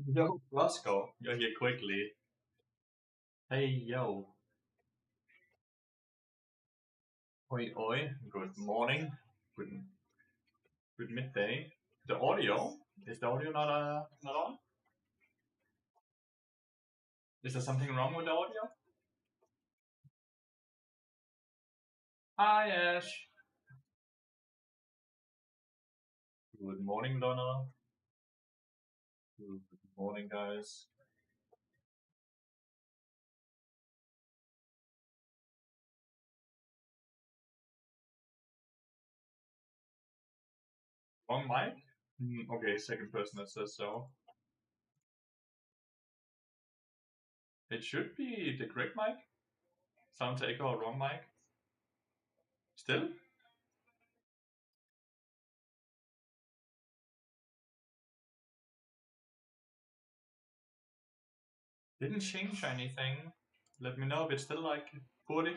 Yo, Roscoe, you're here quickly. Hey, yo. Oi, oi. Good morning. Good, good midday. The audio? Is the audio not on? Is there something wrong with the audio? Hi, Ash. Good morning, Donna. Good morning, guys. Wrong mic? Okay, second person that says so. It should be the correct mic. Sound echo or wrong mic? Still? Didn't change anything. Let me know if it's still like 40.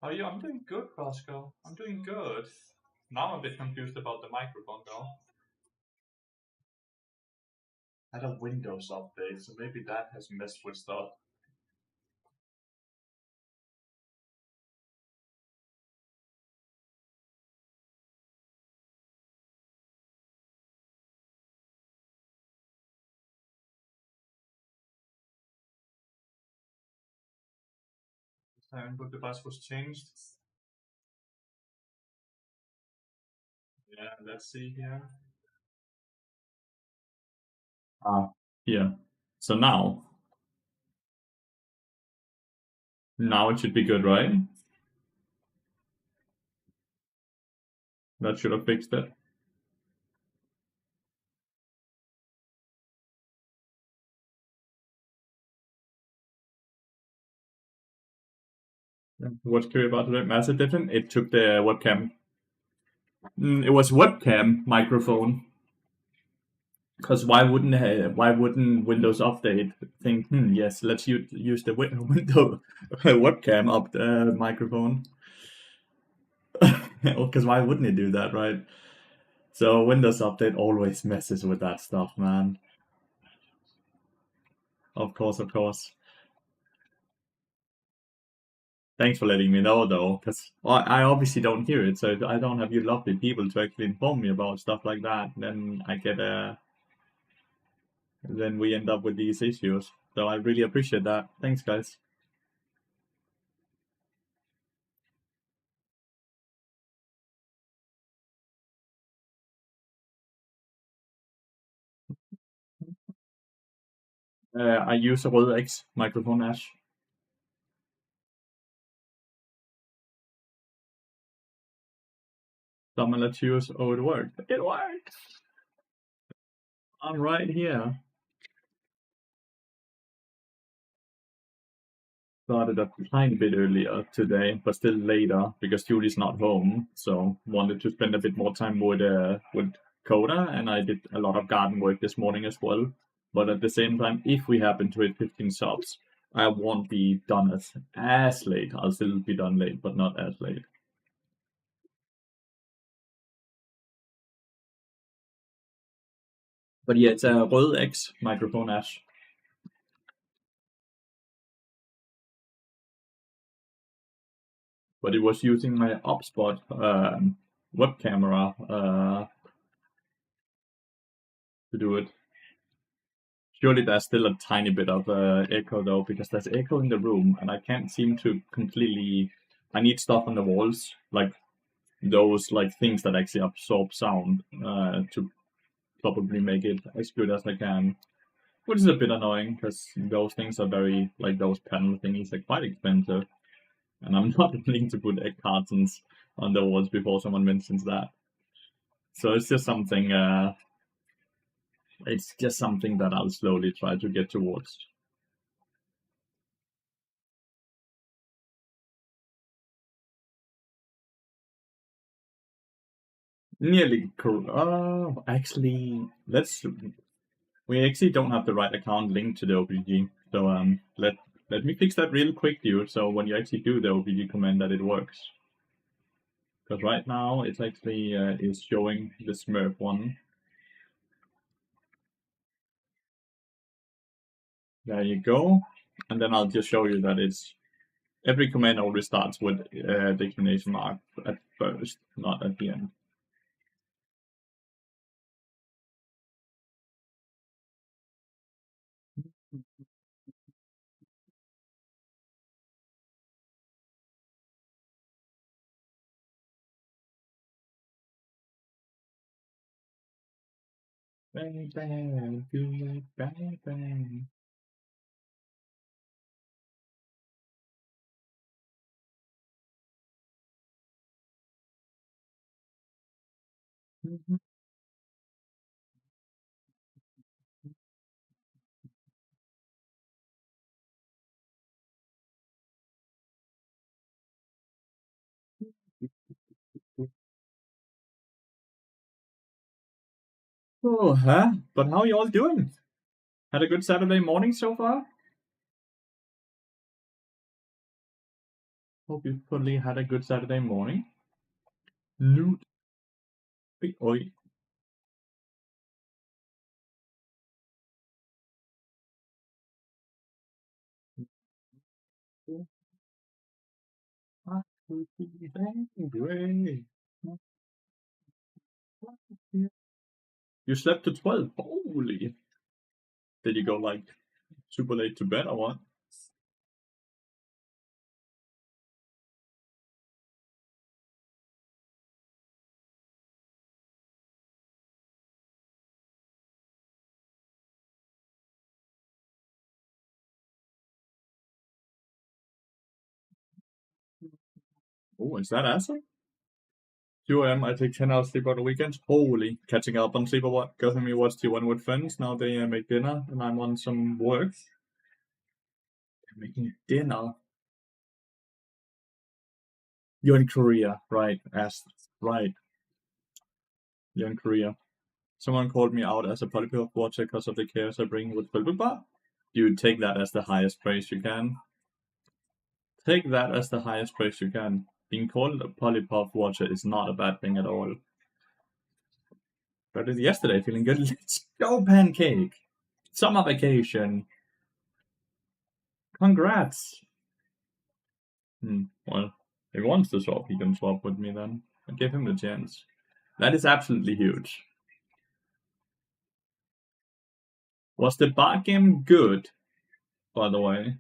Oh yeah, I'm doing good, Roscoe. I'm doing good. Now I'm a bit confused about the microphone though. I had a Windows update, so maybe that has messed with stuff. The input device was changed. Yeah, let's see here. Ah, yeah. So now it should be good, right? That should have fixed it. What's curious about the massive difference? It took the webcam. It was webcam microphone. Because why wouldn't Windows Update think, yes, let's use the window webcam up the microphone? Because why wouldn't it do that, right? So Windows Update always messes with that stuff, man. Of course, of course. Thanks for letting me know, though, because I obviously don't hear it, so I don't have you lovely people to actually inform me about stuff like that. Then we end up with these issues. So I really appreciate that. Thanks, guys. I use a Rød microphone, Ash. Someone let's use. Oh, it worked. It worked. I'm right here. Started a tiny bit earlier today, but still later because Julie's not home. So wanted to spend a bit more time with Coda, and I did a lot of garden work this morning as well. But at the same time, if we happen to hit 15 subs, I won't be done as late. I'll still be done late, but not as late. But yeah, it's a Rød X microphone, Ash. But it was using my upspot web camera to do it. Surely there's still a tiny bit of echo though, because there's echo in the room, and I can't seem to completely. I need stuff on the walls, like those like things that actually absorb sound, to probably make it as good as I can. Which is a bit annoying because those things are very like those panel thingies are quite expensive, and I'm not willing to put egg cartons on the walls before someone mentions that. So it's just something. It's just something that I'll slowly try to get towards. Nearly correct. Actually, we actually don't have the right account linked to the OBG. So let me fix that real quick, dude. So when you actually do the OBG command, that it works. Because right now it's actually is showing the Smurf one. There you go. And then I'll just show you that it's every command always starts with the exclamation mark at first, not at the end. Bang, bang, good, bang, bang. Oh, huh? But how are you all doing? Had a good Saturday morning so far? Hope you probably had a good Saturday morning. Nude. Oi. You slept to 12. Holy. Did you go like super late to bed or what? Oh, is that awesome? 2 a.m. I take 10 hours sleep on the weekends. Holy. Catching up on sleep or what? Got me watch T1 with friends. Now they make dinner and I'm on some work. They're making dinner. You're in Korea, right? Right. You're in Korea. Someone called me out as a polyglot watcher because of the chaos I bring with Pulpulpa. You take that as the highest praise you can. Take that as the highest praise you can. Being called a polypop watcher is not a bad thing at all. But yesterday, feeling good. Let's go, Pancake! Summer vacation. Congrats! Well, if he wants to swap, he can swap with me then. I give him the chance. That is absolutely huge. Was the bar game good, by the way?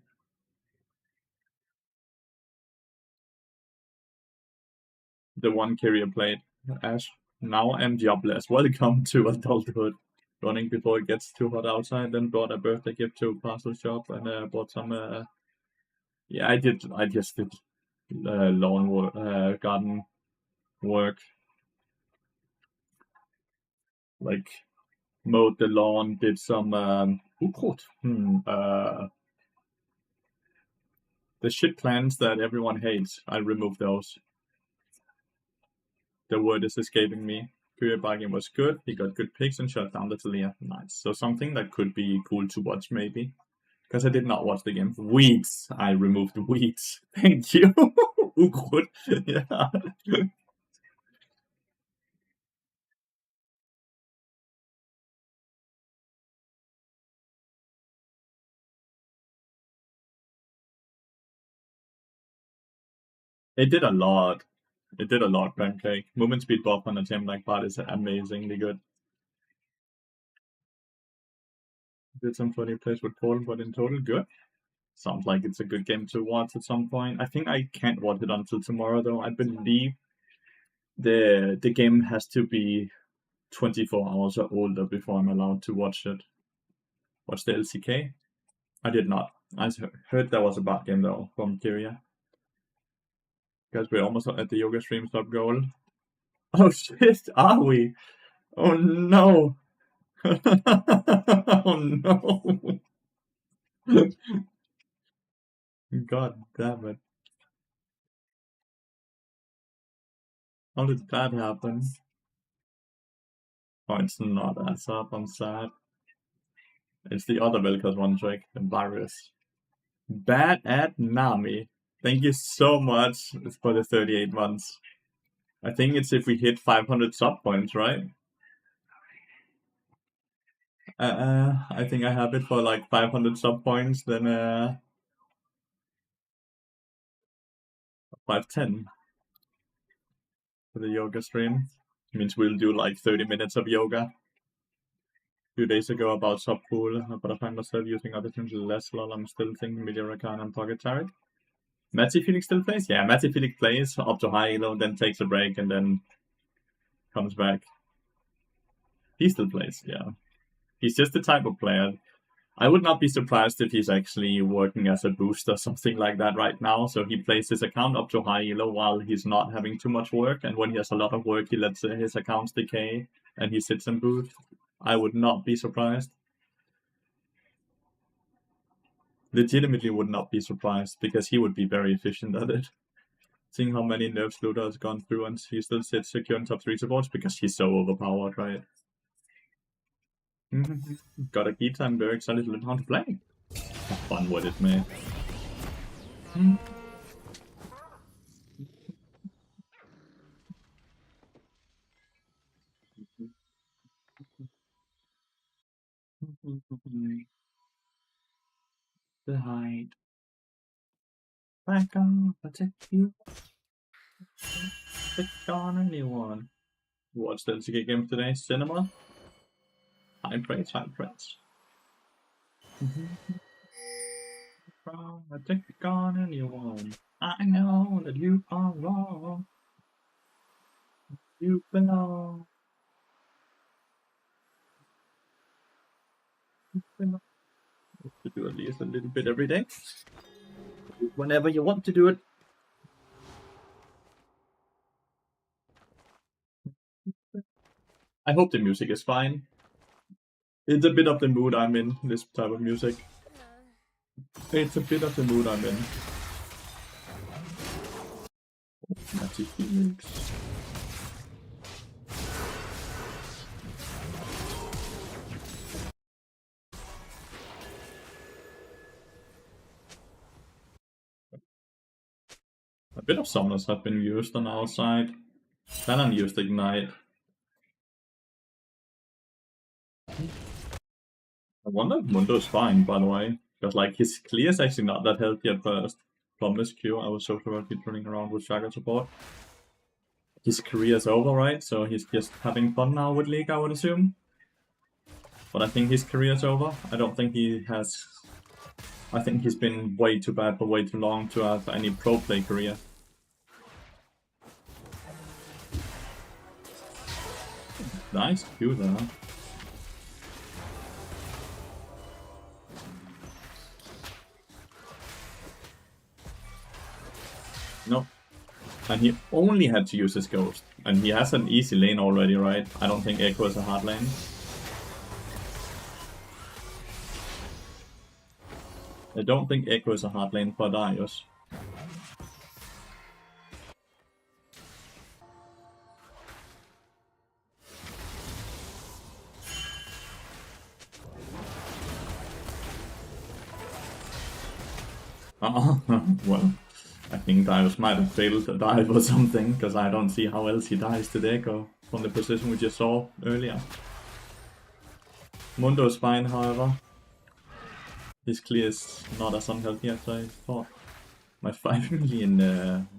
The one carrier played. Ash, now I'm jobless. Welcome to adulthood. Running before it gets too hot outside, then brought a birthday gift to a parcel shop and bought some. Yeah, I did. I just did lawn work, garden work, like mowed the lawn, did some ukrudt. The shit plants that everyone hates. I removed those. The word is escaping me. Career bargain was good. He got good picks and shut down the Talia. Nice. So something that could be cool to watch, maybe. Because I did not watch the game. Weeds. I removed weeds. Thank you. Ukrudt. Yeah. It did a lot. It did a lot, Pancake. Movement speed buff on a team like that is amazingly good. Did some funny plays with Paul, but in total, good. Sounds like it's a good game to watch at some point. I think I can't watch it until tomorrow, though. I believe the game has to be 24 hours or older before I'm allowed to watch it. Watch the LCK? I did not. I heard that was a bad game, though, from Kyria. Because we're almost at the yoga stream stop goal. Oh shit, are we? Oh no! Oh no! God damn it. How did that happen? Oh, it's not that's up. I'm sad. It's the other Velkas one trick, the virus. Bad at Nami. Thank you so much for the 38 months. I think it's if we hit 500 sub points, right? I think I have it for like 500 sub points, then 510 for the yoga stream. Means we'll do like 30 minutes of yoga. A few days ago about sub pool, but I find myself using other things less lol. I'm still thinking Meteor Arcana and Pocket Tarot. Matty Felix still plays? Yeah, Matty Felix plays up to high elo, then takes a break and then comes back. He still plays, yeah. He's just the type of player. I would not be surprised if he's actually working as a boost or something like that right now. So he plays his account up to high elo while he's not having too much work. And when he has a lot of work, he lets his accounts decay and he sits in boost. I would not be surprised. Legitimately would not be surprised because he would be very efficient at it. Seeing how many nerfs Luda has gone through and he still sits secure in top 3 supports because he's so overpowered, right? Got a key time, very excited to learn how to play. Have fun with it, man. The hide. Back on, protect you. Pick on anyone. Watch the LCK game today. Cinema. High praise, high praise. Take on anyone. I know that you are wrong. You belong. To do at least a little bit every day. Whenever you want to do it. I hope the music is fine. It's a bit of the mood I'm in, this type of music. It's a bit of the mood I'm in. Matty Felix. A bit of summoners have been used on our side. Then unused Ignite. I wonder if Mundo's fine, by the way. Because like his clear is actually not that healthy at first. From this Q, I was so sure he'd running around with Shaka support. His career is over, right? So he's just having fun now with League, I would assume. But I think his career is over. I don't think he has... I think he's been way too bad for way too long to have any pro play career. Nice Q there. No. And he only had to use his Ghost. And he has an easy lane already, right? I don't think Echo is a hard lane. I don't think Echo is a hard lane for Darius. Well, I think Darius might have failed a dive or something, because I don't see how else he dies to the Echo from the position we just saw earlier. Mundo is fine, however. His clear is not as unhealthy as I thought. My 5 million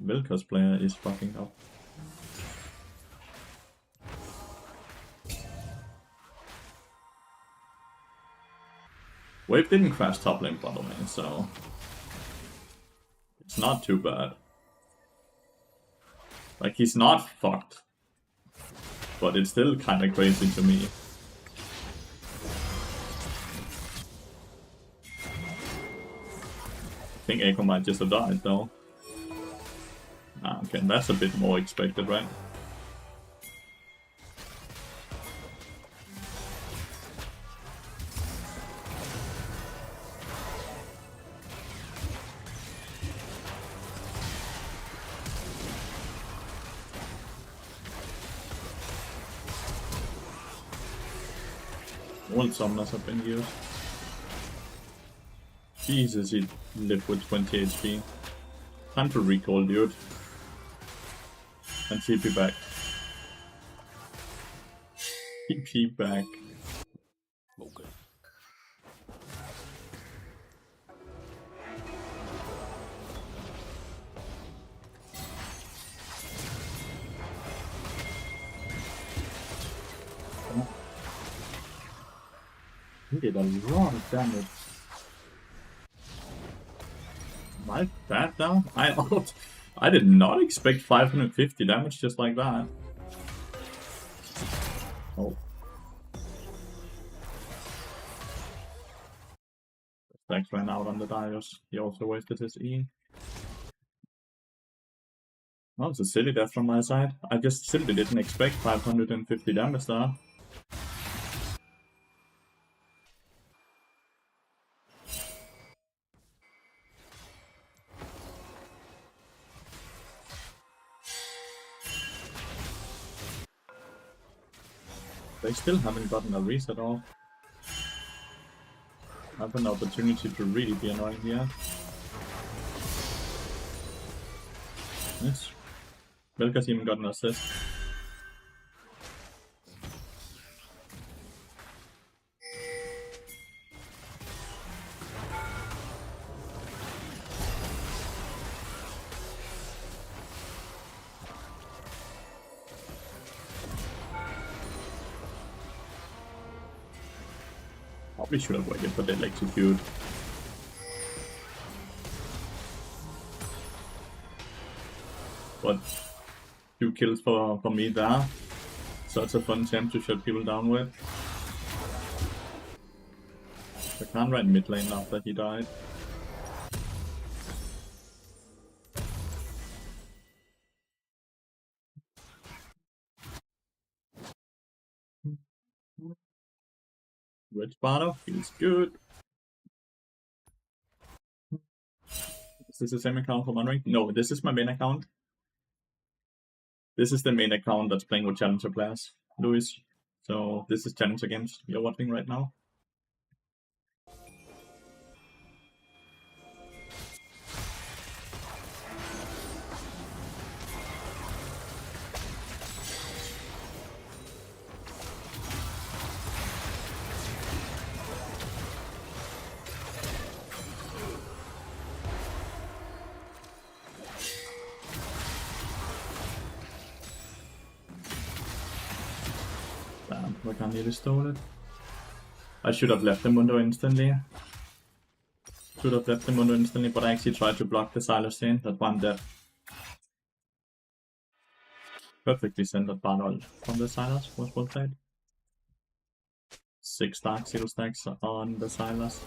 Vel'Koz player is fucking up. Wave didn't crash top lane, by the way, so it's not too bad. Like, he's not fucked, but it's still kind of crazy to me. I think Echo might just have died, though. Ah, okay, that's a bit more expected, right? All summoners have been used. Jesus, he lived with 20 HP. Time to recall, dude. And TP back. TP back. Okay. He did a lot of damage. My bad now? I did not expect 550 damage just like that. Oh. Stacks ran out on the Lathyrus. He also wasted his E. That was a silly death from my side. I just simply didn't expect 550 damage there. They still haven't gotten a reset at all. I have an opportunity to really be annoying here. Yes. Velka's even got an assist. Probably should have waited for that execute. But 2 kills for me there. Such a fun attempt to shut people down with. I can't run mid lane after he died. Red Sparta feels good. Is this the same account for Monring? No, this is my main account. This is the main account that's playing with Challenger players, Louis. So this is Challenger games you're watching right now. Damn, like I nearly stole it. I should have left the Mundo instantly. Should have left the Mundo instantly, but I actually tried to block the Silas in. That's why I'm dead. Perfectly centered Barnol from the Silas was well played. 6 Dark Seal stacks on the Silas.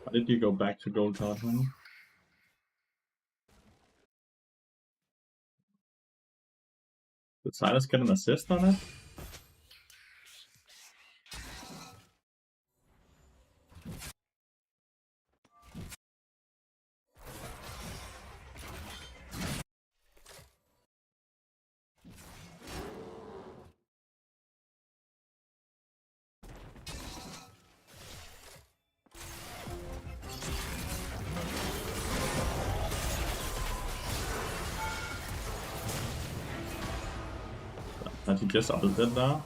Why did you go back to gold card, honey? Did Silas get an assist on it? Had he just doubled it there?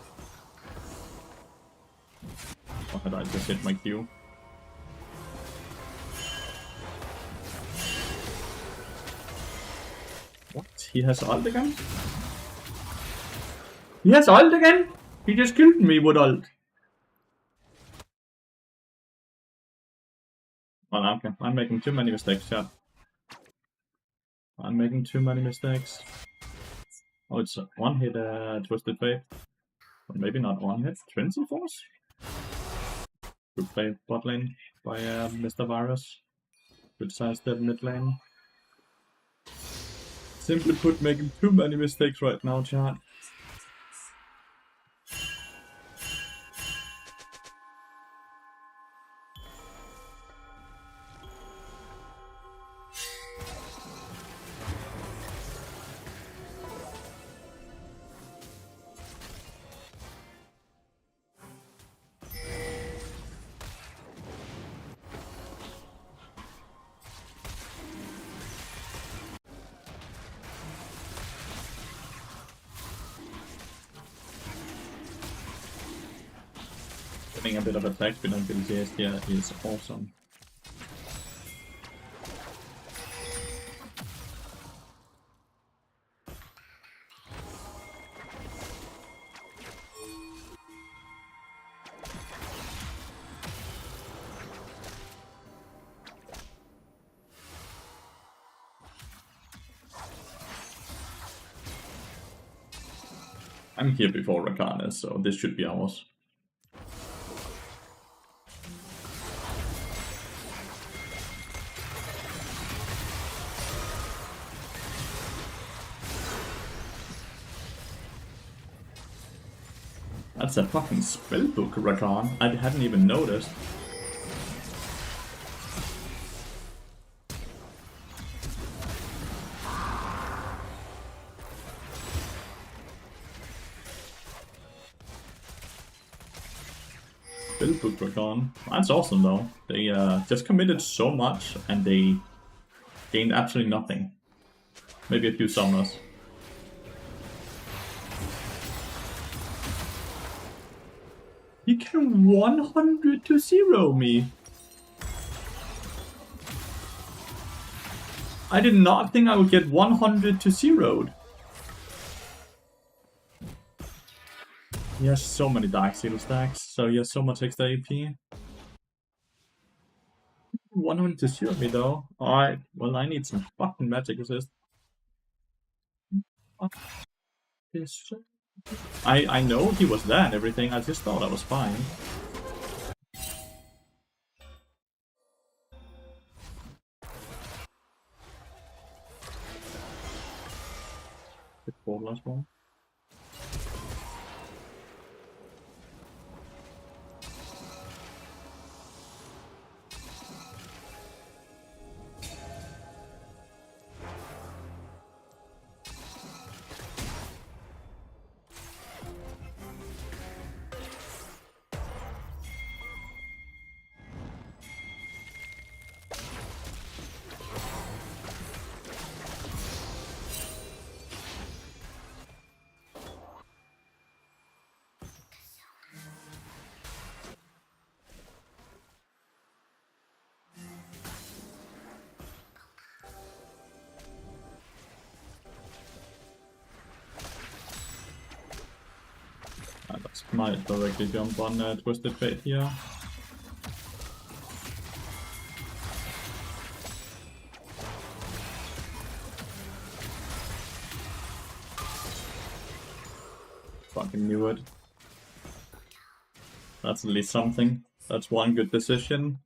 Or had I just hit my Q? What? He has ult again? He has ult again? He just killed me with ult. Oh, no, okay. I'm making too many mistakes, yeah. I'm making too many mistakes. Oh, it's one hit Twisted Fate. Or maybe not one hit. Trinity Force? Good play bot lane by Mr. Virus. Good size dead mid lane. Simply put, making too many mistakes right now, chat. Getting a bit of attack speed on abilities here is awesome. I'm here before Rakarna, so this should be ours. That's a fucking spellbook, Rakan. I hadn't even noticed. Spellbook Rakan. That's awesome though. They just committed so much and they gained absolutely nothing. Maybe a few summoners. He can 100 to 0 me. I did not think I would get 100 to 0'd. He has so many Dark Seal stacks, so he has so much extra AP. 100 to 0 me though. Alright, well I need some fucking magic resist. I know he was there and everything, I just thought I was fine. Last one. Might directly jump on Twisted Fate here. Fucking knew it. That's at least something. That's one good decision.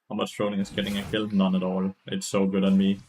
How much Droning is getting a kill? None at all. It's so good on me.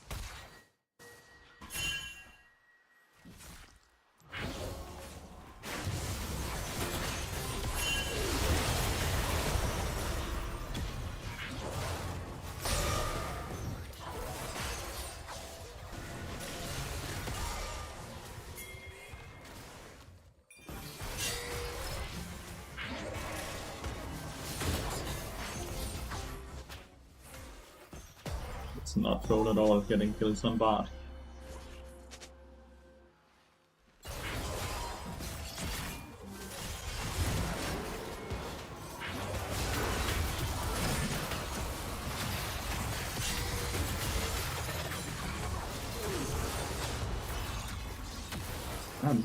Not troll at all, getting kills on Bard.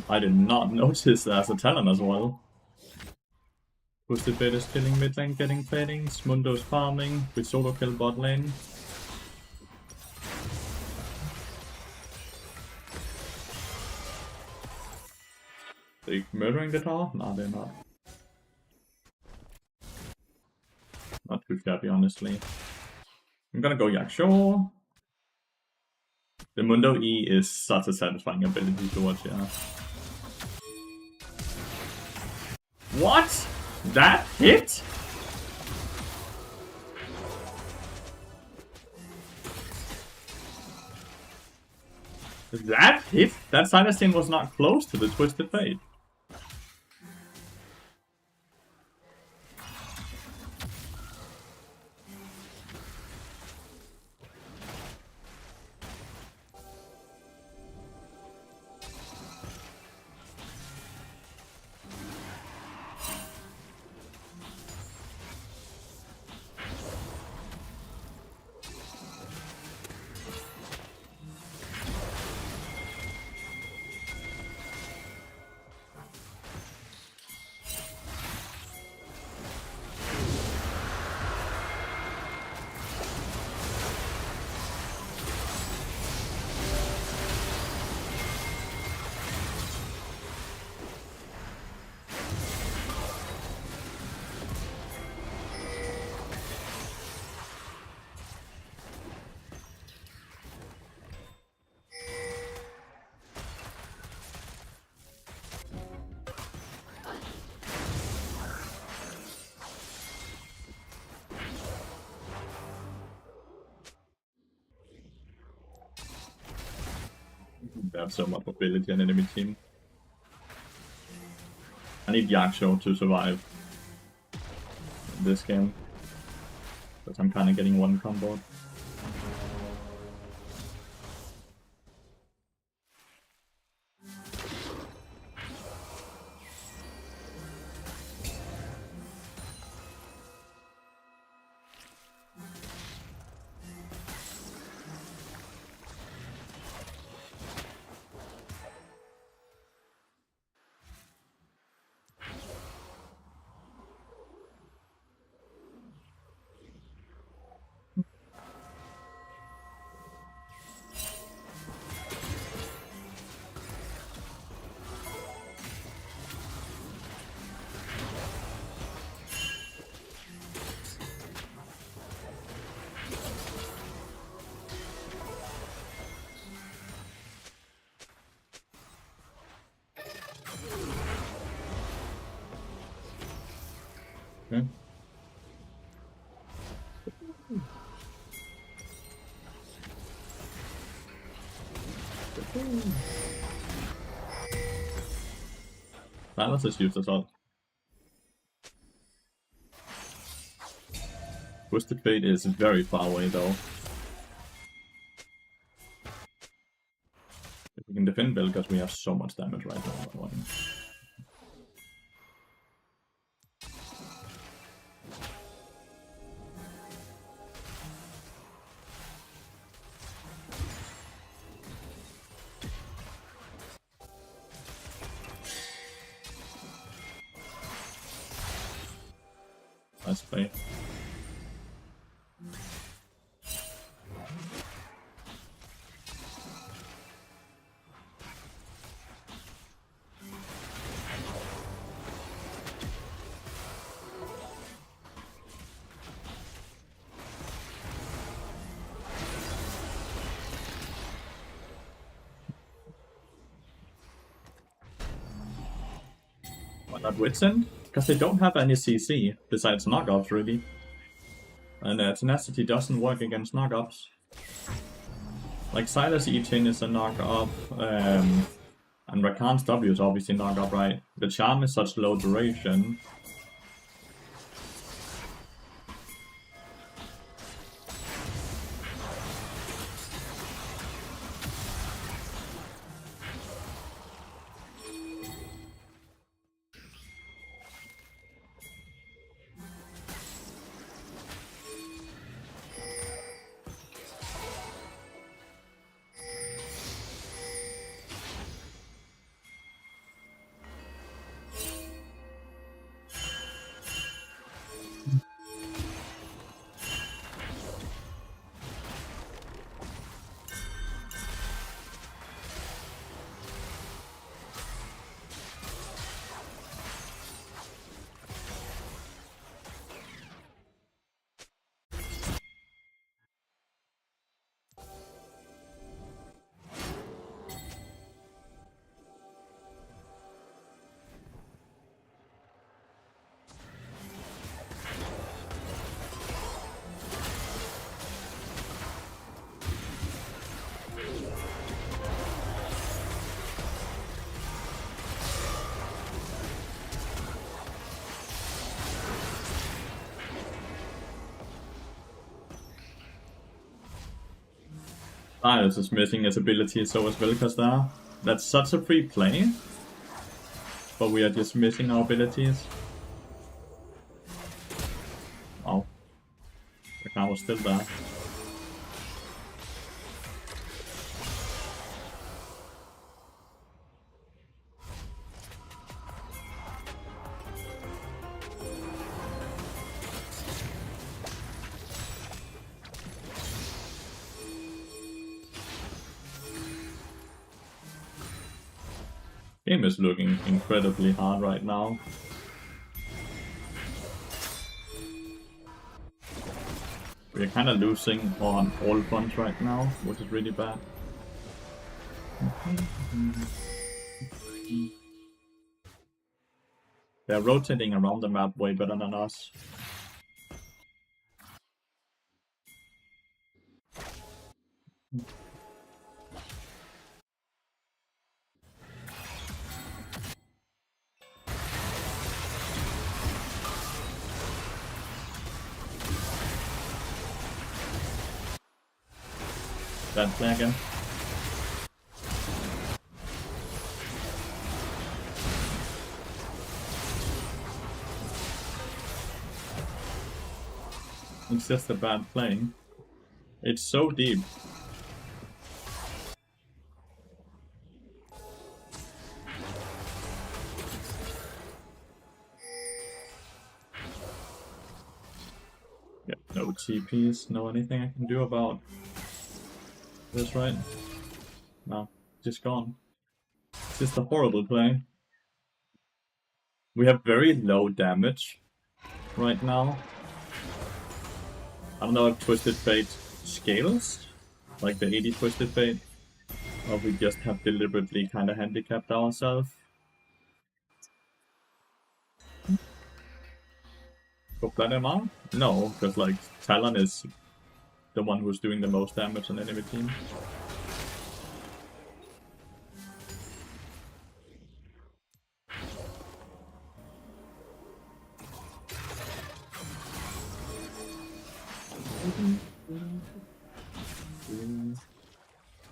I did not notice there's a talent as well. Twisted Fate is killing mid lane, getting fadings. Mundo's farming, with solo kill bot lane. They murdering the tower? No, they're not. Not too shabby, honestly. I'm gonna go Yakshaw. The Mundo E is such a satisfying ability to watch, yeah. What? That hit? That hit? That Silastin was not close to the Twisted Fate. They have so much mobility on enemy team. I need Yaksho to survive in this game. Because I'm kind of getting one combo. Okay. Lathyrus is used as well. Twisted Fate is very far away though. If we can defend well, because we have so much damage right now. Nice play. Why not Wits End? Because they don't have any CC besides knockoffs, really. And Tenacity doesn't work against knockoffs. Like Silas E10 is a knockoff, and Rakan's W is obviously knockoff, right? The Charm is such low duration. Lathyrus is missing his ability so as well, because that's such a free play. But we are just missing our abilities. Oh. The car was still there. Game is looking incredibly hard right now. We're kind of losing on all fronts right now, which is really bad. They're rotating around the map way better than us. Bad play again. It's just a bad play. It's so deep. Yeah, no TPs, no anything I can do about this, right? No, just gone. It's just a horrible play. We have very low damage right now. I don't know if Twisted Fate scales, like the 80 Twisted Fate, or we just have deliberately kind of handicapped ourselves. Go Planemar? No, because like Talon is the one who's doing the most damage on enemy team.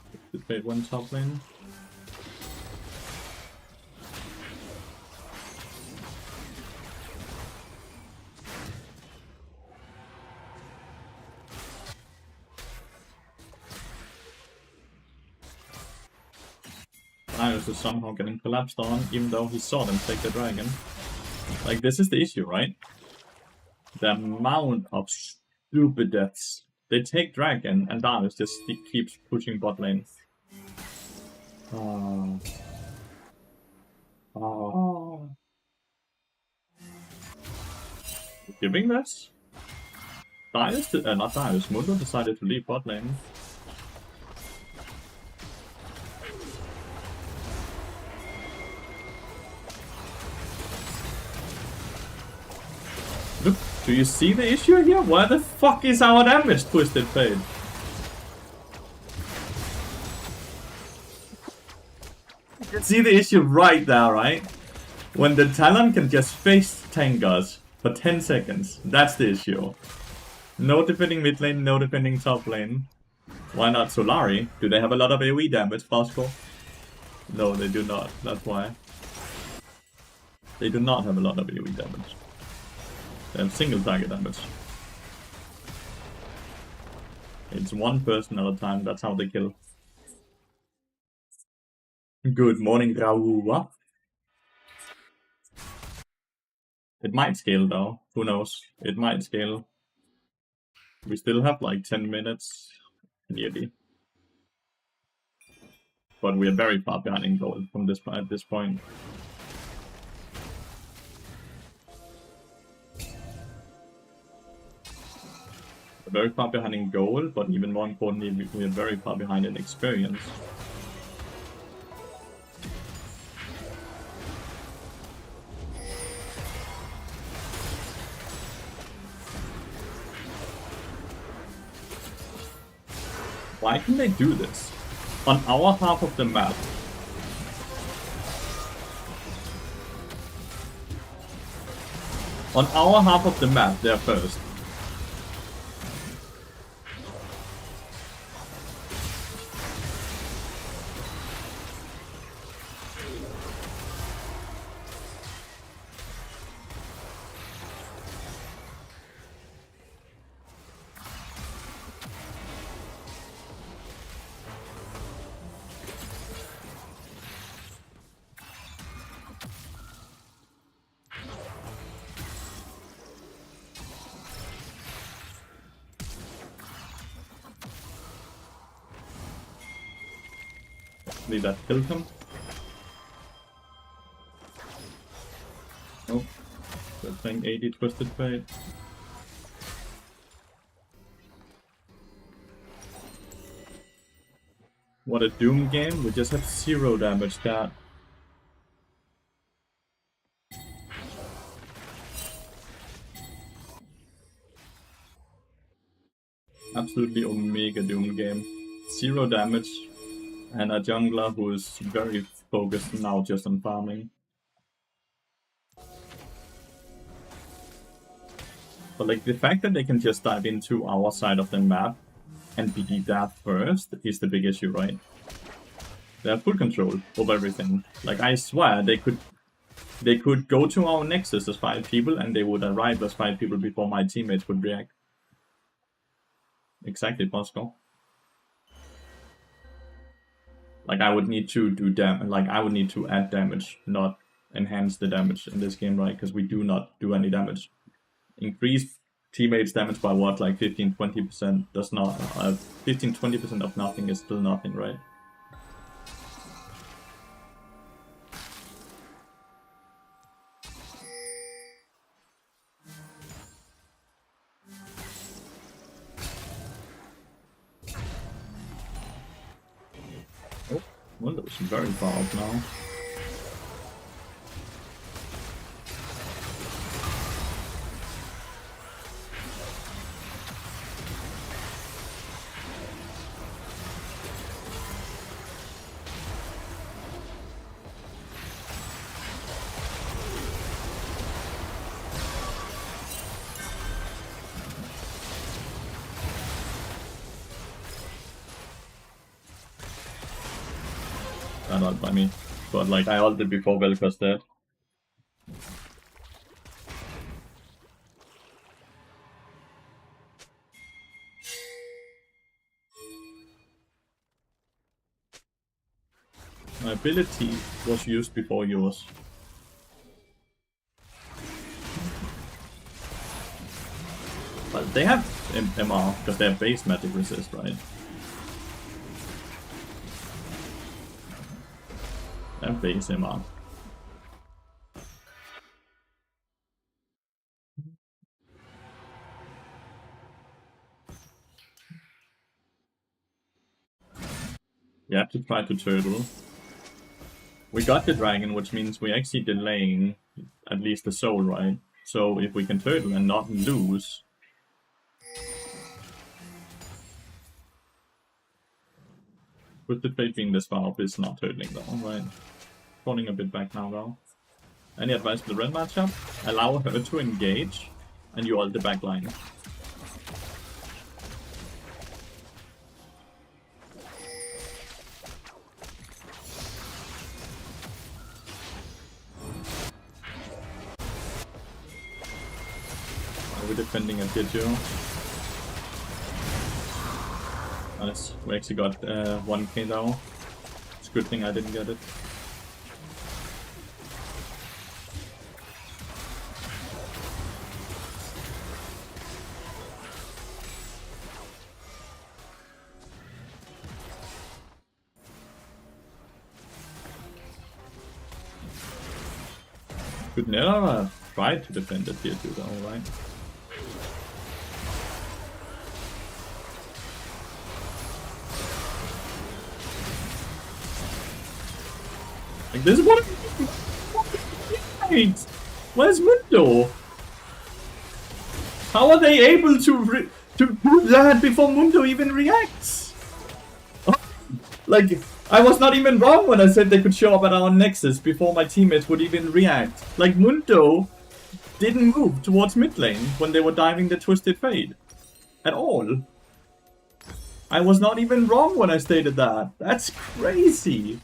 Twisted Fate one top lane. Lathyrus is somehow getting collapsed on, even though he saw them take the dragon. Like, this is the issue, right? The amount of stupid deaths. They take dragon, and Lathyrus just keeps pushing bot lane. Oh. Oh. Giving this? Lathyrus, not Lathyrus, Mundo decided to leave bot lane. Look, do you see the issue here? Where the fuck is our damage, Twisted Fate? You can see the issue right there, right? When the Talon can just face tank us for 10 seconds, that's the issue. No defending mid lane, no defending top lane. Why not Solari? Do they have a lot of AoE damage, Flasco? No, they do not. That's why. They do not have a lot of AoE damage. They have single target damage. It's one person at a time, that's how they kill. Good morning, Raoua. It might scale though, who knows? It might scale. We still have like 10 minutes nearly. But we are very far behind in gold from this at this point. We're very far behind in gold, but even more importantly, we are very far behind in experience. Why can they do this? On our half of the map. On our half of the map, they're first. Did that kill him? Oh, they're playing 80 Twisted Fate. What a Doom game, we just have 0 damage that. Absolutely Omega Doom game. 0 damage. And a jungler who is very focused now just on farming. But like the fact that they can just dive into our side of the map and be that first is the big issue, right? They have full control over everything. Like, I swear they could go to our Nexus as 5 people and they would arrive as 5 people before my teammates would react. Exactly possible. Like, I would need to do like, I would need to add damage, not enhance the damage in this game, right? Because we do not do any damage. Increase teammates damage by what, like 15-20% does not 15-20% of nothing is still nothing, right? Oh, well, that was very far off now. Not by me, but like I ulted before Velka's dead. My ability was used before yours. But they have MR because they have base magic resist, right? They have base MR. You have to try to turtle. We got the dragon, which means we're actually delaying at least the soul, right? So if we can turtle and not lose... With the fate being this far up is not turtling though, right? Falling a bit back now though. Any advice for the red matchup? Allow her to engage, and you ult the back line. We're defending at tier 2. Nice. We actually got 1k now. It's a good thing I didn't get it. Could never try to defend the tier 2 though, right? Like, this is what where's Mundo? How are they able to do that before Mundo even reacts? Oh, like, I was not even wrong when I said they could show up at our Nexus before my teammates would even react. Like, Mundo didn't move towards mid lane when they were diving the Twisted Fate. At all. I was not even wrong when I stated that. That's crazy.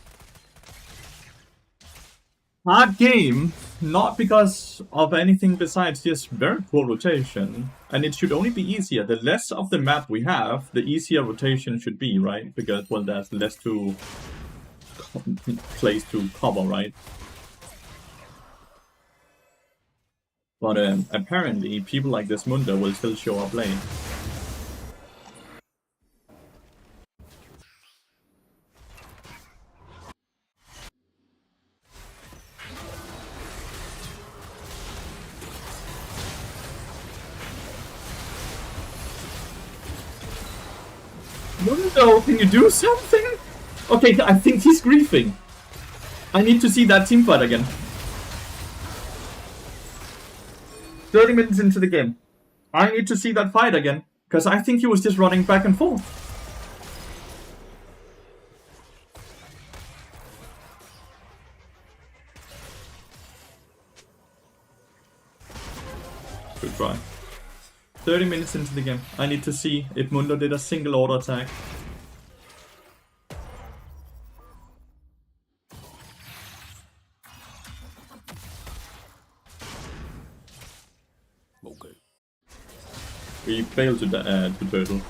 Hard game, not because of anything besides just very poor rotation. And it should only be easier. The less of the map we have, the easier rotation should be, right? Because, well, there's less to place to cover, right? But apparently, people like this Mundo will still show up late. Mundo, can you do something? Okay, I think he's griefing. I need to see that team fight again. 30 minutes into the game. I need to see that fight again. Because I think he was just running back and forth. Good try. 30 minutes into the game. I need to see if Mundo did a single auto attack. Okay. We failed to turtle.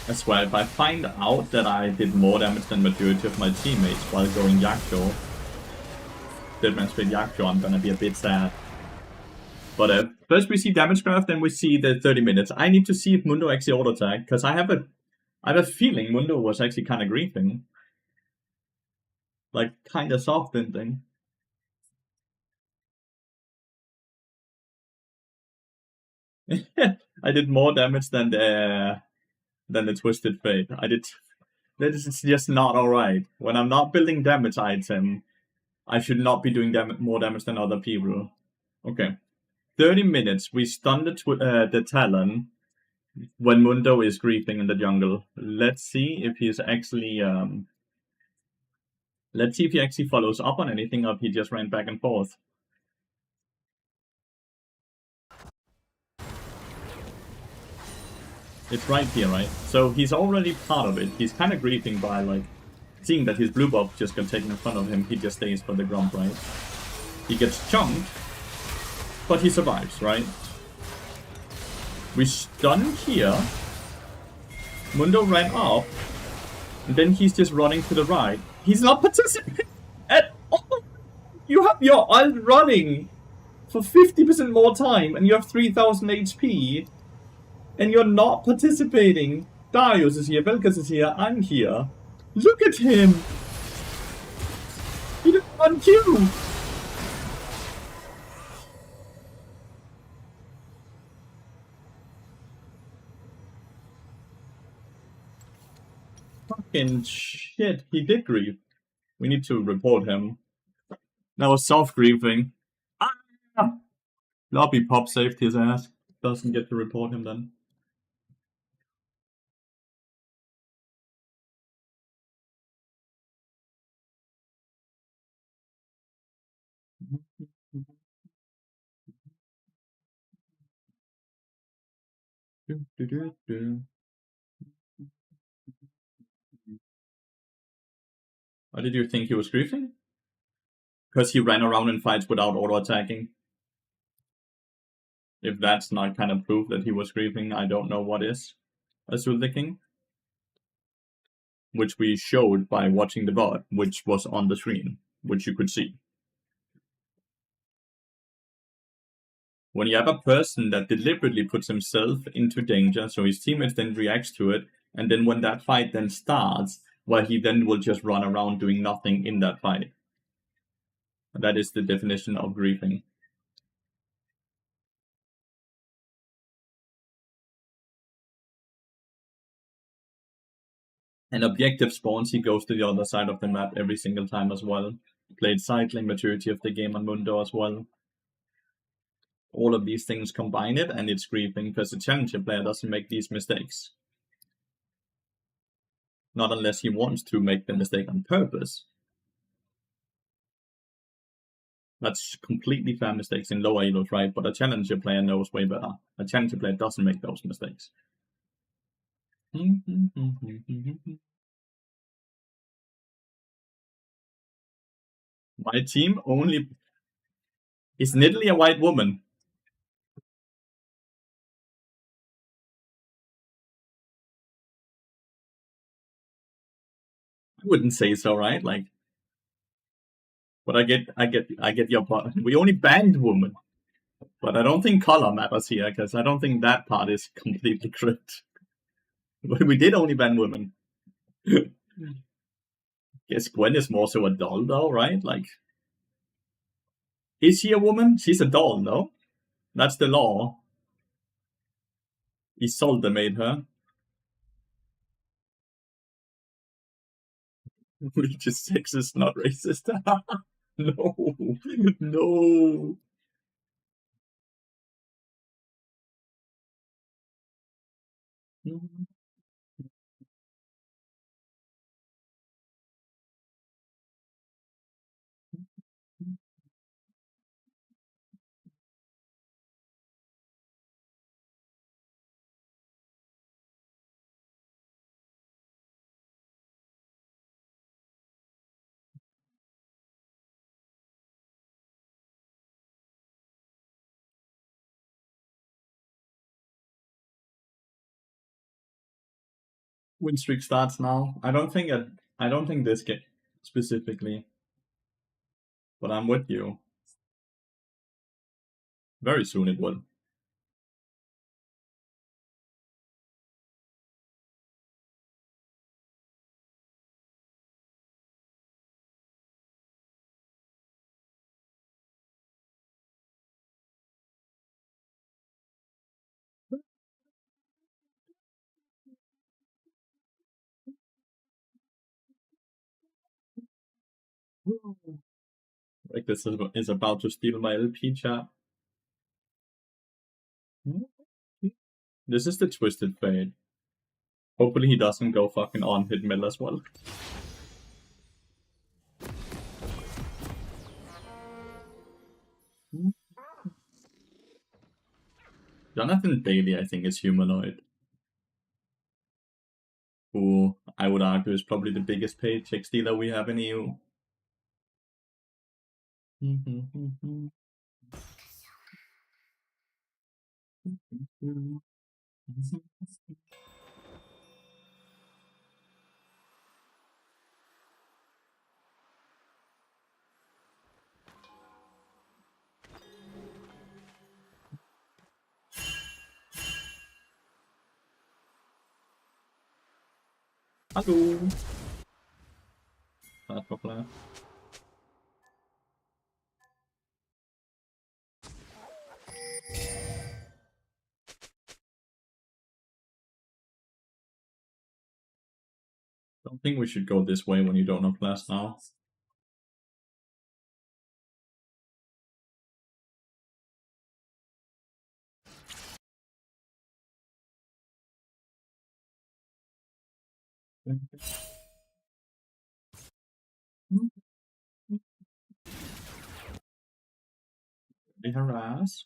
I swear, if I find out that I did more damage than majority of my teammates while going Yakyo, Deadman Straight Yakyo, I'm gonna be a bit sad. But first we see damage graph, then we see the 30 minutes. I need to see if Mundo actually auto attack, because I have a feeling Mundo was actually kind of griefing. Like, kind of soft ending. I did more damage than the Twisted Fate. I did. That is just not alright. When I'm not building damage item, I should not be doing more damage than other people. Okay. 30 minutes. We stun the Talon when Mundo is griefing in the jungle. Let's see if he's actually let's see if he actually follows up on anything, or if he just ran back and forth. It's right here, right? So he's already part of it. He's kind of griefing by, like, seeing that his blue buff just got taken in front of him. He just stays for the grump, right? He gets chunked, but he survives, right? We stun here. Mundo ran up, and then he's just running to the right. He's not participating at all. You have your ult running for 50% more time, and you have 3000 HP, and you're not participating. Darius is here, Velkas is here, I'm here. Look at him! He didn't run Q! Fucking shit, he did grief. We need to report him. That was soft griefing. Ah! Lobby pop saved his ass. Doesn't get to report him then. Why did you think he was griefing? Because he ran around in fights without auto-attacking. If that's not kind of proof that he was griefing, I don't know what is. Azul the King. Which we showed by watching the VOD, which was on the screen, which you could see. When you have a person that deliberately puts himself into danger, so his teammates then reacts to it, and then when that fight then starts, well, he then will just run around doing nothing in that fight. That is the definition of griefing. And objective spawns, he goes to the other side of the map every single time as well. Played cycling maturity of the game on Mundo as well. All of these things combine it, and it's griefing because the challenger player doesn't make these mistakes. Not unless he wants to make the mistake on purpose. That's completely fair mistakes in lower elos, right? But a challenger player knows way better. A challenger player doesn't make those mistakes. My team only is Nidalee a white woman. I wouldn't say so, right? Like, but I get your part. We only banned women, but I don't think color matters here because I don't think that part is completely correct. But we did only ban women. Guess Gwen is more so a doll, though, right? Like, is she a woman? She's a doll, no? That's the law. Isolde made her. Which is sexist, not racist. No, no. Win streak starts now. I don't think this game specifically, but I'm with you. Very soon it will. Like this is about to steal my LP chat. This is the Twisted Fate. Hopefully he doesn't go fucking on hit mill as well. Jonathan Bailey, I think, is humanoid. Who I would argue is probably the biggest paycheck stealer we have in EU. Hallo. Fast popular. Don't think we should go this way when you don't have class now. They harass.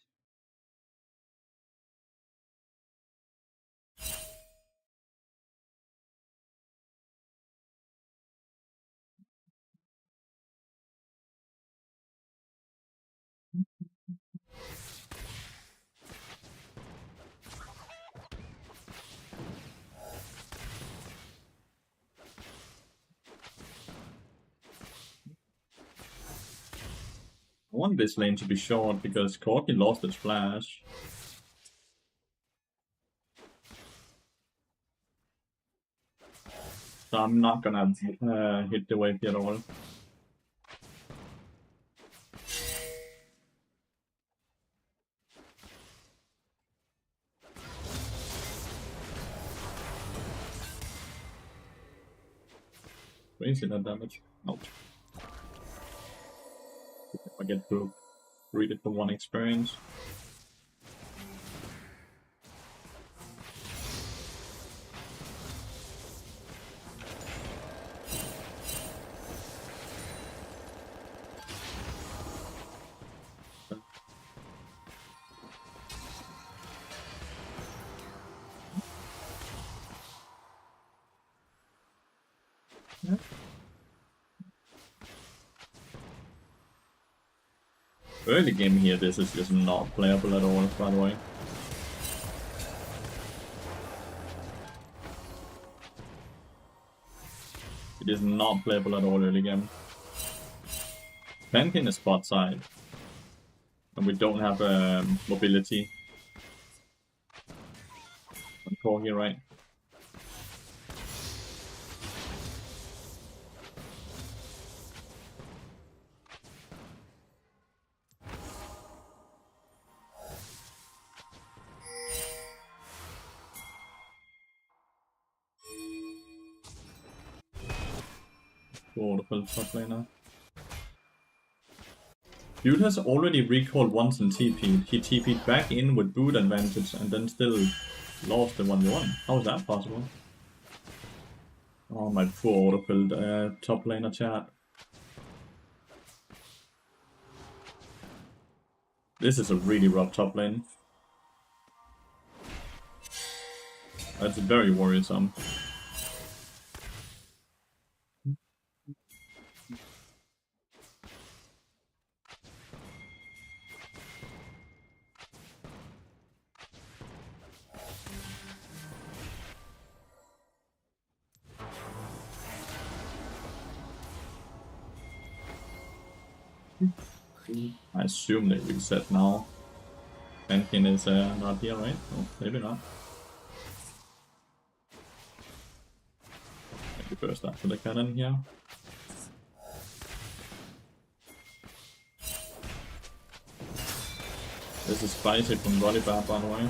I want this lane to be short because Corky lost its flash. So I'm not gonna hit the wave at all. Crazy that damage. Nope. If I get to read it for one experience. Early game here, this is just not playable at all, by the way. It is not playable at all early game. Pantheon is spot side. And we don't have mobility. On core here, right? Top laner. Dude has already recalled once and TP'd. He TP'd back in with boot advantage and then still lost the 1v1. How is that possible? Oh, my poor autofilled top laner chat. This is a really rough top lane. That's very worrisome. I assume they reset now. Benkin is not here, right? Oh, maybe not. Maybe burst after the cannon here. This is spicy from Volleyball, by the way.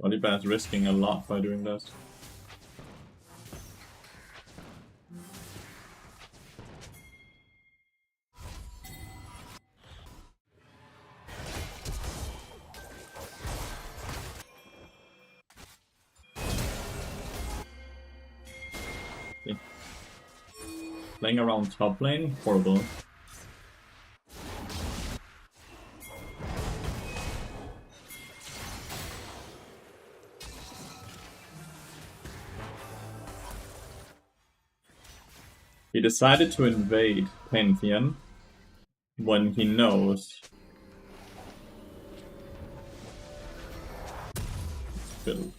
Volleyball is risking a lot by doing this. Okay. Playing around top lane, horrible. He decided to invade Pantheon when he knows Fiddle.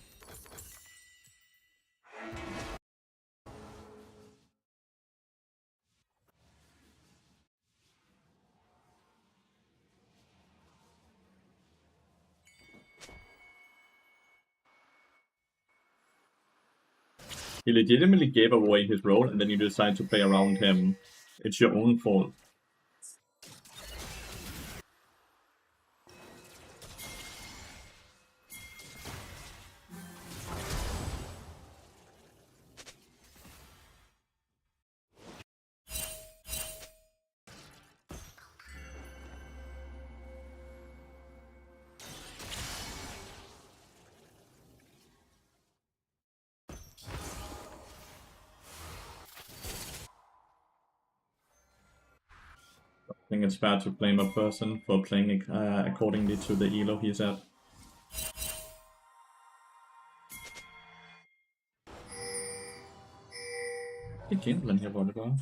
He legitimately gave away his role and then you decide to play around him. It's your own fault. I think it's fair to blame a person for playing accordingly to the elo he's at. He can't blame here, volleyball.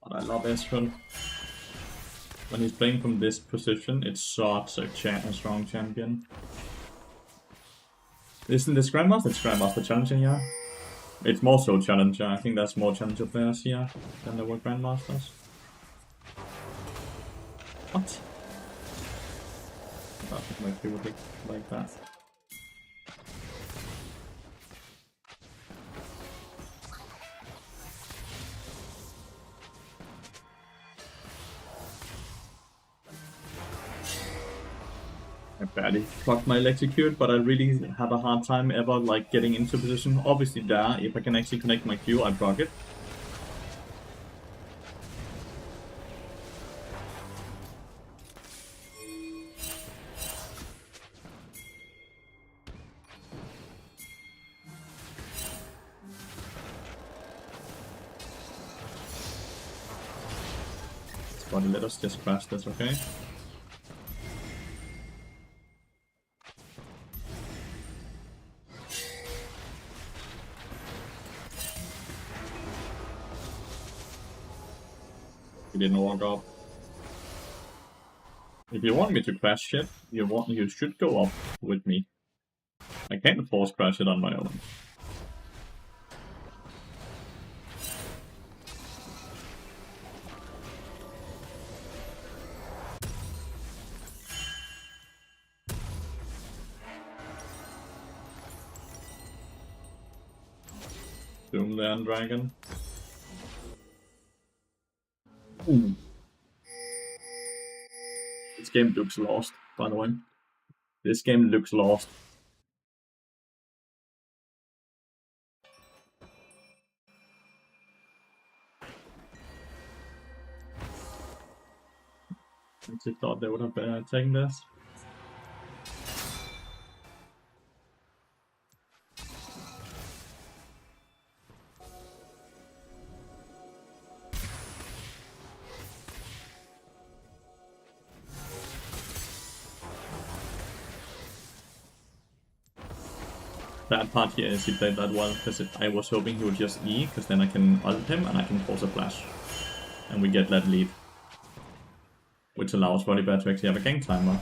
But I love Ezreal. When he's playing from this position, it's such a strong champion. Isn't this Grandmaster? It's Grandmaster Challenger, yeah. It's more so Challenger. I think there's more Challenger players here than there were Grandmasters. What? I think my people would like that. I barely proc my electrocute, but I really have a hard time ever like getting into position. Obviously there, if I can actually connect my Q, I proc it. But let us just crash this, okay? He didn't walk up. If you want me to crash shit, you should go up with me. I can't force crash it on my own. Doomland Dragon. Ooh. This game looks lost, by the way. This game looks lost. I actually thought they would have taken this. Bad part here is he played that well, because I was hoping he would just E, because then I can ult him and I can force a flash. And we get that lead. Which allows Volibear to actually have a gang timer.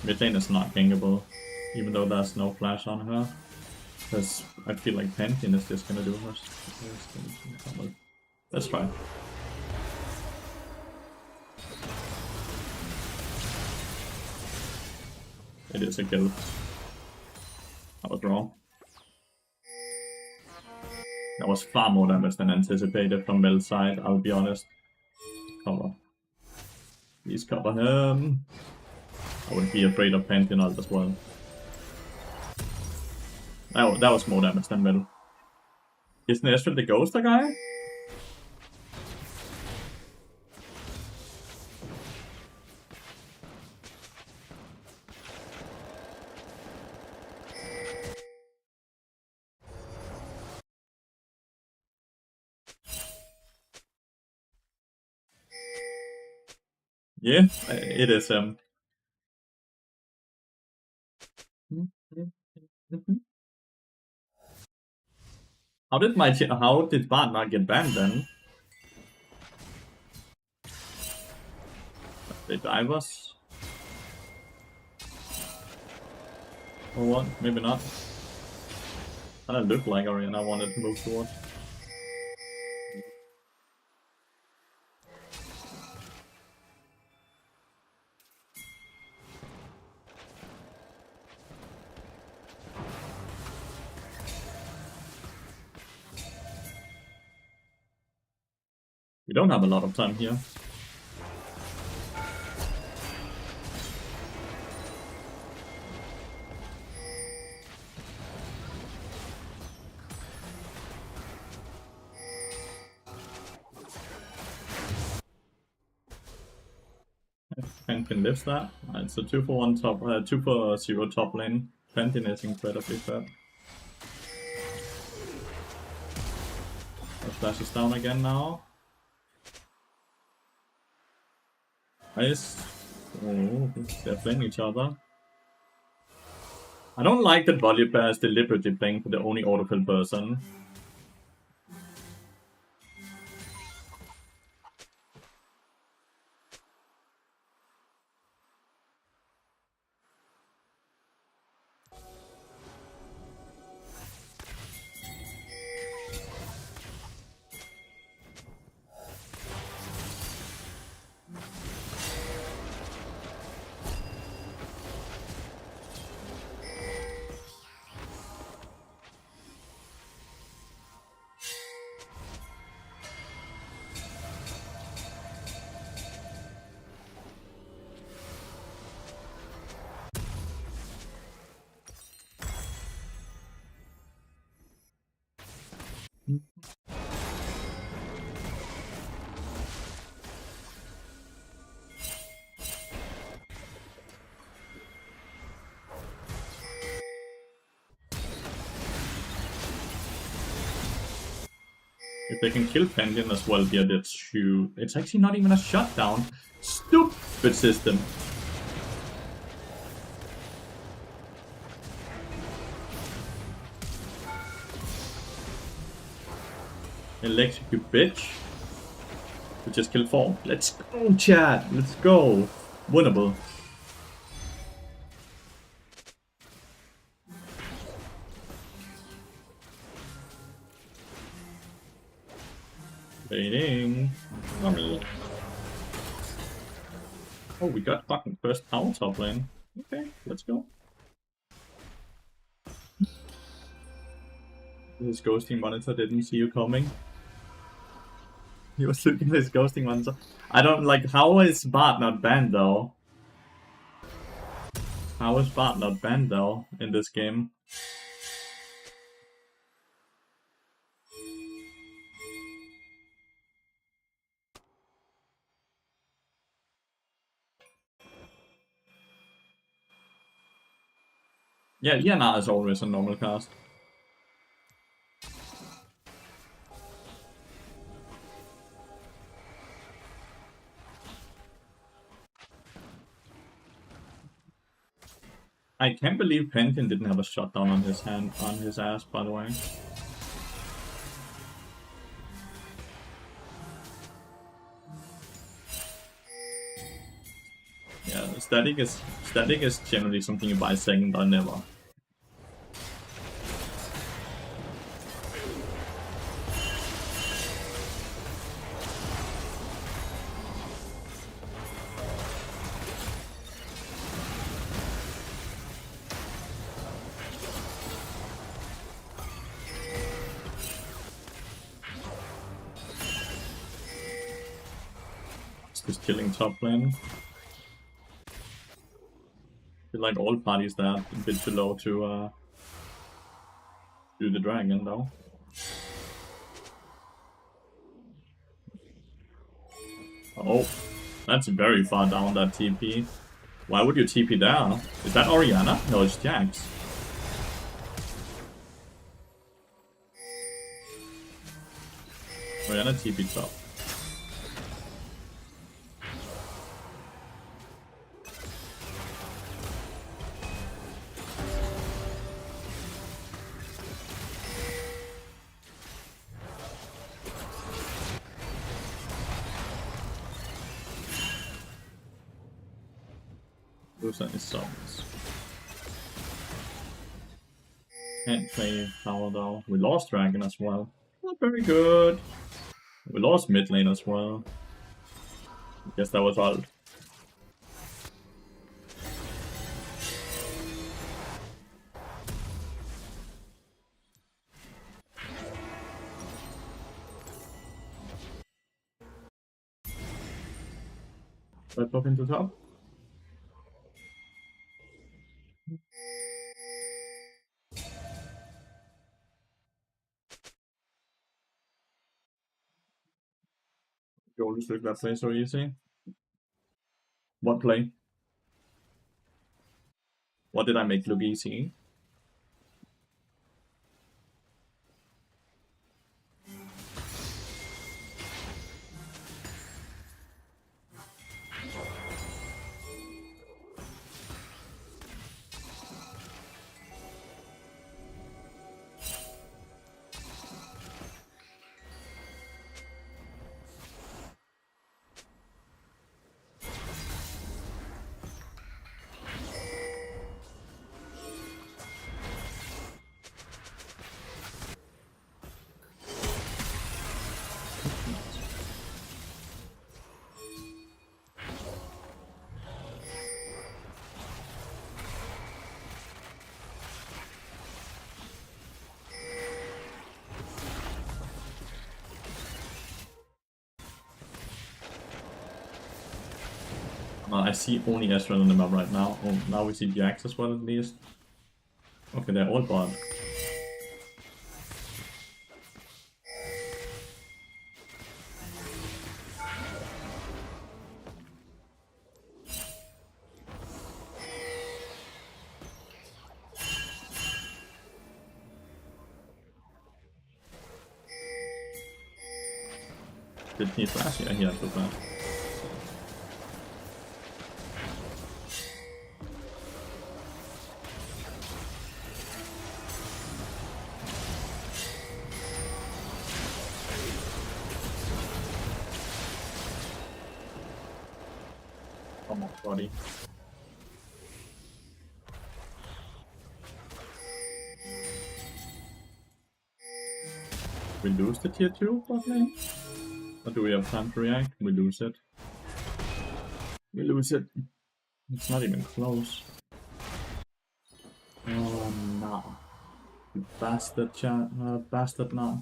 Mid lane is not gangable, even though there's no flash on her. Because I feel like Pantheon is just gonna do her. Let's try. It is a kill. I was wrong. That was far more damage than anticipated from Mel's side, I'll be honest. Cover. Please cover him. I would be afraid of Pantheon ult as well. That was more damage than Mel. Isn't Ezreal the Ghoster guy? Yeah, it is him. How did Bart not get banned then? They dive us? Or what? Maybe not. Kinda looked like Oriana wanted to move towards. We don't have a lot of time here. Pantheon lives that. It's a 2-for-1 top, 2-for-0 top lane. Pantheon is incredibly fat. The flash is down again now. Nice. Oh, they're playing each other. I don't like that Volibear is deliberately playing for the only autofill person. If they can kill Pantheon as well via the shoe, it's actually not even a shutdown. Stupid system. Electrocute bitch. We just killed 4. Let's go, chat. Let's go. Winnable. Waiting. Mommy. Oh, we got fucking first power top lane. Okay, let's go. His ghosting monitor didn't see you coming. He was looking at his ghosting monitor. I don't like. How is Bart not banned though? How is Bart not banned though in this game? Yeah, Yana is always a normal cast. I can't believe Penkin didn't have a shutdown on his ass, by the way. Yeah, static is generally something you buy second or never. Just killing top lane. I feel like all parties there are a bit too low to do the dragon though. Oh, that's very far down that TP. Why would you TP there? Is that Orianna? No, it's Jax. Orianna TP top. Those are his songs. Can't play tower though. We lost dragon as well. Not very good. We lost mid lane as well. I guess that was all. Let's pop into top. You always look that play so easy. What play? What did I make look easy? I see only Ezreal on the map right now. Oh, now we see Jax as well at least. Okay, they're all bot. Did he flash? Yeah, he had to flash. Come on, buddy. We lose the tier 2 bot lane? Or do we have time to react? We lose it. We lose it. It's not even close. Oh, nah. You bastard, bastard, nah.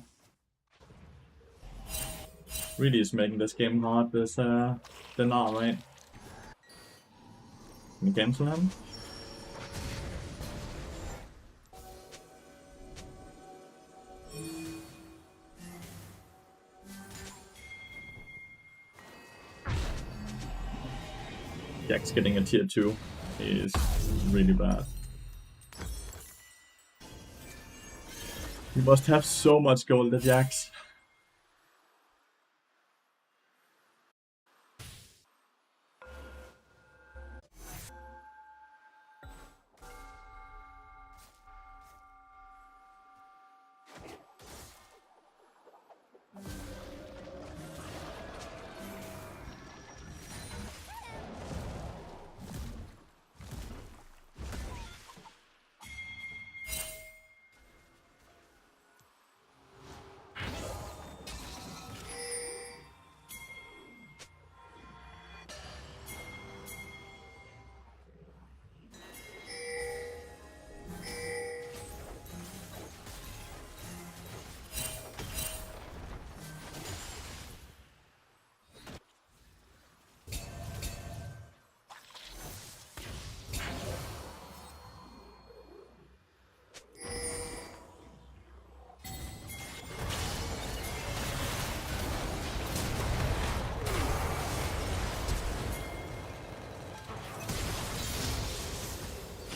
Really is making this game hard, this, the nah, right? Can you cancel him? Jack's getting a tier 2 is really bad. You must have so much gold at Jax.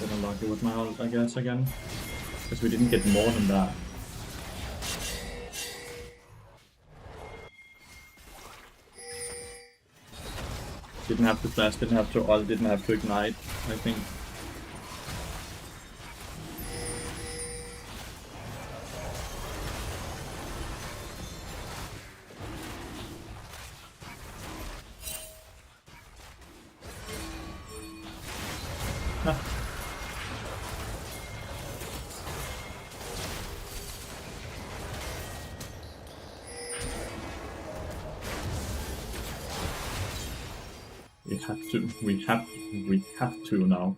Bit unlucky with my ult, I guess, again. Because we didn't get more than that. Didn't have to flash, didn't have to ult, didn't have to ignite, I think. We have to now.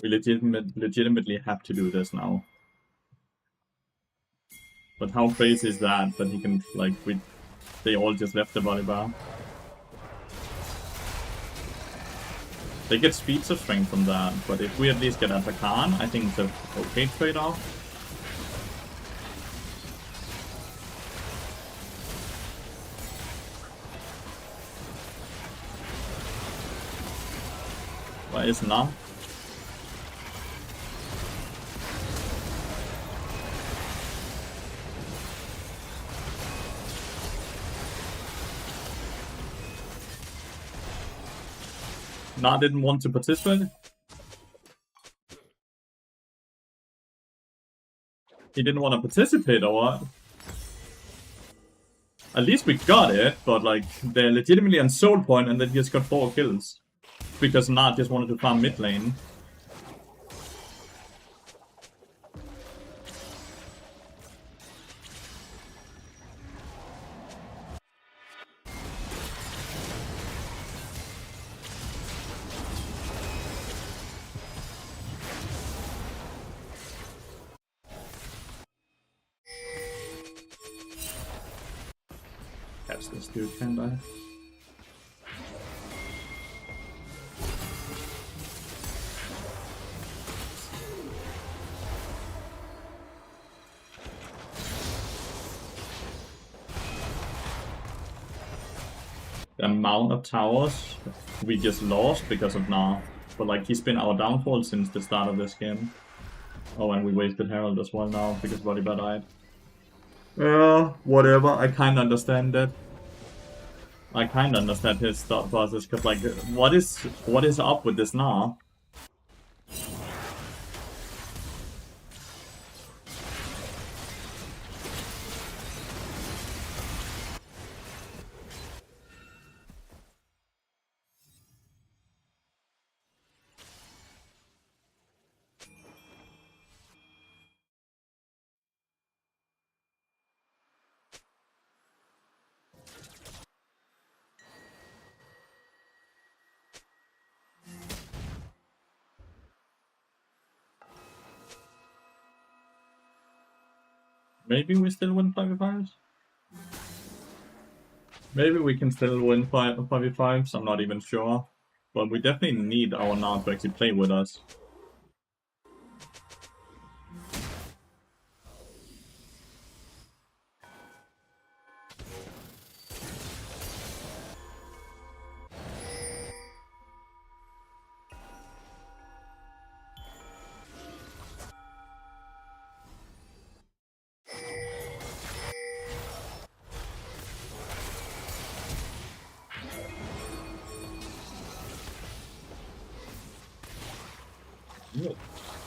We legitimately have to do this now. But how crazy is that he can, like, they all just left the body bar. They get speed of strength from that, but if we at least get Atakan, I think it's a okay trade-off. Why is not? Nah didn't want to participate. He didn't want to participate or what? At least we got it, but like they're legitimately on soul point and they just got 4 kills. Because Nah just wanted to farm mid lane. Catch this dude, can't I? The amount of towers we just lost because of Nah. But like he's been our downfall since the start of this game. Oh, and we wasted Herald as well now because Volibear died. Yeah, whatever. I kinda understand that. I kinda understand his thought process, because like, what is up with this Nah? Maybe we still win 5v5s? Maybe we can still win 5v5s, I'm not even sure. But we definitely need our Nard to actually play with us.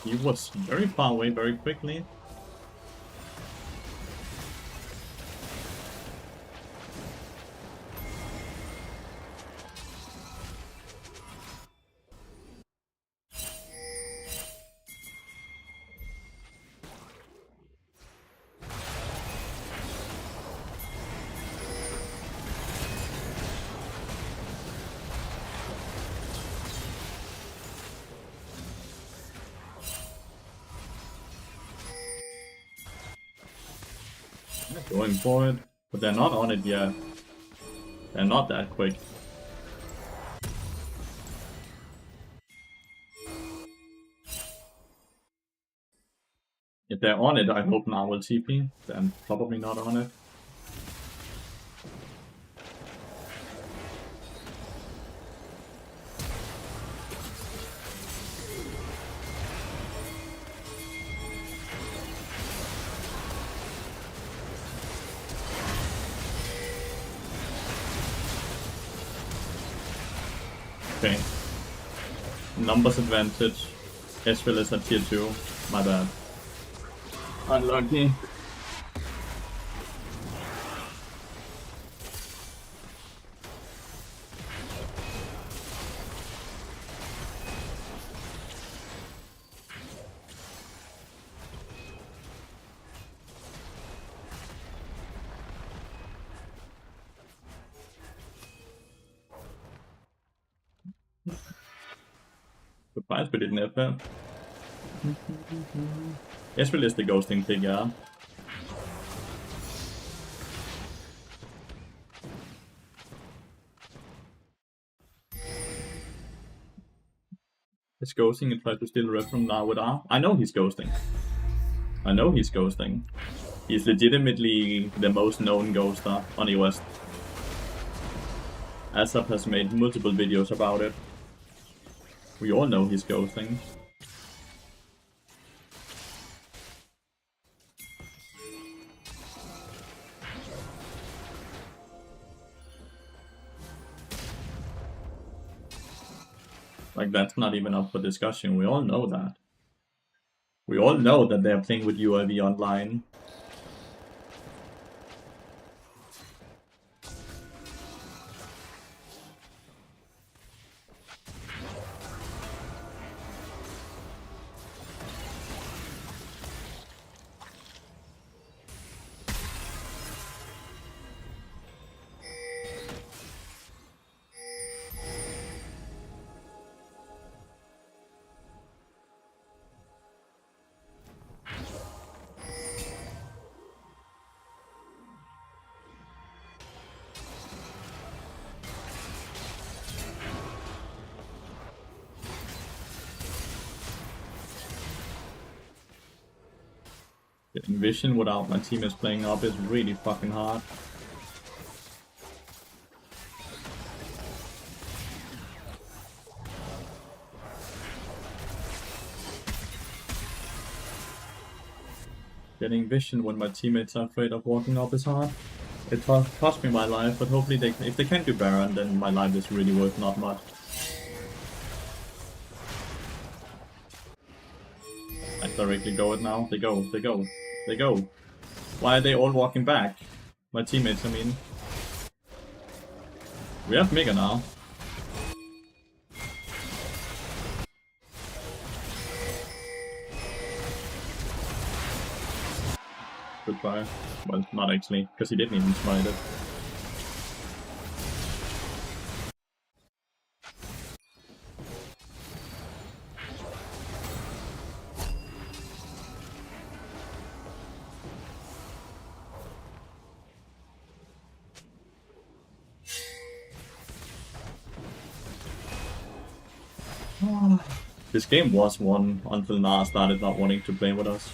He was very far away very quickly. Going for it, but they're not on it yet. They're not that quick. If they're on it, I hope now will TP. Then probably not on it. Okay. Numbers advantage. Ezreal is at tier 2. My bad. Unlucky. Surprised we didn't have that. Ezreal is the ghosting pig, yeah. He's ghosting and tries to steal rep from now with R. I know he's ghosting. I know he's ghosting. He's legitimately the most known ghoster on EOS. Asap has made multiple videos about it. We all know he's ghosting. Like, that's not even up for discussion. We all know that. We all know that they're playing with UIV online. Getting vision without my teammates playing up is really fucking hard. Getting vision when my teammates are afraid of walking up is hard. It cost me my life, but hopefully if they can't do Baron, then my life is really worth not much. I directly go it now. They go. Why are they all walking back? My teammates, I mean. We have Mega now. Good try. Well, not actually, because he didn't even smite it. This game was won until Na started not wanting to play with us.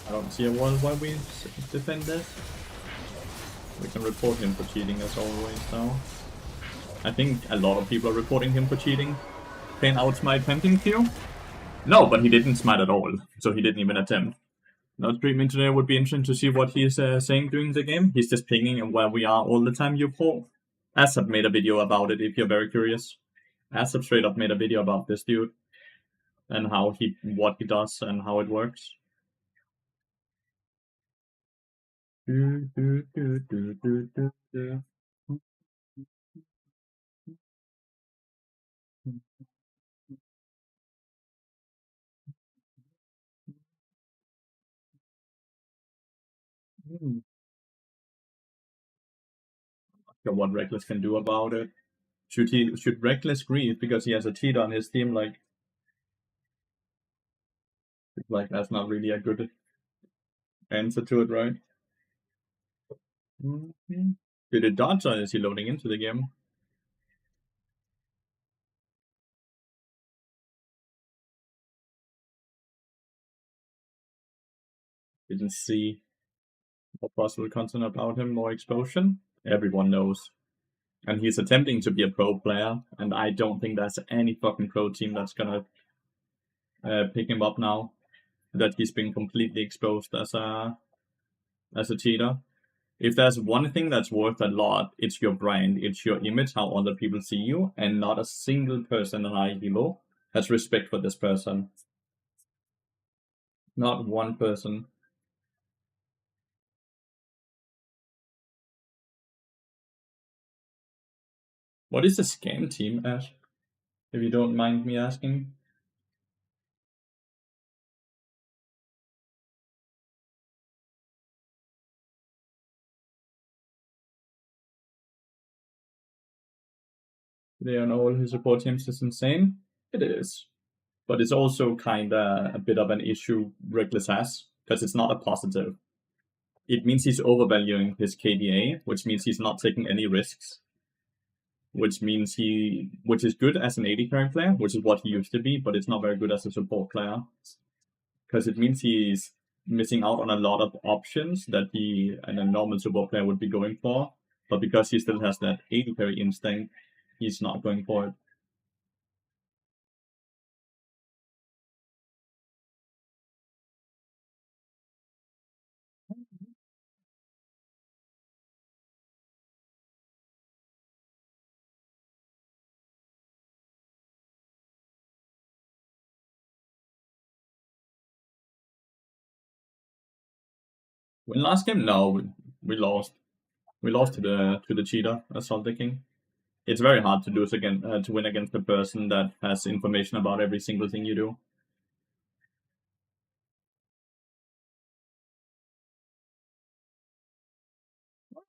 I don't see a world why we defend this. We can report him for cheating as always now. I think a lot of people are reporting him for cheating. Can outsmite tempting Q? No, but he didn't smite at all, so he didn't even attempt. Now streaming today would be interesting to see what he's saying during the game. He's just pinging where we are all the time, you poor. Asap made a video about it if you're very curious. Asap straight up made a video about this dude and what he does and how it works. What Reckless can do about it. Should Reckless grieve because he has a cheat on his team? Like that's not really a good answer to it, right? Did it dodge or is he loading into the game? Didn't see more possible content about him, more explosion. Everyone knows. And he's attempting to be a pro player, and I don't think there's any fucking pro team that's gonna pick him up now. That he's been completely exposed as a cheater. If there's one thing that's worth a lot, it's your brand, it's your image, how other people see you, and not a single person in IELO has respect for this person. Not one person. What is the scam team, Ash? If you don't mind me asking. They on all his support teams is insane. It is. But it's also kinda a bit of an issue Reckless has, because it's not a positive. It means he's overvaluing his KDA, which means he's not taking any risks. Which is good as an AD carry player, which is what he used to be, but it's not very good as a support player. Because it means he's missing out on a lot of options that he and a normal support player would be going for. But because he still has that AD carry instinct, he's not going for it. When last game, no, we lost. We lost to the cheater, Assault the King. It's very hard to lose again to win against a person that has information about every single thing you do.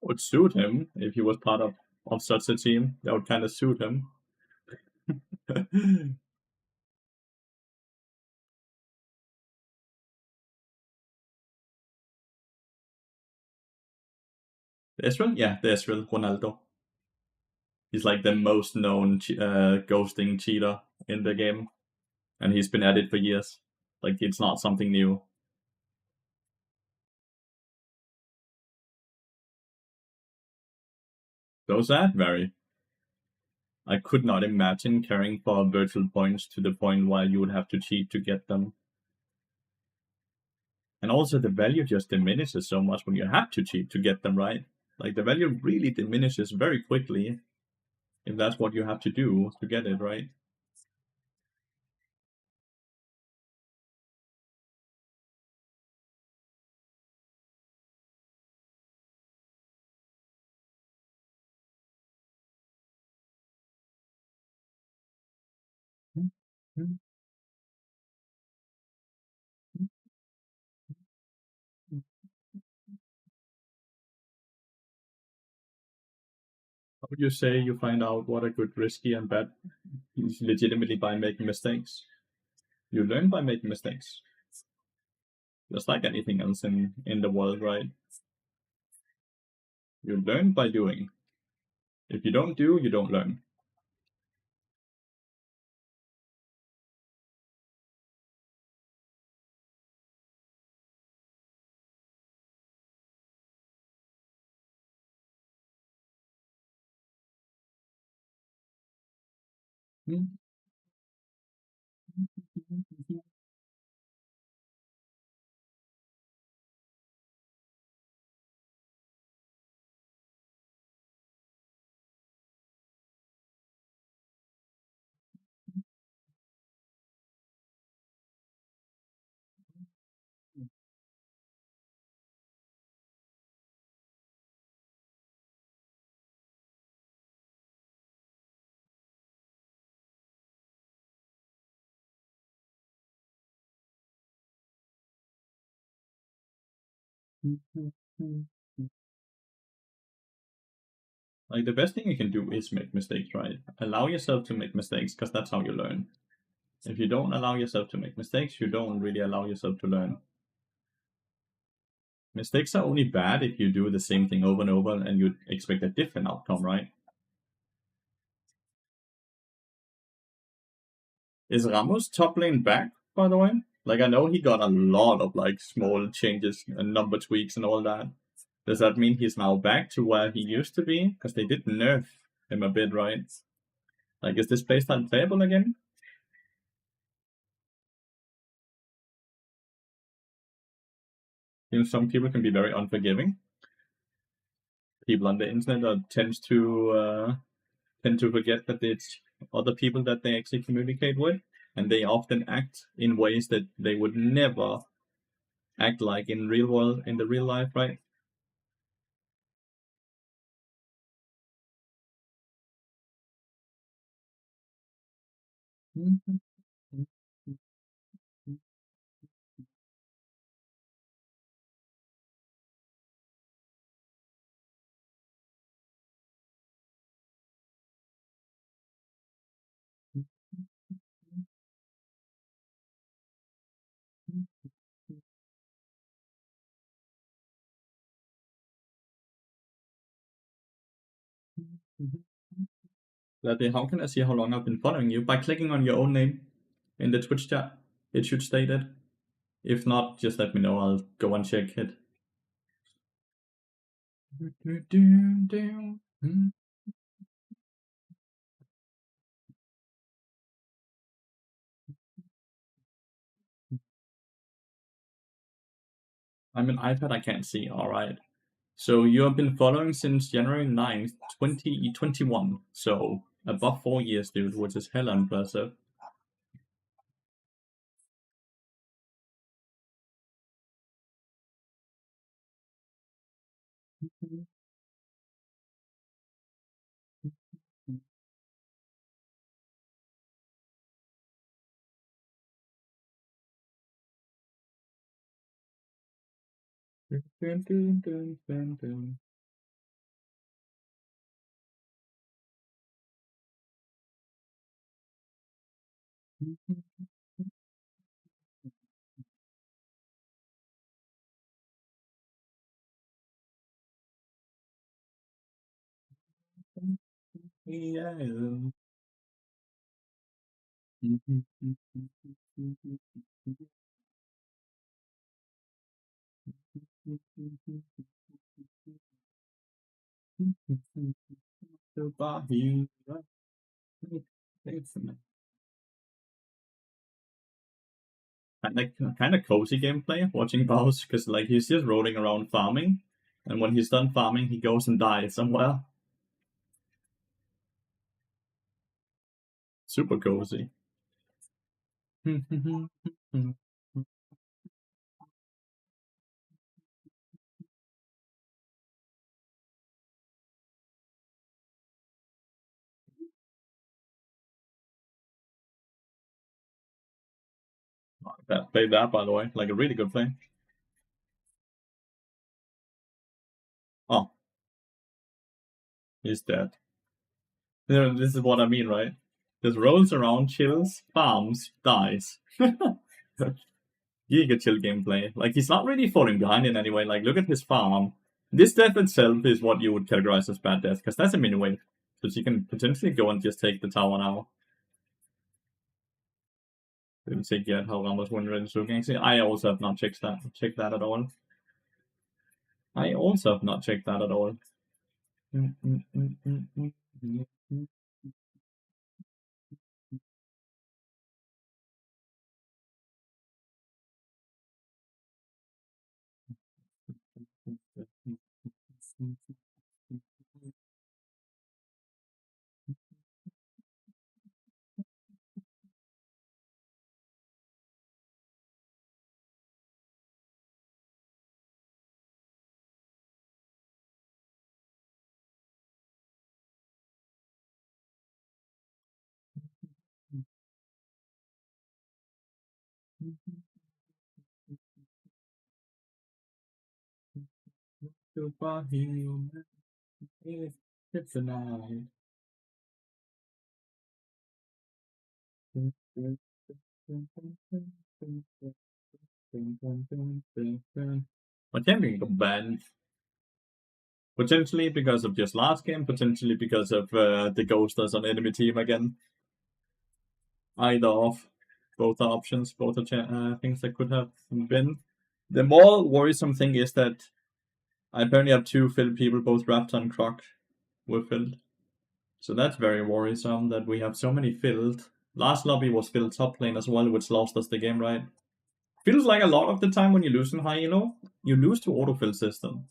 Would suit him if he was part of such a team. That would kind of suit him. Israel? Yeah, the Israel Ronaldo. He's like the most known ghosting cheater in the game, and he's been at it for years. Like it's not something new. So sad, very. I could not imagine caring for virtual points to the point where you would have to cheat to get them. And also the value just diminishes so much when you have to cheat to get them, right? Like the value really diminishes very quickly if that's what you have to do to get it, right? Would you say you find out what a good, risky, and bad is legitimately by making mistakes? You learn by making mistakes, just like anything else in the world, right? You learn by doing. If you don't do, you don't learn. Like the best thing you can do is make mistakes, right? Allow yourself to make mistakes because that's how you learn. If you don't allow yourself to make mistakes, you don't really allow yourself to learn. Mistakes are only bad if you do the same thing over and over and you expect a different outcome, right? Is Ramos top lane back, by the way? Like I know he got a lot of like small changes and number tweaks and all that. Does that mean he's now back to where he used to be? Because they did nerf him a bit, right? Like is this playstyle playable again? You know, some people can be very unforgiving. People on the internet tend to forget that it's other people that they actually communicate with, and they often act in ways that they would never act like in the real life, right? How can I see how long I've been following you? By clicking on your own name in the Twitch chat. It should state it. If not, just let me know. I'll go and check it. I'm an iPad, I can't see. Alright. So you have been following since January 9th, 2021. So above 4 years, dude, which is hella impressive. Yeah. Kind of cozy gameplay watching Baus because like he's just rolling around farming, and when he's done farming, he goes and dies somewhere. Super cozy. That played that by the way, like a really good play. Oh, he's dead. This is what I mean, right? Just rolls around, chills, farms, dies. Giga chill gameplay. Like, he's not really falling behind in any way. Like, look at his farm. This death itself is what you would categorize as bad death, because that's a mini wave. So you can potentially go and just take the tower now. Didn't check yet how Ramos win rate is looking. Actually, I also have not checked that at all. I also have not checked that at all. Superhuman, it's a night. My champion got banned. Potentially because of just last game, potentially because of the ghosters on enemy team again. Either of. Both are options, both are things that could have been. The more worrisome thing is that I apparently have 2 filled people, both Raptor and Croc were filled. So that's very worrisome that we have so many filled. Last lobby was filled top lane as well, which lost us the game, right? Feels like a lot of the time when you lose in high elo, you lose to autofill system.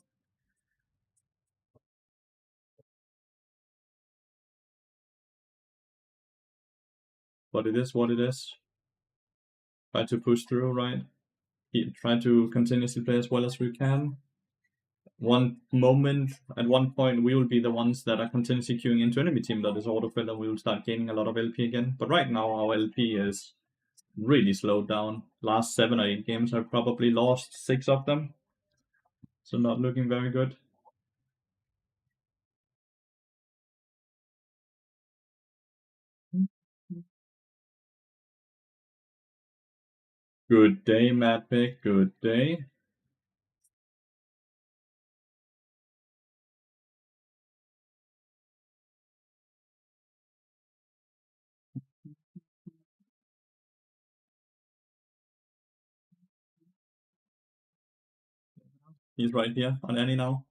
But it is what it is. Try to push through, right? Try to continuously play as well as we can. One moment, at one point, we will be the ones that are continuously queuing into enemy team that is autofill, and we will start gaining a lot of LP again. But right now, our LP is really slowed down. Last 7 or 8 games, I've probably lost 6 of them. So not looking very good. Good day, Matt Pick. Good day. He's right here on any now.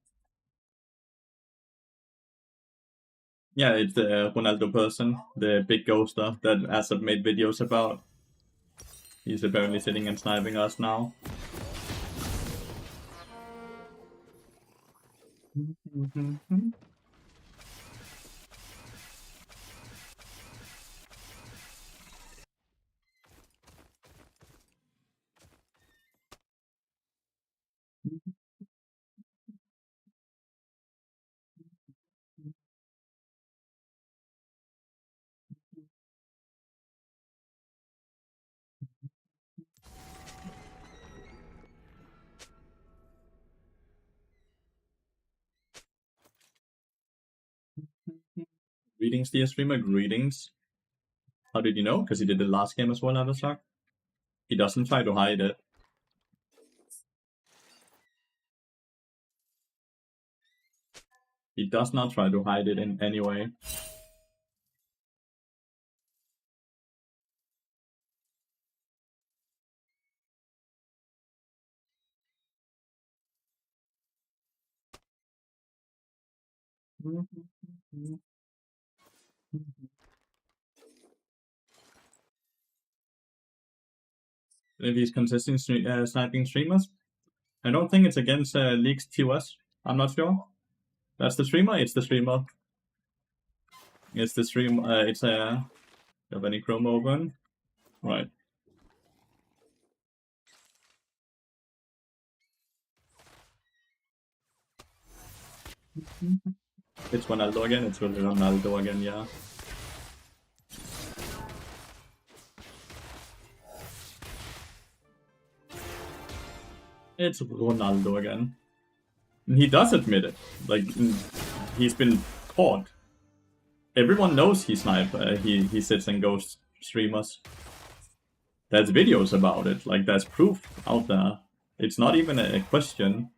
Yeah, it's the Ronaldo person, the big ghoster that Asap made videos about. He's apparently sitting and sniping us now. Greetings, dear streamer. Greetings. How did you know? Because he did the last game as well, Avatar. He doesn't try to hide it. He does not try to hide it in any way. If he's consistent sniping streamers, I don't think it's against League's TOS. I'm not sure. That's the streamer. It's the streamer. It's the stream. It's a. Have any Chrome open? Right. It's Ronaldo again. It's really Ronaldo again. Yeah. It's Ronaldo again. And he does admit it. Like, he's been caught Everyone knows he snipe. He sits and ghost streamers. There's videos about it. Like there's proof out there. It's not even a question.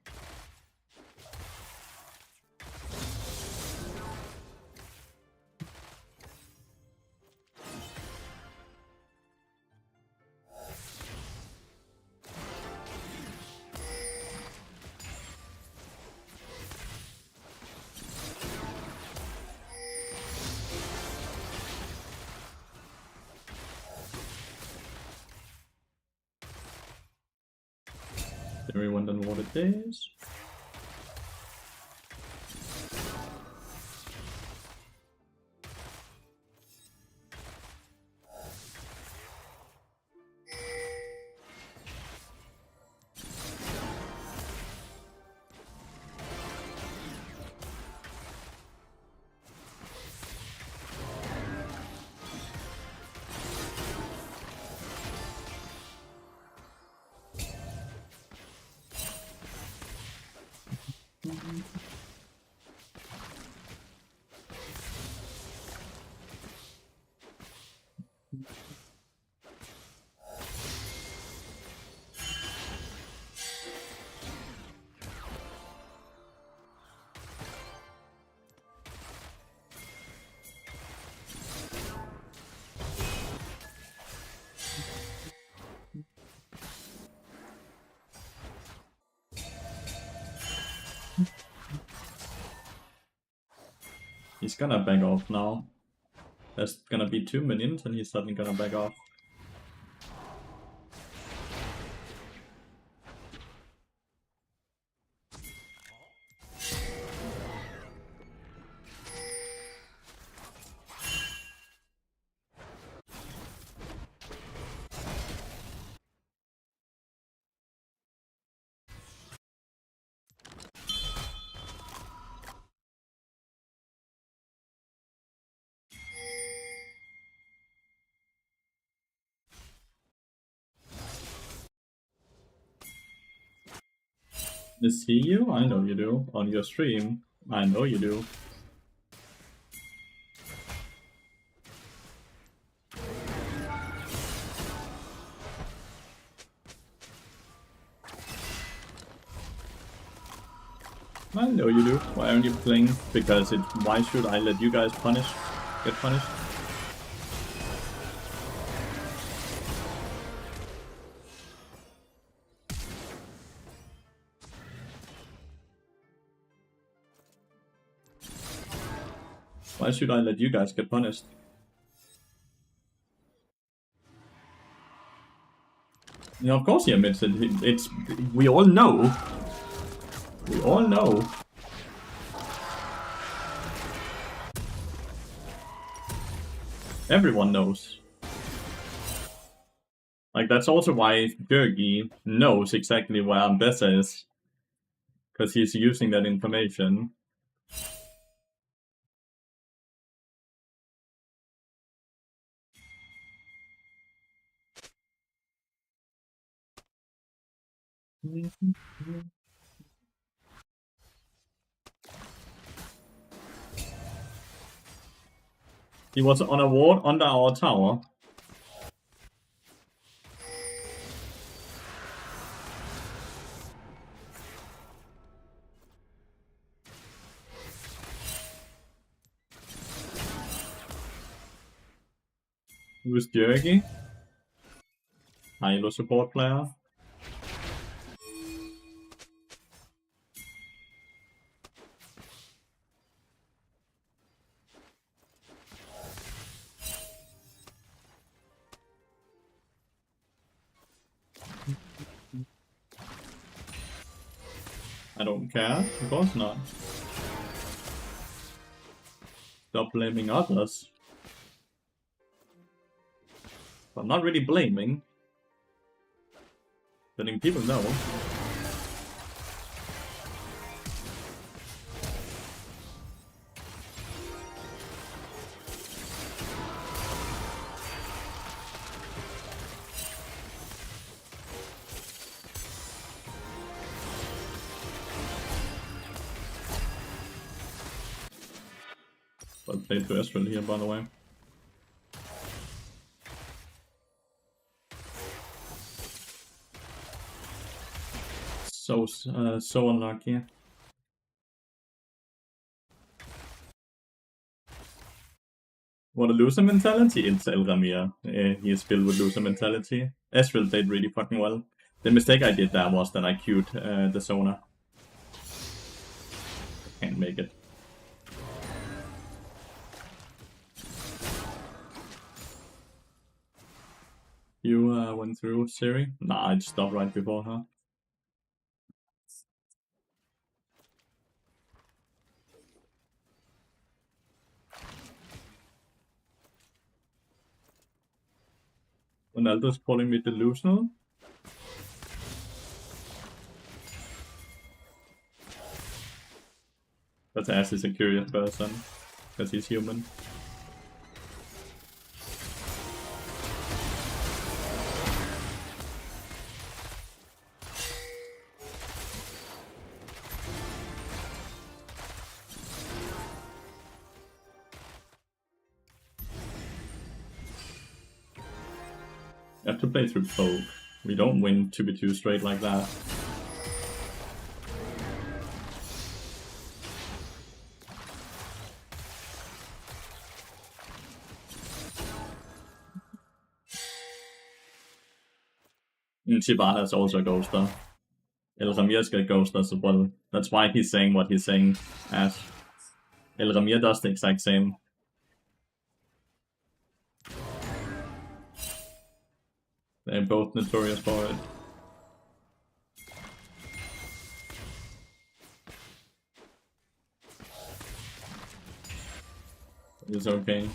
Everyone knows what it is. He's gonna back off now. There's gonna be 2 minions and he's suddenly gonna back off. I see you? I know you do. On your stream. I know you do. I know you do. Why aren't you playing? Because it. Why should I let you guys get punished? Why should I let you guys get punished? Yeah, of course he admits it. It's we all know. We all know. Everyone knows. Like that's also why Gergi knows exactly where Ambessa is. Because he's using that information. He was on a ward under our tower. Who's Gergi? Hilo support player. I don't care, of course not. Stop blaming others. I'm not really blaming. Letting people know. Well played to Ezreal here, by the way. So unlucky. Want a loser mentality? It's Elramir. He is filled with loser mentality. Ezreal played really fucking well. The mistake I did there was that I queued the Sona. Can't make it. You went through Siri? Nah, I just stopped right before her. Ronaldo's calling me delusional. But Ash is a curious person, because he's human. You have to play through poke. We don't win 2v2 straight like that. Shyvana is also a ghoster. Elramir's got ghosters as well. That's why he's saying what he's saying. As Elramir does the exact same. They're both notorious for it. It's okay.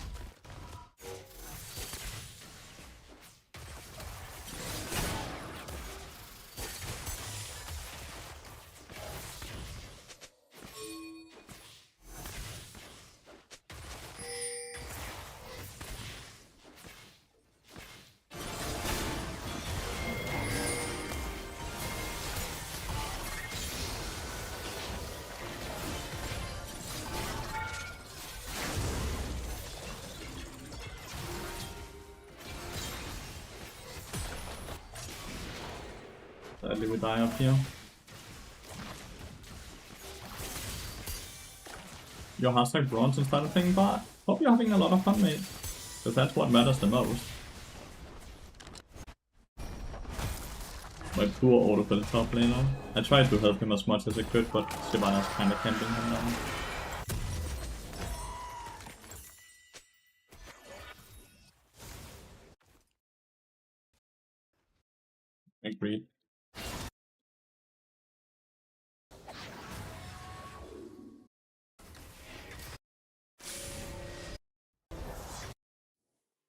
Sadly we die up here. Your hashtag bronze and started playing bot. Hope you're having a lot of fun, mate. Because that's what matters the most. My poor autofill top laner. I tried to help him as much as I could, but Shyvana's kinda camping him now. Agreed.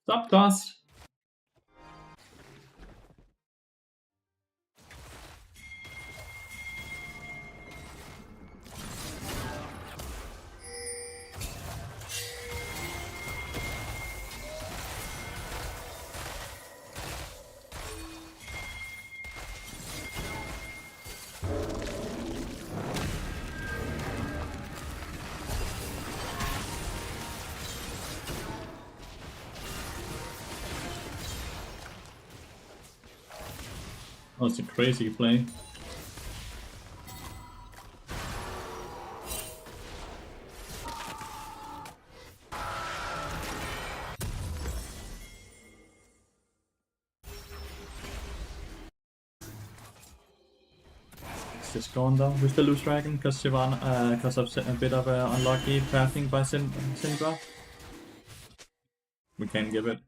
Stop, Toss! Oh, it's a crazy play. It's just gone though. We still lose Dragon because Shyvana, because of a bit of unlucky pathing by Syndra. We can't give it.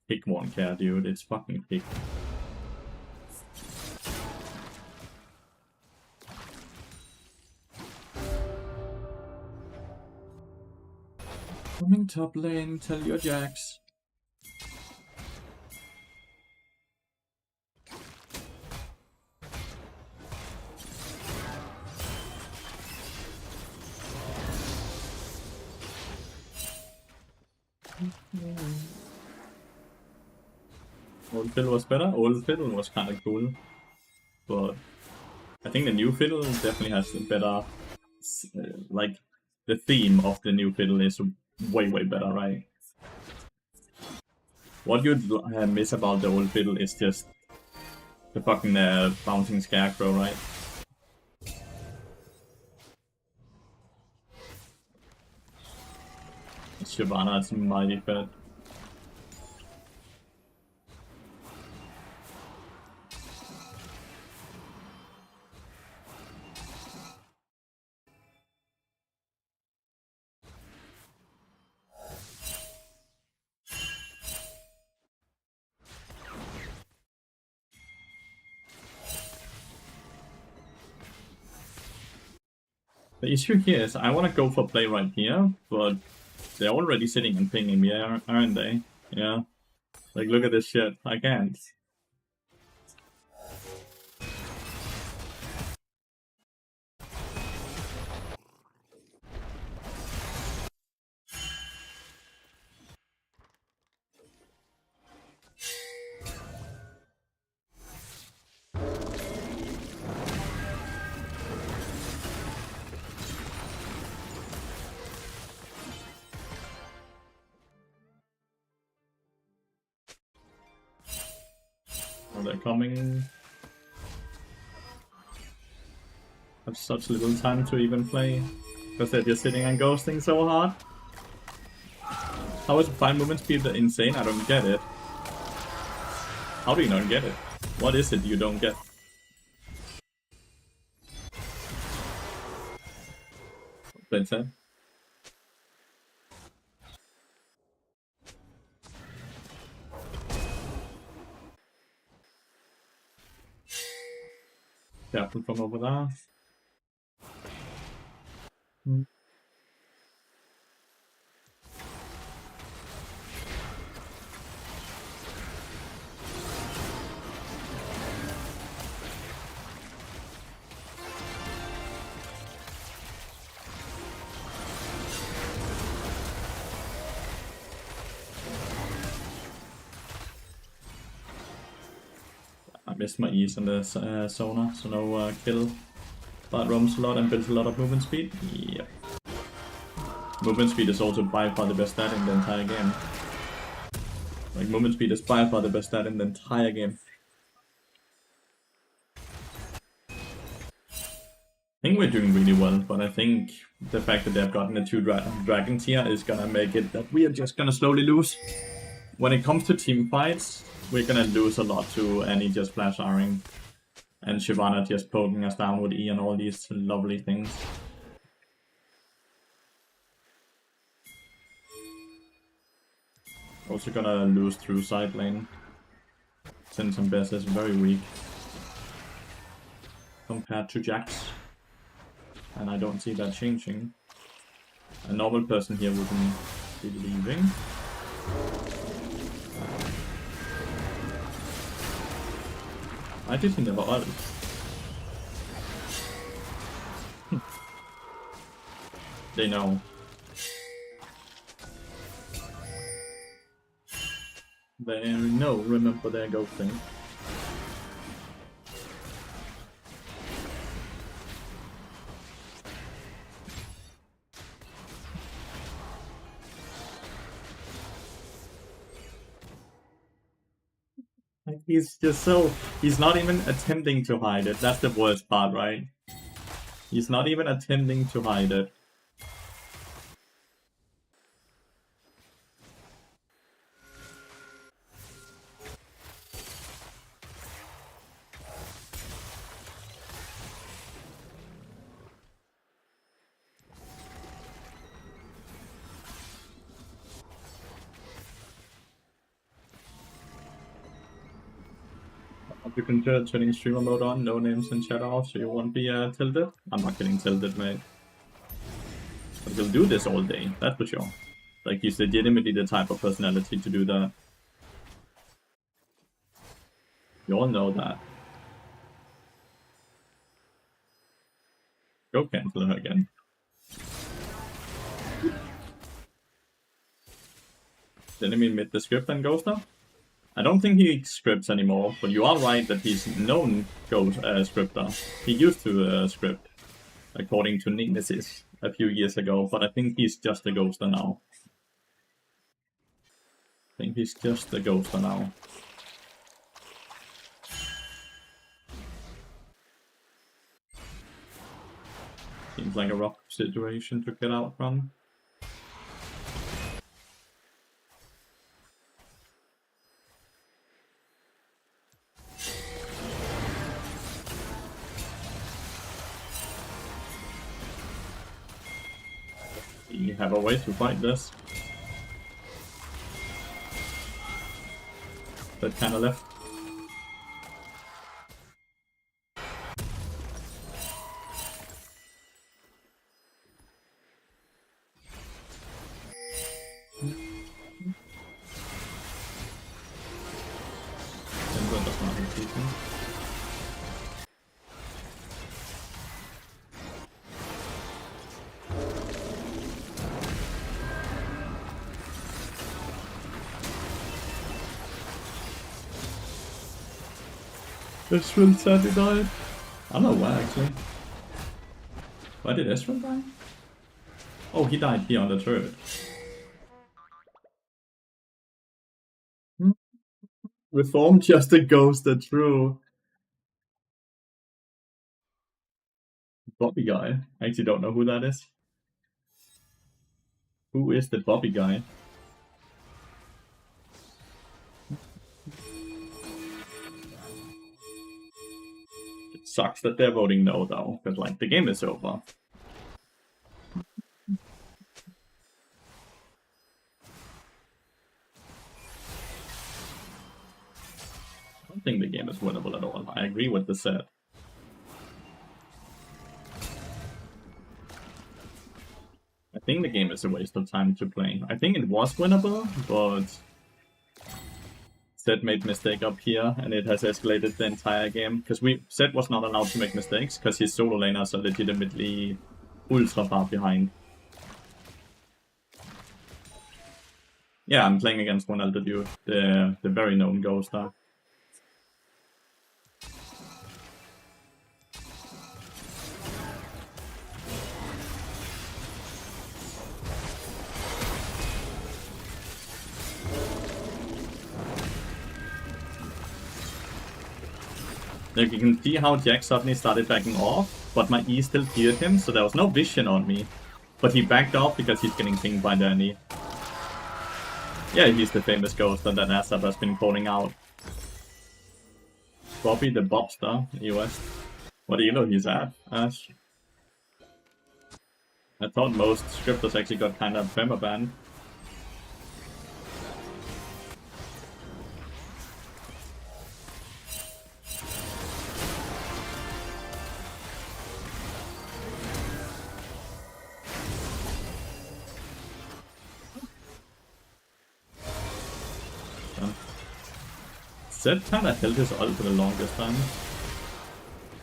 Pick one care, dude. It's fucking pick. Coming top lane, tell your jacks. Old fiddle was better. Old fiddle was kind of cool, but I think the new fiddle definitely has a better, like, the theme of the new fiddle is way better, right? What you'd miss about the old fiddle is just the fucking bouncing scarecrow, right? Shyvana is mighty fed. The issue here is I want to go for play right here, but they're already sitting and pinging me, aren't they? Yeah. Like, look at this shit. I can't. Oh, they're coming. Have such little time to even play. Because they're just sitting and ghosting so hard. How is 5 movement speed insane? I don't get it. How do you not get it? What is it you don't get? That's it. Careful from over there. I missed my E's in the Sona, so no kill. But roams a lot and builds a lot of movement speed. Yep. Movement speed is also by far the best stat in the entire game. Like, movement speed is by far the best stat in the entire game. I think we're doing really well, but I think the fact that they've gotten the 2 dragons here is gonna make it that we are just gonna slowly lose. When it comes to team fights, we're gonna lose a lot to Annie just flash R-ing and Shyvana just poking us down with E and all these lovely things. Also gonna lose through side lane, since Ambessa is very weak compared to Jax, and I don't see that changing. A normal person here wouldn't be leaving. I did he never ult. They know. They know, remember their ghosting. He's just so... He's not even attempting to hide it. That's the worst part, right? He's not even attempting to hide it. You can turning streamer mode on, no names in chat off, so you won't be tilted. I'm not getting tilted, mate. But he'll do this all day, that's for sure. Like, he's legitimately the type of personality to do that. You all know that. Go cancel her again. Didn't he mid the script and ghost now? I don't think he scripts anymore, but you are right that he's known ghost scripter. He used to script, according to Nemesis. a few years ago, but I think he's just a ghoster now. I think he's just a ghoster now. Seems like a rough situation to get out from. We have a way to fight this. That kind of left. Ezreal sadly died. I don't know why actually. Why did Ezreal die? Oh, he died here on the turret. Reform just a ghost, that's true. Bobby guy. I actually don't know who that is. Who is the Bobby guy? It sucks that they're voting no though, because like the game is over. I don't think the game is winnable at all. I agree with the set. I think the game is a waste of time to play. I think it was winnable, but Zed made mistake up here, and it has escalated the entire game. Because Zed was not allowed to make mistakes, because his solo laners are legitimately ultra far behind. Yeah, I'm playing against one Altitude, the very known ghoster. Like you can see how Jack suddenly started backing off, but my E still cleared him, so there was no vision on me. But he backed off because he's getting pinged by Danny. Yeah, he's the famous ghost that Asap has been calling out. Bobby the Bobster, US. What do you know he's at, Ash? I thought most scripters actually got kind of permabanned. Zed kinda held his ult for the longest time.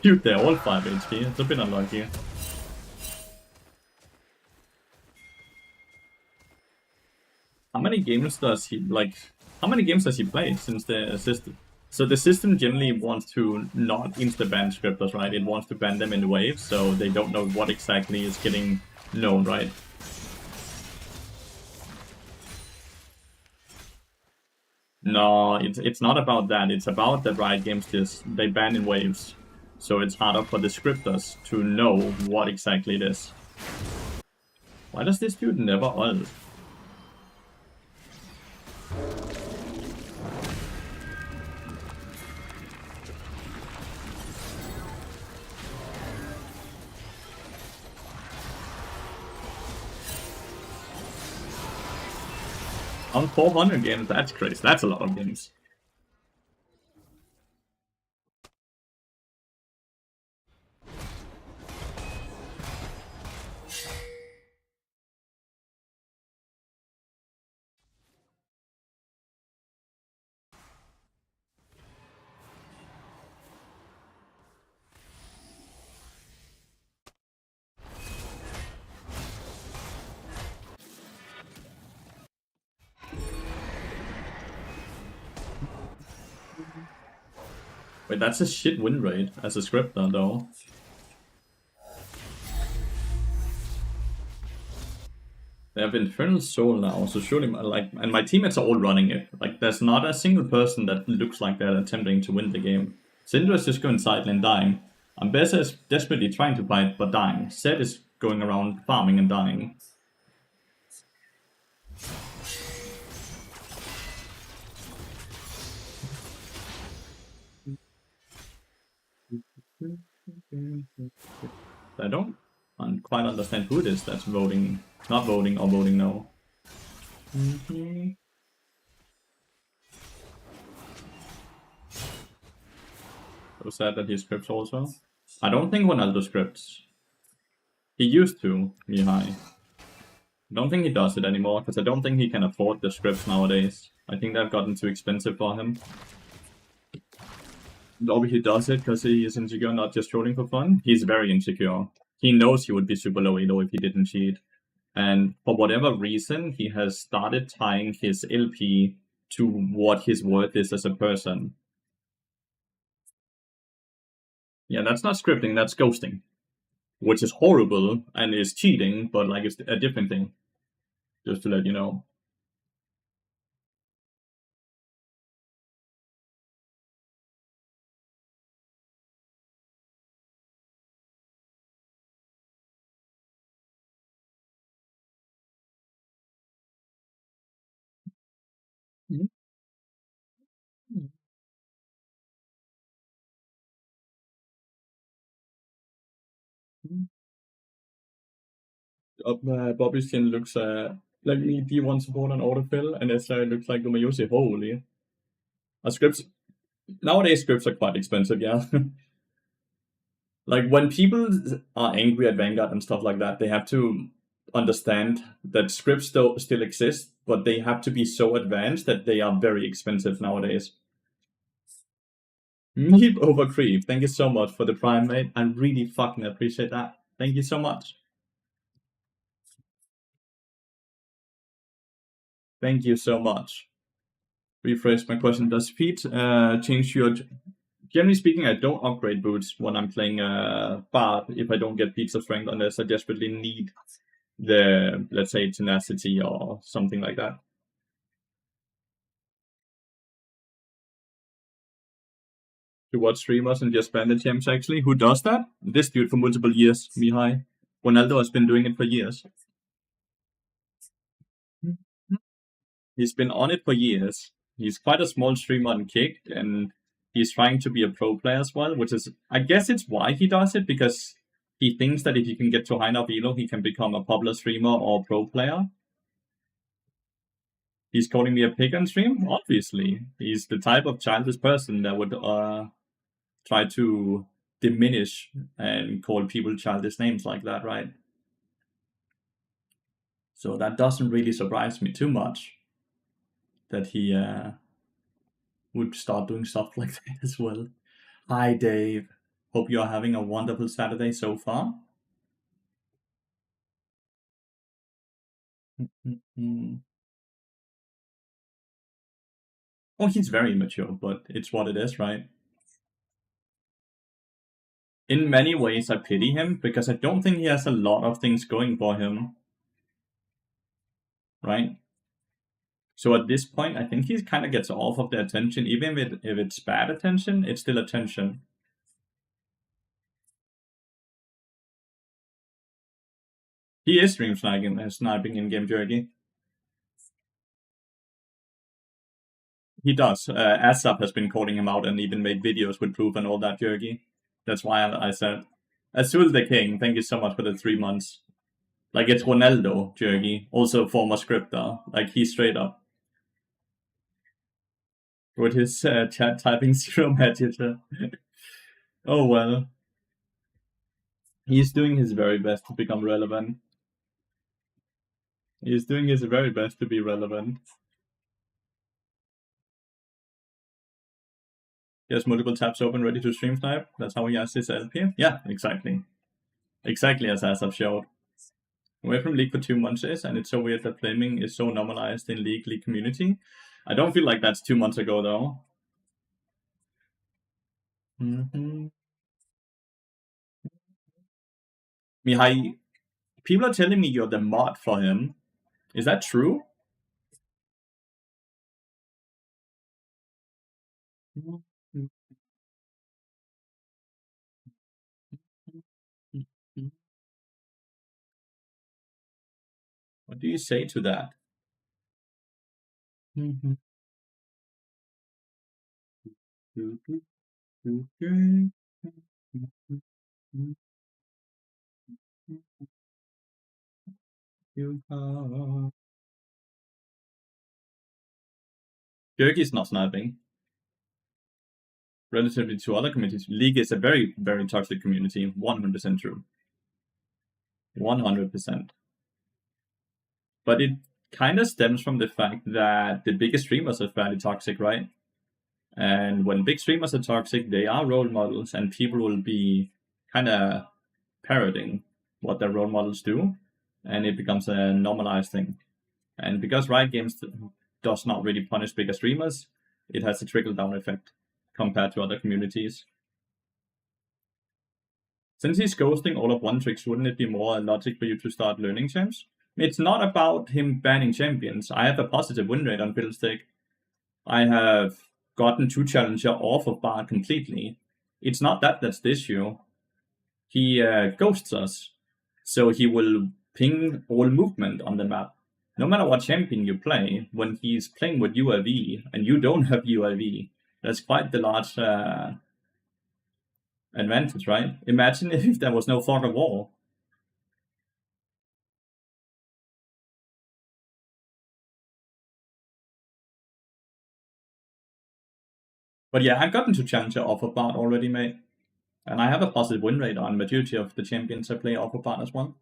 Dude, they're all 5 HP, it's a bit unlucky. How many games does he play since the system? So the system generally wants to not insta-ban scripters, right? It wants to ban them in waves, so they don't know what exactly is getting known, right? No, it's not about that. It's about that Riot Games they ban in waves, so it's harder for the scripters to know what exactly it is. Why does this dude never ult? On 400 games, that's crazy. That's a lot of games. Wait, that's a shit win rate as a scripter, though. They have Infernal Soul now, so surely, like, and my teammates are all running it. Like, there's not a single person that looks like they're attempting to win the game. Syndra is just going silent and dying. Ambessa is desperately trying to fight, but dying. Zed is going around farming and dying. I don't quite understand who it is that's voting, not voting, or voting no. So sad that he scripts also. I don't think Ronaldo scripts. He used to, Mihai. I don't think he does it anymore, because I don't think he can afford the scripts nowadays. I think they've gotten too expensive for him. Though he does it because he is insecure, not just trolling for fun. He's very insecure. He knows he would be super low elo if he didn't cheat. And for whatever reason, he has started tying his LP to what his worth is as a person. Yeah, that's not scripting, that's ghosting. Which is horrible and is cheating, but like it's a different thing. Just to let you know. Bobby's chin looks like me D1 support on autofill, and it looks like Umayose. Holy. Scripts nowadays scripts are quite expensive, yeah. Like when people are angry at Vanguard and stuff like that, they have to understand that scripts still exist, but they have to be so advanced that they are very expensive nowadays. Meep over creep. Thank you so much for the prime, mate. I really fucking appreciate that. Thank you so much. Thank you so much. Rephrase my question. Does feet change your... Generally speaking, I don't upgrade boots when I'm playing Bard if I don't get pizza strength unless I desperately need the, let's say, tenacity or something like that. To watch streamers and just ban the gems, actually. Who does that? This dude for multiple years, Mihai. Ronaldo has been doing it for years. He's been on it for years. He's quite a small streamer on Kick, and he's trying to be a pro player as well, which is, I guess it's why he does it, because he thinks that if he can get to high enough elo, he can become a popular streamer or pro player. He's calling me a pig on stream? Obviously. He's the type of childish person that would try to diminish and call people childish names like that, right? So that doesn't really surprise me too much that he would start doing stuff like that as well. Hi, Dave. Hope you're having a wonderful Saturday so far. Oh, he's very immature, but it's what it is, right? In many ways, I pity him because I don't think he has a lot of things going for him, right? So at this point, I think he kind of gets off of the attention. Even if it's bad attention, it's still attention. He is stream sniping in game jerky. He does. ASAP has been calling him out and even made videos with proof and all that jerky. That's why I said, Azul the King, thank you so much for the 3 months. Like, it's Ronaldo jerky, also former scripter. Like, he's straight up. With his chat typing zero magic. Oh well. He's doing his very best to become relevant. He's doing his very best to be relevant. He has multiple tabs open ready to stream snipe. That's how he has his LP. Yeah, exactly. Exactly as Asap showed. Away from League for 2 months is, and it's so weird that flaming is so normalized in League community. I don't feel like that's 2 months ago though. Mihai, people are telling me you're the mod for him. Is that true? What do you say to that? Turkey's not sniping. Relatively to other communities, League is a very, very toxic community. 100% true. 100%. But it kind of stems from the fact that the biggest streamers are fairly toxic, right? And when big streamers are toxic, they are role models, and people will be kind of parroting what their role models do, and it becomes a normalized thing. And because Riot Games does not really punish bigger streamers, it has a trickle down effect compared to other communities. Since he's ghosting all of One Tricks, wouldn't it be more logic for you to start learning champs? It's not about him banning champions. I have a positive win rate on Fiddlestick. I have gotten 2 Challenger off of Bard completely. It's not that's the issue. He ghosts us, so he will ping all movement on the map. No matter what champion you play, when he's playing with UAV and you don't have UAV, that's quite the large advantage, right? Imagine if there was no fog of war. But yeah, I've gotten to Challenger off of Bard already, mate. And I have a positive win rate on majority of the champions I play off of Bard as well.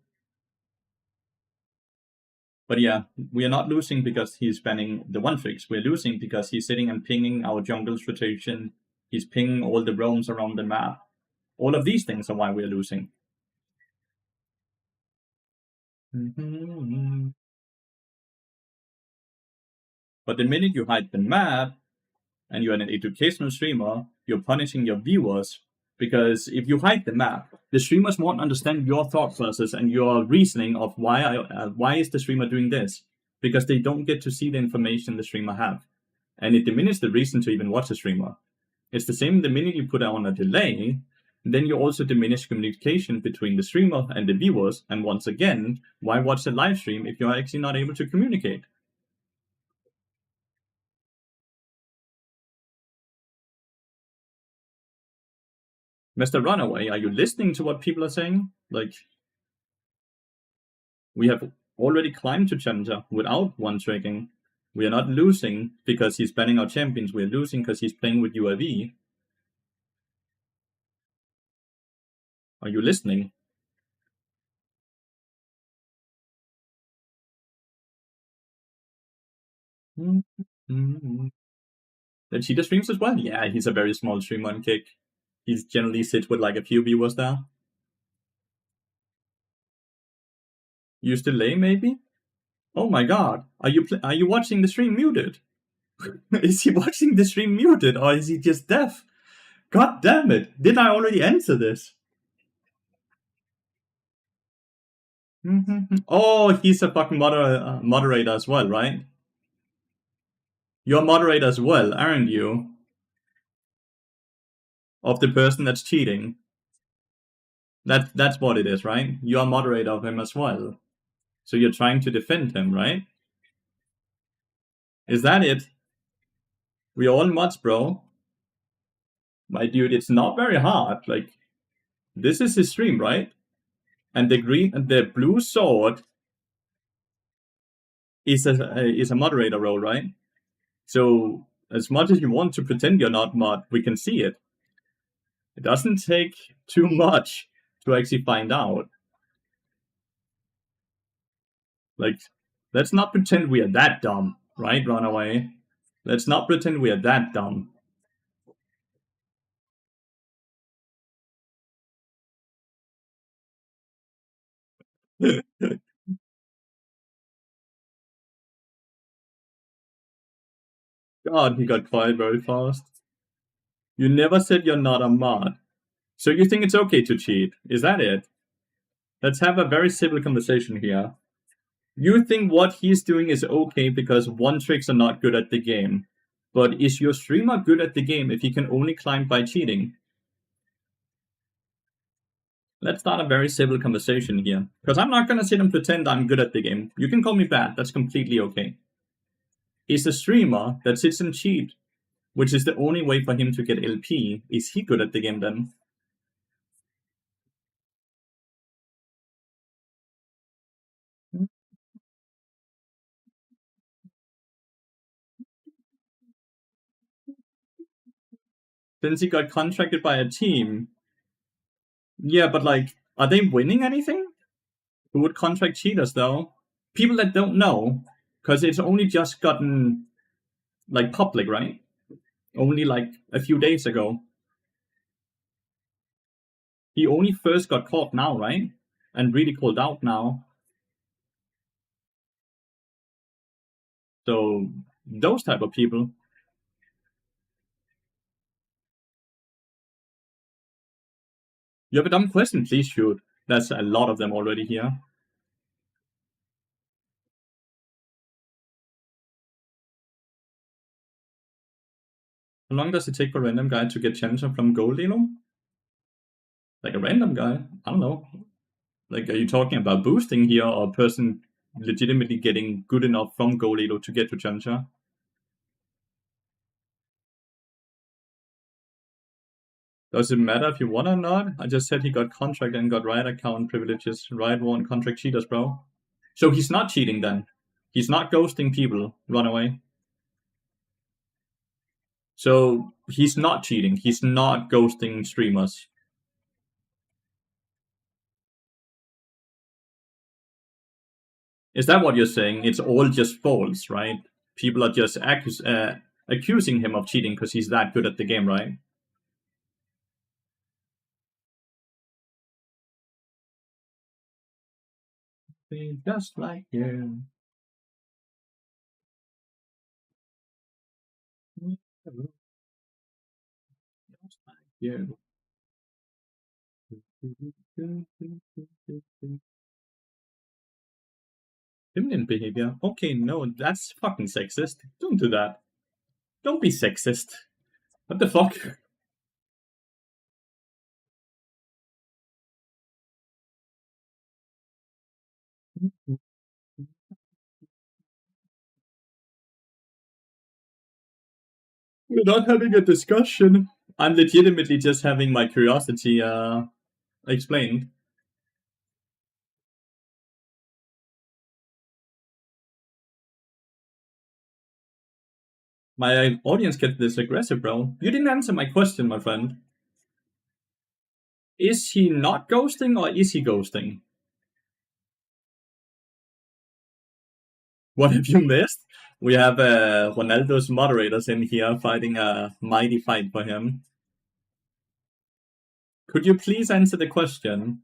But yeah, we are not losing because he's banning the One Tricks. We're losing because he's sitting and pinging our jungle's rotation. He's pinging all the roams around the map. All of these things are why we're losing. But the minute you hide the map, and you're an educational streamer, you're punishing your viewers. Because if you hide the map, the streamers won't understand your thought process and your reasoning of why is the streamer doing this, because they don't get to see the information the streamer have, and it diminishes the reason to even watch a streamer. It's the same the minute you put on a delay, then you also diminish communication between the streamer and the viewers. And once again, why watch a live stream if you're actually not able to communicate? Mr. Runaway, are you listening to what people are saying? Like, we have already climbed to Challenger without one tracking. We are not losing because he's banning our champions. We are losing because he's playing with UAV. Are you listening? The cheetah streams as well? Yeah, he's a very small streamer on Kick. He generally sits with like a few viewers there. Use delay maybe? Oh my god, are you watching the stream muted? Is he watching the stream muted or is he just deaf? God damn it! Didn't I already answer this? Oh, he's a fucking moderator as well, right? You're a moderator as well, aren't you? Of the person that's cheating. That's what it is, right? You're a moderator of him as well. So you're trying to defend him, right? Is that it? We all mods, bro. My dude, it's not very hard. Like, this is his stream, right? And the blue sword is a moderator role, right? So as much as you want to pretend you're not mod, we can see it. It doesn't take too much to actually find out. Like, let's not pretend we are that dumb, right, Runaway? Let's not pretend we are that dumb. God, he got quiet very fast. You never said you're not a mod. So you think it's okay to cheat? Is that it? Let's have a very civil conversation here. You think what he's doing is okay because one tricks are not good at the game. But is your streamer good at the game if he can only climb by cheating? Let's start a very civil conversation here. Because I'm not gonna sit and pretend I'm good at the game. You can call me bad, that's completely okay. Is the streamer that sits and cheat, which is the only way for him to get LP, is he good at the game then? Since he got contracted by a team. Yeah, but like, are they winning anything? Who would contract cheaters though? People that don't know, because it's only just gotten like public, right? Only like a few days ago. He only first got caught now, right? And really called out now. So those type of people. You have a dumb question, please shoot. There's a lot of them already here. How long does it take for a random guy to get challenger from gold elo? Like a random guy? I don't know. Like, are you talking about boosting here or a person legitimately getting good enough from gold elo to get to challenger? Does it matter if you won or not? I just said he got contract and got riot account privileges. Riot won contract cheaters, bro. So he's not cheating then. He's not ghosting people. Run away. So he's not cheating. He's not ghosting streamers. Is that what you're saying? It's all just false, right? People are just accusing him of cheating because he's that good at the game, right? Just like you. Just like you. Feminine behavior. Okay, no, that's fucking sexist. Don't do that. Don't be sexist. What the fuck? We're not having a discussion. I'm legitimately just having my curiosity explained. My audience gets this aggressive, bro. You didn't answer my question, my friend. Is he not ghosting or is he ghosting? What have you missed? We have Ronaldo's moderators in here fighting a mighty fight for him. Could you please answer the question?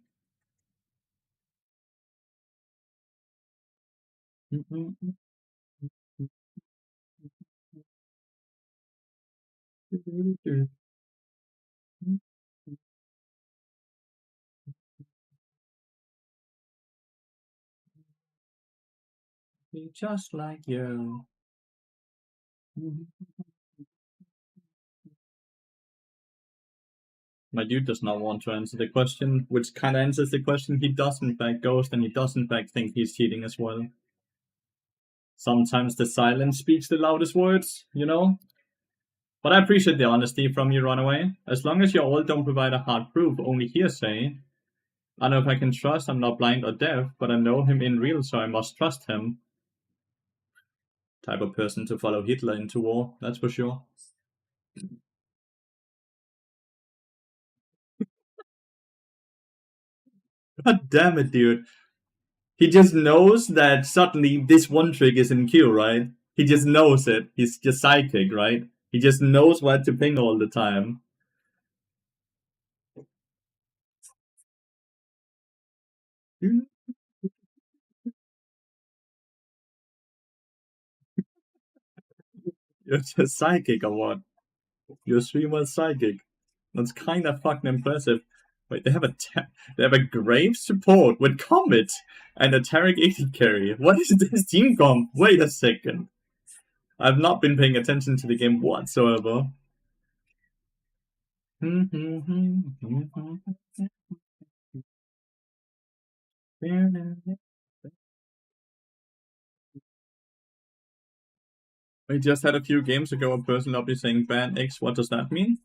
Just like you. My dude does not want to answer the question, which kind of answers the question. He does in fact ghost, and he does in fact think he's cheating as well. Sometimes the silence speaks the loudest words, you know? But I appreciate the honesty from you, Runaway. As long as you all don't provide a hard proof, only hearsay. I know if I can trust, I'm not blind or deaf, but I know him in real, so I must trust him. Type of person to follow Hitler into war, that's for sure. God damn it, dude. He just knows that suddenly this one trick is in queue, right? He just knows it. He's just psychic, right? He just knows what to ping all the time. You're just psychic or what? Your streamer's psychic. That's kind of fucking impressive. Wait, they have a grave support with Comet and a Tarek 80 carry. What is this team comp? Wait a second. I've not been paying attention to the game whatsoever. We just had a few games ago a person lobby saying ban X. What does that mean?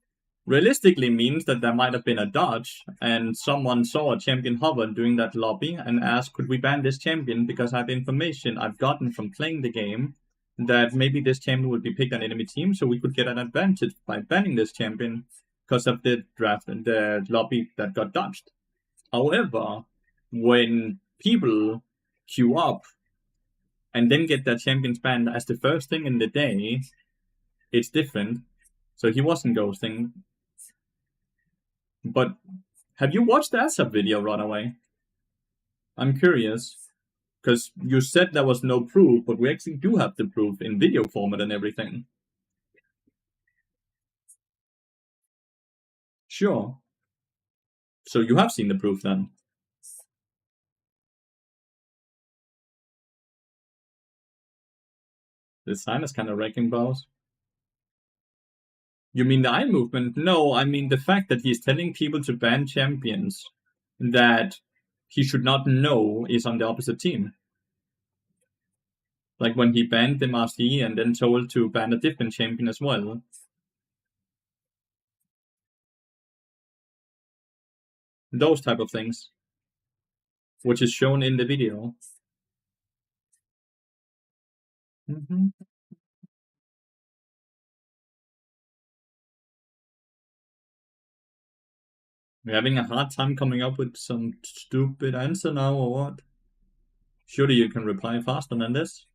Realistically means that there might have been a dodge and someone saw a champion hover during that lobby and asked, could we ban this champion because I have information I've gotten from playing the game that maybe this champion would be picked on enemy team, so we could get an advantage by banning this champion because of the draft and the lobby that got dodged. However, when people queue up and then get their champions banned as the first thing in the day, it's different. So he wasn't ghosting. But have you watched the ASAP video, Runaway? I'm curious. Because you said there was no proof, but we actually do have the proof in video format and everything. Sure. So you have seen the proof then? This sign is kind of wrecking balls. You mean the eye movement? No, I mean the fact that he's telling people to ban champions that he should not know is on the opposite team. Like when he banned the Master and then told to ban a different champion as well. Those type of things. Which is shown in the video. We're having a hard time coming up with some stupid answer now, or what? Surely you can reply faster than this.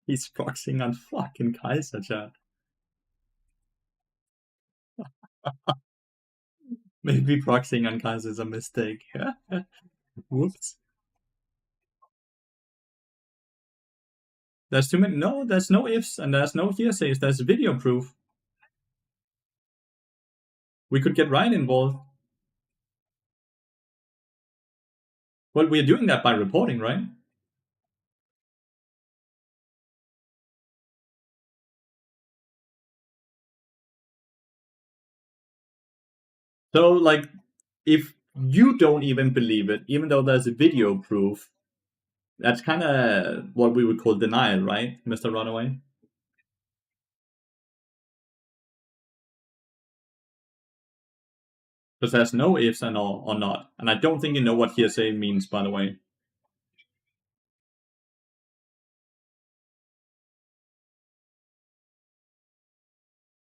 He's proxying on fucking Kaiser, chat. Maybe proxying on Kaiser is a mistake. Whoops. There's too many. No, there's no ifs and there's no hearsays. There's video proof. We could get Ryan involved. Well, we're doing that by reporting, right? So, like, if you don't even believe it, even though there's a video proof, that's kind of what we would call denial, right, Mr. Runaway? Because there's no ifs and all or not. And I don't think you know what hearsay means, by the way.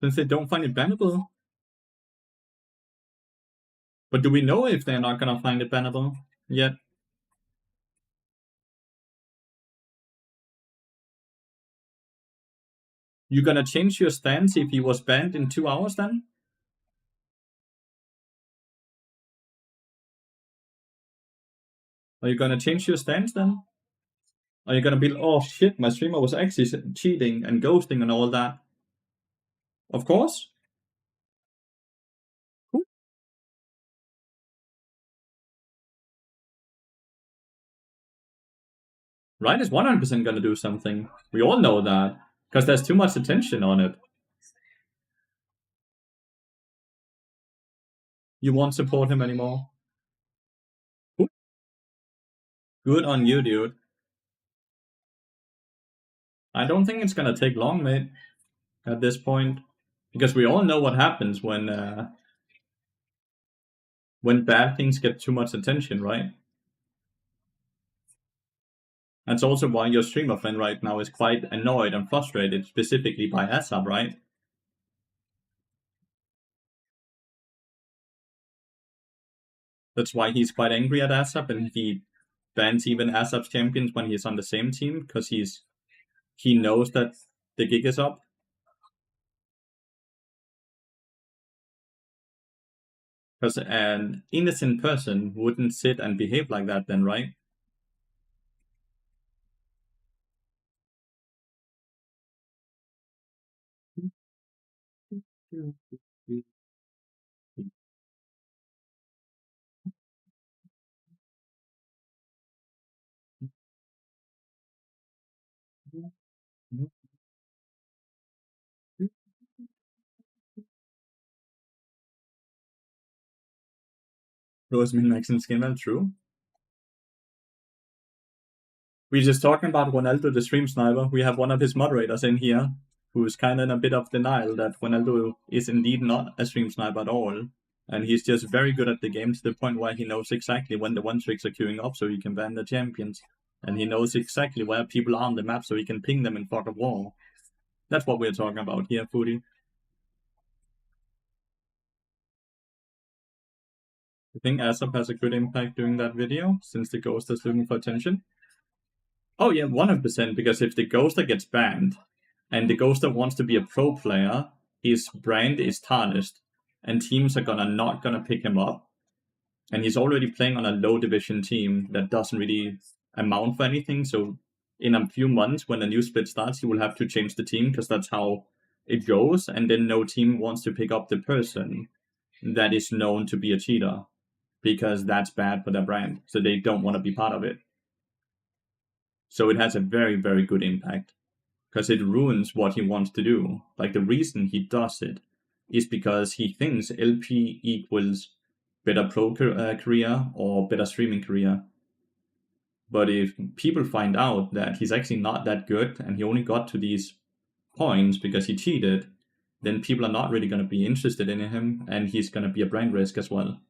Since they don't find it bannable. But do we know if they're not gonna find it bannable yet? You gonna change your stance if he was banned in 2 hours then? Are you gonna change your stance then? Are you gonna be, oh shit, my streamer was actually cheating and ghosting and all that? Of course. Ryan is 100% gonna do something. We all know that. Because there's too much attention on it. You won't support him anymore. Good on you, dude. I don't think it's gonna take long, mate, at this point. Because we all know what happens when bad things get too much attention, right? That's also why your streamer friend right now is quite annoyed and frustrated, specifically by ASAP, right? That's why he's quite angry at ASAP and he bans even ASAP's champions when he's on the same team, because he knows that the gig is up. Because an innocent person wouldn't sit and behave like that then, right? Rosemin Maxim Skinwell, true. We're just talking about Ronaldo, the stream sniper. We have one of his moderators in here who is kind of in a bit of denial that Ronaldo is indeed not a stream sniper at all. And he's just very good at the game to the point where he knows exactly when the one tricks are queuing up so he can ban the champions. And he knows exactly where people are on the map so he can ping them in fog of war. That's what we're talking about here, Foodie. I think Asap has a good impact doing that video since the ghost is looking for attention. Oh yeah, 100%, because if the ghoster gets banned and the ghoster wants to be a pro player, his brand is tarnished and teams are not gonna pick him up. And he's already playing on a low division team that doesn't really amount for anything. So in a few months when the new split starts, he will have to change the team because that's how it goes. And then no team wants to pick up the person that is known to be a cheater because that's bad for their brand. So they don't want to be part of it. So it has a very, very good impact because it ruins what he wants to do. Like the reason he does it is because he thinks LP equals better pro career or better streaming career. But if people find out that he's actually not that good and he only got to these points because he cheated, then people are not really going to be interested in him and he's going to be a brand risk as well.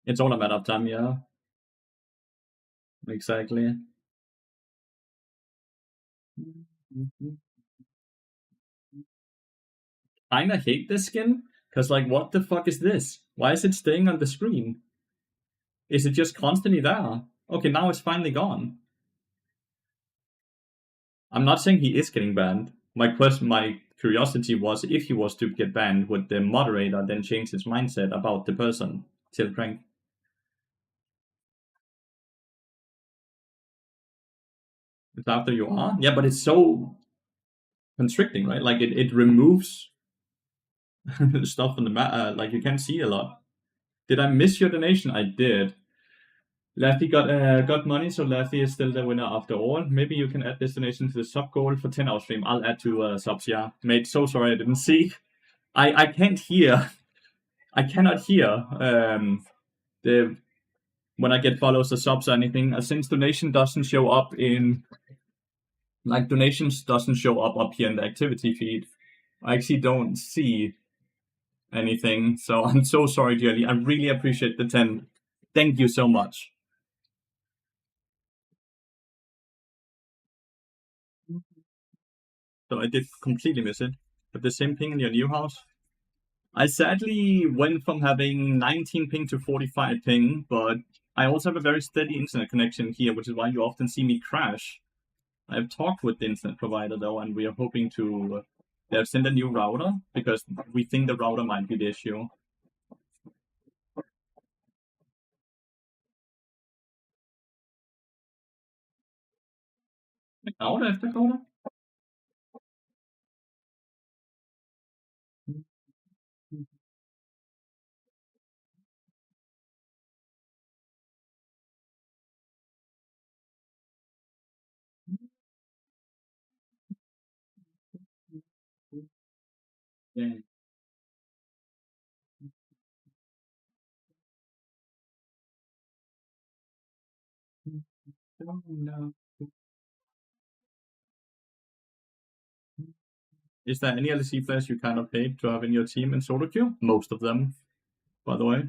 It's all a matter of time, yeah. Exactly. Kinda hate this skin, because like what the fuck is this? Why is it staying on the screen? Is it just constantly there? Okay, now it's finally gone. I'm not saying he is getting banned. My curiosity was if he was to get banned, would the moderator then change his mindset about the person? Till Crank. It's after you are? Yeah, but it's so constricting, right? Like it removes stuff on the map. Like you can't see a lot. Did I miss your donation? I did. Lathy got money, so Lathy is still the winner after all. Maybe you can add this donation to the sub goal for 10 hour stream. I'll add to subs, yeah. Mate, so sorry I didn't see. I can't hear. I cannot hear the when I get follows or subs or anything. Since donation doesn't show up in like donations doesn't show up here in the activity feed. I actually don't see anything. So I'm so sorry, dearly. I really appreciate the 10. Thank you so much. So I did completely miss it. But the same ping in your new house? I sadly went from having 19 ping to 45 ping, but I also have a very steady internet connection here, which is why you often see me crash. I've talked with the internet provider though, and we are hoping to. They've sent a new router because we think the router might be the issue. Router efter router? Yeah. No. Is there any LEC players you kind of hate to have in your team in solo queue? Most of them, by the way.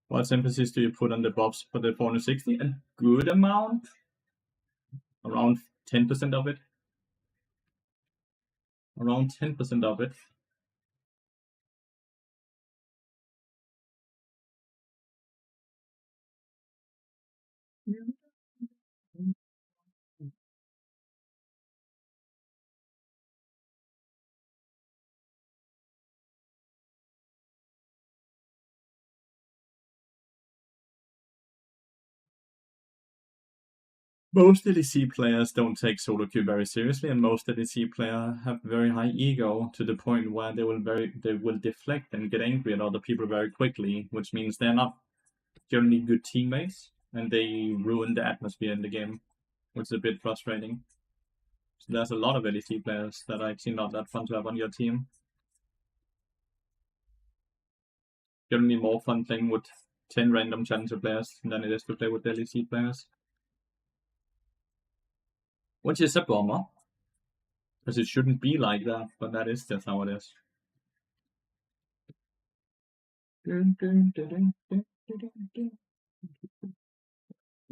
What emphasis do you put on the buffs for the 460? A good amount, around 10% of it. Around 10% of it. Most LEC players don't take solo queue very seriously, and most LEC players have very high ego to the point where they will deflect and get angry at other people very quickly, which means they're not generally good teammates, and they ruin the atmosphere in the game, which is a bit frustrating. So there's a lot of LEC players that are actually not that fun to have on your team. Generally more fun playing with 10 random challenger players than it is to play with LEC players. Which is a bummer, because it shouldn't be like that, but that is just how it is. We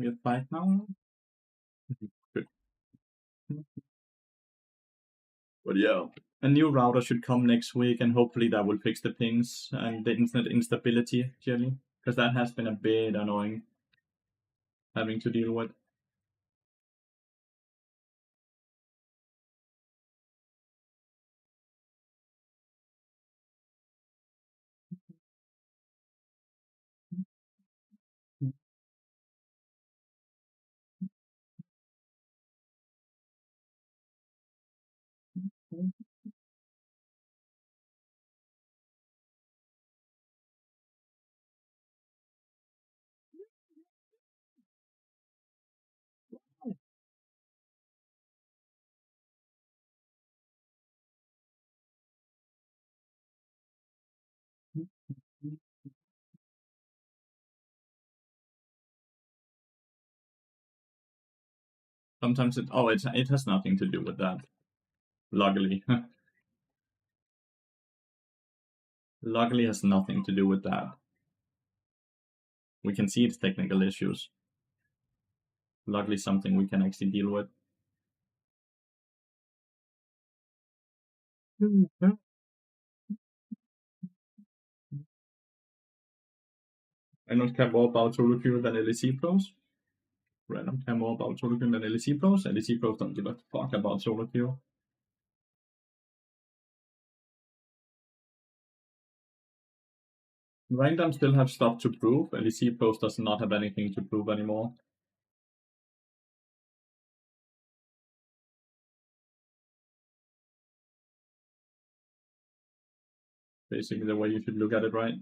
have 5 now. Good. But yeah, a new router should come next week, and hopefully that will fix the pings and the internet instability, generally, because that has been a bit annoying having to deal with. Sometimes it has nothing to do with that. Luckily. Luckily has nothing to do with that. We can see it's technical issues. Luckily something we can actually deal with. I don't care more about solo queue than LEC pros. Random care more about solo queue than LEC pros. LEC pros don't give a fuck about solo queue. Random still have stuff to prove. LEC pros does not have anything to prove anymore. Basically the way you should look at it, right?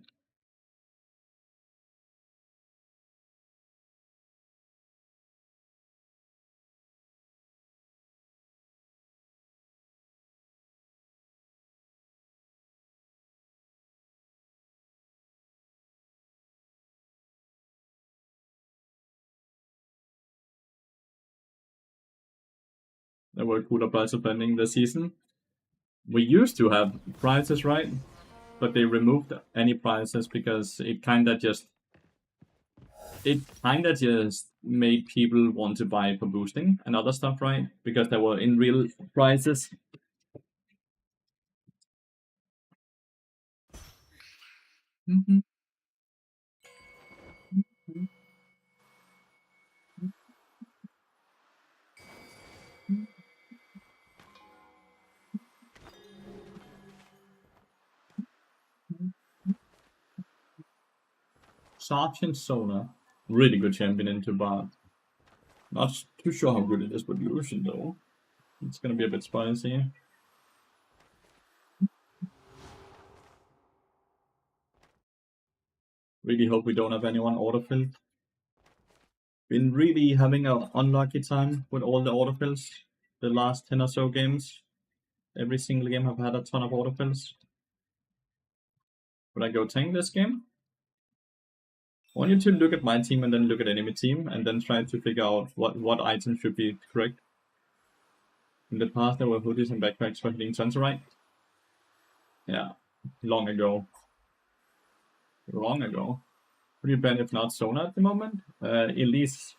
There were cooler prices pending this season. We used to have prizes, right? But they removed any prizes because it kinda just made people want to buy for boosting and other stuff, right? Because there were in real prizes. Sergeant Solar, really good champion into Bard. Not too sure how good it is with Lucian though. It's gonna be a bit spicy. Really hope we don't have anyone autofilled. Been really having an unlucky time with all the autofills the last 10 or so games. Every single game I've had a ton of autofills. Would I go tank this game? I want you to look at my team and then look at enemy team and then try to figure out what item should be correct. In the past, there were hoodies and backpacks for hitting Sunset. Yeah, long ago. Long ago. Pretty bad if not Sona at the moment. Elise.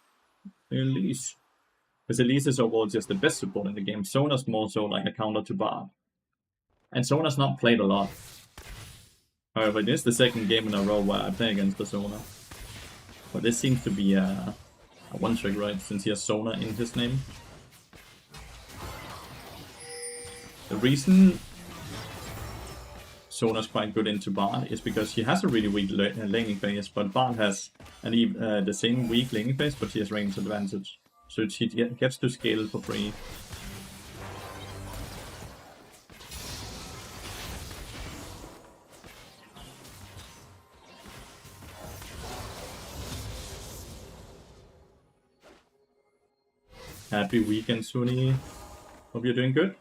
Because Elise is overall just the best support in the game. Sona's more so like a counter to Bard. And Sona's not played a lot. However, it is the second game in a row where I play against the Sona. But this seems to be a one-trick, right? Since he has Sona in his name. The reason Sona's quite good into Bard is because he has a really weak laning phase, but Bard has the same weak laning phase, but he has range advantage. So she gets to scale for free. Happy weekend, Suni. Hope you're doing good.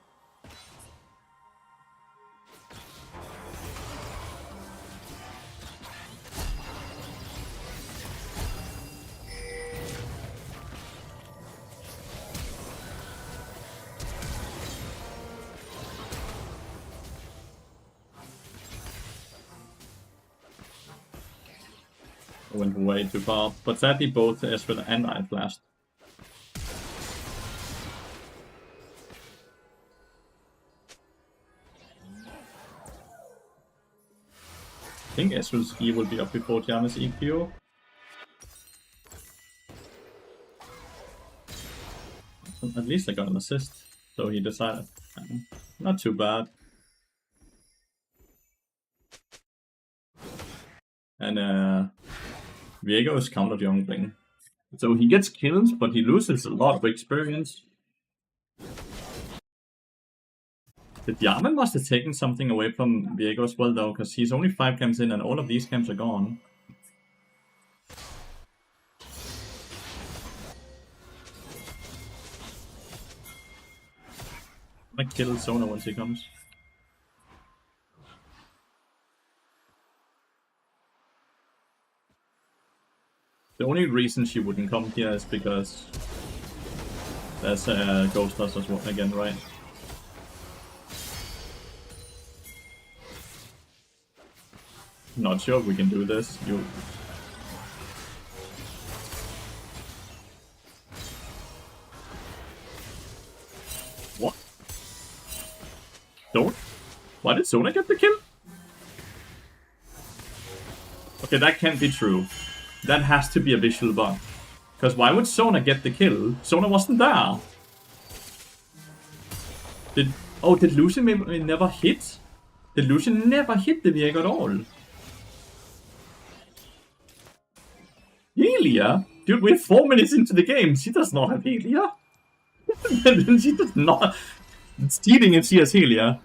I went way too far, but sadly both Ezreal and I flashed. I think Ezreal's E will be up before Tiana's EQ. At least I got an assist, so he decided. Not too bad. And Viego is counter jungling. So he gets kills, but he loses a lot of experience. The Diamond must have taken something away from Viego as well, though, because he's only 5 camps in and all of these camps are gone. I might kill Sona once he comes. The only reason she wouldn't come here is because there's a Ghost Dust as well again, right? Not sure if we can do this. What? Don't? Why did Sona get the kill? Okay, that can't be true. That has to be a visual bug. Because why would Sona get the kill? Sona wasn't there. Did Lucian never hit? Did Lucian never hit the Viego at all? Helia? Dude, we're 4 minutes into the game. She does not have Helia. She does not. It's cheating if she has Helia.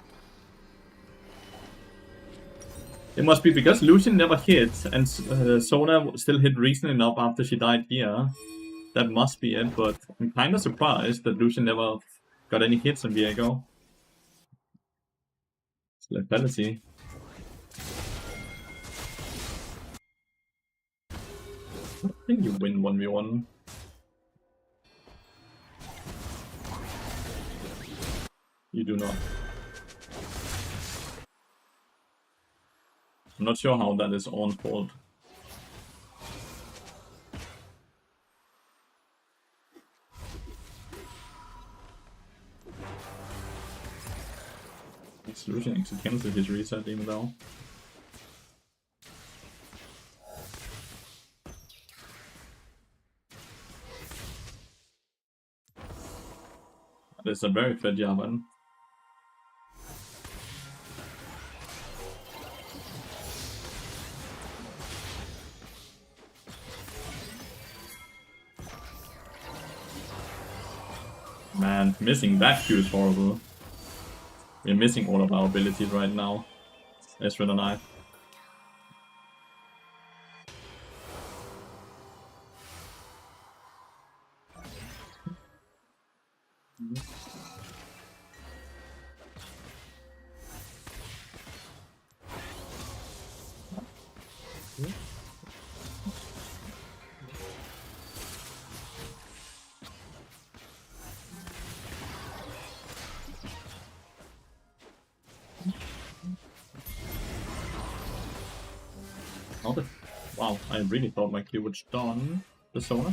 It must be because Lucian never hit, and Sona still hit recently enough after she died here. That must be it, but I'm kind of surprised that Lucian never got any hits on Viego. It's lethality. I think you win 1v1. You do not. I'm not sure how that is Ornn's fault. Lucian actually cancelled his reset even though. That's a very fair Javan. Man, missing that Q is horrible. We're missing all of our abilities right now. Ezreal and I. Oh, wow, I really thought my Q would stun the Sona.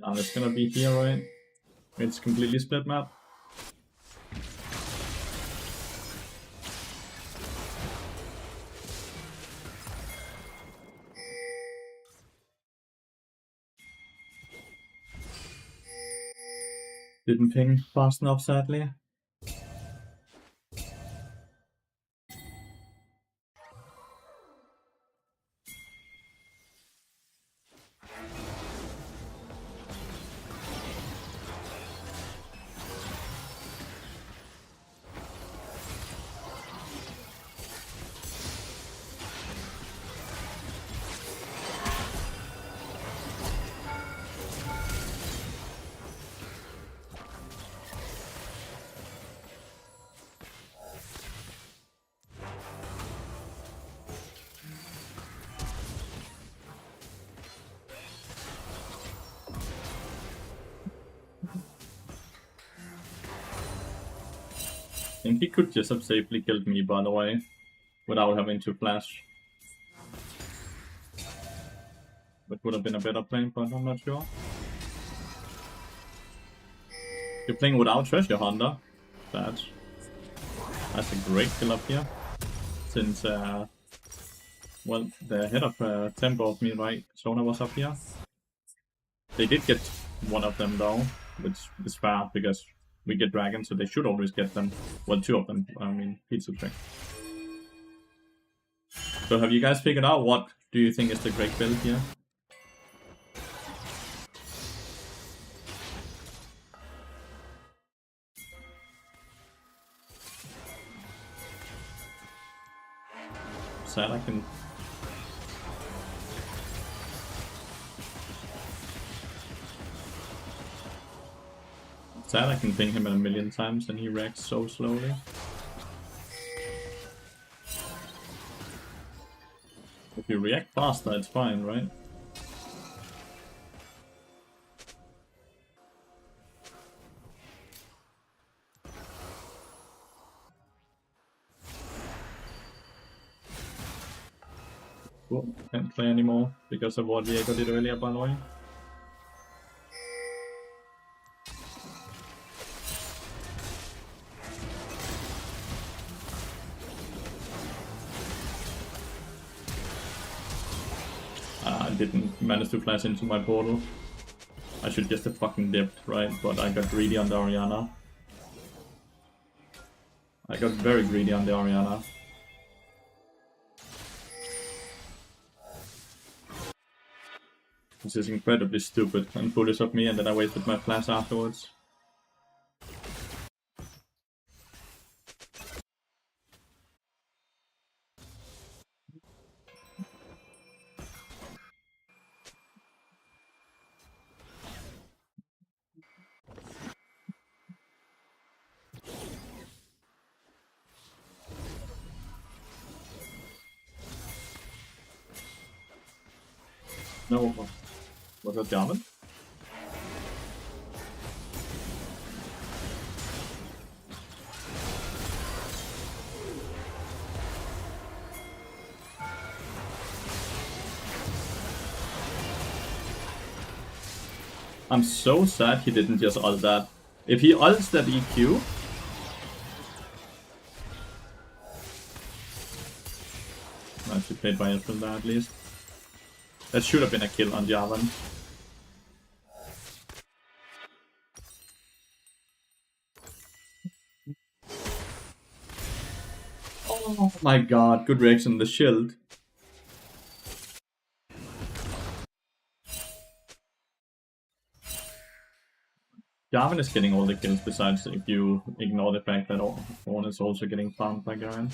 Yeah, it's gonna be here, right? It's completely split map. Didn't ping fast enough, sadly. I think he could just have safely killed me, by the way, without having to flash. That would have been a better play, but I'm not sure. You're playing without Treasure Hunter. That's a great kill up here. Since, well, the head of tempo of me, right? Sona was up here. They did get one of them though, which is fair because we get dragons, so they should always get them. Well, two of them. I mean, pizza trick. So have you guys figured out what do you think is the great build here? Sad I can... Sad I can ping him a million times and he reacts so slowly. If you react faster, it's fine, right? Cool. Can't play anymore because of what Diego did earlier, by the way. I didn't manage to flash into my portal. I should just have fucking dipped, right? But I got greedy on the Orianna. I got very greedy on the Orianna. This is incredibly stupid and foolish of me, and then I wasted my flash afterwards. No, was that German? I'm so sad he didn't just ult that. If he ults that EQ... I should play by from that at least. That should have been a kill on Javan. Oh my god, good reaction on the shield. Jarvan is getting all the kills besides if you ignore the fact that Ornn is also getting farmed by Garen.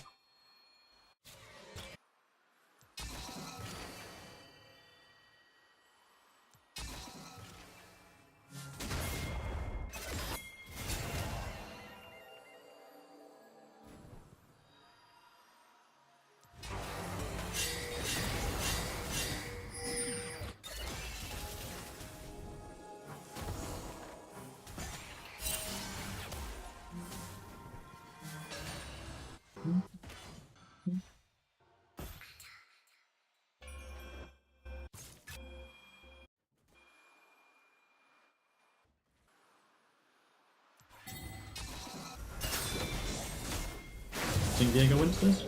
I think Diego wins this.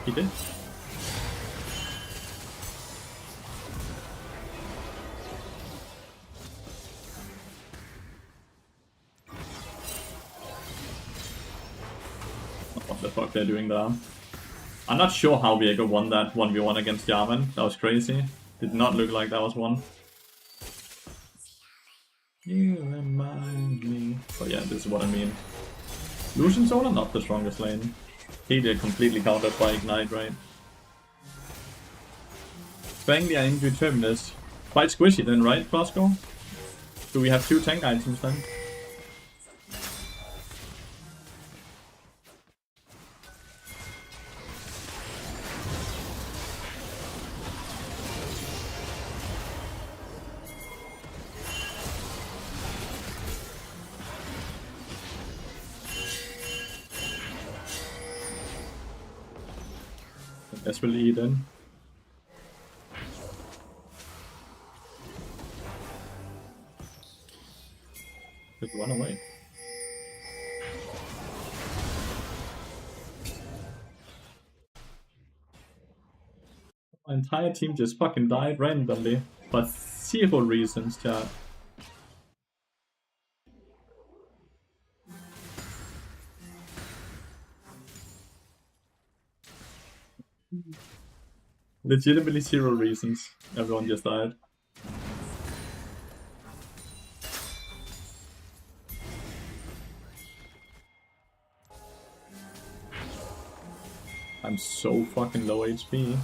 He did. What the fuck they're doing there. I'm not sure how Viego won that 1v1 against Jarvan. That was crazy. Did not look like that was one. You remind me. But yeah, this is what I mean. Lucian Solar, not the strongest lane. He did completely countered by Ignite, right? Frankly, I think Terminus. Quite squishy then, right, Flasco? Do we have 2 tank items then? I guess we'll eat in. Just run away. My entire team just fucking died randomly. For 0 reasons, chat. Legitimately 0 reasons. Everyone just died. I'm so fucking low HP.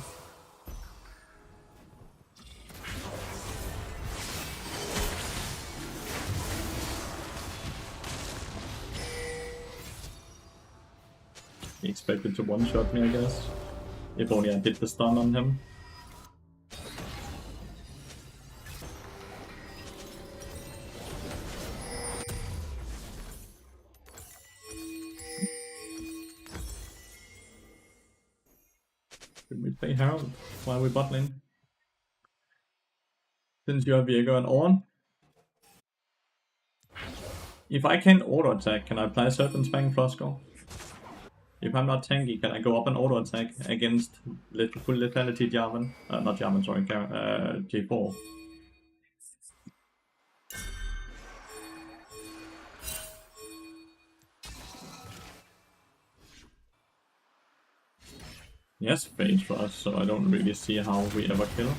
He expected to one-shot me, I guess. If only I hit the stun on him. Should we play Herald while we bot lane? Since you have Viego and Ornn. If I can auto attack, can I apply Serpent Fang Flasco? If I'm not tanky, can I go up and auto attack against full lethality Jarvan? Not Jarvan, sorry, J4. Yes, phase for us, so I don't really see how we ever kill.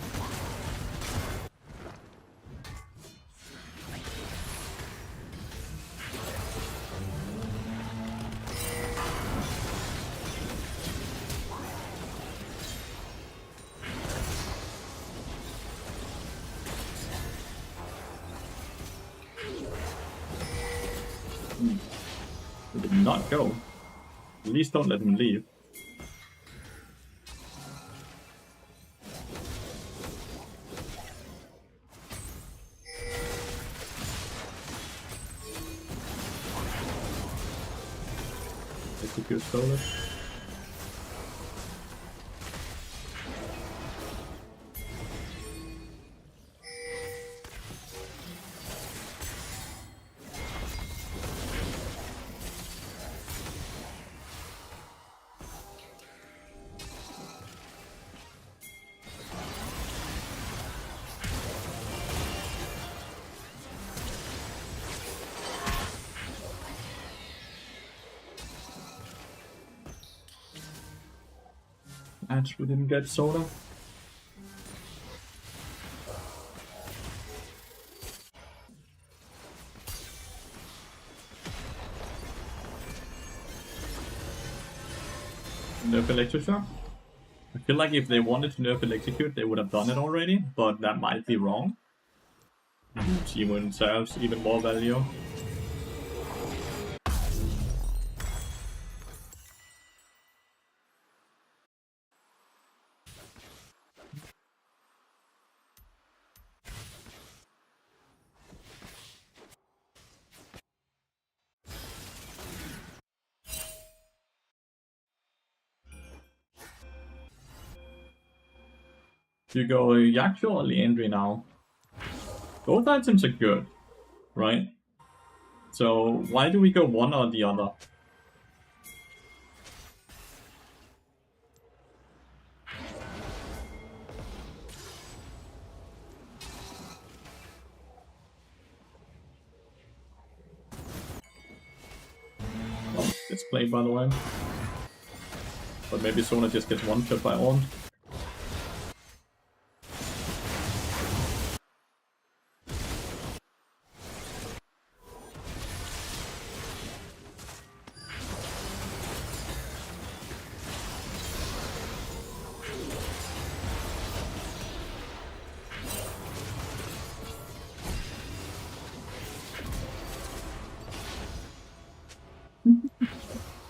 He did not go. At least don't let him leave. Execute Solar. We didn't get Soda. Nerf Electroshock. I feel like if they wanted to nerf Electrocute, they would have done it already, but that might be wrong. G-Moon serves even more value. You go Yaksho or Leandry now. Both items are good, right? So why do we go one or the other? Oh, it's played by the way. But maybe Sona just gets one shot by Ornn.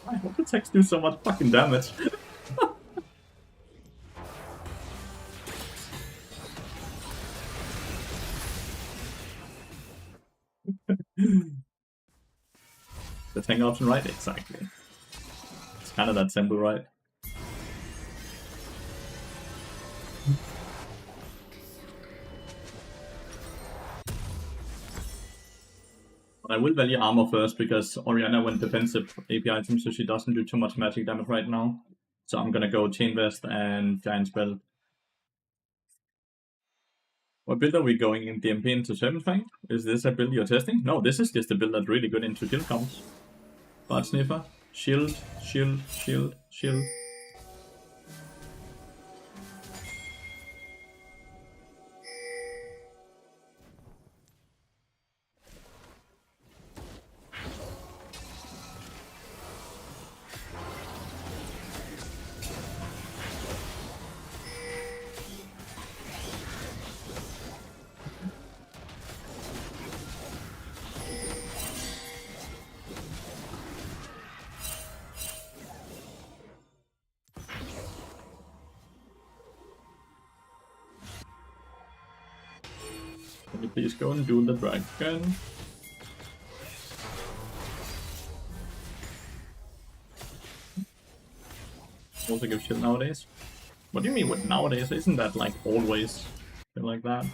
I hope the attacks do so much fucking damage. The tank option, right? Exactly. It's kind of that simple, right? But I will value armor first because Orianna went defensive AP item, so she doesn't do too much magic damage right now. So I'm gonna go Chain Vest and Giant Spell. What build are we going in DMP into 7th rank? Is this a build you're testing? No, this is just a build that's really good into kill counts. Bard Sniffer, shield, shield, shield, shield. Can you please go and do the dragon? Also give shield nowadays. What do you mean with nowadays? Isn't that like always been like that?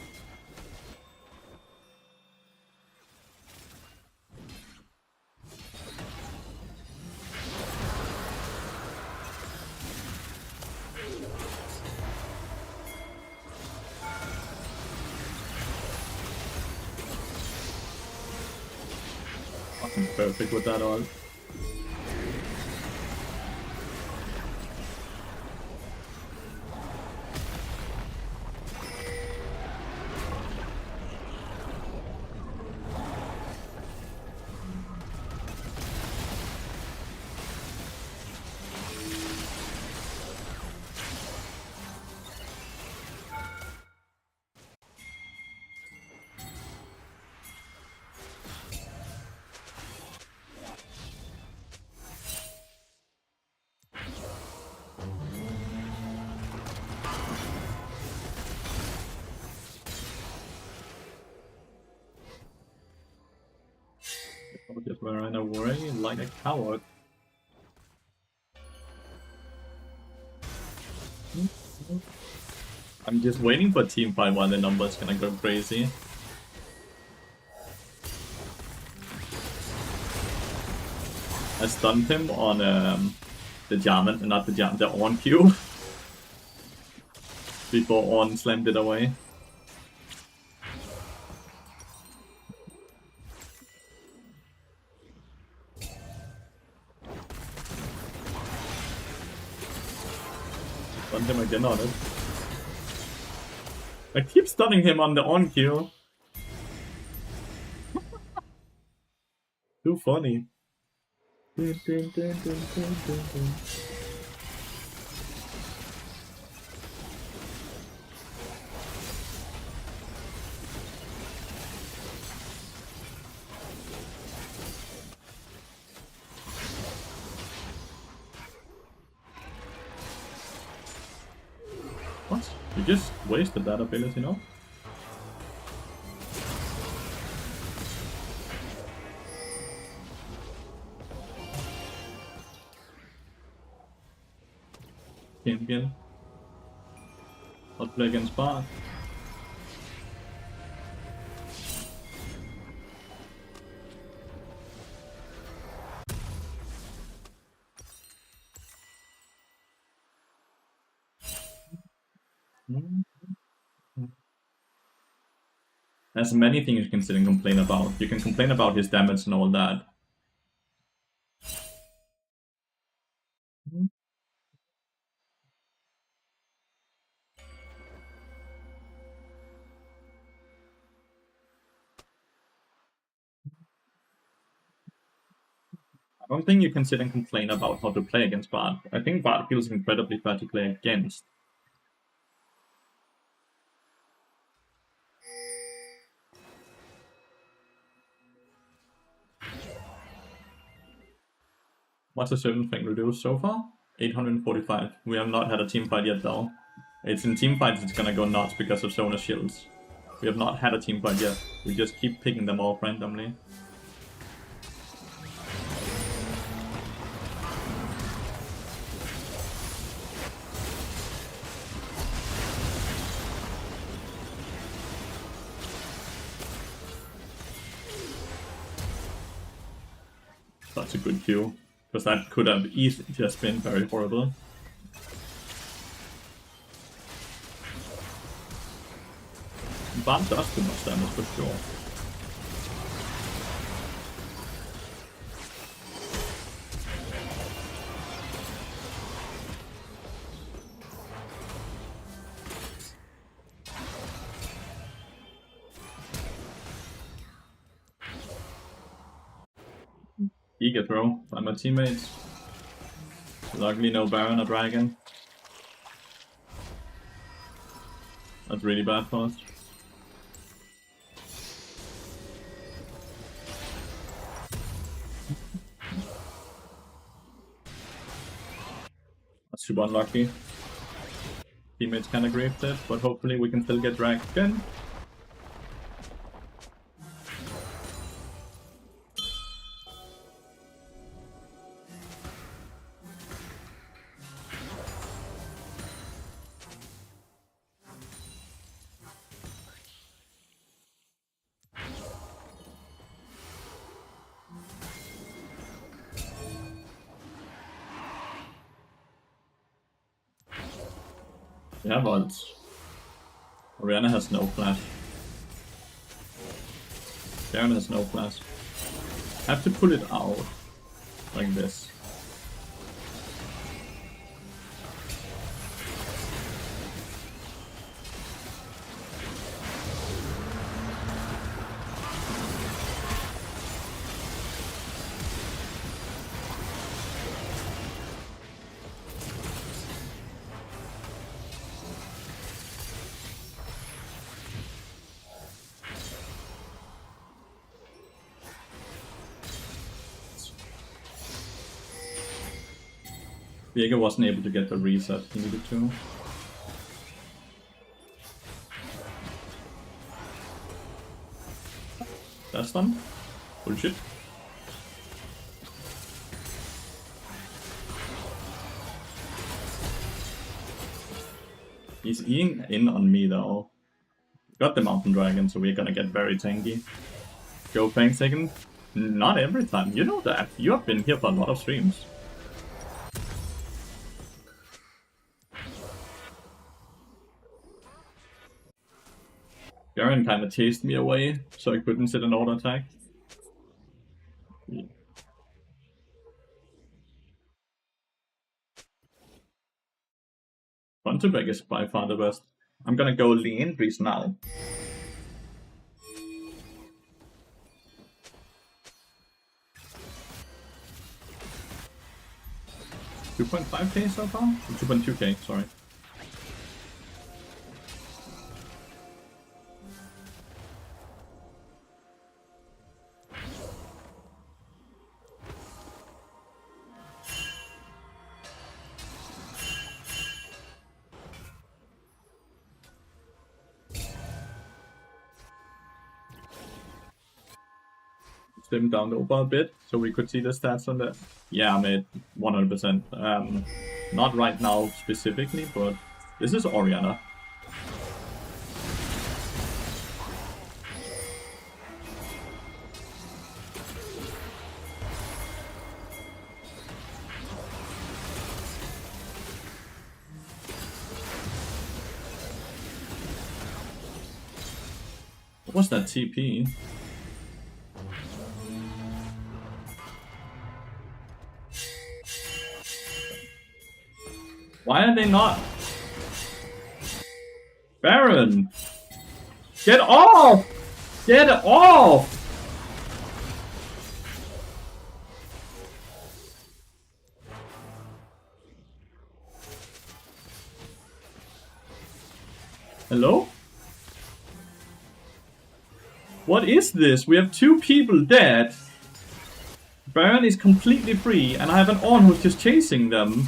Fucking perfect with that all. I'll just run away like a coward. I'm just waiting for team fight while the numbers gonna go crazy. I stunned him on the Jarman, not the Jarman, the Ornn Q. Before Ornn slammed it away. Stunned him again on it. I keep stunning him on the Ornn Q. Too funny. You just wasted that ability, no? Champion. I'll play against Bart. There's many things you can sit and complain about. You can complain about his damage and all that. I don't think you can sit and complain about how to play against Bard. I think Bard feels incredibly fair to play against. What's the 7th thing reduced so far? 845. We have not had a team fight yet though. It's in team fights it's gonna go nuts because of Zona shields. We have not had a team fight yet. We just keep picking them off randomly. That's a good Q, because that could have easily just been very horrible. Bard does too much damage for sure. Giga throw by my teammates. Luckily no Baron or Dragon. That's really bad for us. That's super unlucky. Teammates kinda griefed it, but hopefully we can still get Dragon. Yeah, but Orianna has no flash. Baron has no flash. I have to pull it out like this. Viego wasn't able to get the reset he needed to. That's done. Bullshit. He's eating in on me though. Got the Mountain Dragon, so we're gonna get very tanky. Go Fang second. Not every time, you know that. You have been here for a lot of streams. Garen kinda chased me away, so I couldn't sit an auto attack. Yeah. Front to back is by far the best. I'm gonna go Lathyrus now. 2.5k so far? 2.2k, sorry. dim down over a bit so we could see the stats on that? Yeah, mate, 100%. Not right now specifically, but this is Oriana. What was that TP? Why are they not? Baron! Get off! Get off! Hello? What is this? We have 2 people dead. Baron is completely free, and I have an Ornn who's just chasing them.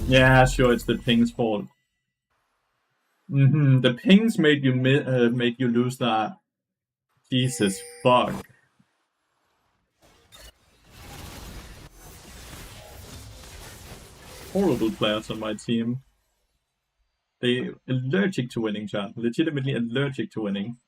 Yeah, sure, it's the ping's fault. The pings made you lose that. Jesus fuck. Horrible players on my team. They allergic to winning, chat. Legitimately allergic to winning.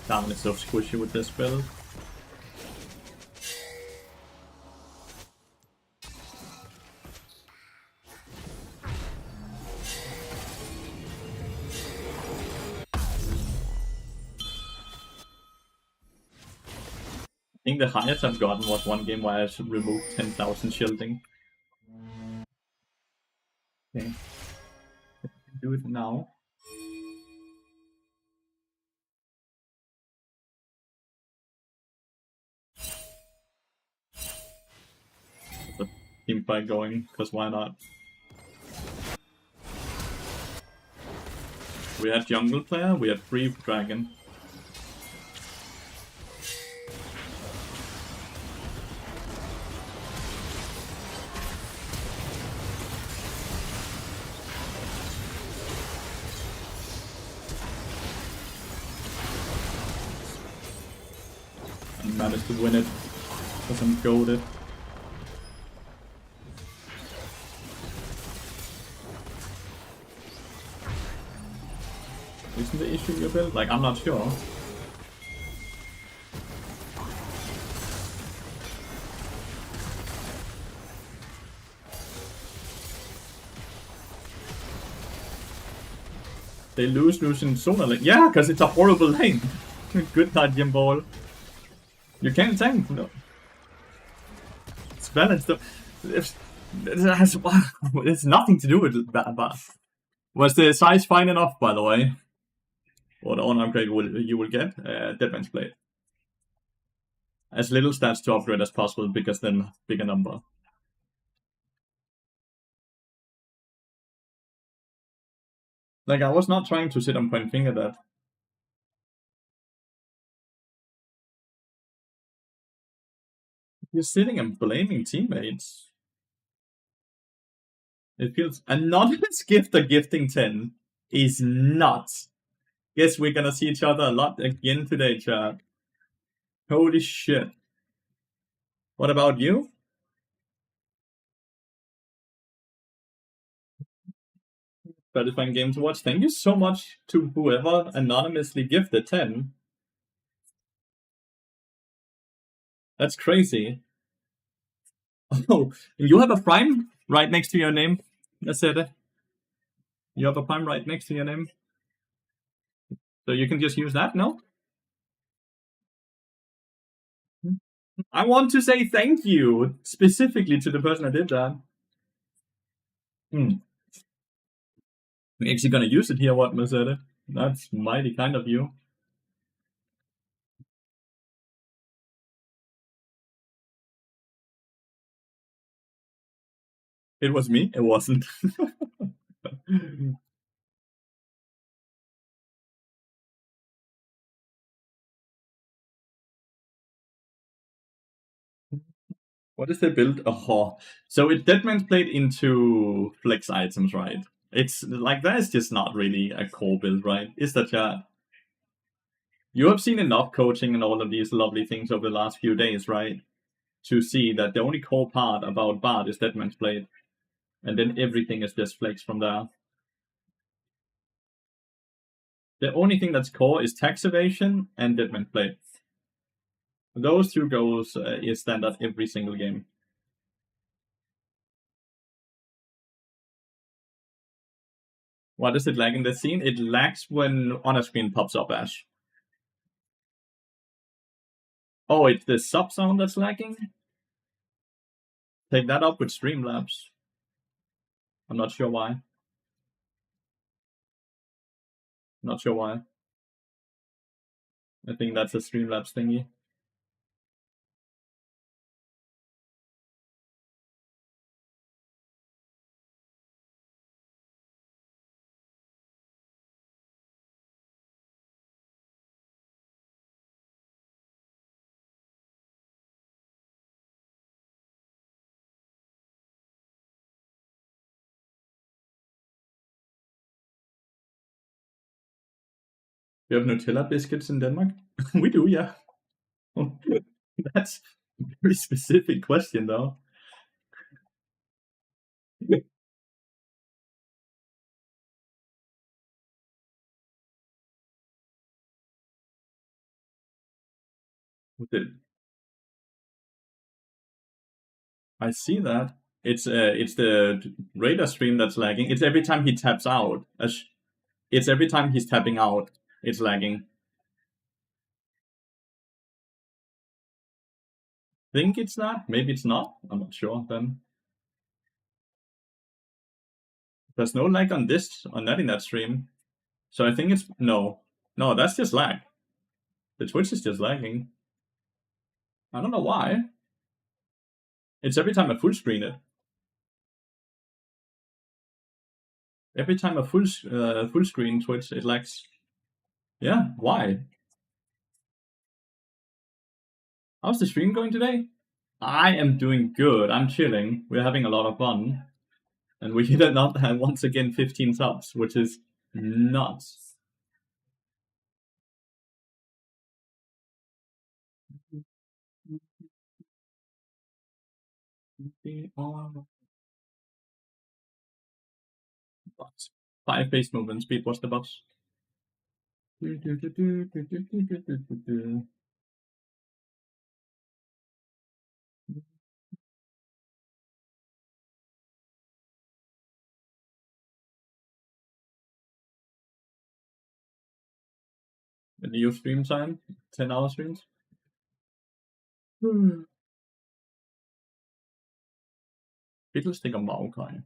Damn, it's so squishy with this build. I think the highest I've gotten was one game where I removed 10,000 shielding. Okay. Do it now. The team fight going, because why not? We had jungle player, we had free dragon. And managed to win it because I'm goated. Isn't the issue your build? Like, I'm not sure. They lose in Sona lane. Yeah, because it's a horrible lane. Good night, Gimbal. You can't tank. No. It's balanced. It's nothing to do with that. But was the size fine enough, by the way? Or the on upgrade you will get? Deadman's Blade. As little stats to upgrade as possible, because then bigger number. Like, I was not trying to sit and point finger that. You're sitting and blaming teammates. It feels anonymous gifter gifting 10 is nuts. Guess we're gonna see each other a lot again today, chat. Holy shit. What about you? Satisfying game to watch. Thank you so much to whoever anonymously gifted 10. That's crazy. Oh, you have a prime right next to your name. I said it. You have a prime right next to your name. So you can just use that, no? I want to say thank you specifically to the person that did that. Hmm. We're actually gonna use it here, what, Mercedes? That's mighty kind of you. It was me. It wasn't. What is the build? Oh, so it Deadman's played into flex items, right? It's like that is just not really a core build, right? Is that chat? You have seen enough coaching and all of these lovely things over the last few days, right? To see that the only core part about Bard is Deadman's Blade, and then everything is just flex from there. The only thing that's core is tax evasion and Deadman's Blade. Those two goals is standard every single game. Why does it lag in the scene? It lags when on a screen pops up, Ash. Oh, it's the sub sound that's lagging? Take that up with Streamlabs. I'm not sure why. Not sure why. I think that's a Streamlabs thingy. You have Nutella biscuits in Denmark? We do, yeah. That's a very specific question, though. I see that. It's the radar stream that's lagging. It's every time he taps out. It's every time he's tapping out. It's lagging. Think it's that? Maybe it's not. I'm not sure. Then there's no lag on that in that stream. So I think it's no. That's just lag. The Twitch is just lagging. I don't know why. It's every time I full screen it. Every time I full screen Twitch, it lags. Yeah, why? How's the stream going today? I am doing good. I'm chilling. We're having a lot of fun. And we hit another, once again, 15 subs, which is nuts. Bucks. 5 base movement speed. What's the bucks? The new stream time? 10-hour streams? Fiddlestick og Maokai.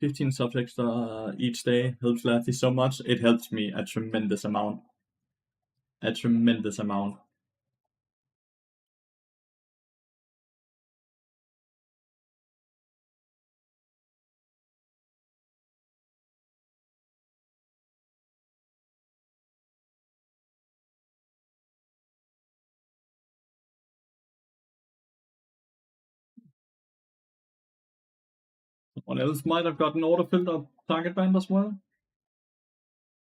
15 subjects each day helps Lathi so much. It helps me a tremendous amount. A tremendous amount. Someone else might have gotten autofilled or target banned as well.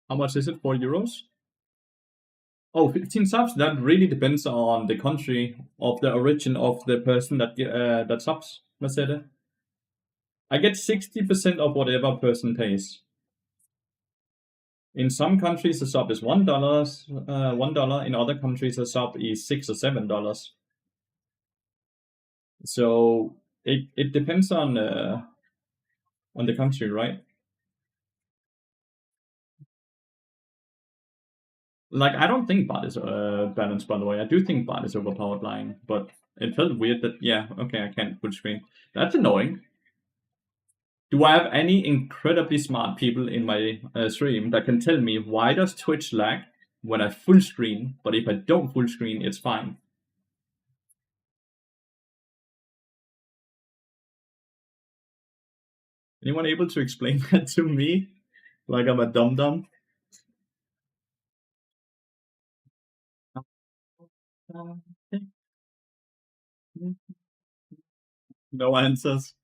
How much is it? 4 euros? Oh, 15 subs? That really depends on the country of the origin of the person that subs. Mercedes. I get 60% of whatever person pays. In some countries, a sub is $1. In other countries, a sub is $6 or $7. So it depends on the country, right? Like I don't think bot is balanced, by the way. I do think bot is overpowered lying, but it felt weird that yeah, okay, I can't full screen. That's annoying. Do I have any incredibly smart people in my stream that can tell me why does Twitch lag when I full screen, but if I don't full screen, it's fine? Anyone able to explain that to me? Like I'm a dum dum? No answers.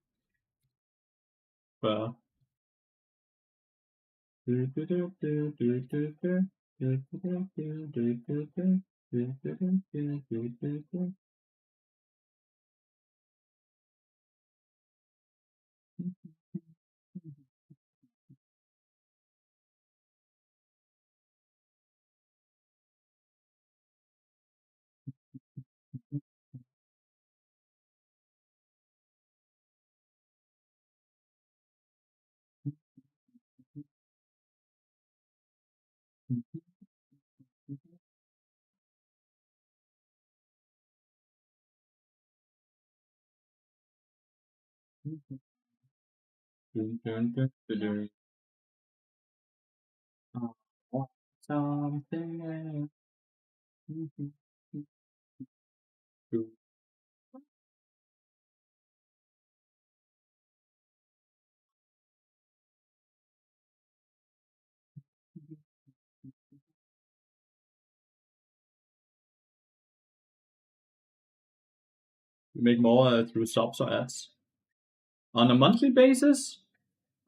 Well. Something you make more through subs or ads on a monthly basis.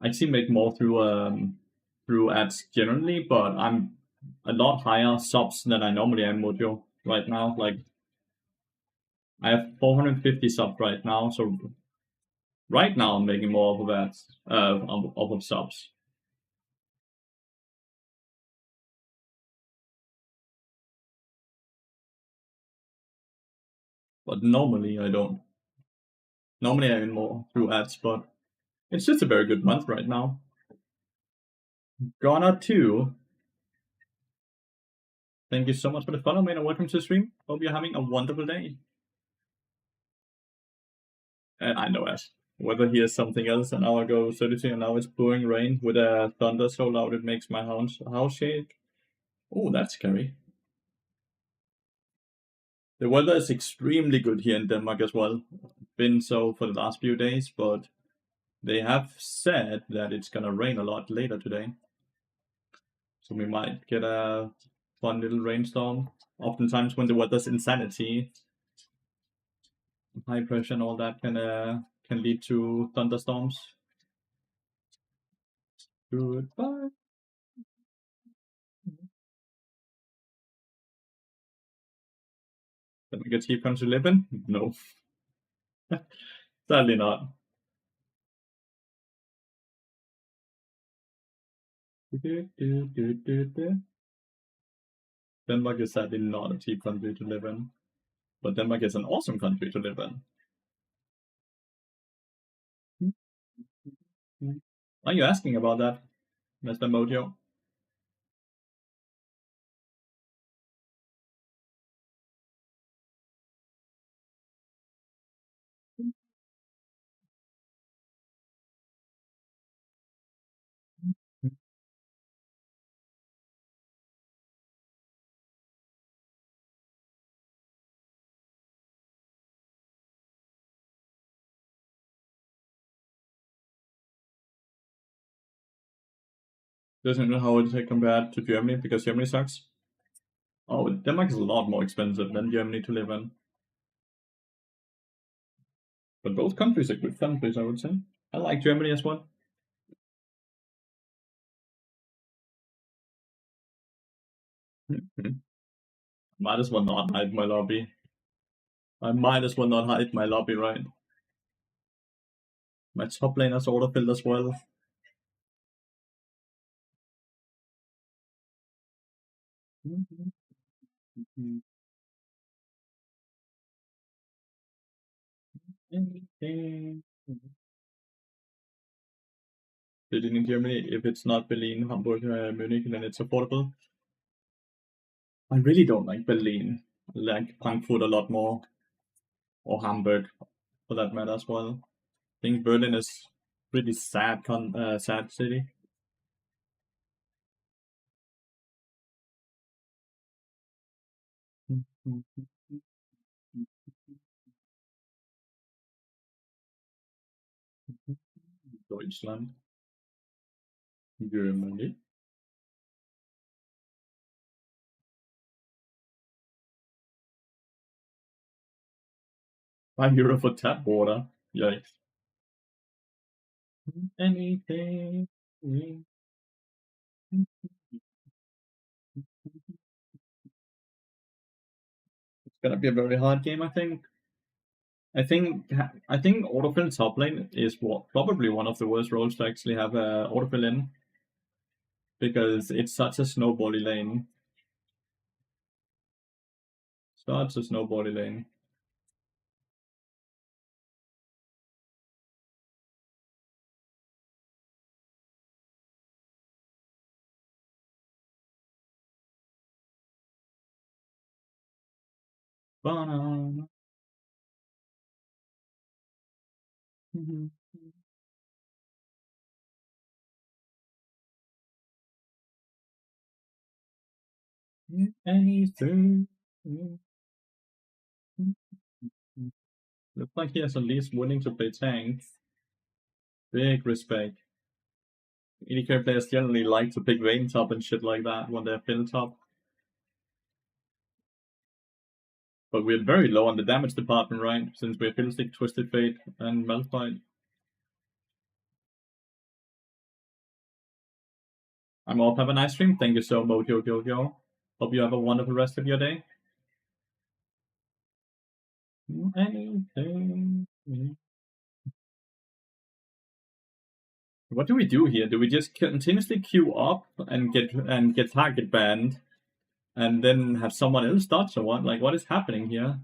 I actually make more through ads generally, but I'm a lot higher subs than I normally am Mojo right now. Like I have 450 subs right now, so right now I'm making more of ads of subs. But normally I don't. Normally I earn more through ads, but it's just a very good month right now. Ghana 2. Thank you so much for the follow, man, and welcome to the stream. Hope you're having a wonderful day. And I know Ash. Whether he has something else, an hour ago 32, and now it's pouring rain with a thunder so loud it makes my house shake. Oh, that's scary. The weather is extremely good here in Denmark as well. Been so for the last few days, but they have said that it's gonna rain a lot later today. So we might get a fun little rainstorm. Oftentimes when the weather's insanity, high pressure and all that can lead to thunderstorms. Goodbye. Then we get cheap country living? No. Sadly not. Denmark is sadly not a cheap country to live in. But Denmark is an awesome country to live in. Are you asking about that, Mr. Mojo? Doesn't know how it compared to Germany because Germany sucks. Oh, Denmark is a lot more expensive than Germany to live in. But both countries are good countries, I would say. I like Germany as well. Might as well not hide my lobby. I might as well not hide my lobby, right? My top lane is autofilled as well. Berlin in Germany. If it's not Berlin, Hamburg, Munich, then it's affordable. I really don't like Berlin. I like Frankfurt a lot more, or Hamburg, for that matter as well. I think Berlin is pretty sad city. Deutschland, Germany. €5 for tap water. Yikes. Anything. It's gonna be a very hard game, I think. I think autofill top lane is probably one of the worst roles to actually have autofill in, because it's such a snowbally lane. Such a snowbally lane. Banana. Anything. Looks like he has at least willing to play tank. Big respect. AD players generally like to pick Vayne top and shit like that when they're fill top. But we're very low on the damage department, right? Since we're Fiddlestick, Twisted Fate, and Malphite. I'm off. Have a nice stream. Thank you so much, Yo. Hope you have a wonderful rest of your day. Anything. What do we do here? Do we just continuously queue up and get target banned, and then have someone else dodge or what? Like, what is happening here?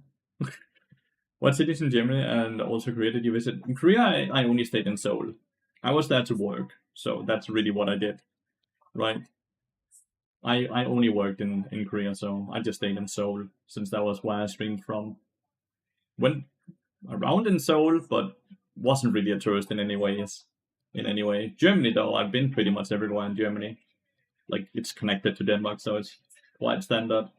What cities in Germany and also Korea did you visit? In Korea, I only stayed in Seoul. I was there to work, so that's really what I did, right? I only worked in Korea, so I just stayed in Seoul since that was where I streamed from. Went around in Seoul, but wasn't really a tourist in any ways. In any way, Germany though, I've been pretty much everywhere in Germany. Like, it's connected to Denmark, so it's quite standard.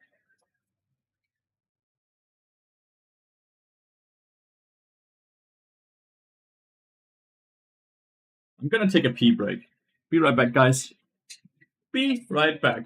I'm gonna take a pee break. Be right back, guys. Be right back.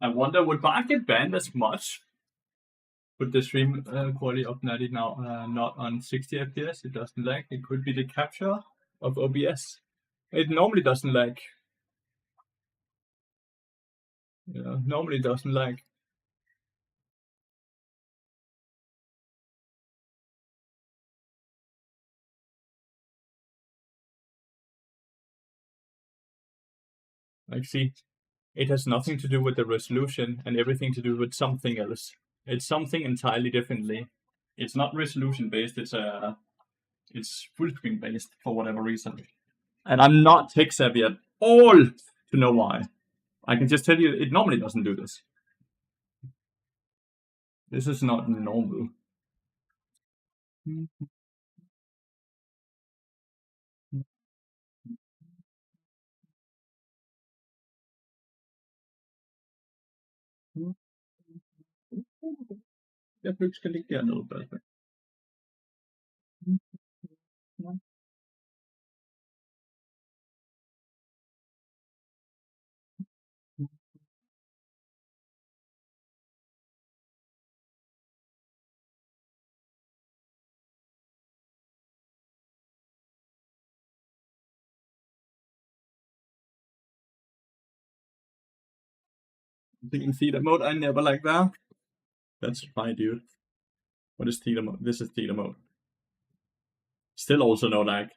I wonder, would Bart get banned as much with the stream quality of Natty now not on 60 FPS? It doesn't lag. It could be the capture of OBS. It normally doesn't lag. Yeah, normally doesn't lag. Like, see, it has nothing to do with the resolution and everything to do with something else. It's something entirely differently. It's not resolution based. It's full screen based for whatever reason. And I'm not tech savvy at all to know why. I can just tell you, it normally doesn't do this. This is not normal. Jeg skal ligge dernede bagved. Thinking theater mode, I never like that. That's fine, dude. What is theater mode? This is theater mode. Still also no lag.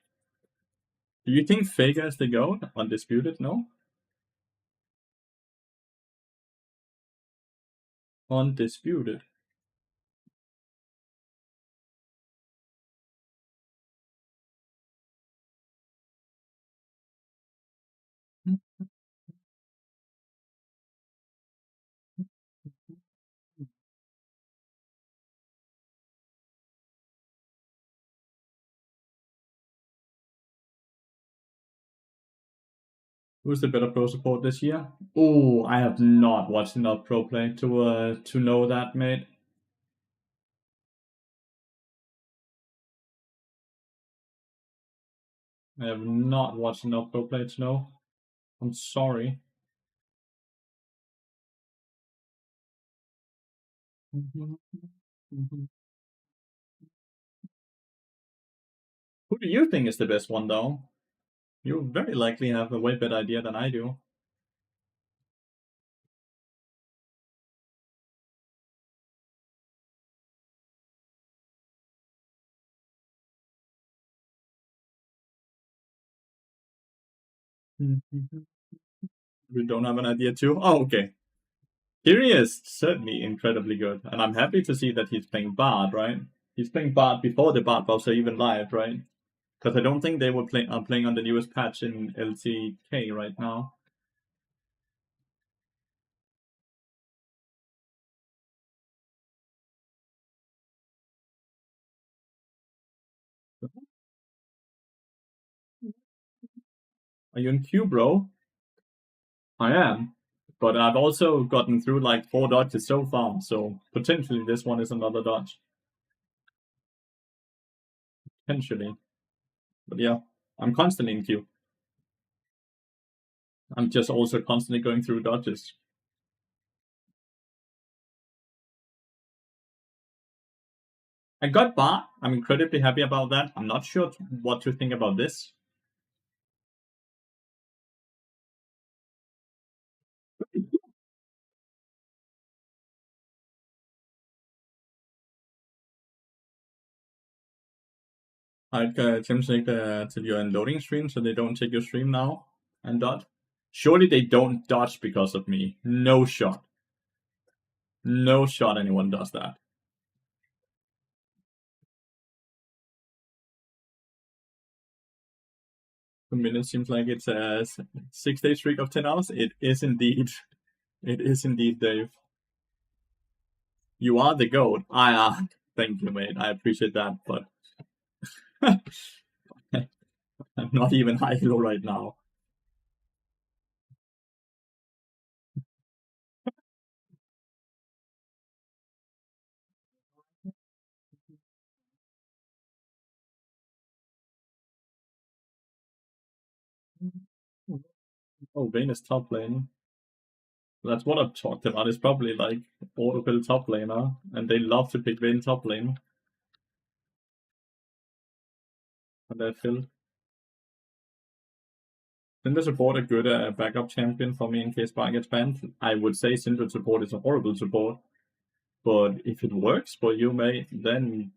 Do you think Faker is the GOAT? Undisputed? No? Undisputed. Who's the better pro support this year? Oh, I have not watched enough pro play to know that, mate. I have not watched enough pro play to know. I'm sorry. Who do you think is the best one, though? You very likely have a way better idea than I do. You don't have an idea too? Oh, okay. Kiri is certainly incredibly good, and I'm happy to see that he's playing Bard, right? He's playing Bard before the Bard buffs are even live, right? Because I don't think they were are playing on the newest patch in LCK right now. Are you in queue, bro? I am. But I've also gotten through like 4 dodges so far, so potentially this one is another dodge. Potentially. But yeah, I'm constantly in queue. I'm just also constantly going through dodges. I got Bar. I'm incredibly happy about that. I'm not sure what to think about this. I'd Tim take till you're in loading screen so they don't take your stream now and dodge. Surely they don't dodge because of me. No shot. No shot anyone does that. The minute seems like it's a 6-day streak of 10 hours. It is indeed. It is indeed, Dave. You are the GOAT. Thank you, mate. I appreciate that, but I'm not even high elo right now. Oh, Vayne is top lane. That's what I've talked about. It's probably like auto build top laner, and they love to pick Vayne top lane. And they're filled. Syndra support a good backup champion for me in case Bar gets banned. I would say Syndra support is a horrible support, but if it works for you, mate, then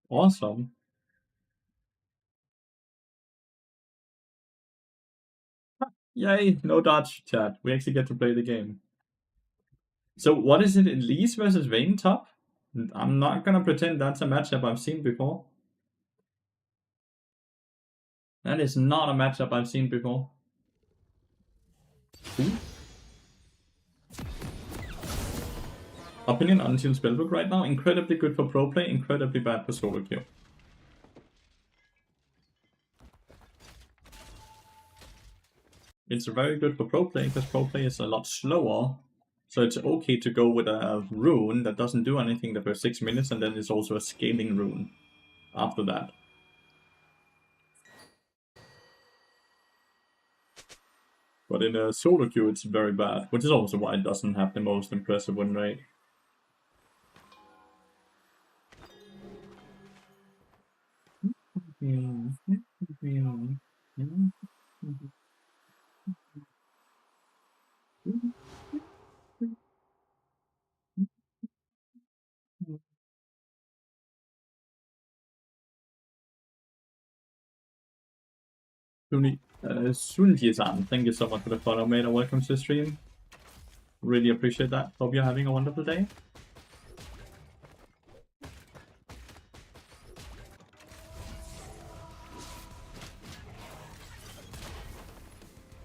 awesome. Yay, no dodge, chat. We actually get to play the game. So what is it? Elise versus Vayne top? I'm not gonna pretend that's a matchup I've seen before. That is not a matchup I've seen before. Ooh. Opinion on Team Spellbook right now? Incredibly good for pro play, incredibly bad for solo queue. It's very good for pro play because pro play is a lot slower. So it's okay to go with a rune that doesn't do anything the first 6 minutes, and then it's also a scaling rune after that. But in a solo queue it's very bad, which is also why it doesn't have the most impressive win rate. Sunji-san, thank you so much for the follow, mate, and welcome to the stream. Really appreciate that. Hope you're having a wonderful day.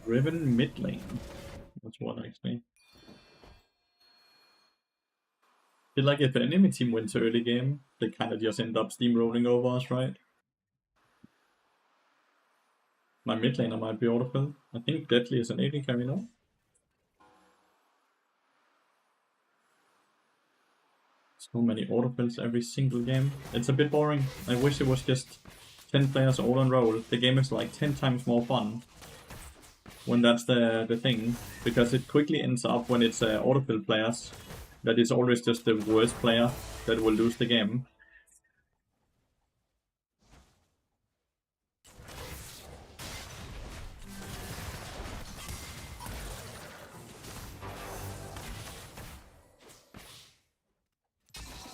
Riven mid lane. That's one actually. I feel like if an enemy team wins early game, they kind of just end up steamrolling over us, right? My mid laner might be autofill. I think Deadly is an AD carry now. So many autofills every single game. It's a bit boring. I wish it was just 10 players all on roll. The game is like 10 times more fun when that's the thing, because it quickly ends up when it's autofill players that is always just the worst player that will lose the game.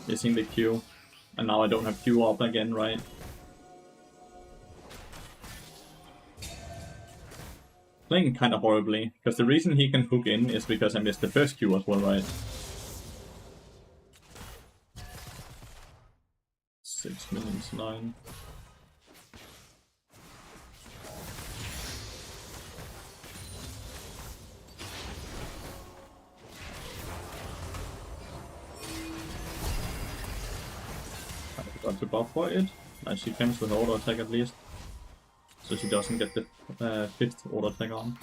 Missing the Q, and now I don't have Q up again, right? Playing kind of horribly, because the reason he can hook in is because I missed the first Q as well, right? 6 millions, 9. I forgot to buff for it. Nice, she comes with auto attack at least. So she doesn't get the 5th auto attack on.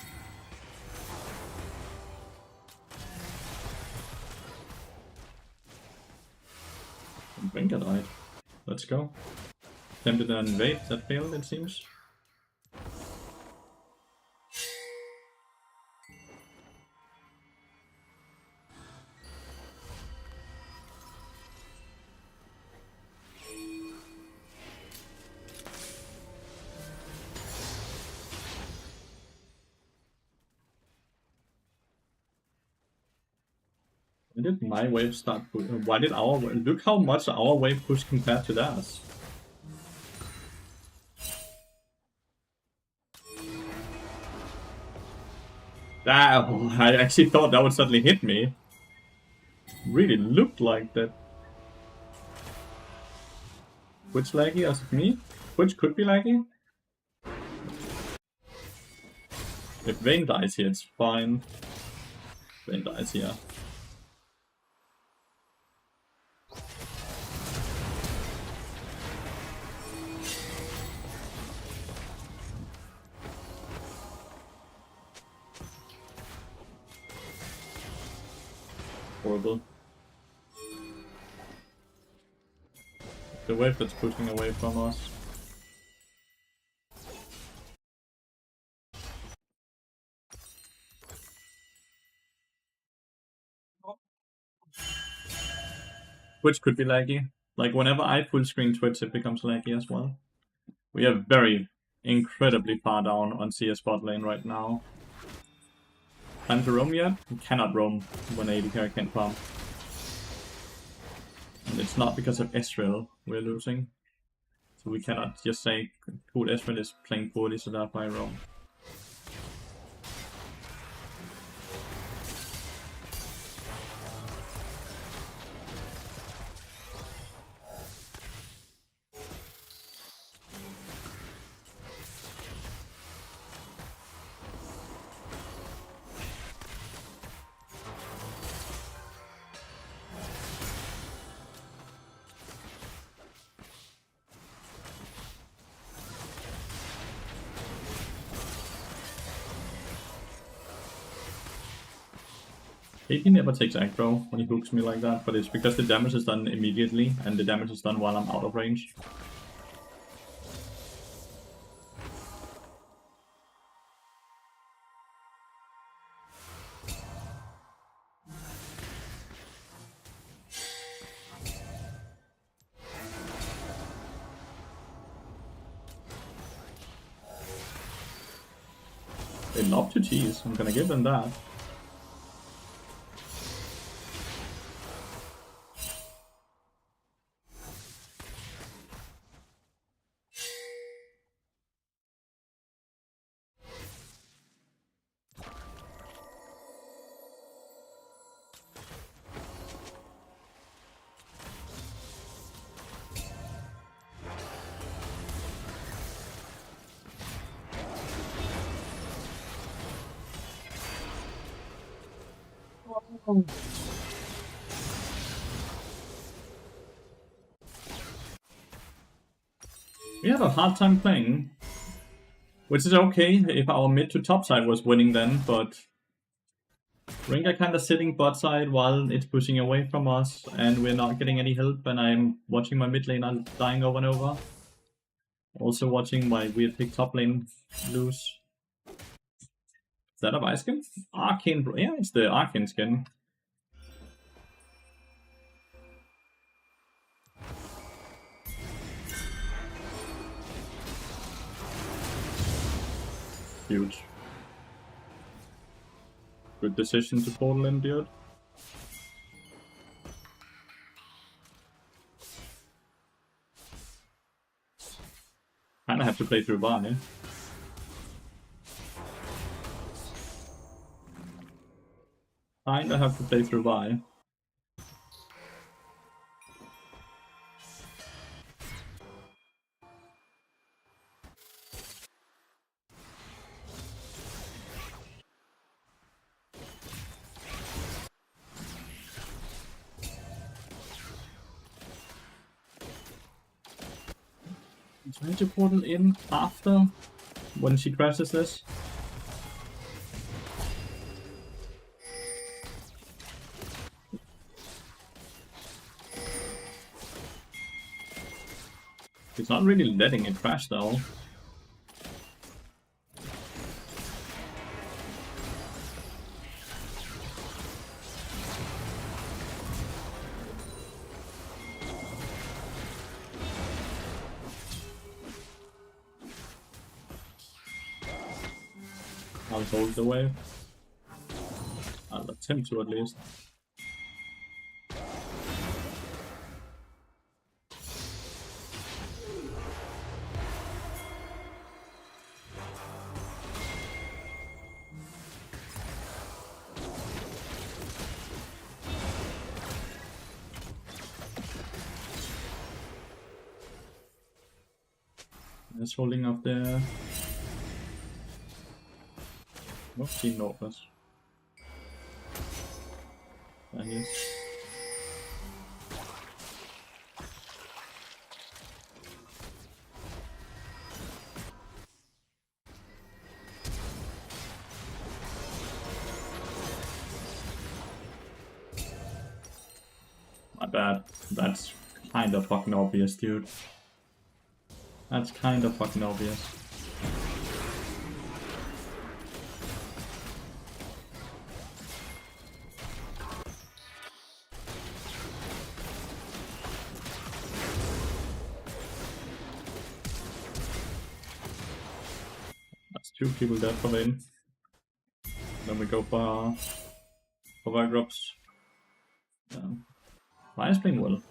And Brinker died. Let's go. Attempted an invade, that failed it seems. Why did my wave start? Why did our wave? Look how much our wave pushed compared to theirs. I actually thought that would suddenly hit me. Really looked like that. Which laggy? Is it me? Which could be laggy? If Vayne dies here, it's fine. Vayne dies here. Horrible. The wave that's pushing away from us. Twitch could be laggy. Like whenever I full screen Twitch, it becomes laggy as well. We are very incredibly far down on CS bot lane right now. Time to roam yet? We cannot roam when AD carry can't farm. And it's not because of Ezreal we're losing. So we cannot just say, cool, Ezreal is playing poorly, so therefore I roam. He never takes aggro when he hooks me like that, but it's because the damage is done immediately, and the damage is done while I'm out of range. They love to tease, I'm gonna give them that. We had a hard time playing, which is okay if our mid to top side was winning then, but Ringa kinda sitting bot side while it's pushing away from us, and we're not getting any help, and I'm watching my mid lane dying over and over. Also watching my weird pick top lane lose. Is that a Vice skin? Arcane, yeah, it's the Arcane skin. Huge. Good decision to portal in, dude. Kinda have to play through Vi. Kinda have to play through Vi. I'm trying to portal in after when she crashes this. It's not really letting it crash though. I'll hold the wave. I'll attempt to at least. It's holding up there. What team Northwest? I guess. My bad. That's kind of fucking obvious, dude. That's kind of fucking obvious. That's two people dead for lane. Then we go for Vigrups. Yeah. Why is playing well?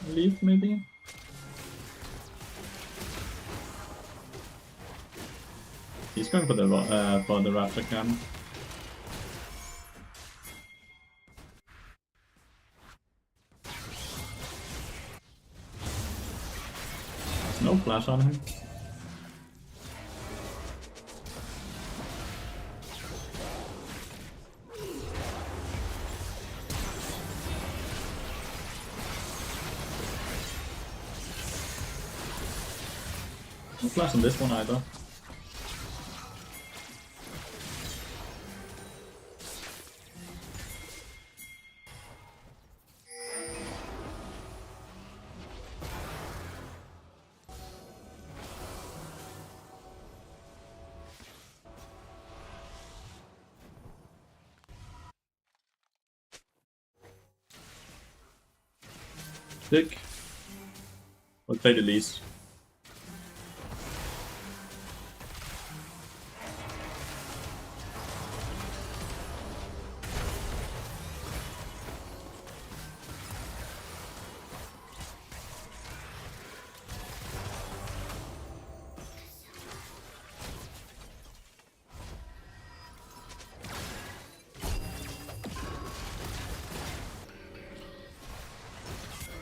Leave maybe? He's going for the Raptor cam. There's no flash on him. flash on this one either. Dick. We'll play the least.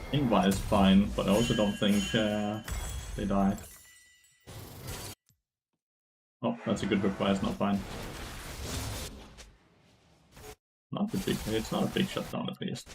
I think Vi is fine, but I also don't think they die. Oh, that's a good request, not fine. Not the big, it's not a big shutdown at least.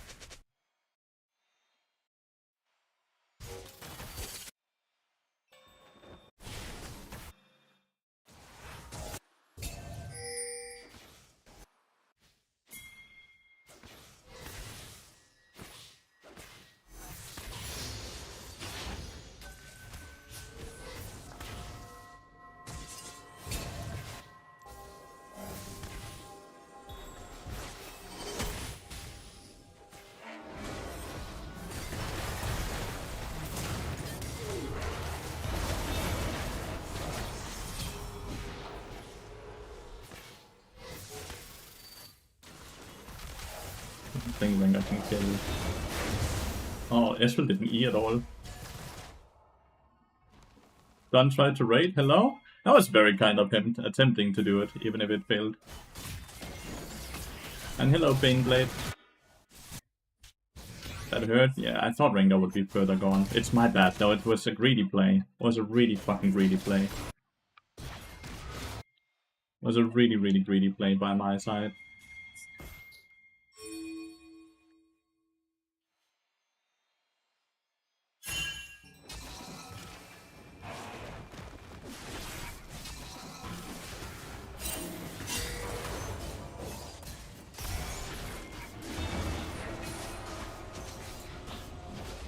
I think I can kill. Oh, Ezreal didn't E at all. Dunn tried to raid. Hello? That was very kind of him attempting to do it, even if it failed. And hello, Baneblade. That hurt? Yeah, I thought Rengar would be further gone. It's my bad though, it was a greedy play. It was a really fucking greedy play. It was a really, really greedy play by my side.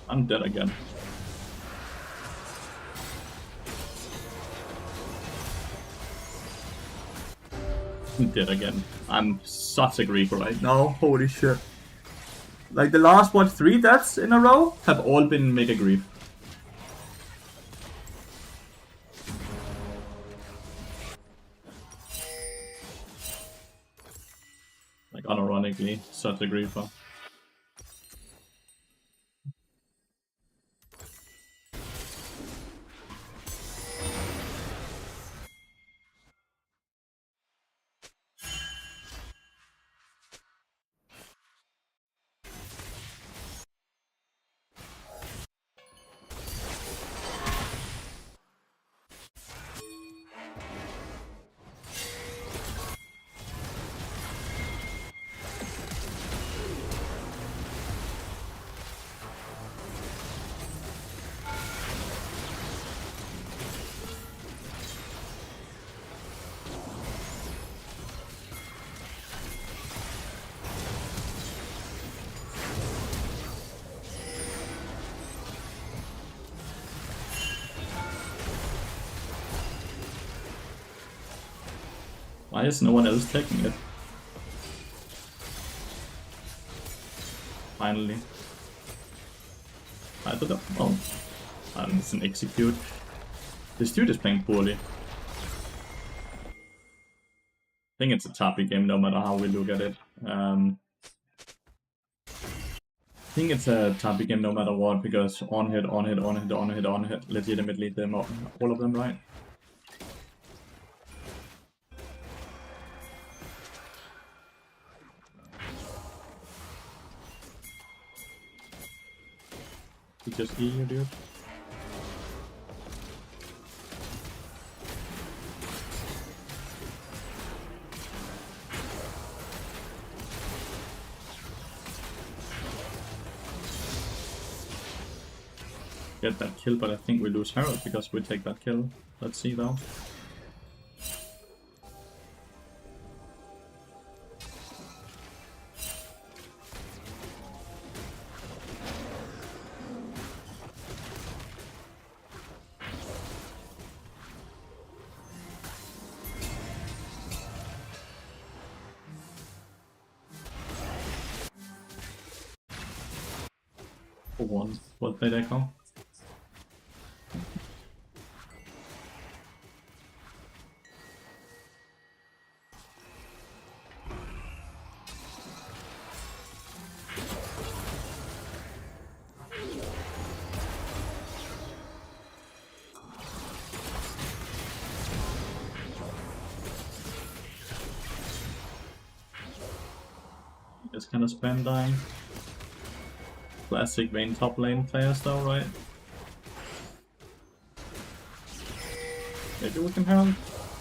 I'm dead again. I'm dead again. I'm such a Greek right now. Holy shit. Like the last, what, 3 deaths in a row have all been Mega Grief. Like unironically, such a griefer. Why is no one else taking it? Finally. I thought, oh, it's an execute. This dude is playing poorly. I think it's a toppy game no matter how we look at it. I think it's a toppy game no matter what, because on hit, legitimately them all of them, right? You just E you, dude. get that kill, but I think we lose Herald because we take that kill. Let's see though. For one, what did I call? Just kind of spam dying. Classic Vayne top lane players though, right? Maybe we can Herald?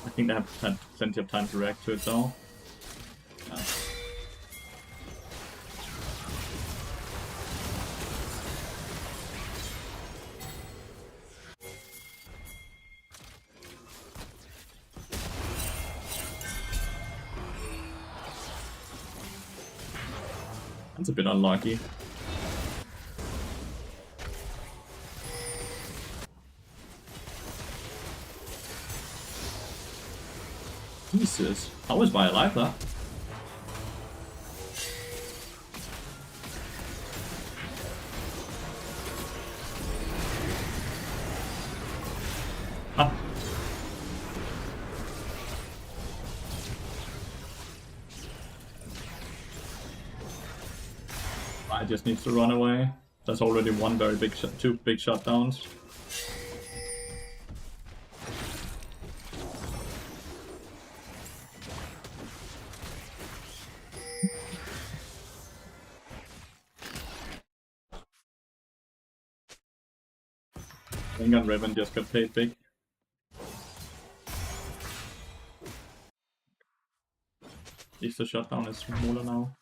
I think they have had plenty of time to react to it though. Yeah. That's a bit unlucky. Jesus, how was I alive that? Ah. I just need to run away. That's already one very big shot, two big shutdowns. And Riven just got paid big. At least the shutdown is smaller now.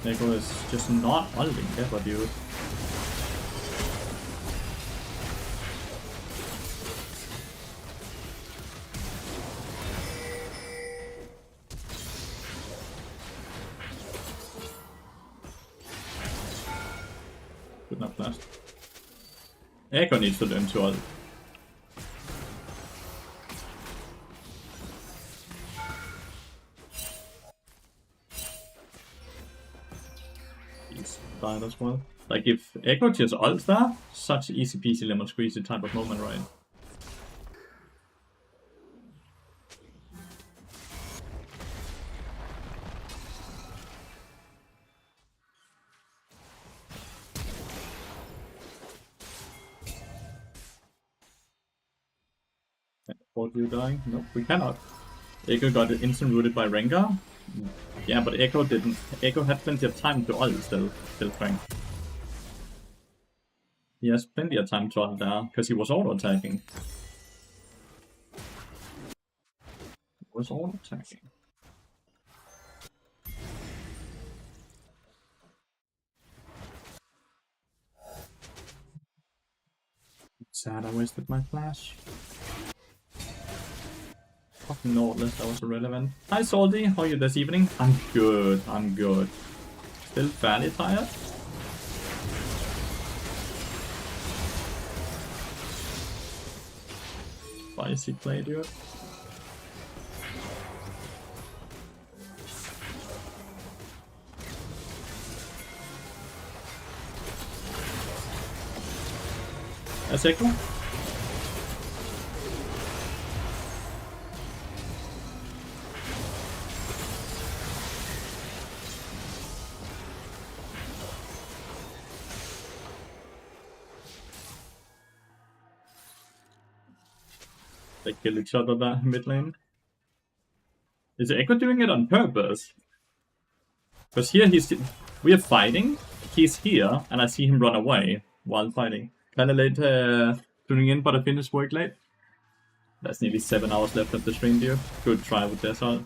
Neko is just not ulting ever, dude. Good enough flash. Echo needs to learn to ult. Died as well. Like if Echo just ults there, such easy peasy lemon squeezy type of moment, right? Both you dying? Nope, we cannot. Echo got instant rooted by Rengar. Yeah, but Echo didn't. Echo had plenty of time to ult still Frank. He has plenty of time to ult there, because he was auto-attacking. Sad I wasted my flash. Fucking Nautilus, that was irrelevant. Hi Salty, how are you this evening? I'm good, I'm good. Still fairly tired? Spicy play, dude. That's Echo. They kill each other that mid lane. Is Echo doing it on purpose? Because here we are fighting, he's here, and I see him run away while fighting. Kinda late tuning in, but I finished work late. That's nearly 7 hours left of the stream, dude. Good try with Desert.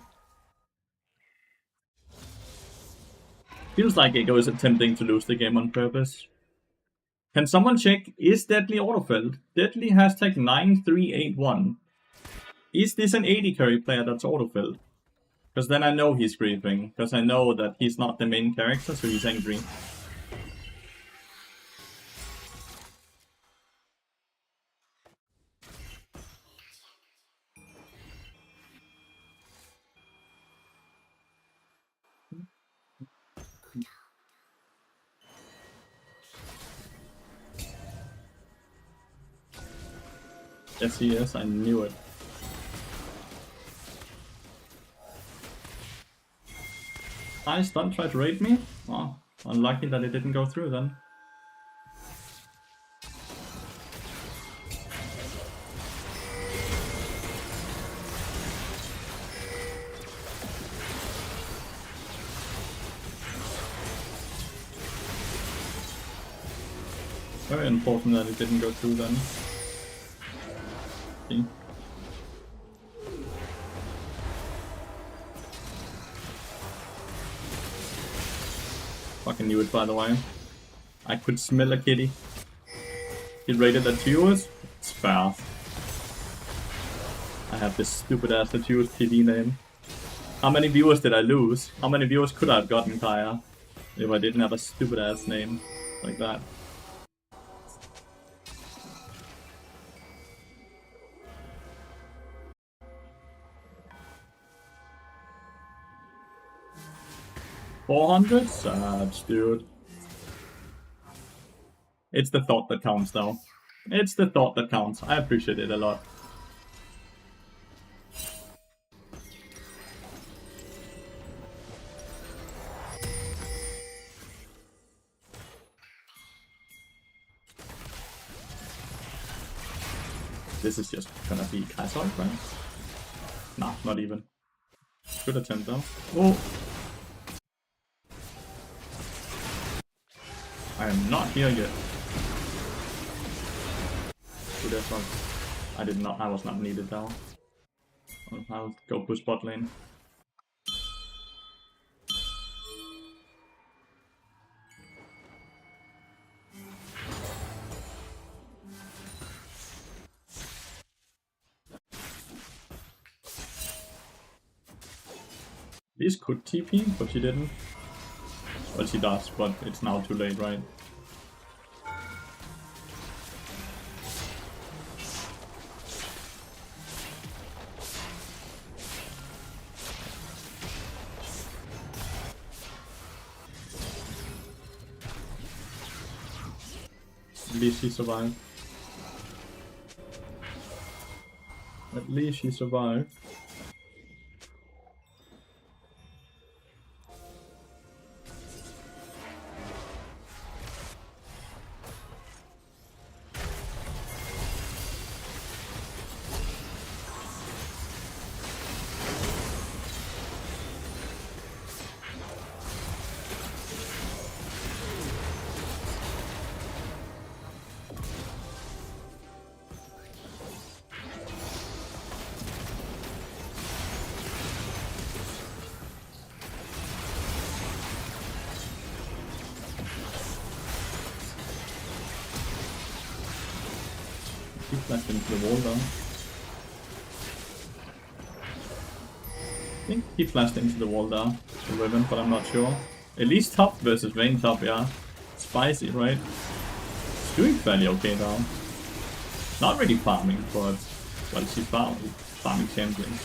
Feels like Echo is attempting to lose the game on purpose. Can someone check, is Deadly autofilled? Deadly hashtag 9381. Is this an 80 carry player that's autofilled? Because then I know he's grieving, because I know that he's not the main character, so he's angry. Yes, he is. I knew it. Nice, don't try to raid me. Oh, unlucky that it didn't go through then. Very important that it didn't go through then. See? Fucking knew it, by the way. I could smell a kitty. He rated Lathyrus? It's fast. I have this stupid ass Lathyrus PD name. How many viewers did I lose? How many viewers could I have gotten, Kaya, if I didn't have a stupid ass name like that? $400? Sad, dude. It's the thought that counts, though. It's the thought that counts. I appreciate it a lot. This is just gonna be Kaiser, right? Nah, not even. Good attempt, though. Oh! I am not here yet. Good effort. I was not needed though. I'll go push bot lane. This could TP, but she didn't. Well, she does, but it's now too late, right? At least she survived. At least she survived. He flashed into the wall though. I think he flashed into the wall there, the ribbon, but I'm not sure. At least top versus Vayne top, yeah. Spicy, right? It's doing fairly okay though. Not really farming, but well, she's farming champions.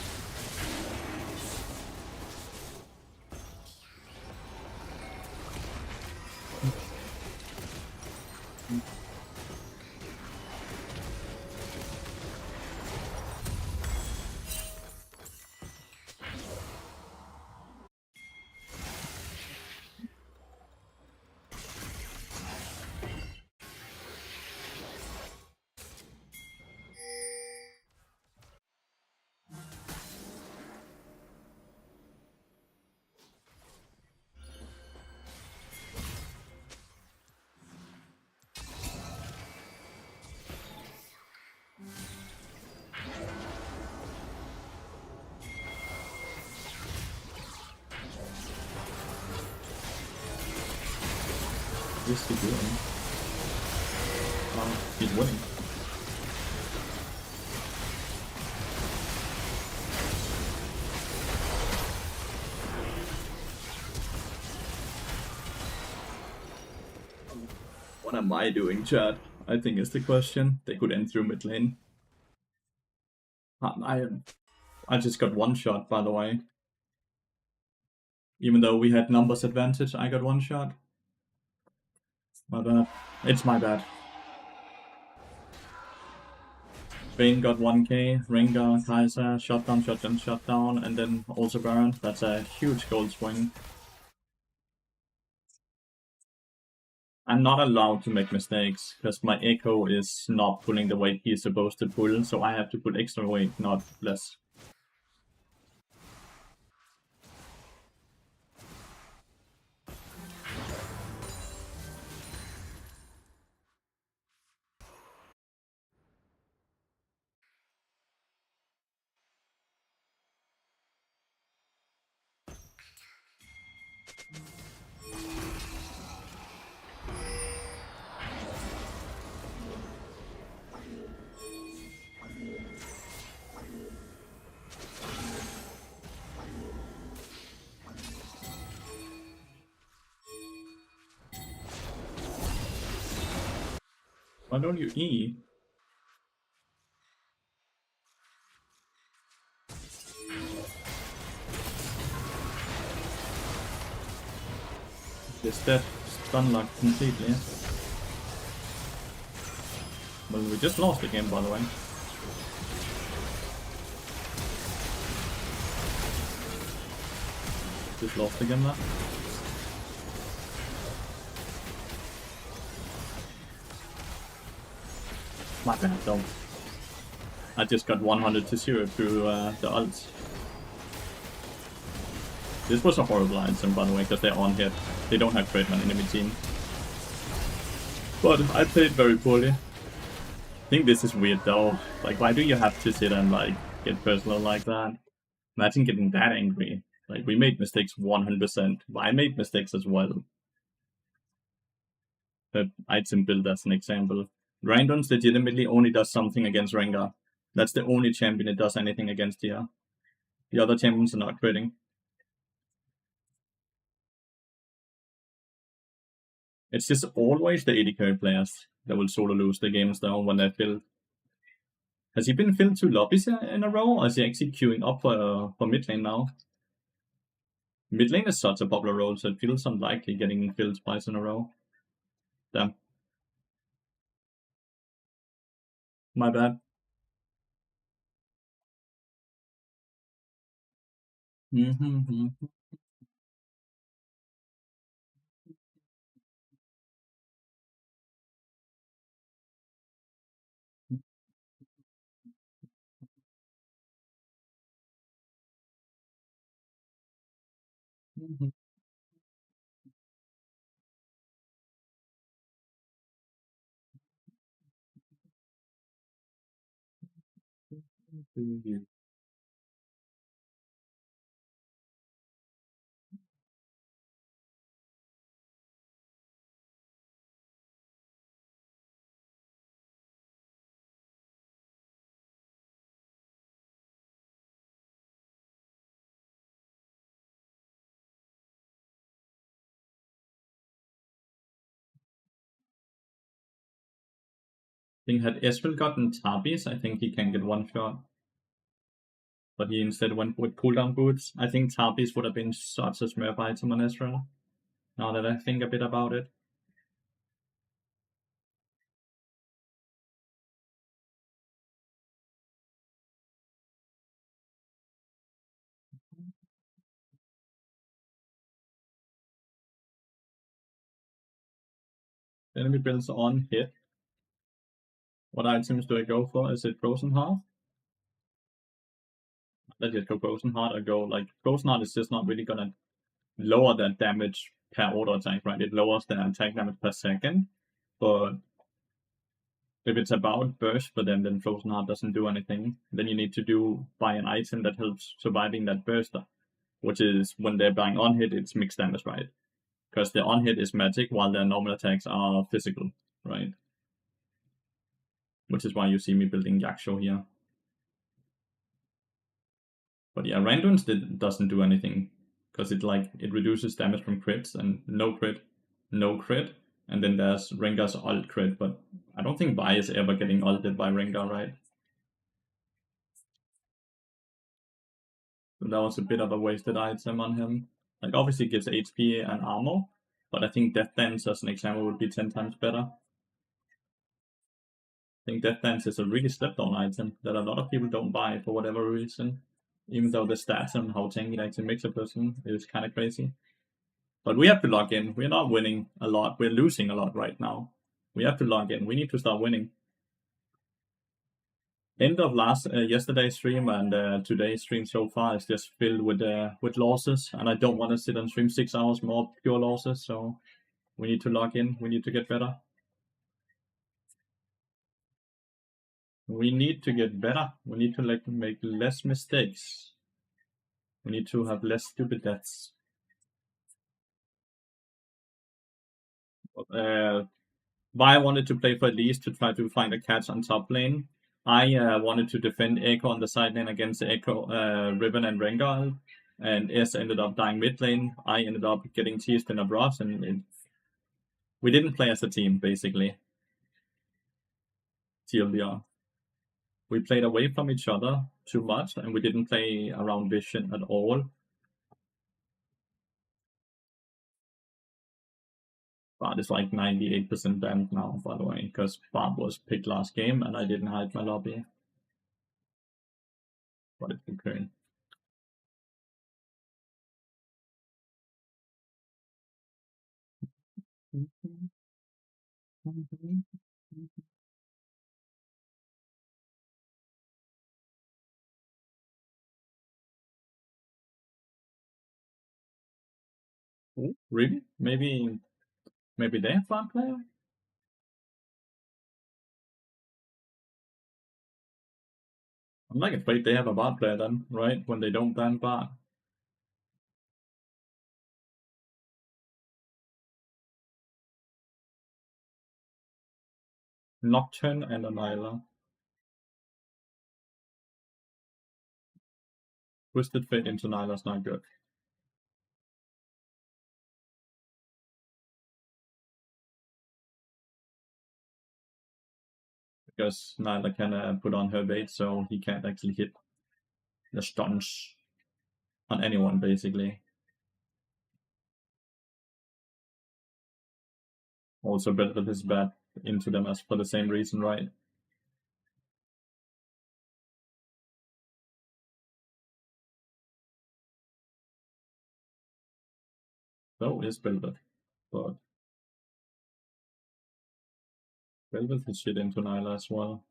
is he doing? He's winning. What am I doing, chat? I think is the question. They could end through mid lane. I just got one shot, by the way. Even though we had numbers advantage, I got one shot. My bad. It's my bad. Vayne got 1k, Rengar, Kaiser, shutdown, and then also Baron. That's a huge gold swing. I'm not allowed to make mistakes, because my Echo is not pulling the weight he's supposed to pull, so I have to put extra weight, not less. Why don't you E? Just dead, stun locked completely. Well, we just lost the game, by the way. Just lost again, that. My bad, though. I just got 100 to 0 through the ults. This was a horrible item, by the way, because they're on hit. They don't have crit on enemy team. But I played very poorly. I think this is weird, though. Like, why do you have to sit and, like, get personal like that? Imagine getting that angry. Like, we made mistakes 100%. But I made mistakes as well. The item build as an example. Grindons legitimately only does something against Rengar. That's the only champion that does anything against here. The other champions are not critting. It's just always the AD carry players that will solo lose the games though when they're filled. Has he been filled 2 lobbies in a row, or is he actually queuing up for mid lane now? Mid lane is such a popular role, so it feels unlikely getting filled twice in a row. Damn. My bad. I think had Ezreal gotten Tabis, I think he can get one shot. But he instead went with cooldown boots. I think Tabis would have been such a smurf item on Ezreal. Now that I think a bit about it. Enemy builds on hit. What items do I go for? Is it Frozen Heart? Let's just go Frozen Heart or go like Frozen Heart is just not really gonna lower that damage per auto attack, right? It lowers the attack damage per second. But if it's about burst for them, then Frozen Heart doesn't do anything. Then you need to buy an item that helps surviving that burst, which is when they're buying on hit, it's mixed damage, right? because the on hit is magic while their normal attacks are physical, right? Which is why you see me building Yaksho here. But yeah, Randuin's doesn't do anything because it reduces damage from crits and no crit, no crit, and then there's Rengar's ult crit. But I don't think Vi is ever getting ulted by Rengar, right? So that was a bit of a wasted item on him. Like obviously it gives HP and armor, but I think Death Dance as an example would be 10 times better. I think Death Dance is a really slept on item that a lot of people don't buy for whatever reason. Even though the stats and how tanky it actually makes a person is kind of crazy. But we have to log in. We're not winning a lot. We're losing a lot right now. We have to log in. We need to start winning. End of yesterday's stream and today's stream so far is just filled with losses, and I don't want to sit and stream 6 hours more of pure losses. So we need to log in. We need to get better. We need to get better. We need to make less mistakes. We need to have less stupid deaths. Vi wanted to play for Elise to try to find a catch on top lane. I wanted to defend Echo on the side lane against Echo, Riven, and Rengar, and S ended up dying mid lane. I ended up getting teased in a brush, and we didn't play as a team, basically. TLDR. We played away from each other too much, and we didn't play around vision at all. Bard is like 98% banned now, by the way, because Bard was picked last game and I didn't hide my lobby. But it's okay. Really? Maybe they have Bard player? I'm like afraid they have a Bard player then, right? When they don't ban Bard. Nocturne and Annihilator. Twisted Fate into Nyla's not good. Because Nyla can put on her bait, so he can't actually hit the stuns on anyone, basically. Also, Belveth is bad into them as for the same reason, right? So is Belveth. But Belveth is shit into Nyla as well.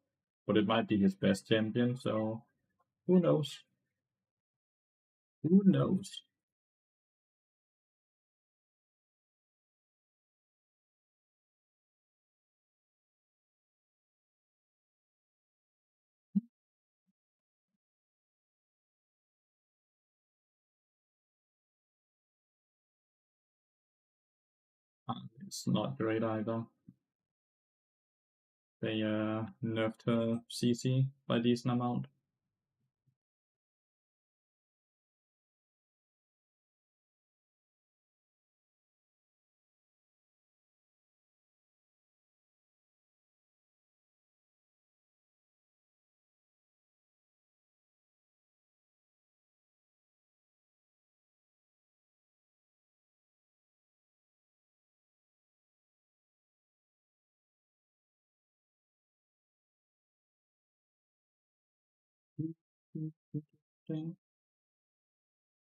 But it might be his best champion, so who knows? Who knows? It's not great either. They nerfed her CC by a decent amount.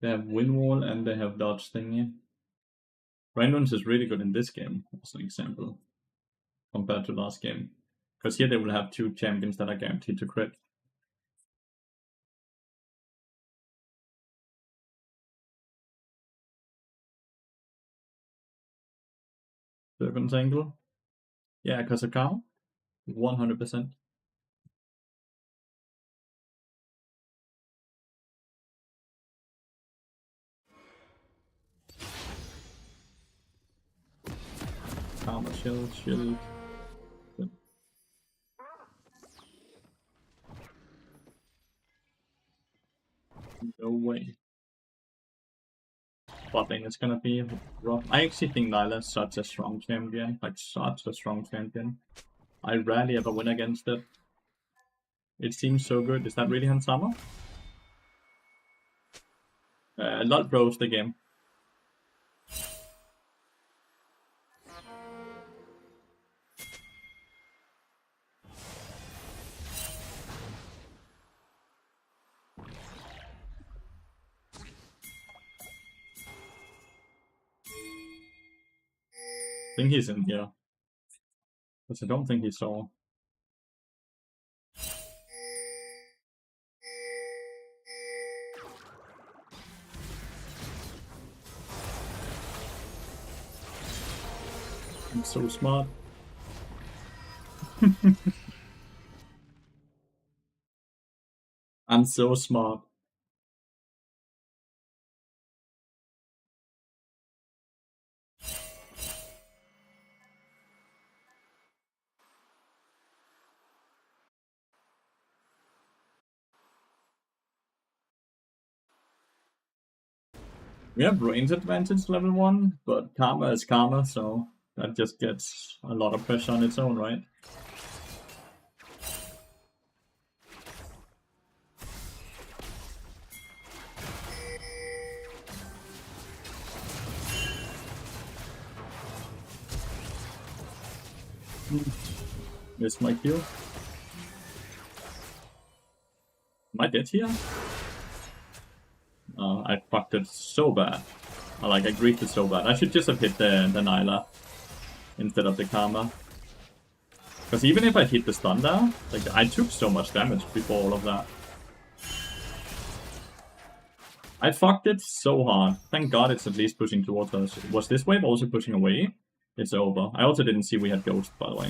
They have win wall and they have dodge thingy. Randoms is really good in this game, as an example, compared to last game. Because here they will have 2 champions that are guaranteed to crit. Serpent's Angle? Yeah, because of cow? 100%. Karma shield, shield. Good. No way. Bot lane is gonna be rough. I actually think Nyla is such a strong champion. Like, such a strong champion. I rarely ever win against it. It seems so good. Is that really Hansama? Lot rose the game. I think he's in here. Because I don't think he saw. I'm so smart. I'm so smart. We have range advantage level 1, but Karma is Karma, so that just gets a lot of pressure on its own, right? Missed my Q. Am I dead here? I fucked it so bad. I griefed it so bad. I should just have hit the Nyla instead of the Karma. Because even if I hit the stun there, like, I took so much damage before all of that. I fucked it so hard. Thank god it's at least pushing towards us. Was this wave also pushing away? It's over. I also didn't see we had Ghost, by the way.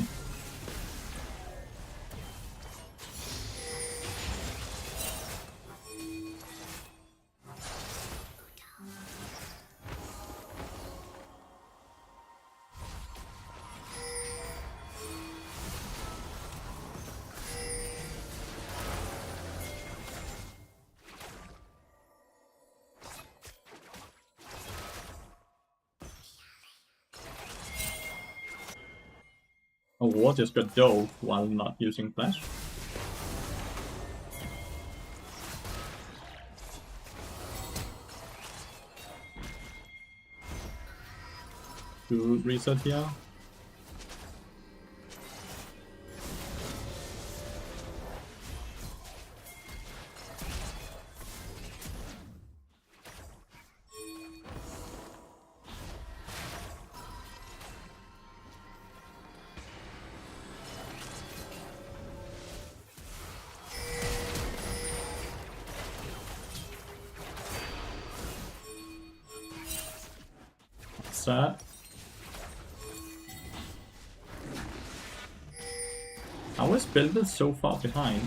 Oh, War just got dove while not using flash. To reset here. Sad. How is Builder so far behind?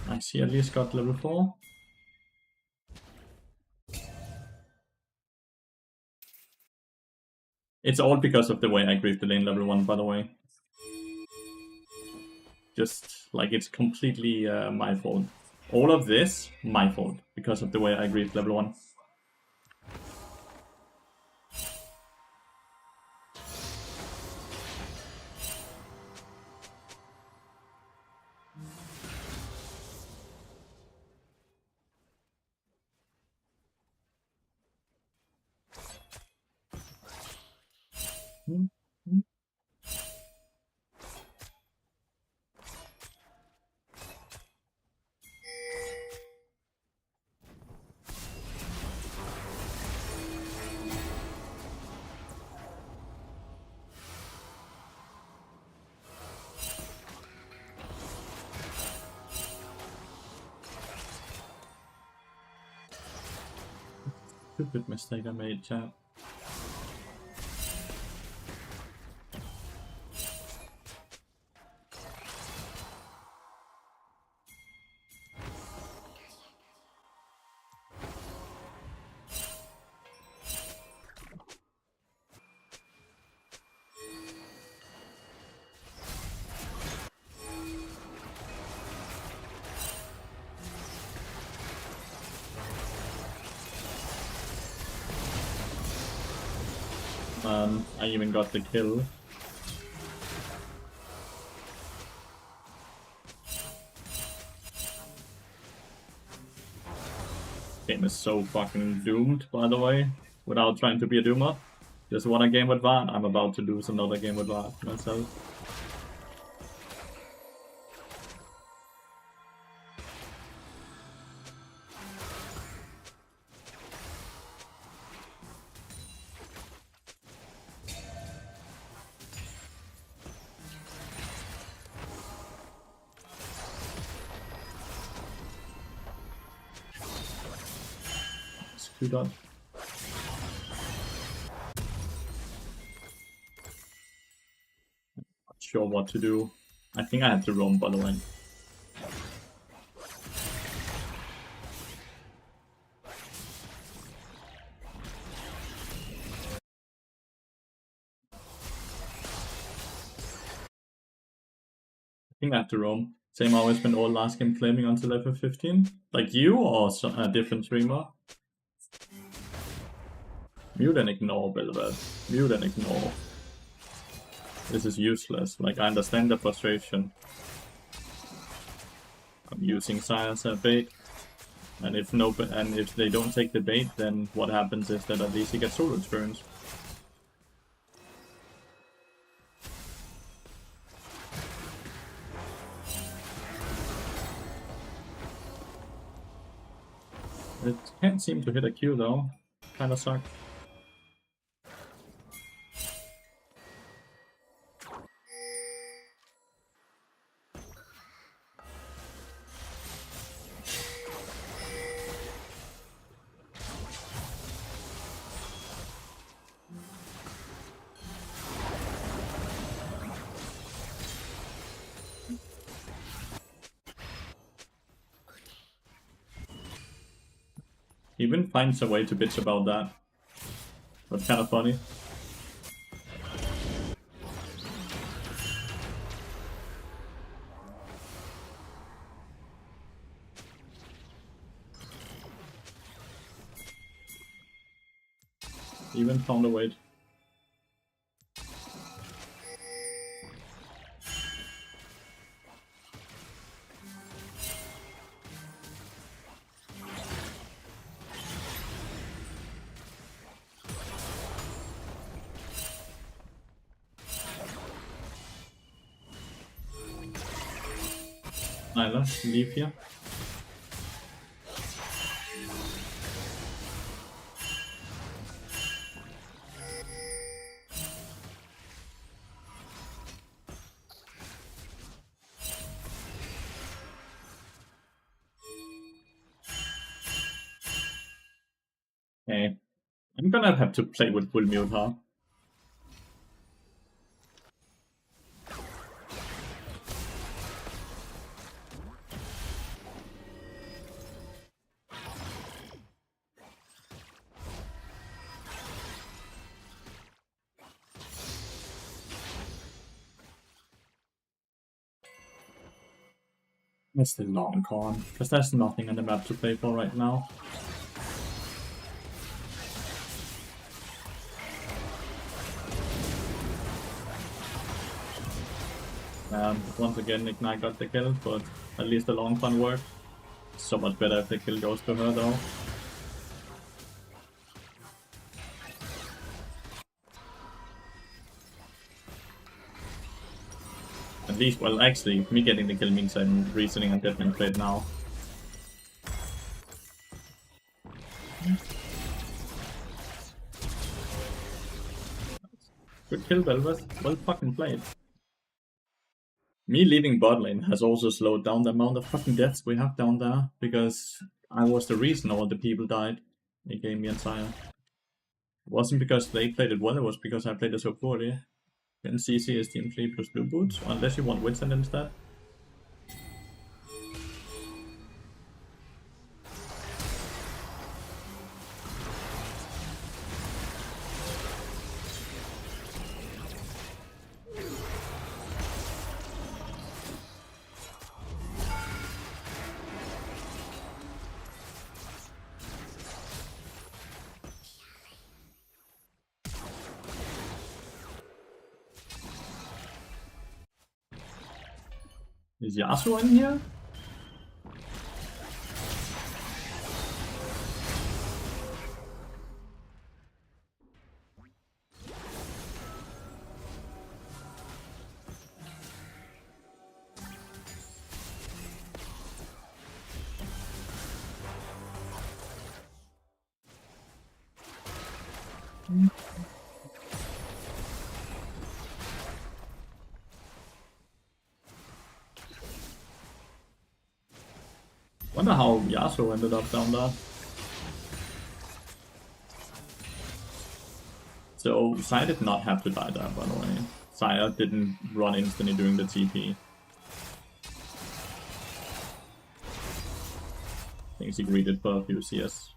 I see at least got level 4. It's all because of the way I griefed the lane level 1, by the way. Just, like, it's completely my fault. All of this, my fault, because of the way I griefed level 1. Stupid mistake I made, chat. I even got the kill. Game is so fucking doomed, by the way, without trying to be a doomer. Just won a game with VAR, I'm about to lose another game with VAR myself. Screwed up. Not sure what to do. I think I have to roam, by the way. I think I have to roam. Same hour I spent all last game claiming until level 15. Like you or a different streamer? Mute and ignore, Belvet. Mute and ignore. This is useless. Like, I understand the frustration. I'm using Sire as a bait. And if they don't take the bait, then what happens is that at least he gets solo experience. It can't seem to hit a Q though. Kinda sucks. He even finds a way to bitch about that. That's kind of funny. He even found a way. Nyla, leave here. Okay. I'm gonna have to play with full mute, huh? It's the long con, because there's nothing on the map to play for right now. Once again, Ignite got the kill, but at least the long con worked. So much better if the kill goes to her though. At least, well, actually, me getting the kill means I'm reasoning on Deadman Plate now. Good kill, Belvet. Well fucking played. Me leaving bot lane has also slowed down the amount of fucking deaths we have down there, because I was the reason all the people died. They gave me and Sire. It wasn't because they played it well, it was because I played it so poorly. Then CC is Team 3 plus Blue Boots, unless you want Winston instead. Is Yasuo in here? Wonder how Yasuo ended up down there. So Saya did not have to die there, by the way. Saya didn't run instantly during the TP. I think he greeted for a few CS.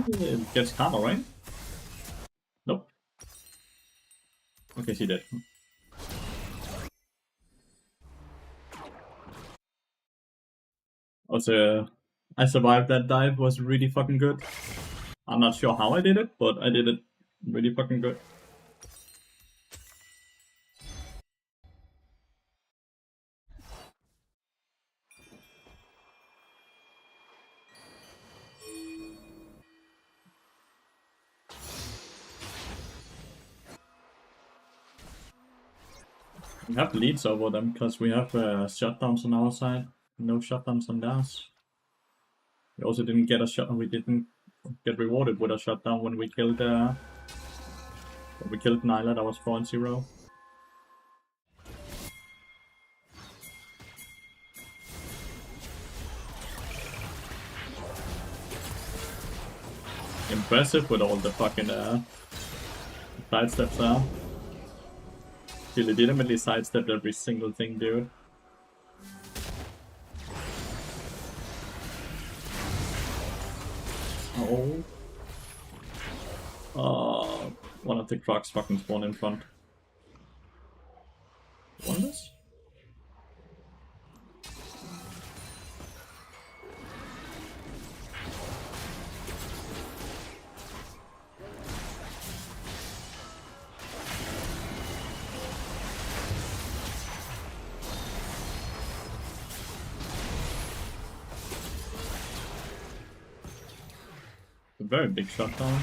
It gets karma, right? Nope. Okay, she did. Also, I survived that dive, was really fucking good. I'm not sure how I did it, but I did it really fucking good. We have leads over them because we have shutdowns on our side, no shutdowns on theirs. We also didn't get a shot. We didn't get rewarded with a shutdown when we killed Nyla. That was 4-0. Impressive with all the fucking side steps there. He legitimately sidestepped every single thing, dude. Oh. One of the crocs fucking spawned in front. Wonders? A very big shutdown.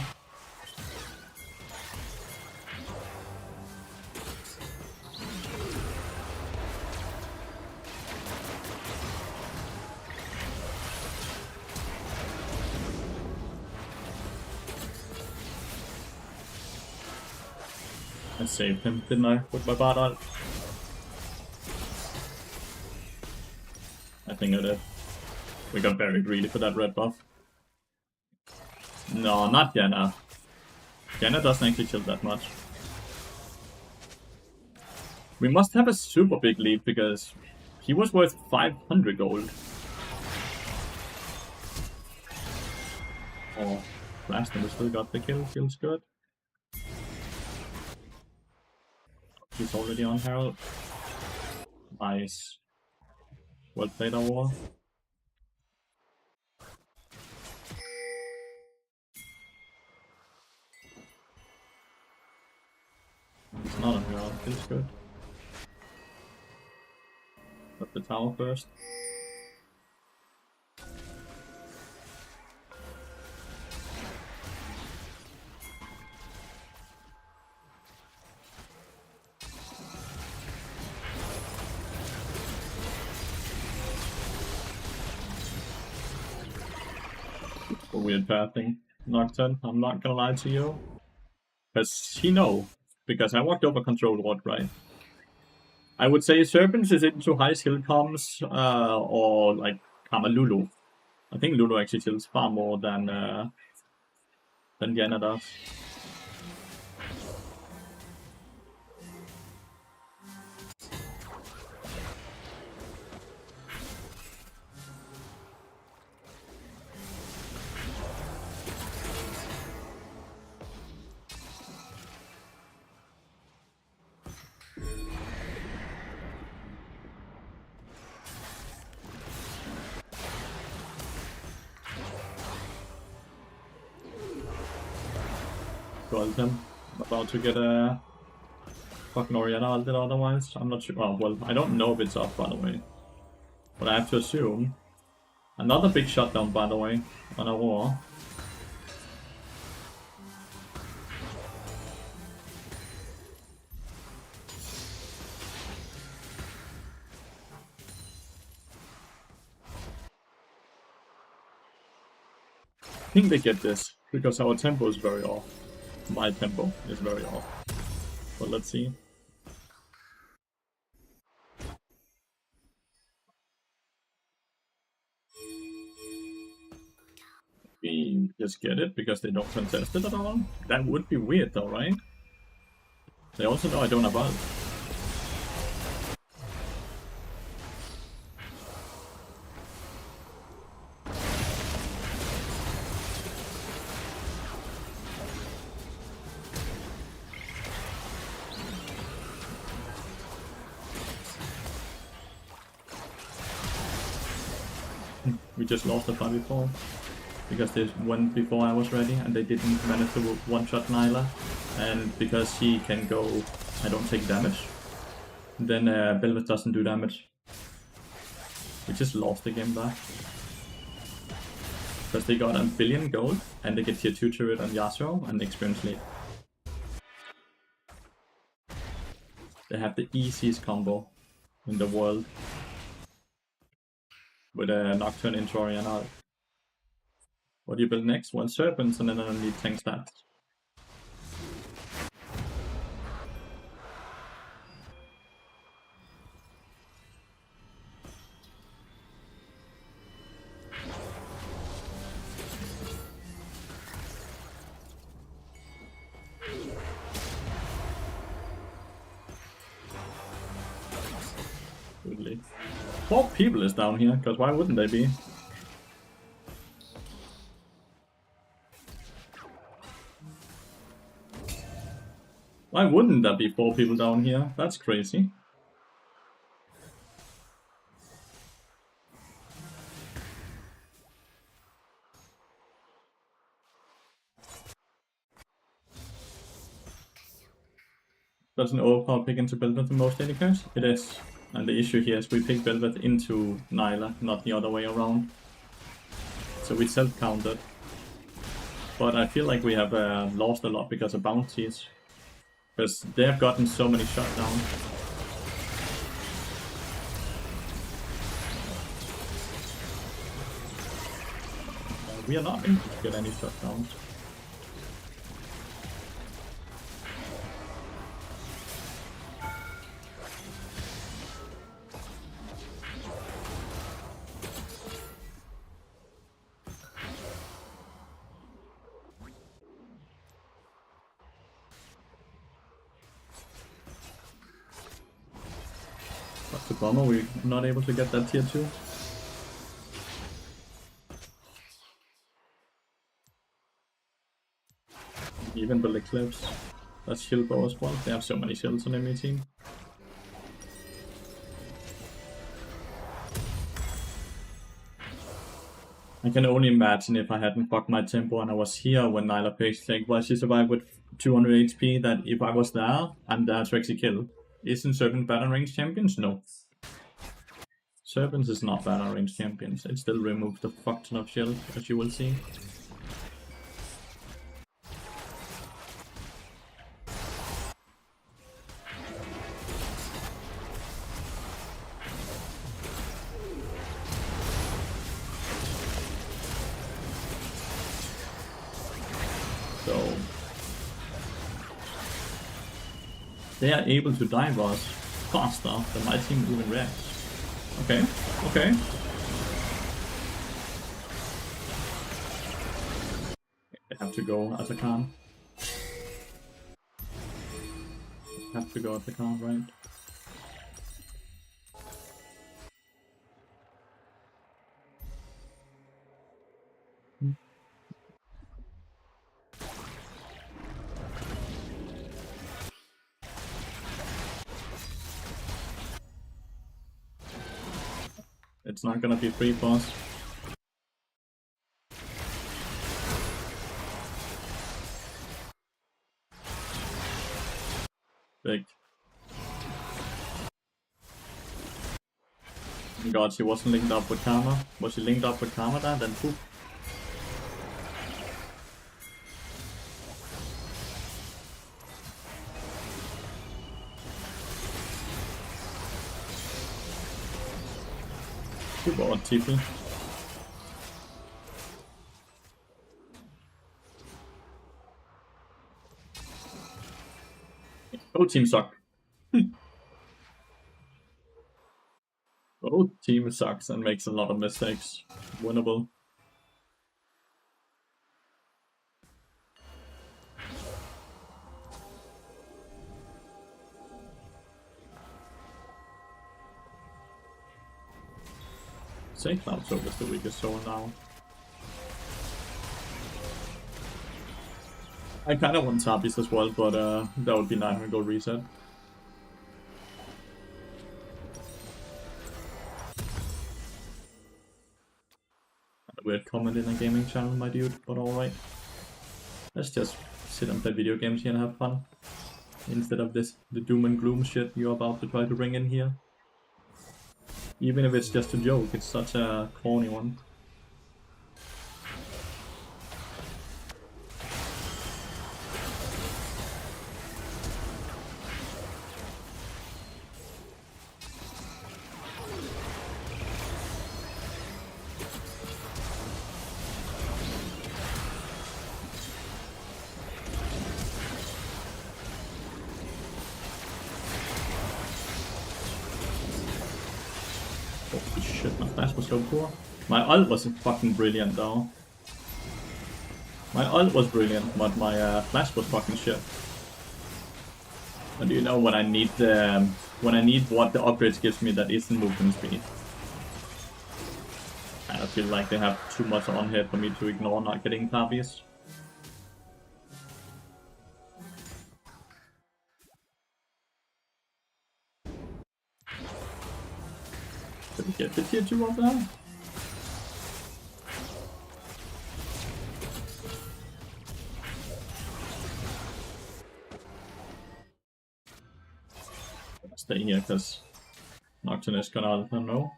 I saved him, didn't I, with my bad ult? I think I did. We got very greedy for that red buff. No, not Yana. Yana doesn't actually chill that much. We must have a super big lead because he was worth 500 gold. Oh, last time we still got the kill, feels good. He's already on Herald. Nice. Well played, our war. It's not on Herald, feels good. tower first. A weird pathing, Nocturne, I'm not gonna lie to you. Because he know, because I walked over Control Ward, right? I would say Serpents is into high skill comms, or like Lulu. I think Lulu actually kills far more than Diana does. Got him. About to get a fucking Oriana ulted otherwise. I'm not sure. Oh, well, I don't know if it's up, by the way. But I have to assume. Another big shutdown, by the way, on a war. I think they get this, because our tempo is very off. My tempo is very off. But let's see. We just get it because they don't contest it at all? That would be weird though, right? They also know I don't have ult. We just lost the fight before. Because they went before I was ready and they didn't manage to one-shot Nyla. And because he can go, I don't take damage. Then Belvis doesn't do damage. We just lost the game back. Because they got a billion gold and they get tier 2 turret on Yasuo and experience lead. They have the easiest combo in the world. With a Nocturne into Oriana. What do you build next? Well, Serpents, and then I need tank stats. Goodly. 4 people is down here, because why wouldn't they be? Why wouldn't there be 4 people down here? That's crazy. Does an overpower pick into Belvet the most daily curse? It is. And the issue here is we pick Belvet into Nyla, not the other way around. So we self-counted. But I feel like we have lost a lot because of bounties. Because they have gotten so many shutdowns. We are not able to get any shutdowns. That's a bummer, we're not able to get that tier 2. Even build Eclipse. That's shield bow as well. They have so many shields on enemy team. I can only imagine if I hadn't fucked my tempo and I was here when Nyla picked, like, well, she survived with 200 HP, that if I was there, I'm there to actually kill. Isn't Serpent better range champions? No. Serpents is not bad on ranged champions. It still removes the fuck ton of shield, as you will see. So they are able to dive us faster than my team even reacts. Okay, okay. I have to go as a Khan. Have to go as a Khan, right? It's not gonna be free for us. Big. God, she wasn't linked up with Karma. Was she linked up with Karma then poof. Super odd TP. Both teams suck. Both team sucks and makes a lot of mistakes. Winnable. Say Cloud Soap is the weakest soul now. I kinda want Tapis as well, but that would be 900 gold reset. Weird comment in a gaming channel, my dude, but alright. Let's just sit and play video games here and have fun. Instead of the doom and gloom shit you're about to try to bring in here. Even if it's just a joke, it's such a corny one. Holy shit, my flash was so poor. My ult was fucking brilliant though. My ult was brilliant, but my flash was fucking shit. And you know when I need what the upgrades gives me that isn't movement speed. And I feel like they have too much on here for me to ignore not getting Tavius. Did we get the tier 2 of that? Stay here because Nocturne is gonna, I don't know.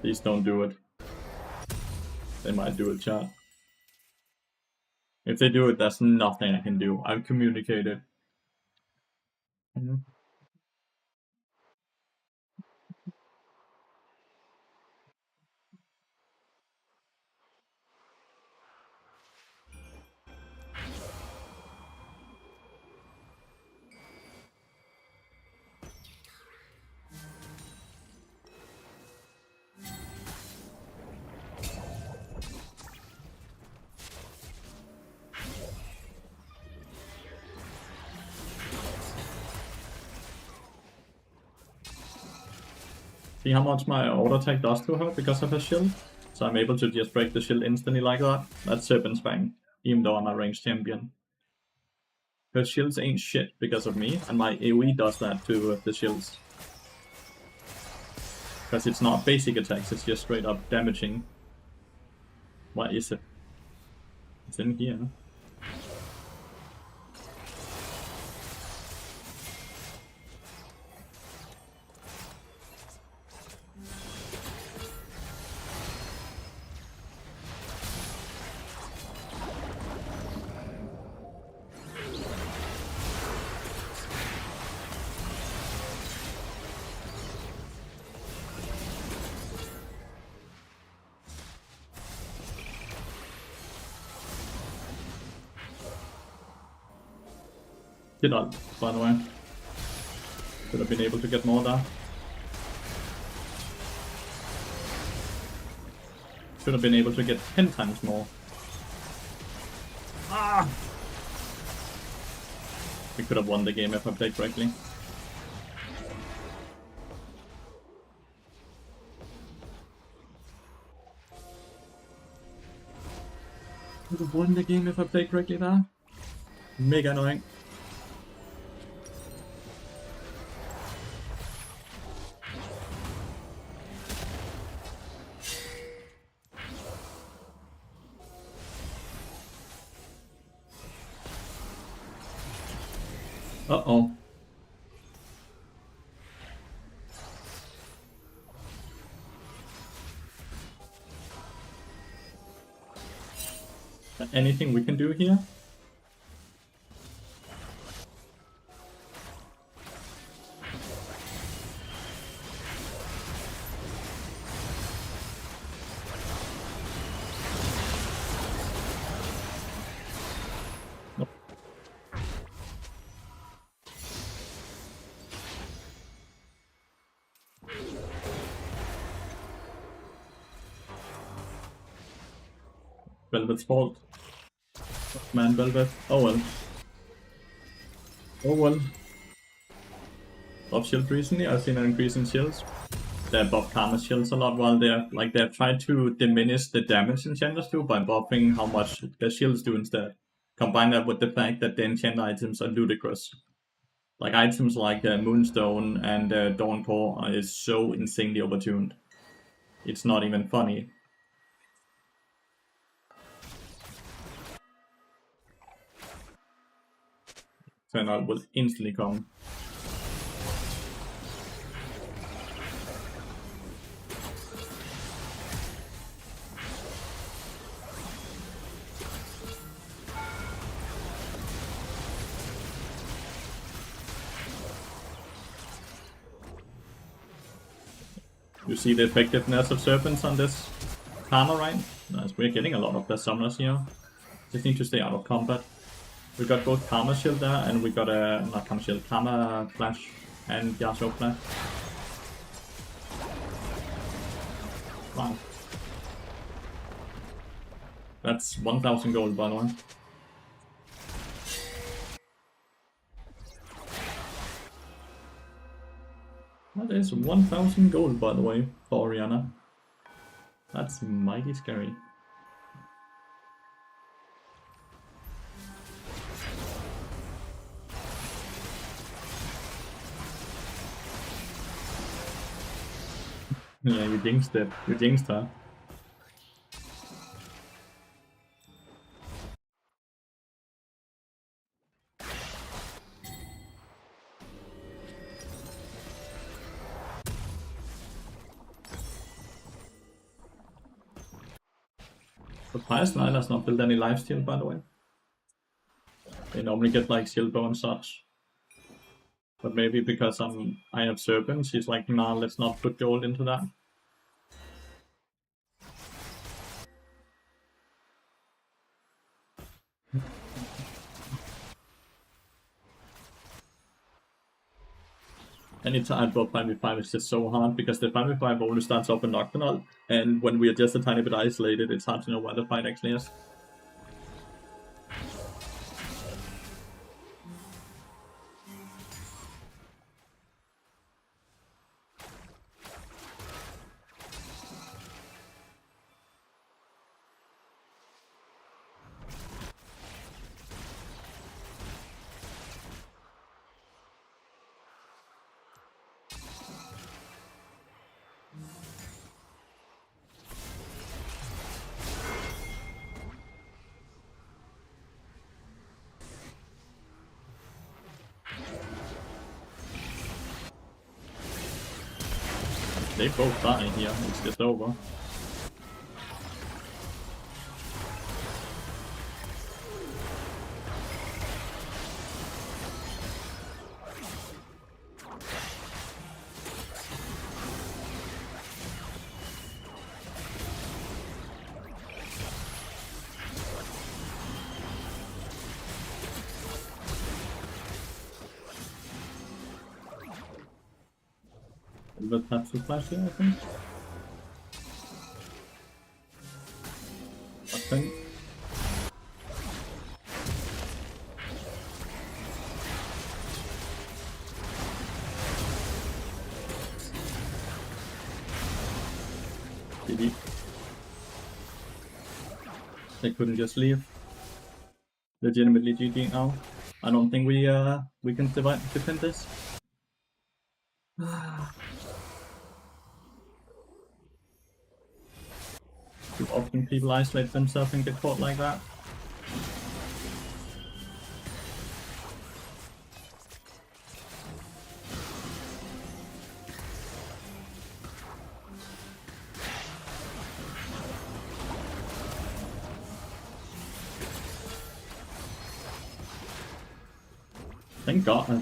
Please don't do it. They might do it, chat. If they do it, there's nothing I can do. I've communicated. See how much my auto attack does to her because of her shield? So I'm able to just break the shield instantly like that. That's Serpent's Fang, even though I'm a ranged champion. Her shields ain't shit because of me, and my AoE does that to the shields. Because it's not basic attacks, it's just straight up damaging. What is it? It's in here. Did not, by the way. Could have been able to get more there. Should have been able to get 10 times more. Ah! We could have won the game if I played correctly. Could have won the game if I played correctly there. Mega annoying. Uh-oh. Anything we can do here? Nope. Velvet's fault. Man, Velvet. Oh well. Oh well. Buff shield recently, I've seen an increase in shields. They buff karma shields a lot while they've tried to diminish the damage enchanters do by buffing how much their shields do instead. Combine that with the fact that the enchant items are ludicrous. Like items like Moonstone and Dawn Core is so insanely overtuned. It's not even funny. Turnout will instantly come. You see the effectiveness of serpents on this karma, right? Nice, we're getting a lot of the summoners here. Just need to stay out of combat. We got both Karma Shield there, and we got a, not Karma Shield, Karma Flash and Yasuo Flash. Wow. That's 1000 gold, by the way. That is 1000 gold, by the way, for Oriana. That's mighty scary. Yeah, you jinxed it. You jinxed her. The Fire Sniper has not built any lifesteal, by the way. They normally get like shield bow and such. But maybe because I have serpents, she's like, nah, let's not put gold into that. Anytime for 5v5 is just so hard because the 5v5 only starts off in Nocturnal, and when we are just a tiny bit isolated, it's hard to know where the fight actually is. They both die here. It's just over. But that's the flash here, I think. I think. GG. They couldn't just leave. Legitimately GG now. I don't think we can defend this. Too often people isolate themselves and get caught like that.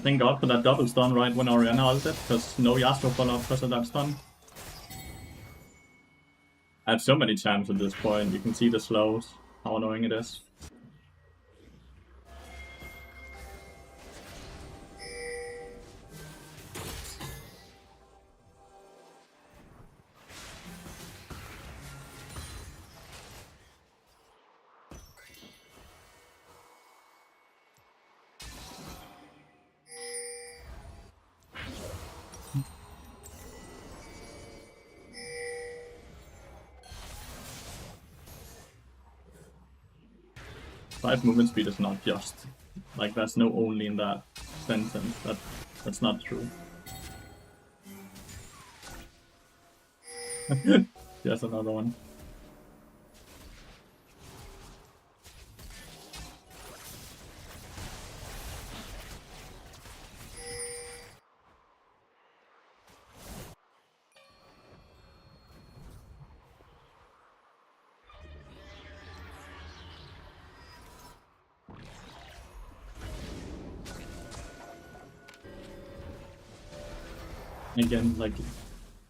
Thank God for that double stun right when Orianna ulted, because no Yasuo follow up because of that stun. I had so many champs at this point, you can see the slows, how annoying it is. Five movement speed is not just. Like, there's no only in that sentence. That's not true. There's another one. Again, like,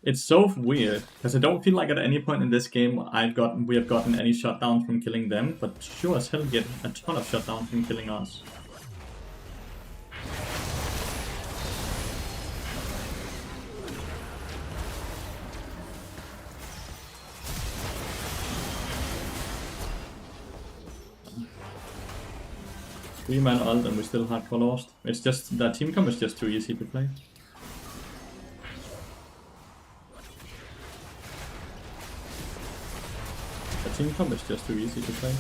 it's so weird because I don't feel like at any point in this game we have gotten any shutdowns from killing them, but sure as hell get a ton of shutdowns from killing us. Three-man ult and we still hardcore lost. It's just that team comp is just too easy to play. Team comp is just too easy to play.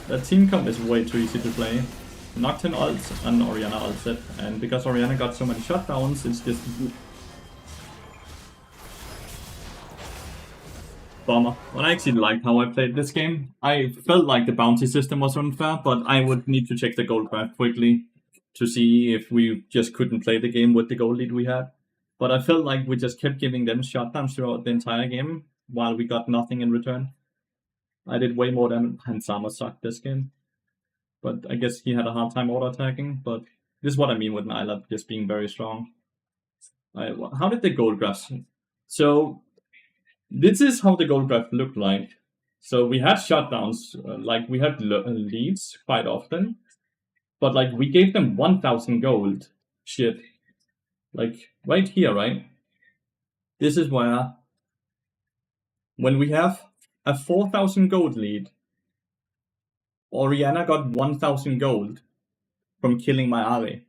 That team comp is way too easy to play. Nocturne ults and Orianna ults it, and because Orianna got so many shutdowns, it's just bummer. Well, I actually liked how I played this game. I felt like the bounty system was unfair, but I would need to check the gold graph quickly to see if we just couldn't play the game with the gold lead we had. But I felt like we just kept giving them shutdowns throughout the entire game, while we got nothing in return. I did way more damage, and Sama sucked this game. But I guess he had a hard time auto-attacking, but this is what I mean with Nyla just being very strong. How did the gold graphs... So, this is how the gold graph looked like. So we had shutdowns, like we had leads quite often, but like we gave them 1,000 gold. Shit. Like, right here, right? This is where, when we have a 4,000 gold lead, Orianna got 1,000 gold from killing my Ari.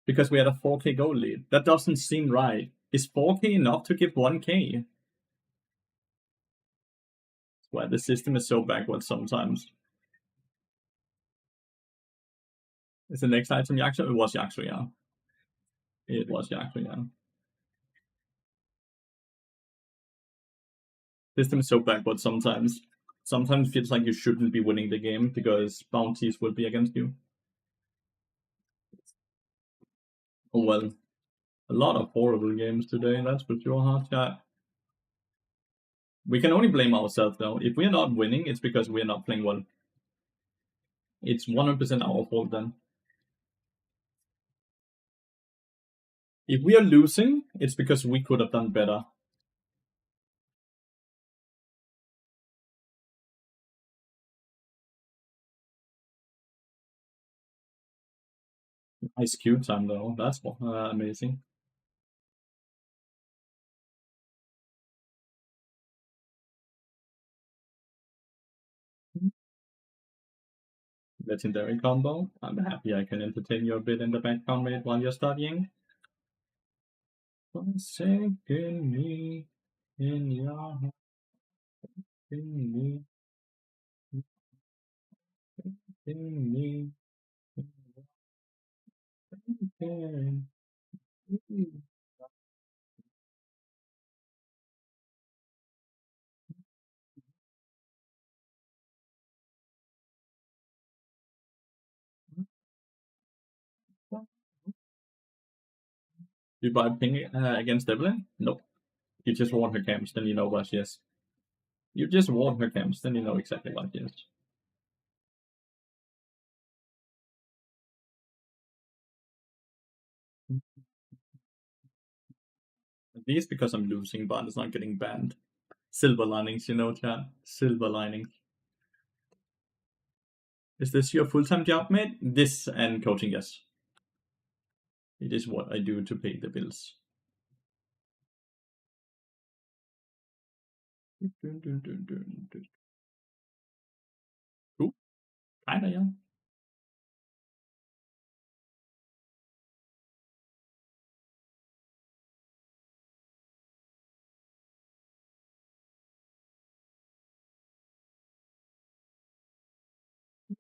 Because we had a 4k gold lead. That doesn't seem right. Is 4k enough to give 1k? Well, the system is so backwards sometimes. Is the next item Yaxo? It was Yaxo, yeah. It was Yaxo, yeah. System is so backwards sometimes. Sometimes it feels like you shouldn't be winning the game because bounties will be against you. Oh well, a lot of horrible games today, that's for sure, hard chat. We can only blame ourselves though. If we're not winning, it's because we're not playing well. It's 100% our fault then. If we are losing, it's because we could have done better. Nice Q time though, that's amazing. Legendary combo. I'm happy I can entertain you a bit in the background, mate, while you're studying. Forsaken me in your heart, in me, in me, in me. You buy ping against Evelyn? Nope. You just warn her camps, then you know what she is. You just warn her camps, then you know exactly what she is. At least because I'm losing, but it's not getting banned. Silver linings, you know, chat. Silver linings. Is this your full-time job, mate? This and coaching, yes. It is what I do to pay the bills. Cool. Kinda, yeah.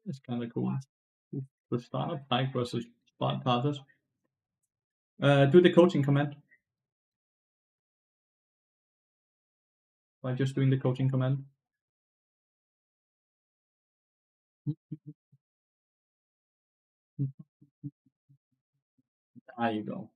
It's kinda cool. The startup type versus smart classes. Do the coaching command by just doing the coaching command. There you go.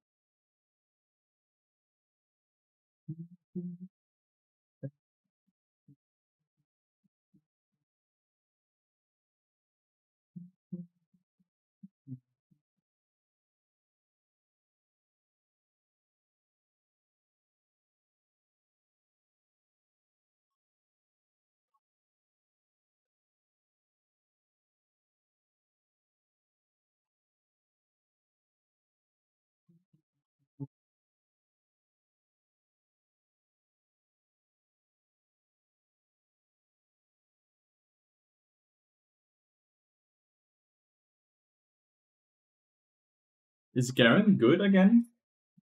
Is Garen good again?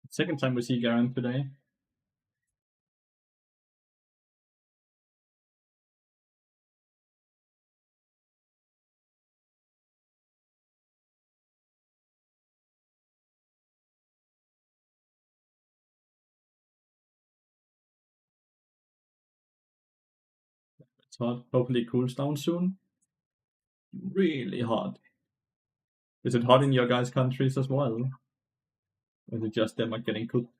Second time we see Garen today. It's hot. Hopefully it cools down soon. Really hot. Is it hot in your guys' countries as well? Or is it just them not getting cooked?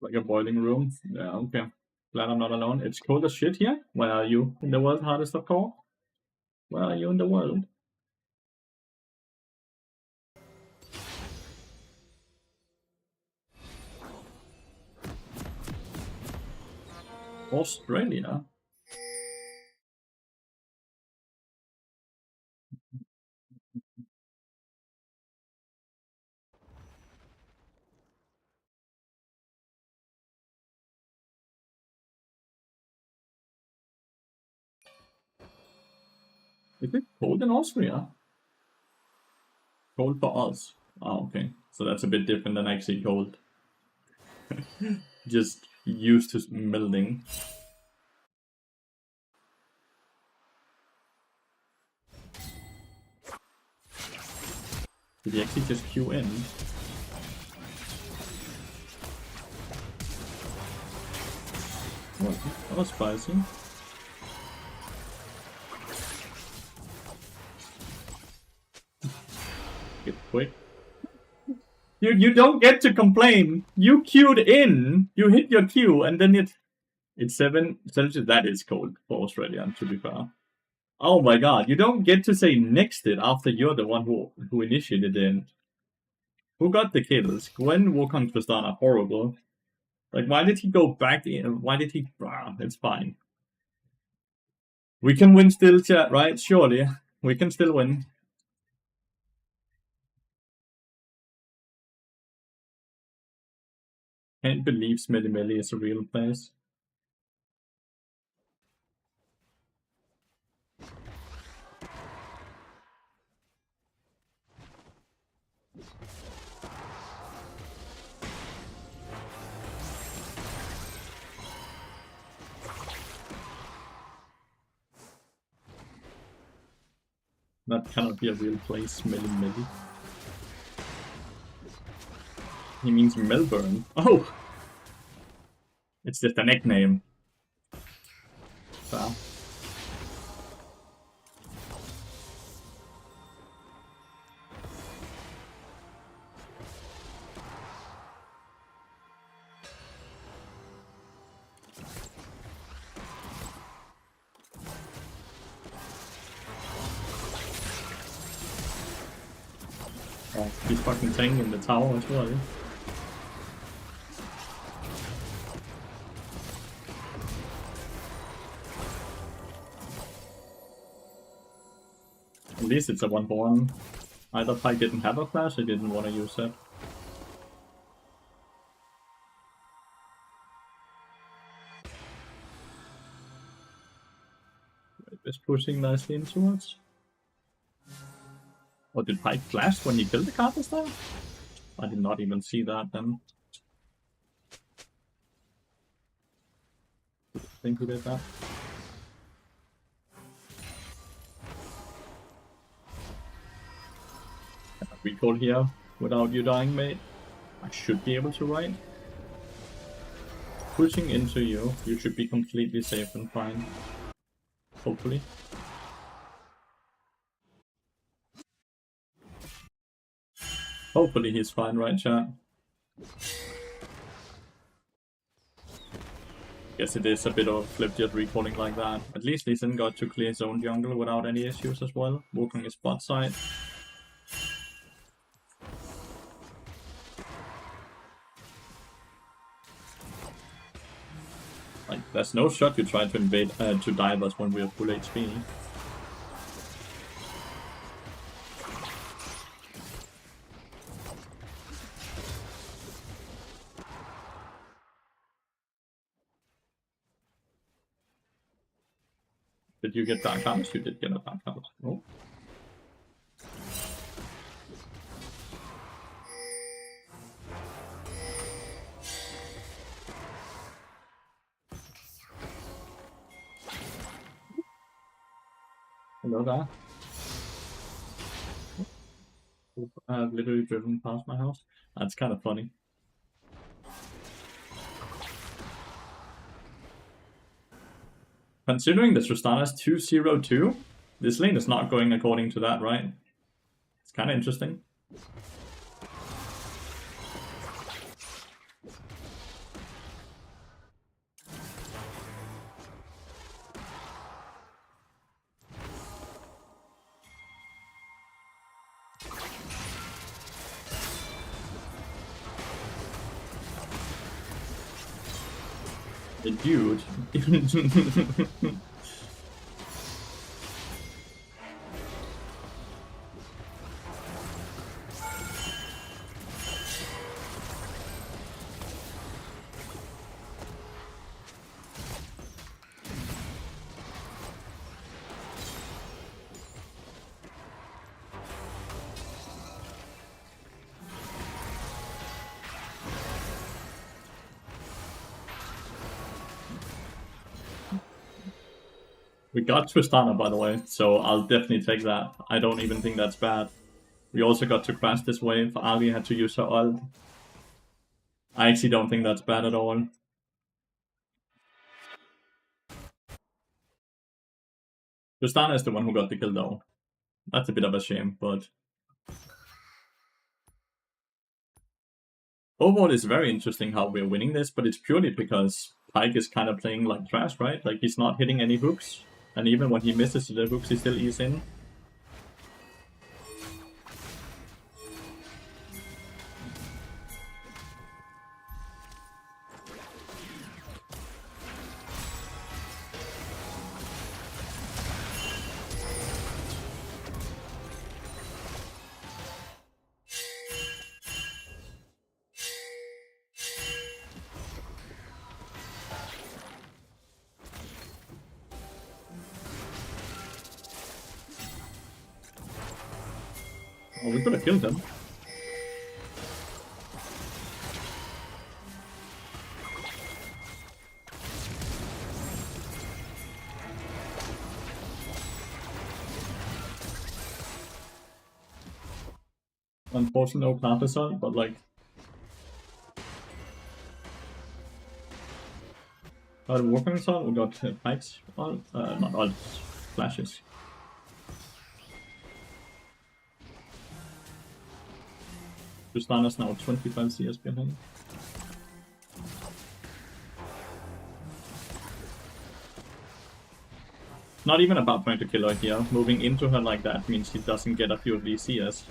Like a boiling room? Yeah, okay. Glad I'm not alone. It's cold as shit here. Where are you in the world, hardest of core? Where are you in the world? Australia? Is it cold in Austria? Cold for us. Oh, okay. So that's a bit different than actually cold. Just used to melting. Did he actually just queue in? Oh, that was spicy. Get quick. You don't get to complain. You queued in. You hit your queue, and then it's 7 Celsius. That is cold for Australia, to be fair. Oh my god! You don't get to say next it after you're the one who initiated it. Who got the kills? Gwen, Wukong, Tristana. Horrible. Like, why did he go back in? Why did he? It's fine. We can win still, chat, right? Surely. We can still win. Can't believe Smelly Melly is a real place. That cannot be a real place, Smelly Melly. He means Melbourne. Oh! It's just a nickname. Wow. Oh, he's fucking tanking the tower as well. At least it's a 1-for-1. Either Pike didn't have a flash or didn't want to use it. Just pushing nicely into us. Or did Pike flash when he killed the card this time? I did not even see that then. I think he did that. Recall here without you dying, mate. I should be able to, right? Pushing into you, you should be completely safe and fine. Hopefully. Hopefully he's fine, right, chat? Guess it is a bit of flip jet recalling like that. At least Lee Sin got to clear his own jungle without any issues as well. Wukong his bot side. Like, there's no shot you try to invade, to dive us when we are full HP. Did you get Dark House? You did get a Dark House. Oh. Hello there. I've literally driven past my house. That's kind of funny. Considering the Tristana's 2-0-2, this lane is not going according to that, right? It's kind of interesting. The dude. We got Tristana, by the way, so I'll definitely take that. I don't even think that's bad. We also got to crash this wave. Ali had to use her ult. I actually don't think that's bad at all. Tristana is the one who got the kill though. That's a bit of a shame, but... Overall, it's very interesting how we're winning this, but it's purely because Pyke is kind of playing like trash, right? Like, he's not hitting any hooks, and even when he misses the hooks, he still eats in. Oh, we could have killed him. Unfortunately, no Lathyrus on, but like... Got Warcraft on, we got Pyke's on, not all flashes. Tristana's now 25 CS behind. Not even about trying to kill her here. Moving into her like that means she doesn't get a few of these CS.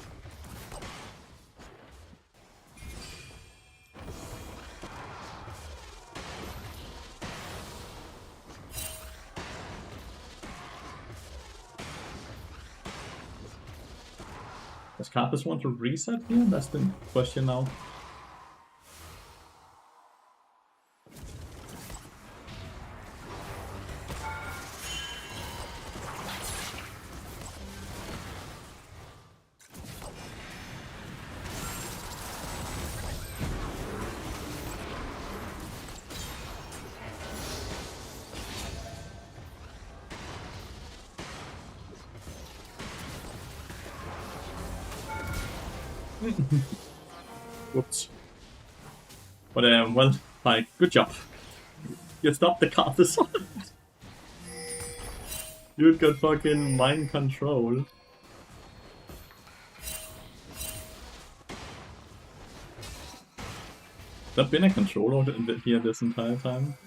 Does Karthus want to reset here? That's the question now. Whoops. But well, like, good job. You stopped the Karthus. You got fucking mind control. That been a controller here this entire time?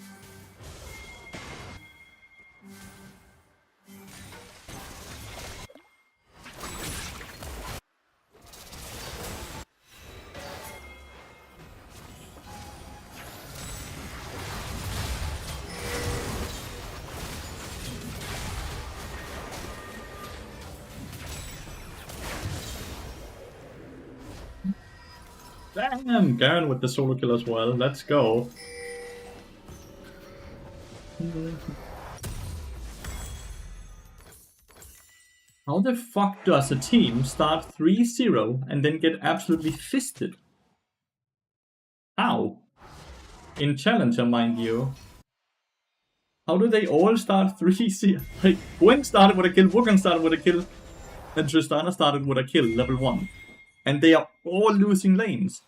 Damn, Garen with the solo kill as well. Let's go. How the fuck does a team start 3-0 and then get absolutely fisted? How? In Challenger, mind you. How do they all start 3-0? Like, Gwen started with a kill, Wukong started with a kill, and Tristana started with a kill, level 1. And they are all losing lanes.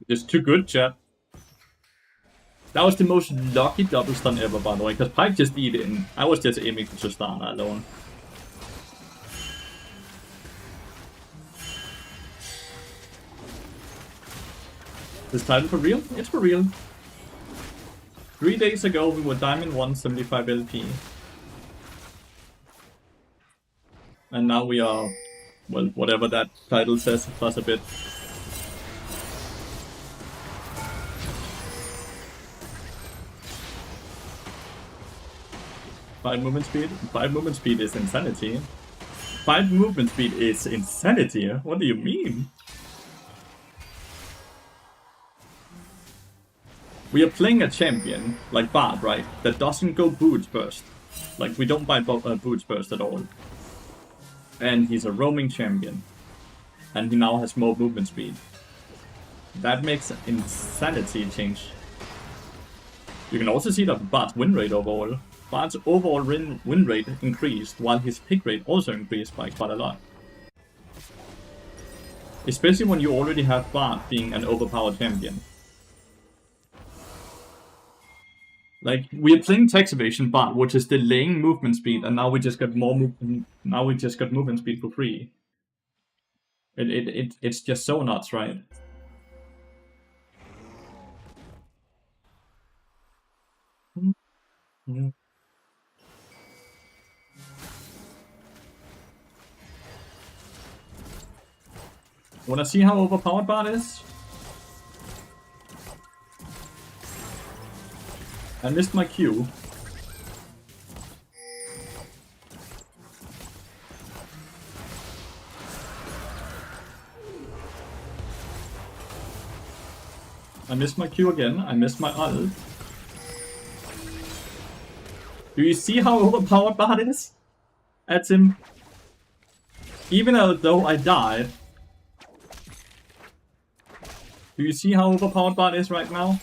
It's too good, chat. That was the most lucky double stun ever, by the way, because Pyke just eat in. I was just aiming for Tristana alone. This title for real? It's for real. 3 days ago we were Diamond 1, 75 LP. And now we are, well, whatever that title says, plus a bit. Five movement speed? 5 movement speed is insanity. 5 movement speed is insanity? What do you mean? We are playing a champion, like Bard, right? That doesn't go boots first. Like, we don't buy boots first at all. And he's a roaming champion. And he now has more movement speed. That makes insanity change. You can also see that Bard's win rate overall. Bard's overall win rate increased, while his pick rate also increased by quite a lot. Especially when you already have Bard being an overpowered champion. Like, we are playing text evasion Bard, which is delaying movement speed, and now we just got more movement speed for free. It's just so nuts, right? Wanna see how overpowered Bard is? I missed my Q. I missed my Q again. I missed my ult. Do you see how overpowered Bard is? At him. Even though I died. Do you see how overpowered Bard is right now?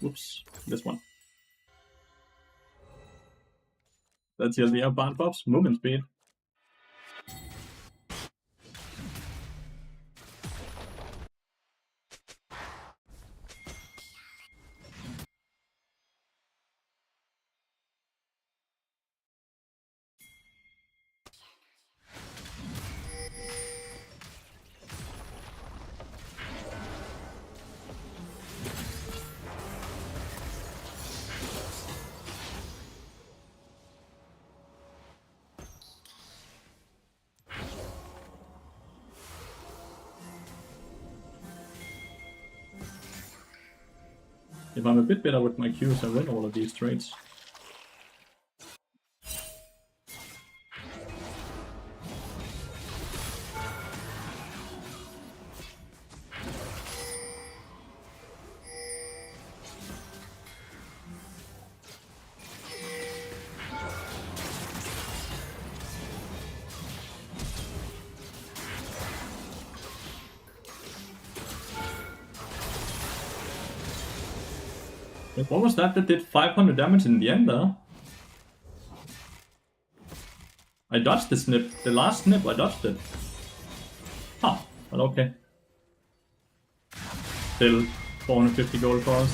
Whoops. This one. That's the Bard buffs. Movement speed. If I'm a bit better with my Qs, I win all of these trades. What was that did 500 damage in the end there? I dodged the snip. The last snip, I dodged it. Huh. Well, okay. Still 450 gold for us.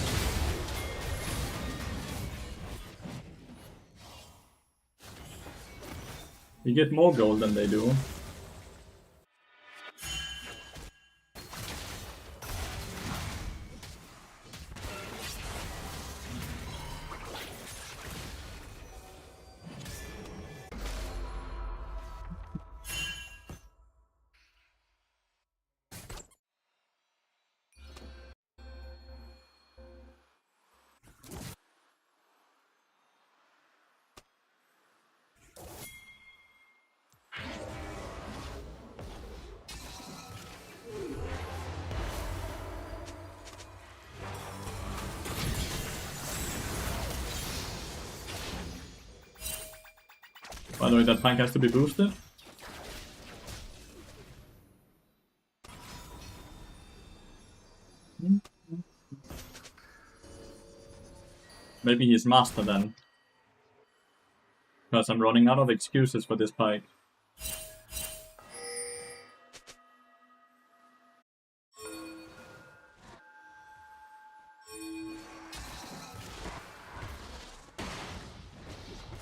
We get more gold than they do. By the way, that tank has to be boosted. Maybe he's master then. Because I'm running out of excuses for this pike.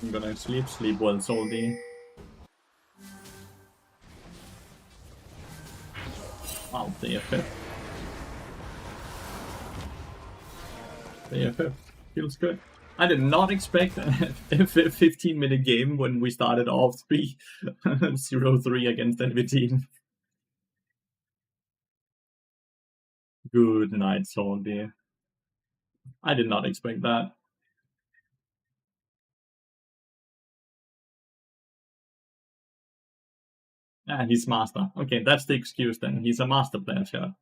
I'm gonna sleep well, Soldy. Wow, the FF. The FF feels good. I did not expect a 15-minute game when we started off 0-3 against enemy team. Good night, Soldy. I did not expect that. Ah, he's master. Okay, that's the excuse then. He's a master player, sure.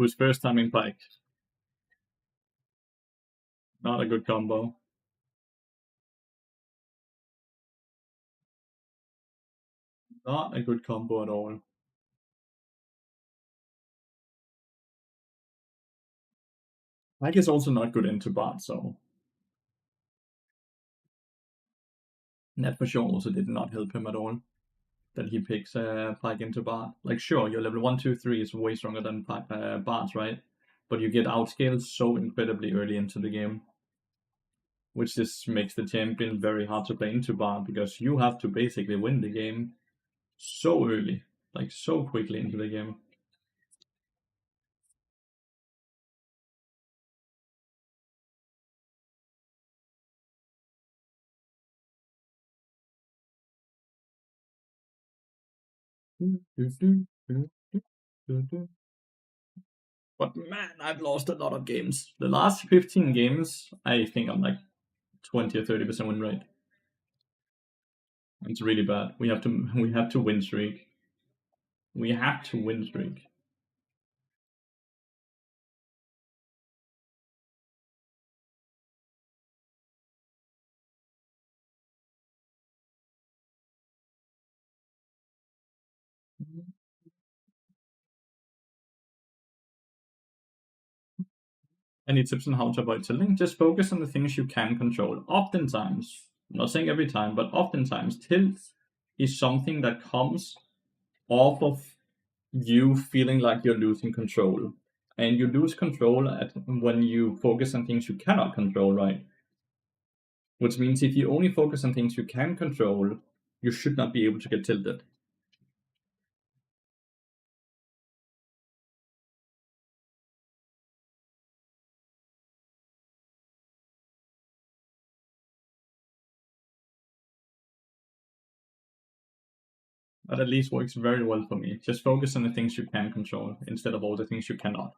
Who's first time in Pike? Not a good combo. Not a good combo at all. Pike is also not good into Bard, so that for sure also did not help him at all. That he picks Pike into Bard. Like, sure, your level 1, 2, 3 is way stronger than Bards, right? But you get outscaled so incredibly early into the game, which just makes the champion very hard to play into Bard because you have to basically win the game so early, like so quickly into the game. But man, I've lost a lot of games. The last 15 games, I think I'm like 20 or 30% win rate. It's really bad. We have to win streak. We have to win streak. Any tips on how to avoid tilting? Just focus on the things you can control. Oftentimes, I'm not saying every time, but oftentimes, tilt is something that comes off of you feeling like you're losing control. And you lose control when you focus on things you cannot control, right? Which means if you only focus on things you can control, you should not be able to get tilted. That at least works very well for me. Just focus on the things you can control instead of all the things you cannot.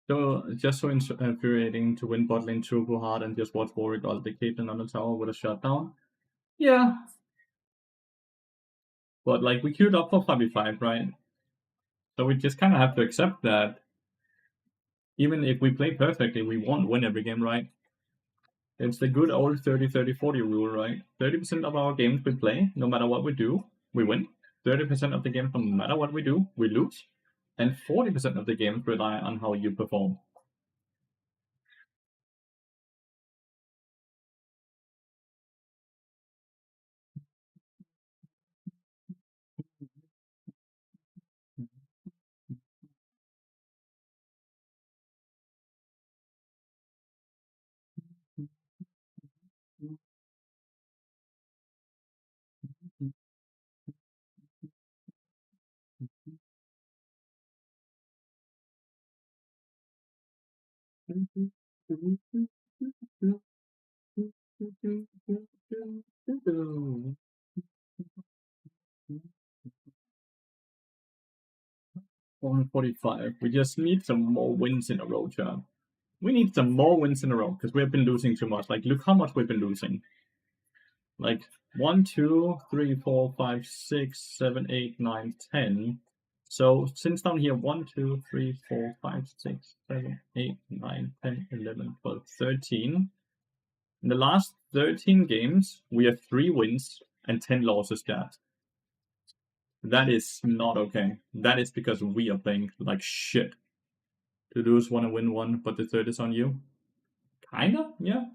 So just so infuriating to win bot lane turbo hard and just watch Warwick all the Caitlyn on the tower with a shutdown. Yeah, but like we queued up for 5v5, right? So we just kind of have to accept that even if we play perfectly, we won't win every game, right? It's the good old 30-30-40 rule, right? 30% of our games we play, no matter what we do, we win. 30% of the games, no matter what we do, we lose. And 40% of the games rely on how you perform. One 45. We just need some more wins in a row, Chad. We need some more wins in a row because we've been losing too much. Like, look how much we've been losing. Like 1, 2, 3, 4, 5, 6, 7, 8, 9, 10. So since down here, 1, 2, 3, 4, 5, 6, 7, 8, 9, 10, 11, 12, 13. In the last 13 games, we have 3 wins and 10 losses, Cat. That is not okay. That is because we are playing like shit. To lose one and win one, but the third is on you. Kinda, yeah.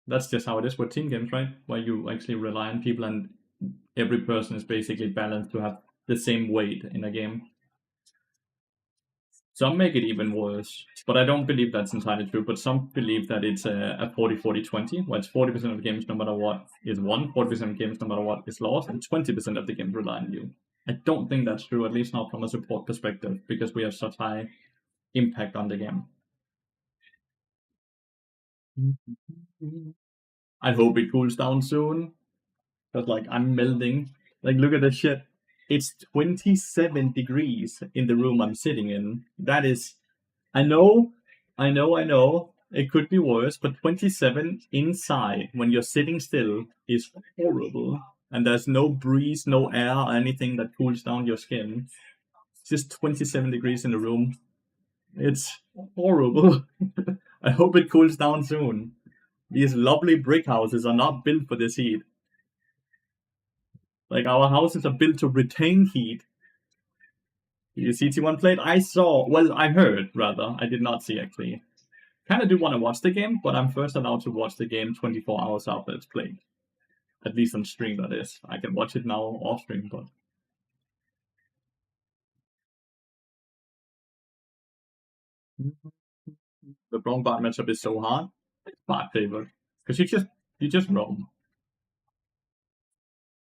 That's just how it is with team games, right? Where you actually rely on people and every person is basically balanced to have the same weight in a game. Some make it even worse, but I don't believe that's entirely true. But some believe that it's a 40-40-20, where it's 40% of the games, no matter what, is won, 40% of games, no matter what, is lost, and 20% of the games rely on you. I don't think that's true, at least not from a support perspective, because we have such high impact on the game. I hope it cools down soon, because like I'm melting. Like look at this shit. It's 27 degrees in the room I'm sitting in. That is, I know, I know. It could be worse, but 27 inside when you're sitting still is horrible. And there's no breeze, no air, or anything that cools down your skin. It's just 27 degrees in the room. It's horrible. I hope it cools down soon. These lovely brick houses are not built for this heat. Like our houses are built to retain heat. You see T1 played? I saw, well, I heard rather. I did not see actually. Kind of do want to watch the game, but I'm first allowed to watch the game 24 hours after it's played. At least on stream, that is. I can watch it now off stream, but. The Bronx Bart matchup is so hard. It's Bart favorite. Because you just roam.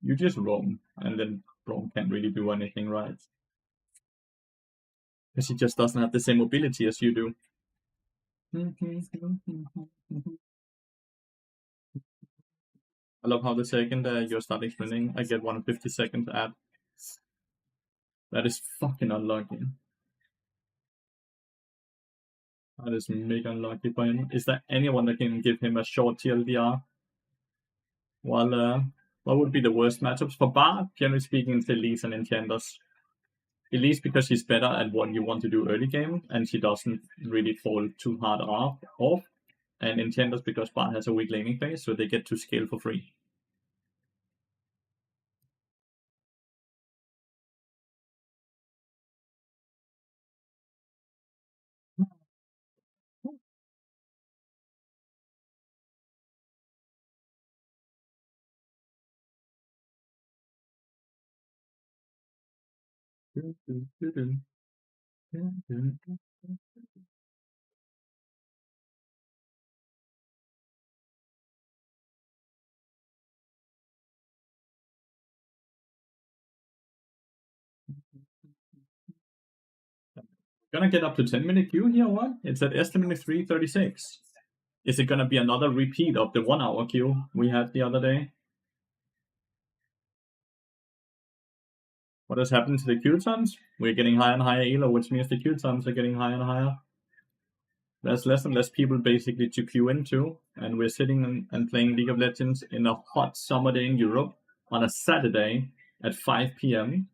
You just roam. And then Bronx can't really do anything right. Because he just doesn't have the same mobility as you do. I love how the second you're starting sprinting, I get 150 seconds ad. That is fucking unlucky. That is mega unlucky for him. Is there anyone that can give him a short TLDR? Well, what would be the worst matchups for Bar? Generally speaking, it's Elise and Enchanters. Elise because she's better at what you want to do early game, and she doesn't really fall too hard off. And Enchanters because Bar has a weak laning phase, so they get to scale for free. Gonna get up to 10-minute queue here, what? It's at estimated 3:36. Is it gonna be another repeat of the 1 hour queue we had the other day? What has happened to the queue times? We're getting higher and higher elo, which means the queue times are getting higher and higher. There's less and less people basically to queue into, and we're sitting and playing League of Legends in a hot summer day in Europe on a Saturday at 5 p.m.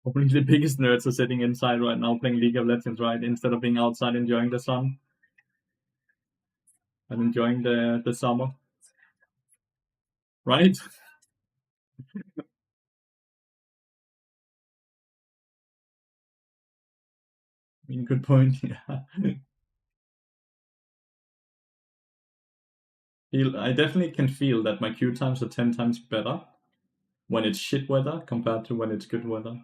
Only the biggest nerds are sitting inside right now playing League of Legends, right? Instead of being outside enjoying the sun and enjoying the summer. Right? I mean, good point. Yeah. I definitely can feel that my queue times are 10 times better when it's shit weather compared to when it's good weather.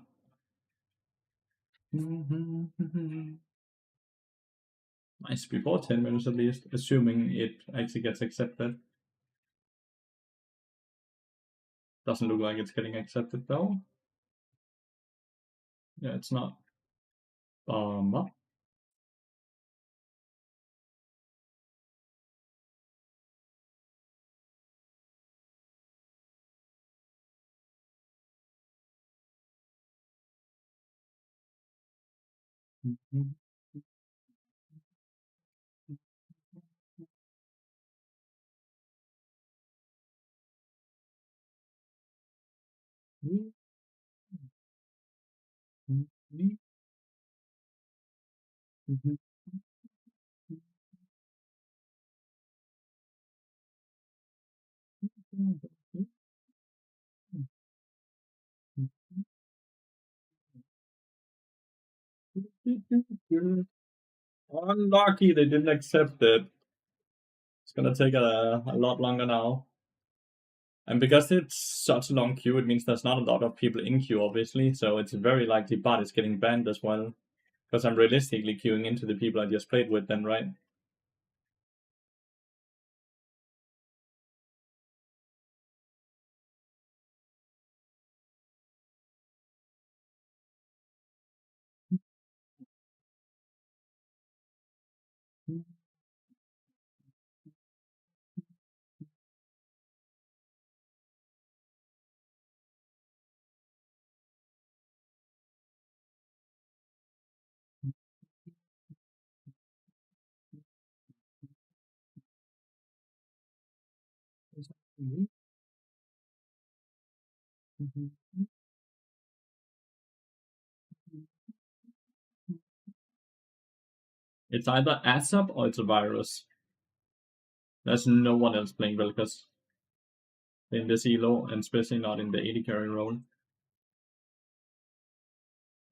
Nice, before 10 minutes at least, assuming it actually gets accepted. Doesn't look like it's getting accepted though. Yeah, it's not. Unlucky they didn't accept it. It's gonna take a lot longer now. And because it's such a long queue, it means there's not a lot of people in queue, obviously. So it's very likely bot is getting banned as well. Because I'm realistically queuing into the people I just played with then, right? It's either ASAP or it's a virus. There's no one else playing Velkas in this elo, and especially not in the 80 carry role.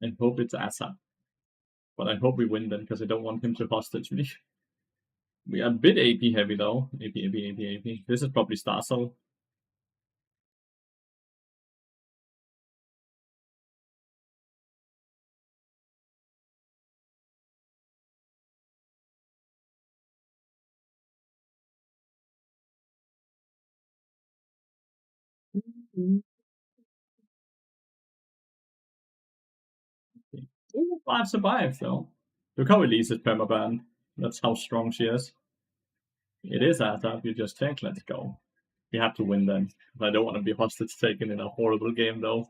And hope it's ASAP. But I hope we win then, because I don't want him to hostage me. We are a bit AP heavy though. AP. This is probably Starsol. Ooh, 5 survived though. Look how Elise is permaban. That's how strong she is. It is ASAP, you just take, let's go. We have to win then. I don't want to be hostage taken in a horrible game though.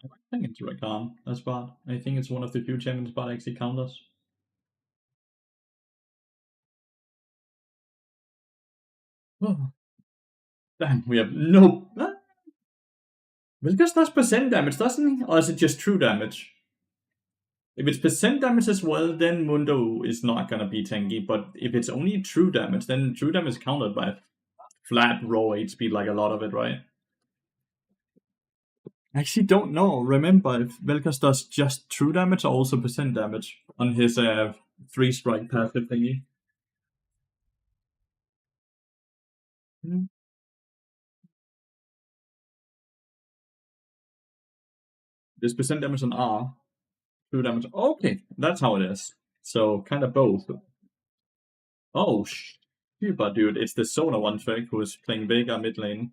I think it's Rakan, that's bad. I think it's one of the few champions bot actually counters. Oh. Damn, we have no. Vilkas does percent damage, doesn't he? Or is it just true damage? If it's percent damage as well, then Mundo is not gonna be tanky. But if it's only true damage, then true damage is countered by flat raw HP, like a lot of it, right? I actually don't know. Remember if Velkas does just true damage or also percent damage on his 3-strike passive thingy. There's percent damage on R, true damage. Okay, that's how it is. So kind of both. Oh, super, dude. It's the Sona one trick who is playing Vega mid lane.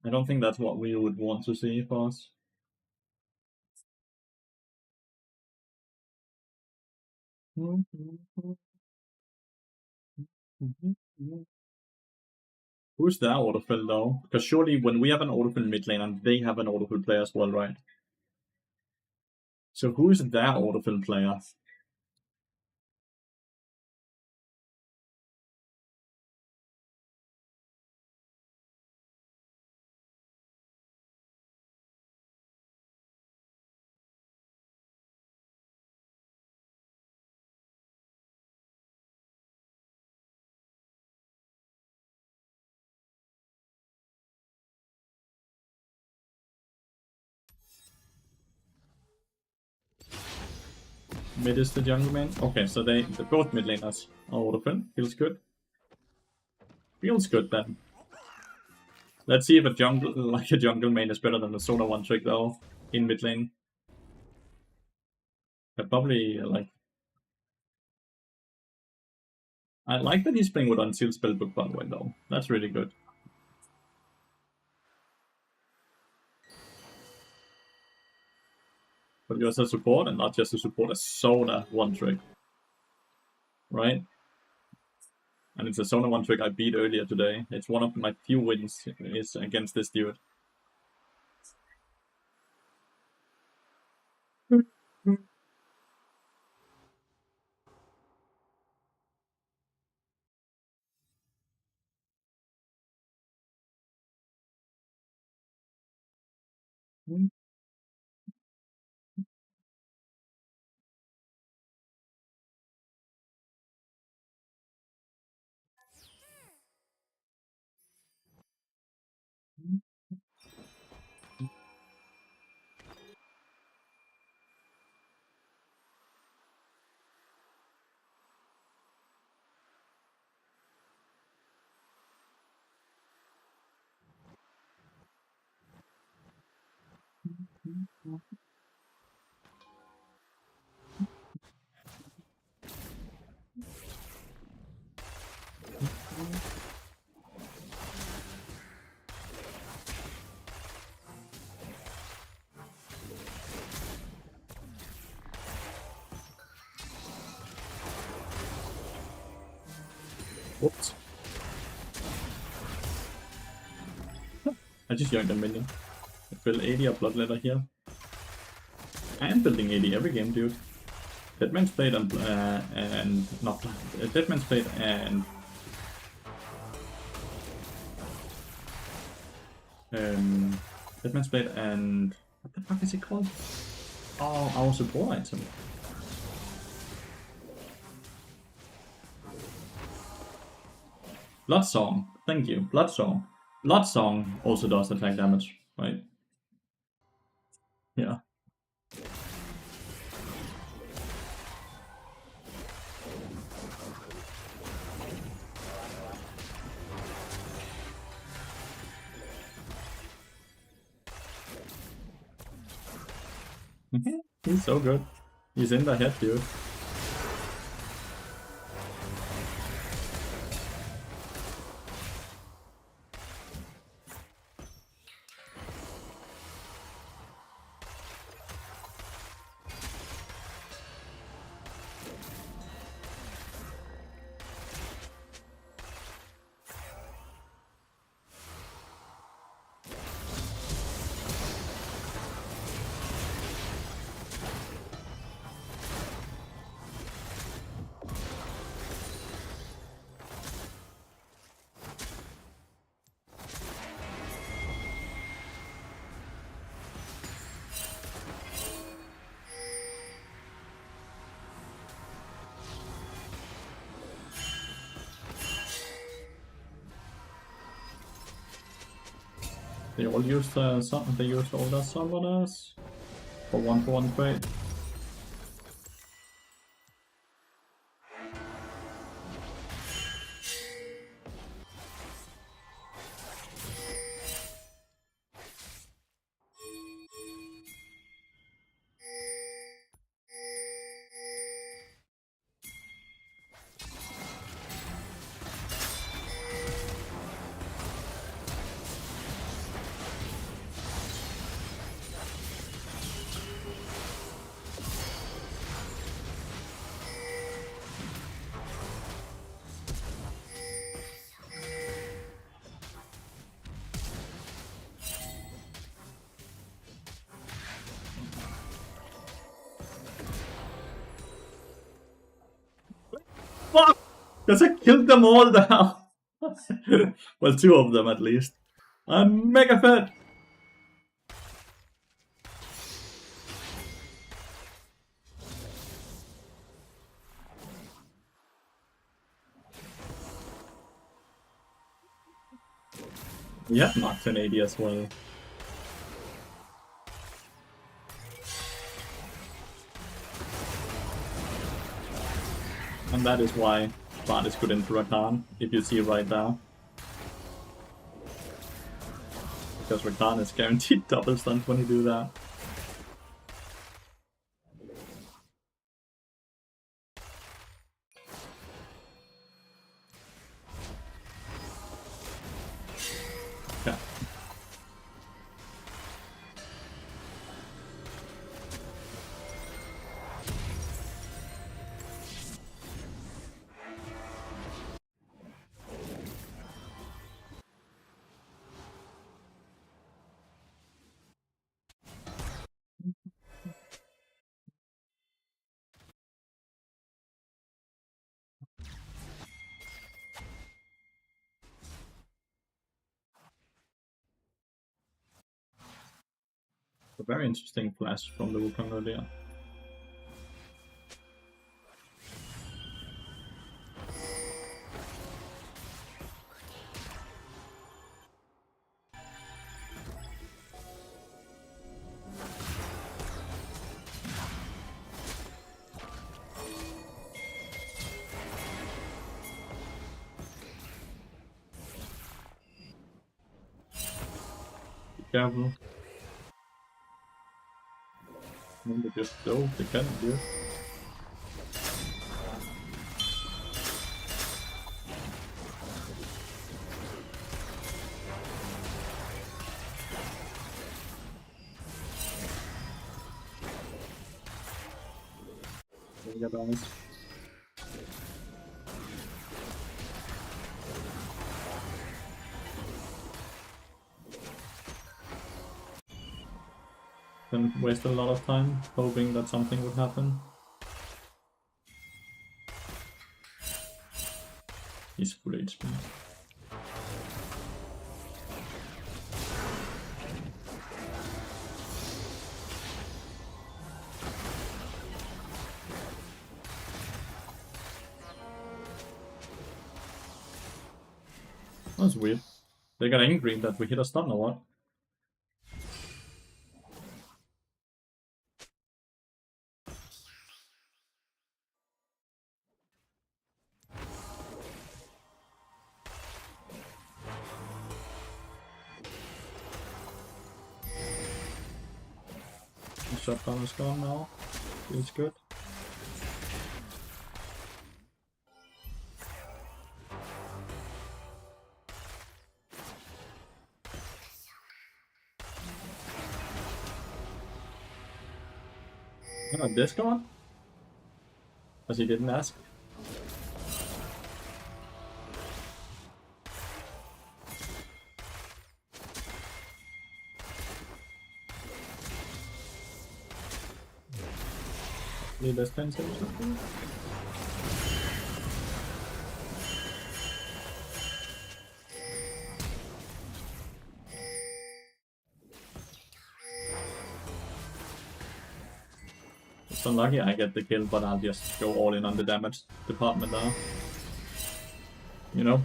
I don't think that's what we would want to see for us. Who's their autofill though? Because surely when we have an autofill mid lane and they have an autofill player as well, right? So who's their autofill player? Mid is the jungle main. Okay, so the both mid laners are open. Feels good. Feels good then. Let's see if a jungle main is better than the Solar one trick though in mid lane. I probably I like that he's playing with Unsealed Spellbook by the way though. That's really good. But you're as a support and not just a support, a Solar one trick. Right? And it's a Solar one trick I beat earlier today. It's one of my few wins is against this dude. Whoops. I just yanked a minion. I built 80 of Bloodletter here. I am building 80 every game, dude. Deadman's Blade and not Deadman's Blade and Deadman's Blade and what the fuck is it called? Oh, our support item. Blood Song. Thank you. Blood Song. Blood Song also does attack damage, right? Yeah. He's so good. He's in the head, dude. They all used they used all their summoners for 1-for-1 trade. Fuck! Because I killed them all now. Well, 2 of them at least. I'm mega fed. Yeah, knocked 1080 as well. And that is why Bard is good into Rakan, if you see right there. Because Rakan is guaranteed double stuns when you do that. Yeah. A very interesting flash from the Wukong earlier. Be careful. They just go, they can do it. Get honest. Then waste a lot of time hoping that something would happen. He's full HP. That's weird. They got angry that we hit a stun or what? The shotgun is gone now. Feels good. Oh, this gone? Because he didn't ask. Need this 10 seconds or something? It's unlucky I get the kill, but I'll just go all in on the damage department now. You know?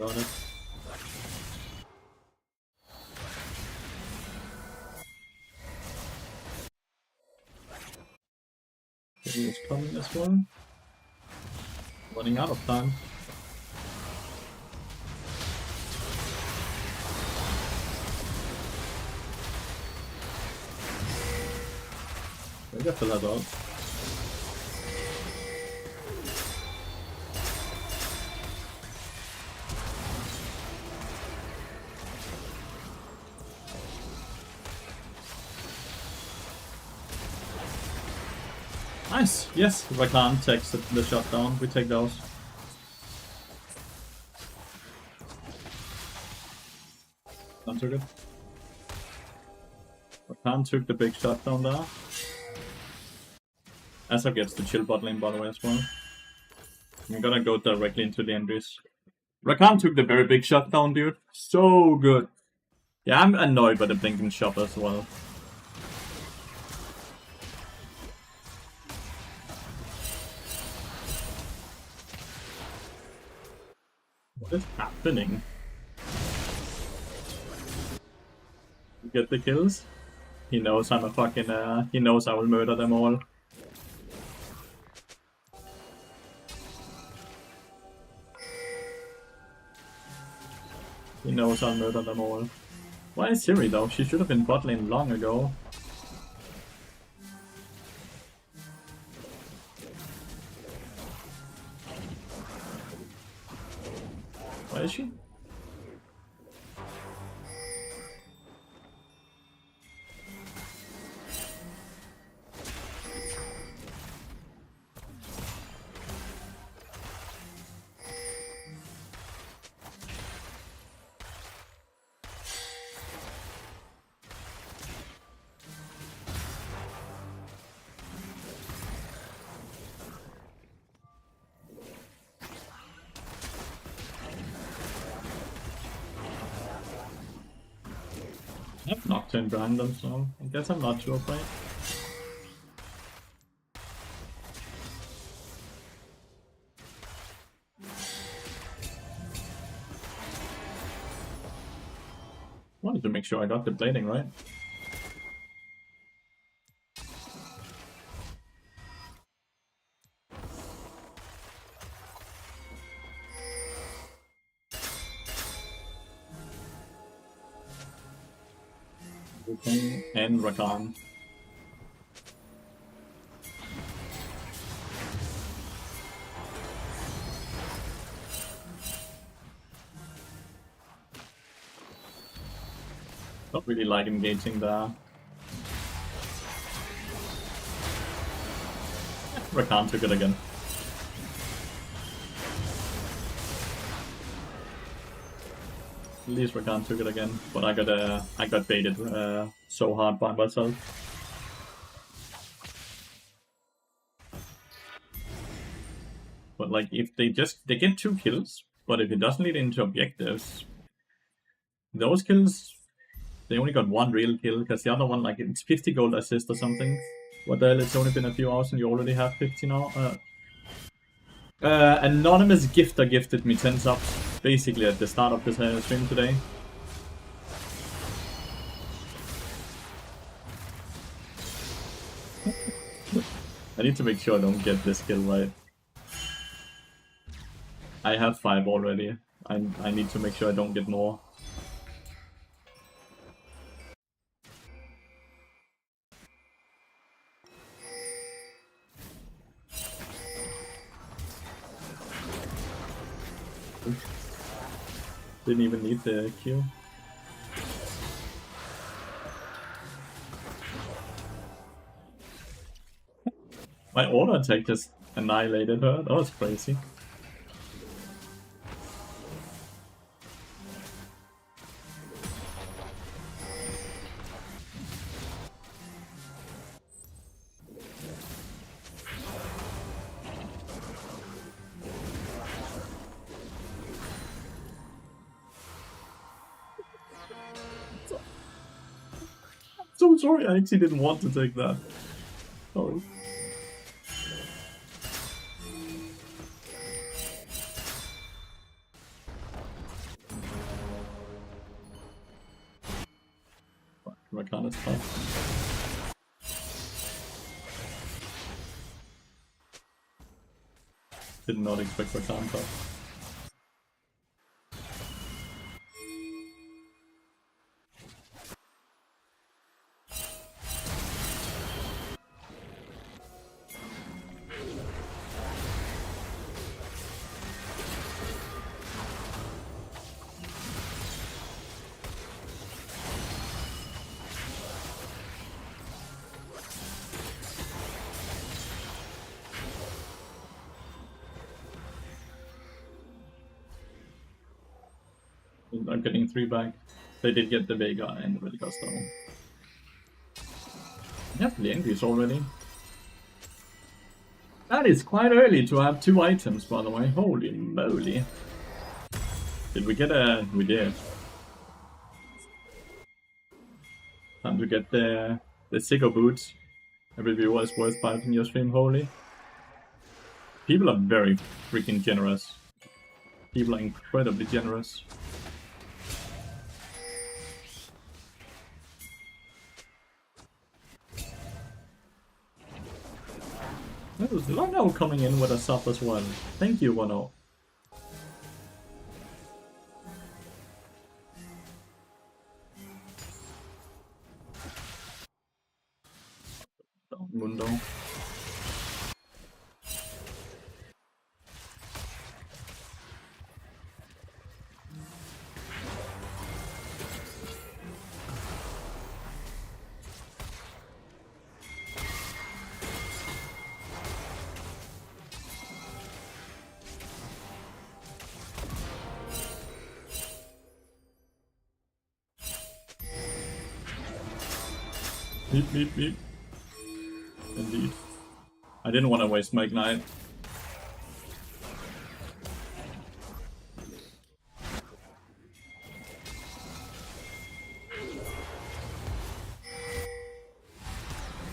Got it. He is coming as well. Running out of time. We got the level up. Nice! Yes, Rakan takes the shutdown. We take those. Not too good. Rakan took the big shutdown there. Asap gets the chill bot lane by the way as well. I'm gonna go directly into the Endries. Rakan took the very big shutdown, dude. So good. Yeah, I'm annoyed by the blinking shop as well. What is happening? You get the kills? He knows I'm a fucking, he knows I will murder them all. He knows I'll murder them all. Why is Siri though? She should have been bot lane long ago. Where is she? I have Nocturne random, so I guess I'm not too afraid. Wanted to make sure I got the blading right. And Rakan. Not really like engaging there. Rakan took it again. At least Rakan took it again, but I got baited so hard by myself. But like, if they get 2 kills, but if it doesn't lead into objectives, those kills, they only got 1 real kill, because the other one, like, it's 50 gold assist or something. What the hell, it's only been a few hours and you already have 50 now? Anonymous Gifter gifted me 10 subs, basically at the start of this stream today. I need to make sure I don't get this kill right. I have 5 already. I need to make sure I don't get more. Didn't even need the Q. My auto attack just annihilated her. That was crazy. So sorry, I actually didn't want to take that. Sorry. Rakan is tough. Did not expect Rakan tough. I'm getting 3 back. They did get the Vega and the Vega Stone. I have the English already. That is quite early to have 2 items, by the way. Holy moly. Did we get a... We did. Time to get the Siggo boots. Every viewer is worth 5 in your stream, holy. People are very freaking generous. People are incredibly generous. Oh, Lono coming in with a sub as well. Thank you, Lono. Mundo. Beep, beep, beep. Indeed. I didn't want to waste my ignite.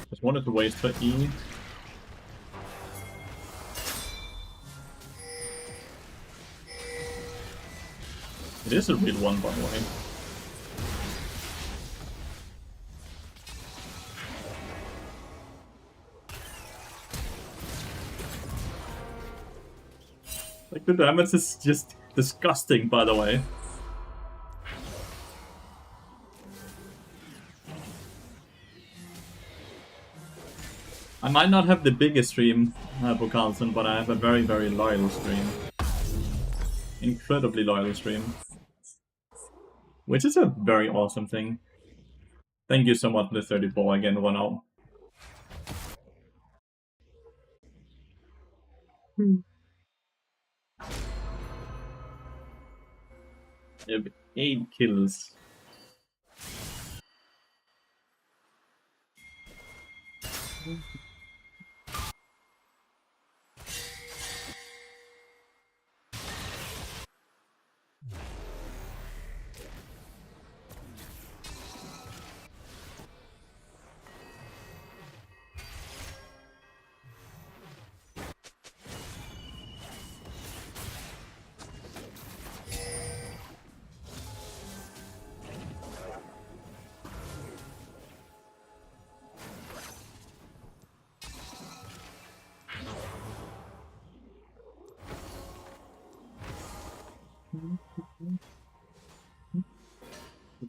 Just wanted to waste her E. It is a real one, by the way. Like, the damage is just disgusting, by the way. I might not have the biggest stream, Bokalson, but I have a very, very loyal stream. Incredibly loyal stream. Which is a very awesome thing. Thank you so much for the 34 again, 1-0. Yep, 8 kills.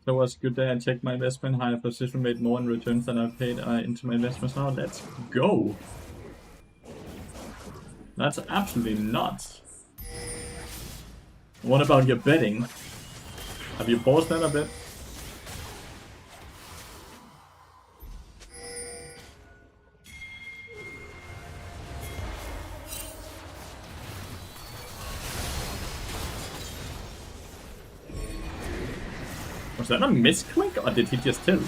So it was a good day. I checked my investment. Higher position made more in returns than I've paid into my investments now. Let's go! That's absolutely nuts. What about your betting? Have you paused that a bit? Was that a misclick or did he just tilt?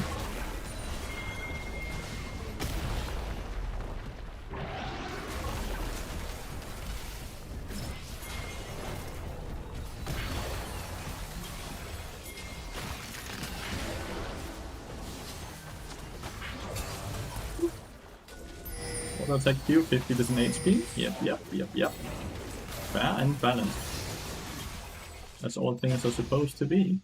What was that Q? 50% HP? Yep. Fair and balanced. That's all things are supposed to be.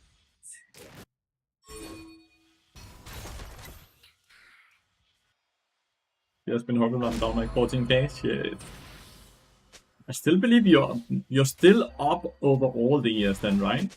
He has been hovering around down like 14k. Shit. I still believe you're still up over all the years then, right?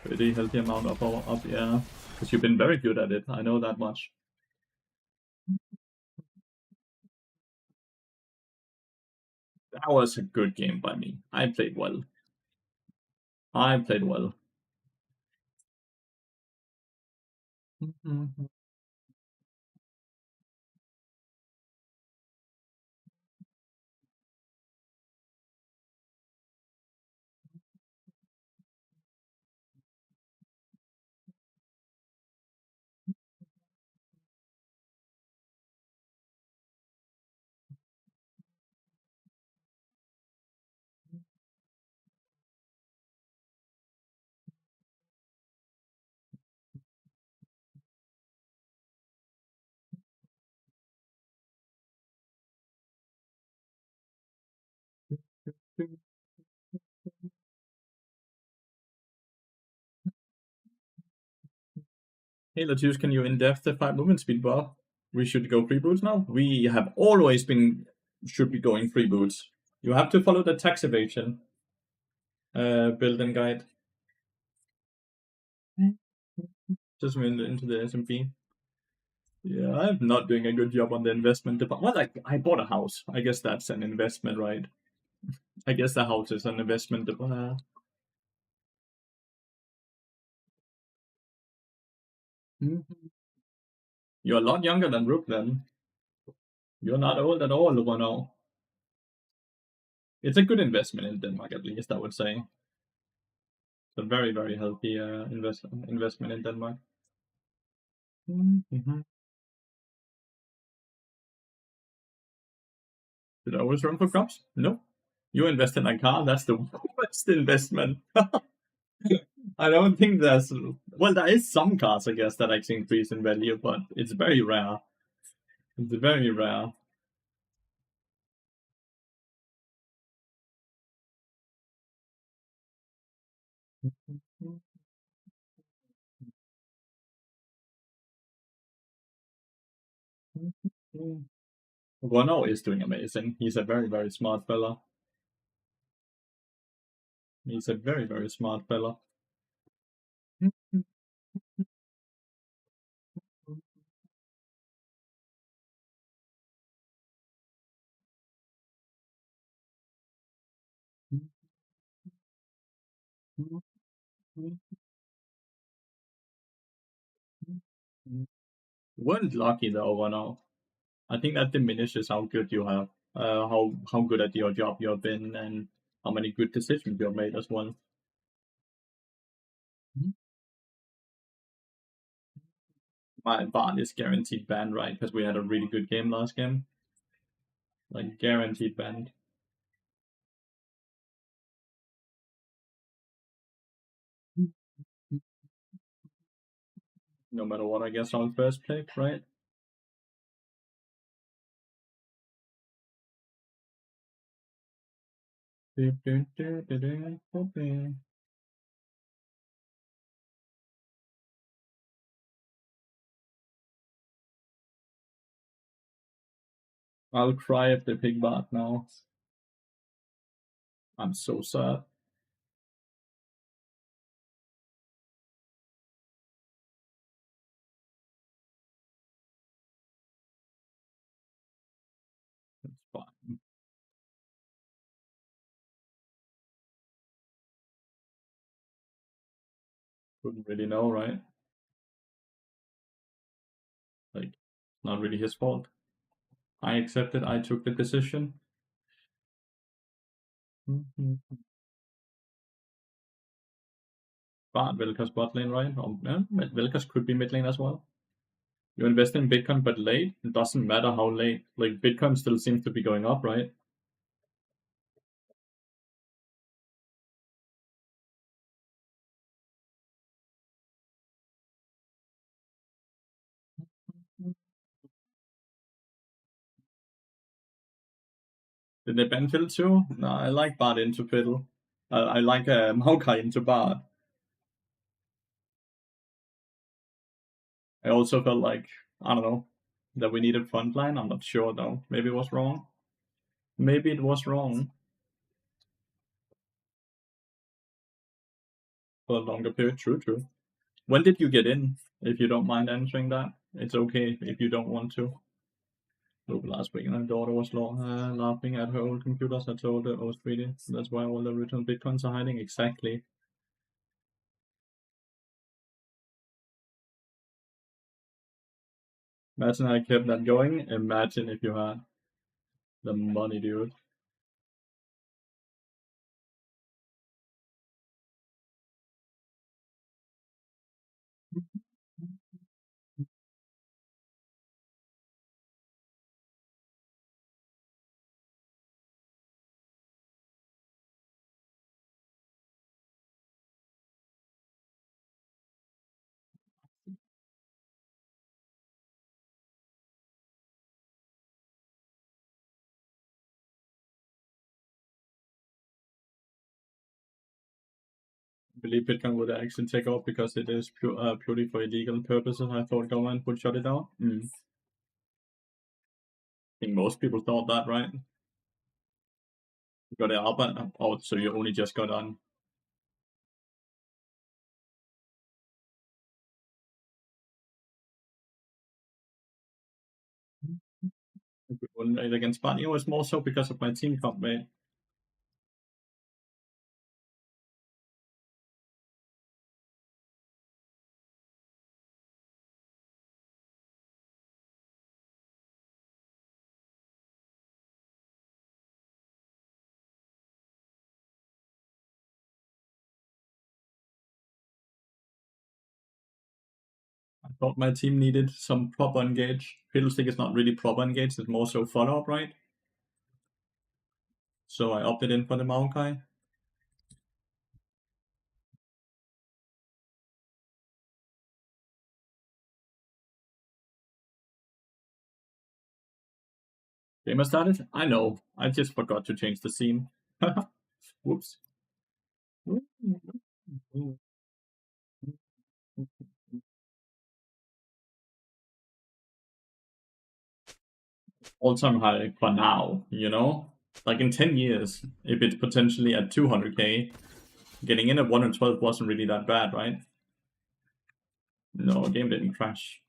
Pretty healthy amount of power up, yeah. Because you've been very good at it, I know that much. That was a good game by me. I played well. I played well. Hey, Lathyrus, can you in-depth the 5 movement speed bar? We should go free boots now? We have always been should be going free boots. You have to follow the tax evasion building guide. Just went into the SMP. Yeah, I'm not doing a good job on the investment department. Well, I bought a house. I guess that's an investment, right? I guess the house is an investment. You're a lot younger than Rook then. You're not old at all, Renault. It's a good investment in Denmark, at least, I would say. It's a very, very healthy investment in Denmark. Mm-hmm. Did I always run for crops? No. You invest in a car, that's the worst investment. I don't think there's. Well, there is some cars, I guess, that actually increase in value, but it's very rare. It's very rare. Renault is doing amazing. He's a very, very smart fella. He's a very, very smart fella. Weren't lucky though, Renault. I think that diminishes how good you have, how good at your job you have been, and how many good decisions you have made as well. My bot is guaranteed ban, right? Because we had a really good game last game. Like guaranteed ban. No matter what, I guess on first pick, right? I'll cry if they pick bot now. I'm so sad. It's fine. Couldn't really know, right? Like, not really his fault. I accepted. I took the decision. But Velka's bot lane, right? Velka's could be mid lane as well. You invest in Bitcoin, but late. It doesn't matter how late. Like Bitcoin still seems to be going up, right? Did they ban Fiddle too? No, I like Bard into Fiddle. I like Maokai into Bard. I also felt like, I don't know, that we needed frontline. I'm not sure though. Maybe it was wrong. Maybe it was wrong for a longer period. True, true. When did you get in? If you don't mind answering that, it's okay if you don't want to. Look, last week my daughter was laughing at her old computers. I told her, oh, sweetie, that's why all the original Bitcoins are hiding. Exactly. Imagine I kept that going. Imagine if you had the money, dude. believe Bitcoin would actually take off because it is purely for illegal purposes. I thought government would shut it down. I think most people thought that, right? You got it up and out, so you only just got on. Win rate against Spanish. It was more so because of my team comp rate. I thought my team needed some proper engage. Fiddlestick is not really proper engaged, it's more so follow up, right? So I opted in for the Maokai. Game has started? I know. I just forgot to change the scene. Whoops. All-time high for now, you know? Like in 10 years, if it's potentially at 200k, getting in at 112 wasn't really that bad, right? No, game didn't crash.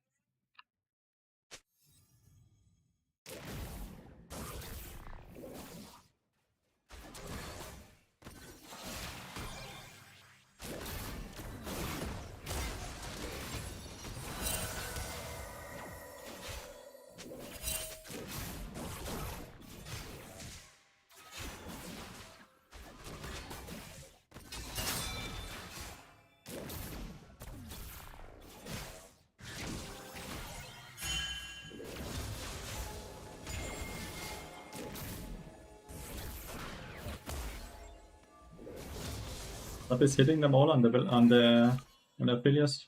But it's hitting them all on the affiliates.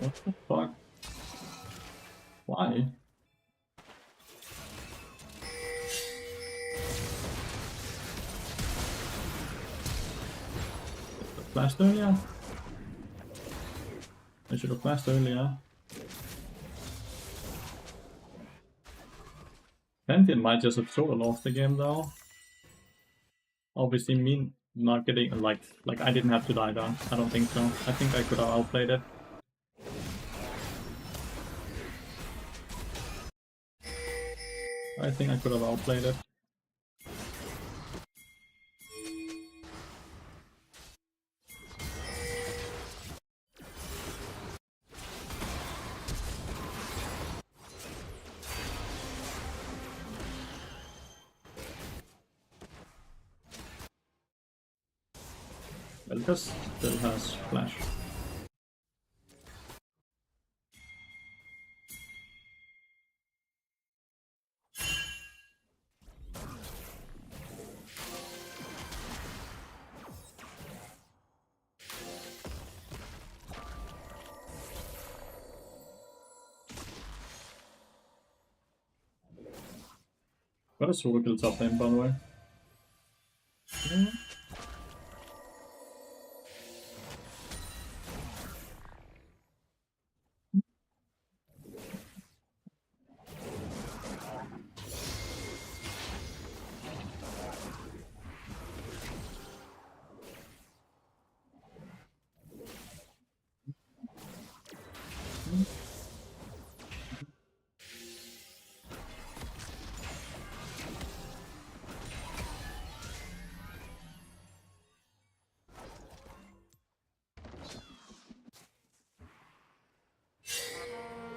What the fuck? Why? Flashed earlier? I should have flashed earlier. Pantheon might just have sort of lost the game though. Obviously me not getting like I didn't have to die down. I don't think so. I think I could have outplayed it. I think I could have outplayed it. Velkas still has flash. Got a sword kill top lane by the way.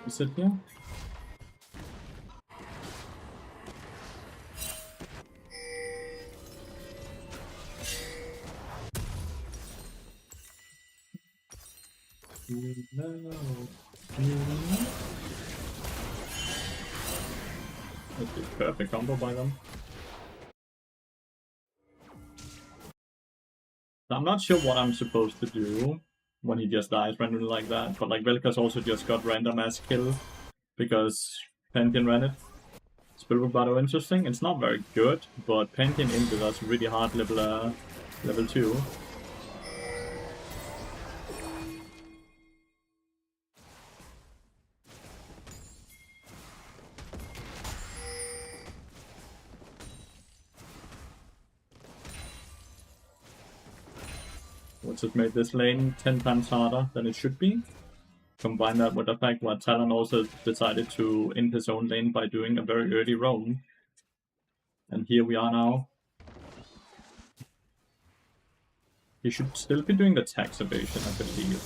Is it here? That's a perfect combo by them. I'm not sure what I'm supposed to do when he just dies randomly like that, but like Velka's also just got random ass kill because Pantheon ran it. Spell Bravado interesting. It's not very good, but Pantheon into us really hard level 2. Which has made this lane 10 times harder than it should be. Combine that with the fact that Talon also decided to end his own lane by doing a very early roam. And here we are now. He should still be doing the tax evasion, I believe.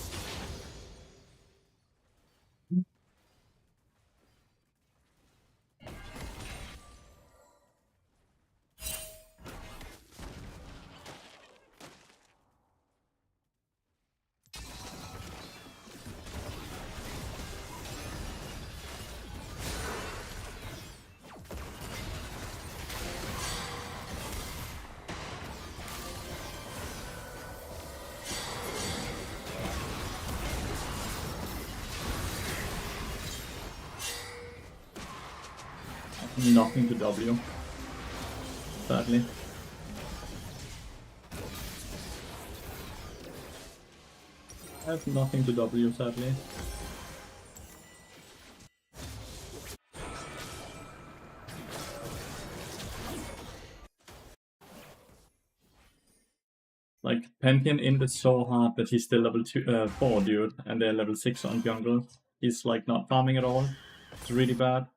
Nothing to W, sadly. I have nothing to W, sadly. Like, Pantheon ended so hard that he's still level 4, dude, and they're level 6 on jungle. He's like not farming at all. It's really bad.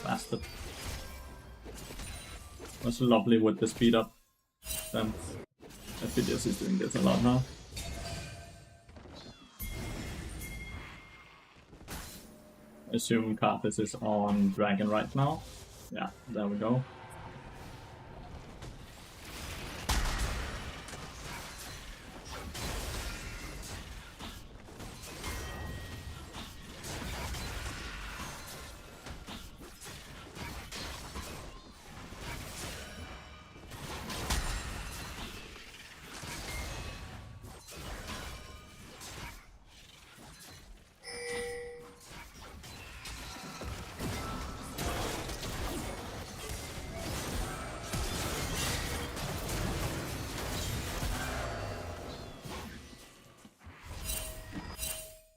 Bastard. That's lovely with the speed up. FPDS is doing this a lot now. I assume Karthus is on Dragon right now. Yeah, there we go.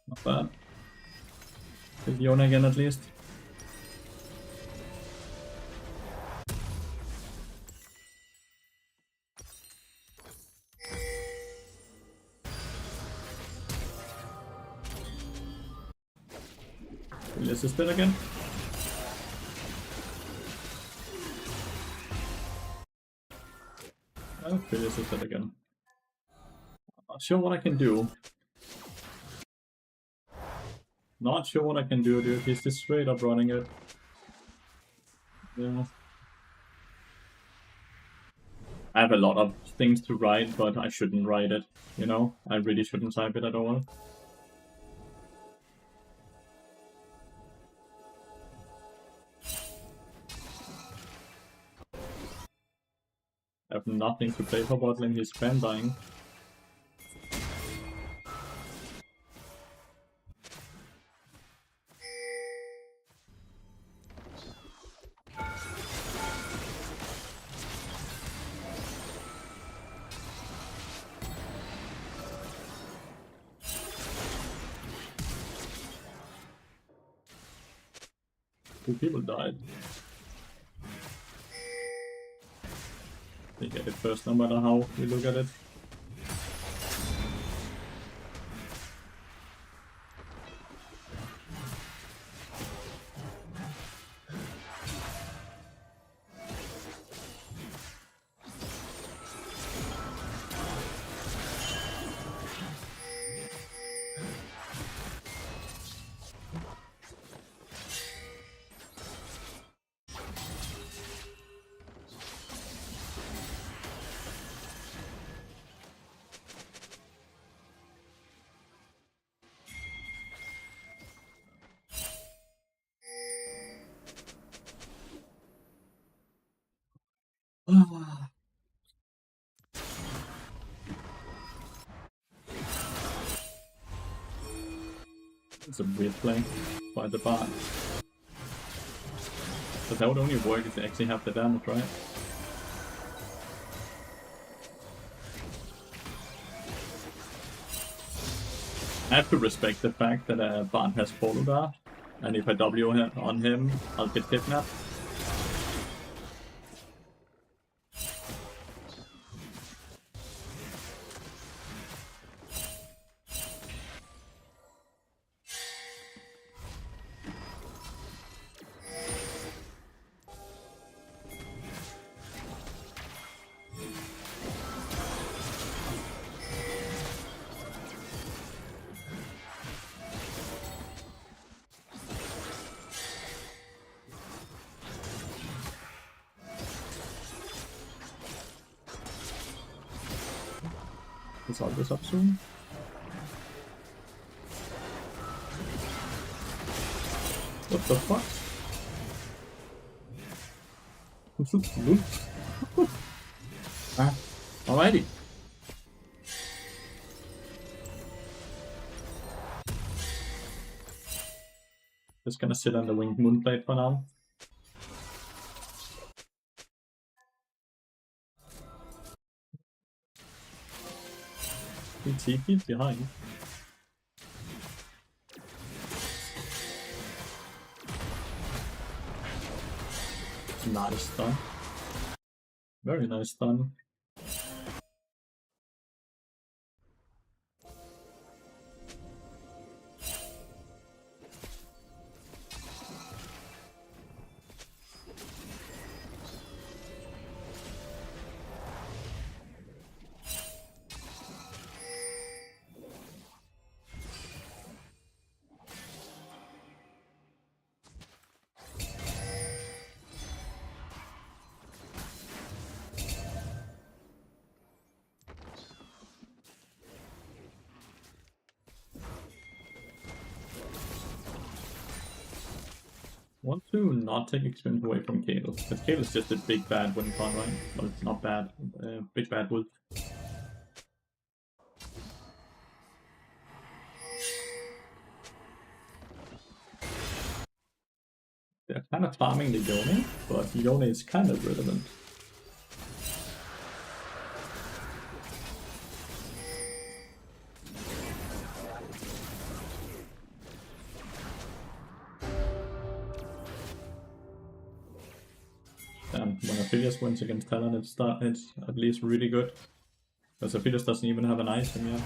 Not bad. Kill Yona again at least. Will you assist it again? I'll kill assist it again. Not sure what I can do. Not sure what I can do, dude. He's just straight up running it. Yeah. I have a lot of things to write, but I shouldn't write it. You know? I really shouldn't type it at all. I have nothing to play for bot lane. He's spam dying. 2 people died. They get it first, no matter how we look at it. It's a weird play by the bot. But that would only work if they actually have the damage, right? I have to respect the fact that Bart has follow dart, and if I W on him, I'll get kidnapped. Is all this up soon? What the fuck? Alrighty. Just gonna sit on the winged moonblade for now. He TP'd behind. Nice stun. Very nice stun. Want to not take experience away from Kale, because Kale is just a big bad win con, right? Well, it's not bad. Big bad wolf. They're kind of farming the Yone, but Yone is kind of relevant. And when Aphelios wins against Talon, it's at least really good. Because Aphelios doesn't even have an item yet.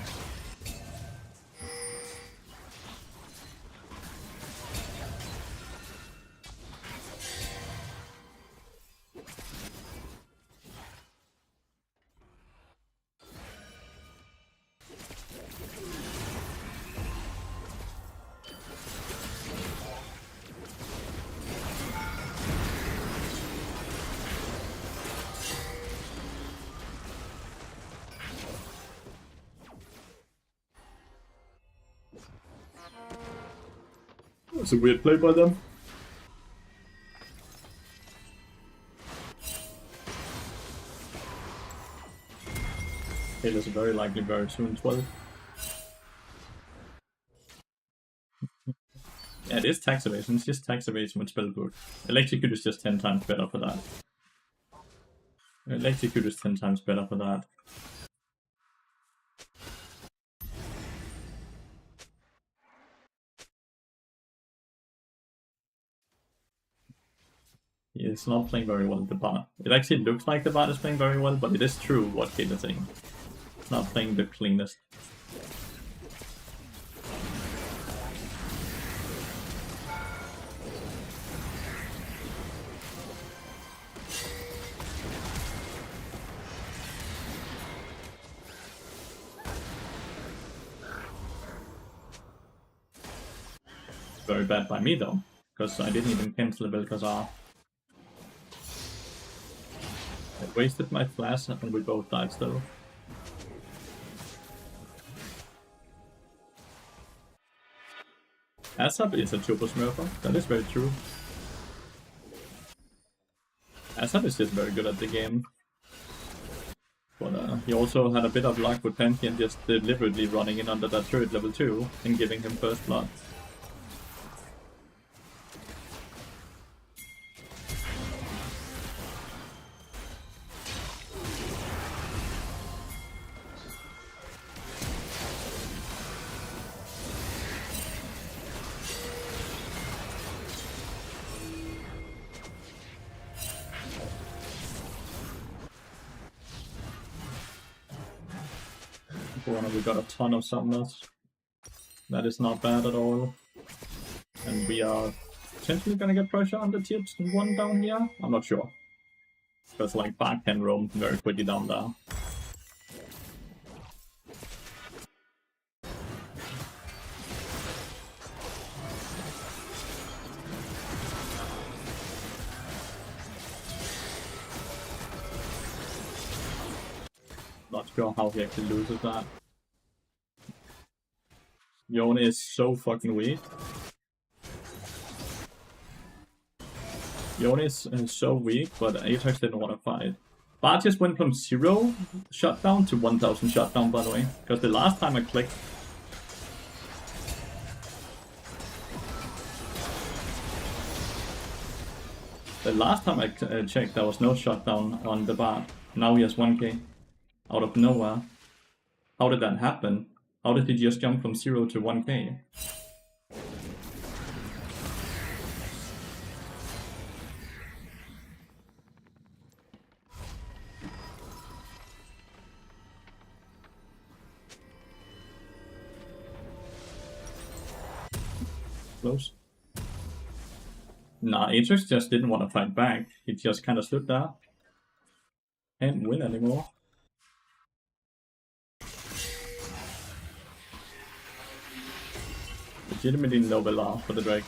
It's a weird play by them. Kale is very likely very soon 12. Yeah, it is tax evasion, it's just tax evasion with spellbook. Electrocute is just 10 times better for that. Electrocute is 10 times better for that. He's not playing very well at the bot. It actually looks like the bot is playing very well, but it is true what Kate is saying. It's not playing the cleanest. Very bad by me though, because I didn't even cancel the Belkazar. I wasted my flash and we both died still. Asap is a turbo smurfer, that is very true. Asap is just very good at the game. But he also had a bit of luck with Pantheon just deliberately running in under that turret level 2 and giving him first blood. We got a ton of summoners. That is not bad at all. And we are potentially gonna get pressure on the tier 1 down here? I'm not sure. Because like Bart can roam very quickly down there. Not sure how he actually loses that. Yone is so fucking weak. Yone is so weak, but Ajax didn't want to fight. Bart just went from 0 shutdown to 1000 shutdown, by the way. Because the last time I clicked... The last time I checked, there was no shutdown on the Bart. Now he has 1k. Out of nowhere. How did that happen? How did he just jump from 0 to 1k? Close. Nah, Ajax just didn't want to fight back. He just kind of stood there. Can't win anymore. Legitimately no Velar for the Drake.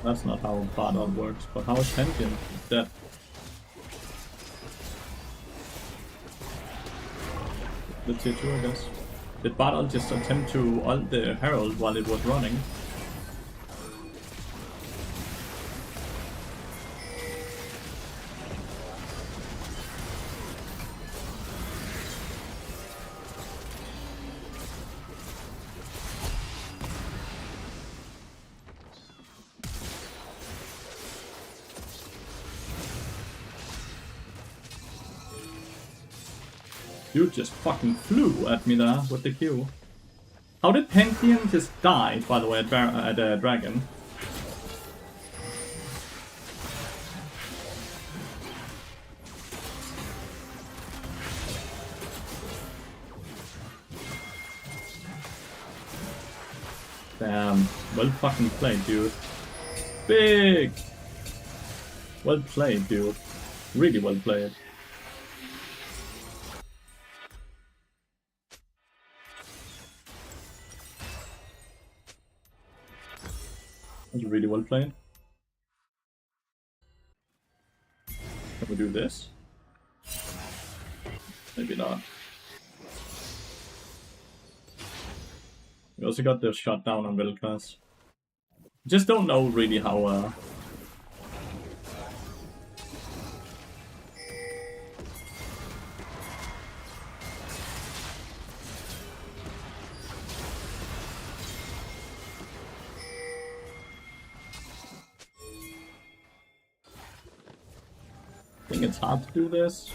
That's not how Bardol works, but how is Pantheon dead? The tier 2, I guess. Did Bardol just attempt to ult the Herald while it was running? Dude just fucking flew at me there with the Q. How did Pantheon just die, by the way, at Dragon? Damn. Well fucking played, dude. Big! Well played, dude. Really well played. That's really well played. Can we do this? Maybe not. We also got the shot down on Vel'Koz. Just don't know really how I think it's hard to do this.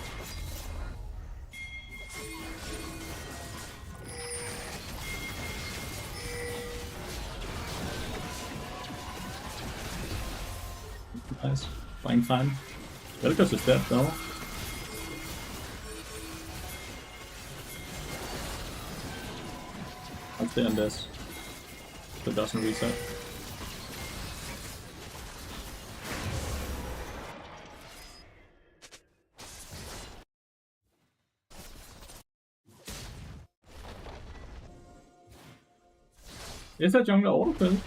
Nice. Fine time. Vel'Koz is dead though. I'll stay on this. If it doesn't reset. Is that jungler autofill?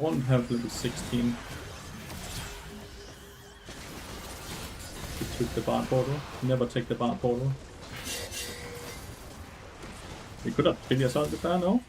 Won't have level 16. He took the bar portal. Never take the bar portal. We could have really assaulted there, no?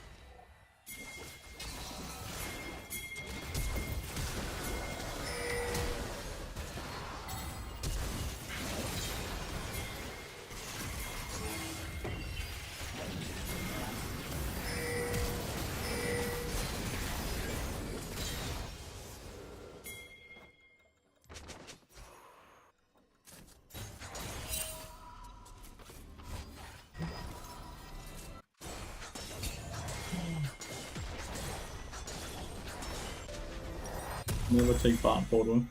Never take bar portal.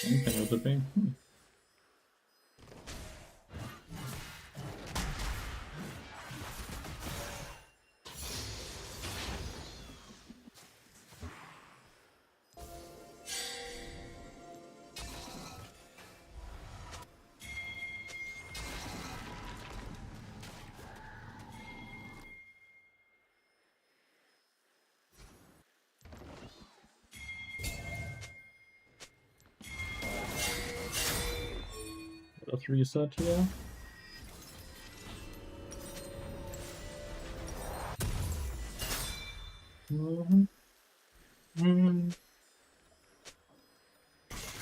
Anything with the thing. Let's reset here.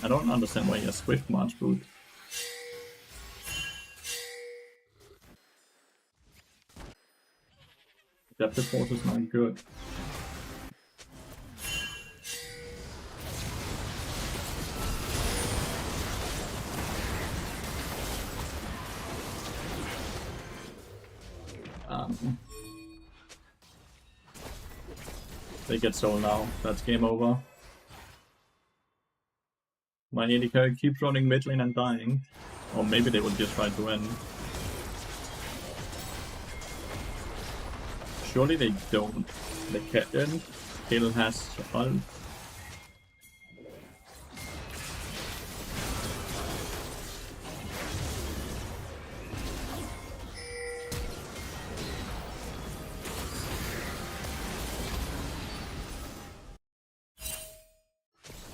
I don't understand why he has Swift March boot. Adaptive Force is not good. They get sold now. That's game over. My AD carry keeps running mid lane and dying. Or maybe they would just try to win. Surely they don't. They can't. Hill has ult.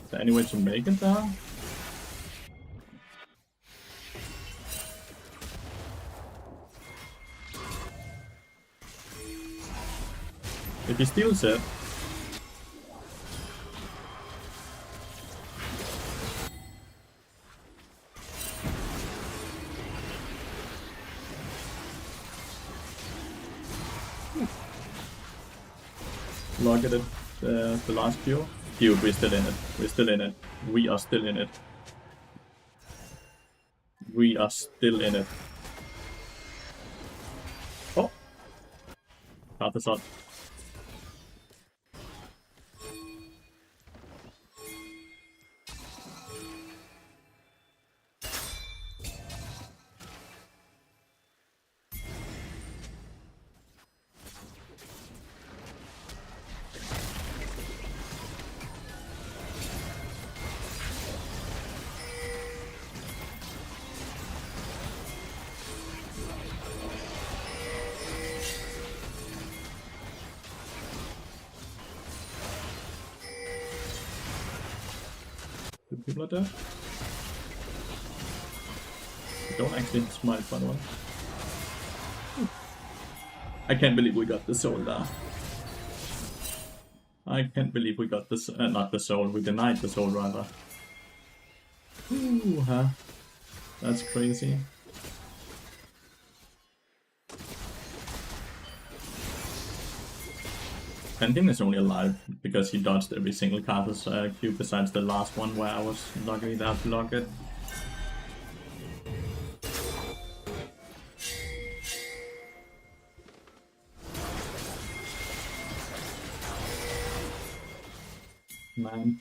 Is there any way to make it there? If he steals it, look at it, the last Q. Dude, we're still in it. We're still in it. We are still in it. We are still in it. Oh! Lathyrus out. people are dead. I don't actually smite, by the way. I can't believe we got the soul there. I can't believe we got this, not the soul, we denied the soul rather. Ooh, huh? That's crazy. Pending is only alive because he dodged every single Carthus cube besides the last one where I was lucky enough to lock it. Man.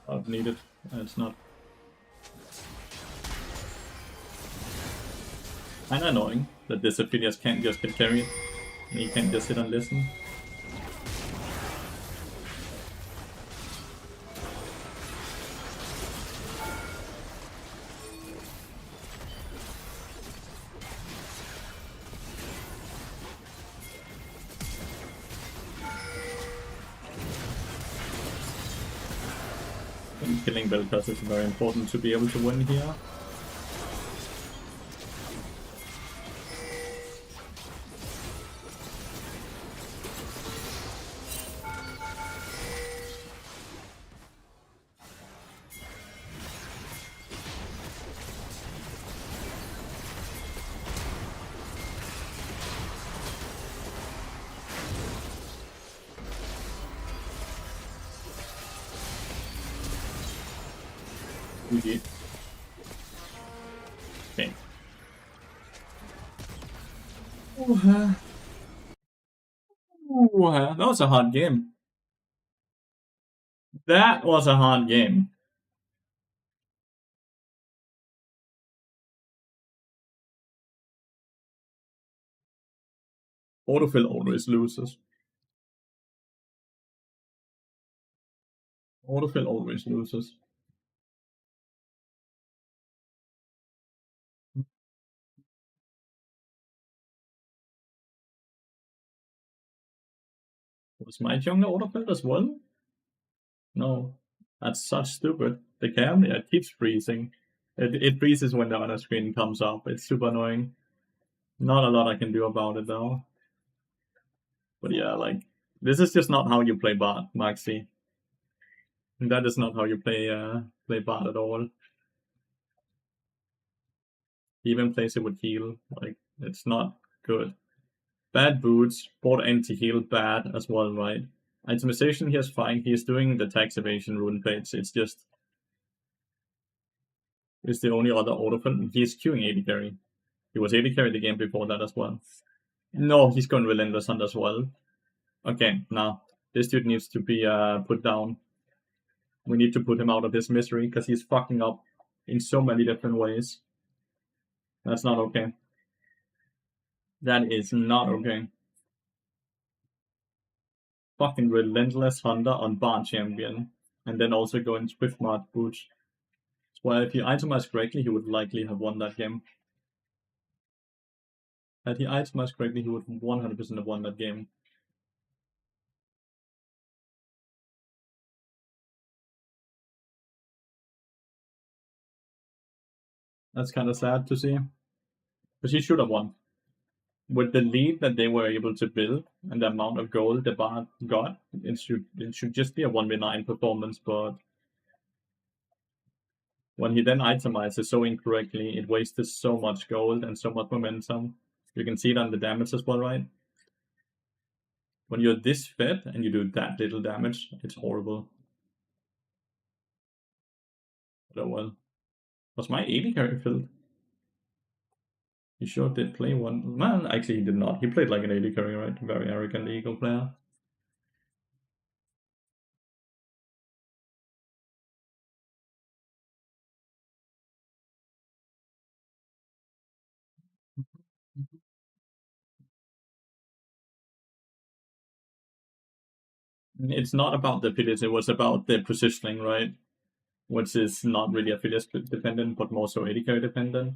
Not needed. It's not. Kinda annoying that this Aphelios can't just get carried. And he can't just sit and listen. And killing Vel'Koz is very important to be able to win here. GG. Okay. That was a hard game. That was a hard game. Autofill always loses. Autofill always loses. Was my jungler autofilled as well? No. That's such stupid. The cam, yeah, it keeps freezing. It freezes when the other screen comes up. It's super annoying. Not a lot I can do about it though. But yeah, like, this is just not how you play bot, Maxi. That is not how you play bot at all. He even plays it with heal. Like, it's not good. Bad boots, bot anti-heal bad as well, right? Itemization here is fine. He is doing the tax evasion rune plates. It's just... It's the only other autofill. He's queuing 80 carry. He was 80 carry the game before that as well. No, he's going Relentless Hunt as well. Okay, now this dude needs to be put down. We need to put him out of his misery because he's fucking up in so many different ways. That's not okay. That is not okay. Fucking Relentless Hunter on Barn Champion. And then also going Swiftmart Boots. Well, if he itemized correctly, he would likely have won that game. Had he itemized correctly, he would 100% have won that game. That's kind of sad to see. But he should have won. With the lead that they were able to build and the amount of gold the Bard got, it should just be a 1v9 performance, but when he then itemizes so incorrectly, it wasted so much gold and so much momentum. You can see it on the damage as well, right? When you're this fed and you do that little damage, it's horrible. But oh well. Was my 80 carry filled? He sure did play one. Man, actually he did not. He played like an 80 carry, right? Very arrogant Eagle player. It's not about the Philips, it was about the positioning, right? Which is not really affiliate dependent, but more so AD carry dependent.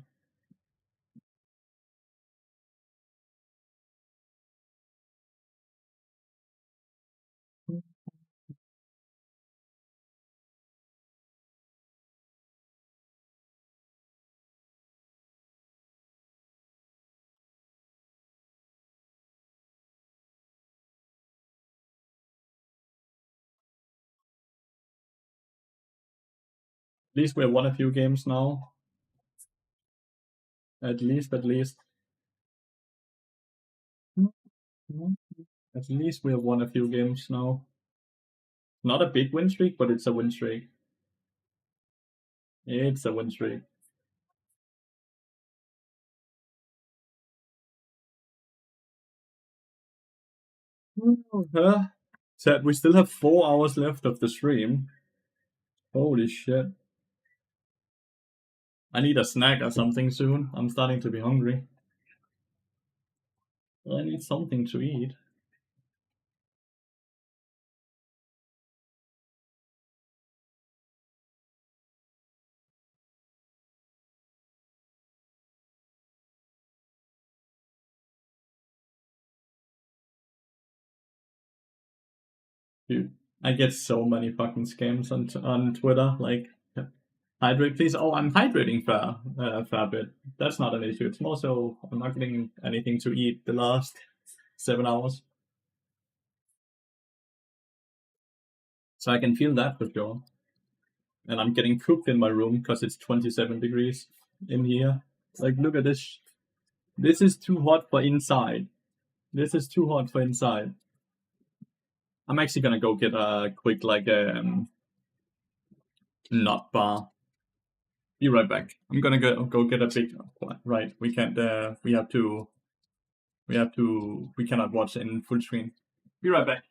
least we have won a few games now. At least. At least we have won a few games now. Not a big win streak, but it's a win streak. It's a win streak. So we still have 4 hours left of the stream. Holy shit. I need a snack or something soon. I'm starting to be hungry. I need something to eat. Dude, I get so many fucking scams on Twitter. Like, hydrate, please. Oh, I'm hydrating fair bit. That's not an issue. It's more so I'm not getting anything to eat the last 7 hours. So I can feel that for sure. And I'm getting cooked in my room because it's 27 degrees in here. Like, look at this. This is too hot for inside. This is too hot for inside. I'm actually gonna go get a quick nut bar. Be right back. I'm gonna go get a big. Right, we can't. We have to. We have to. We cannot watch in full screen. Be right back.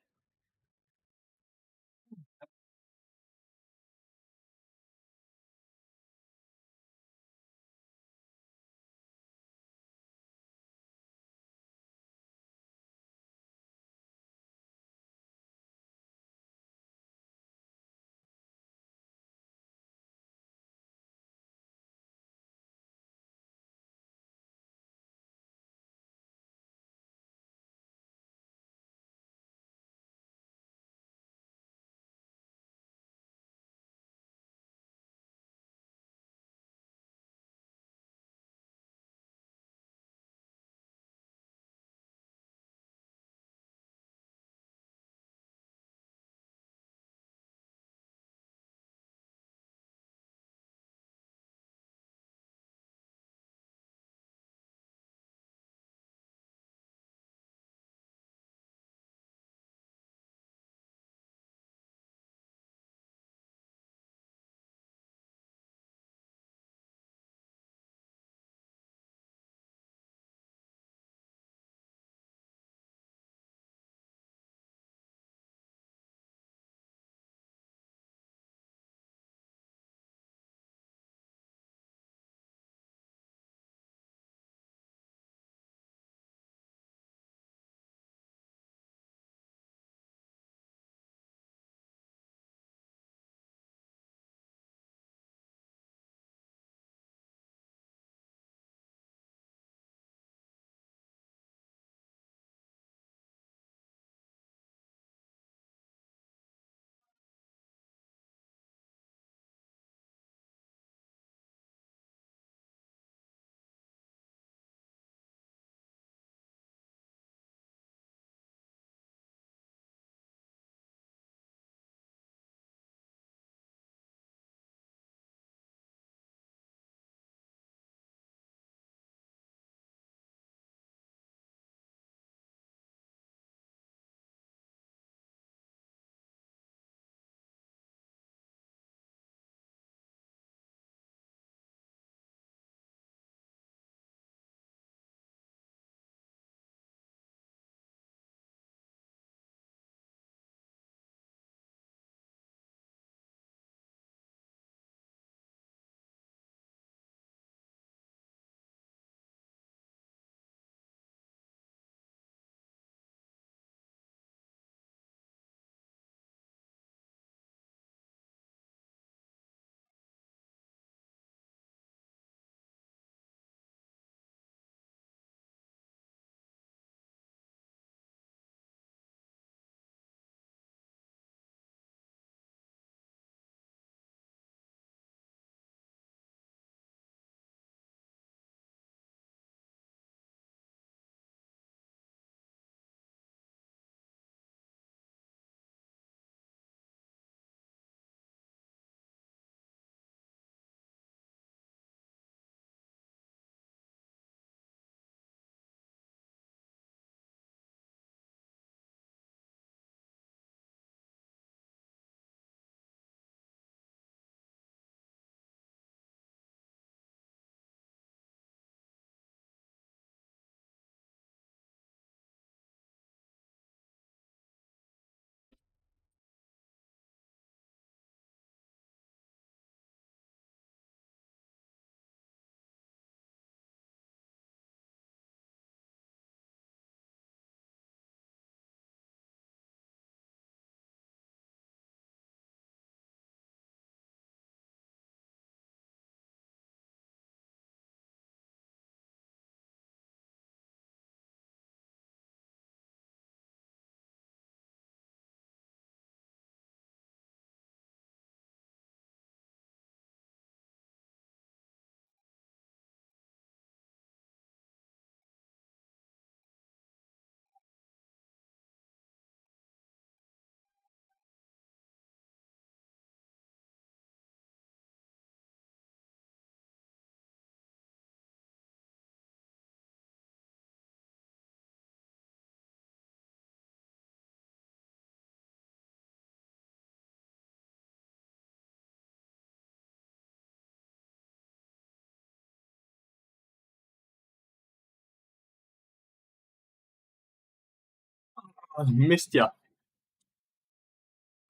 I missed ya.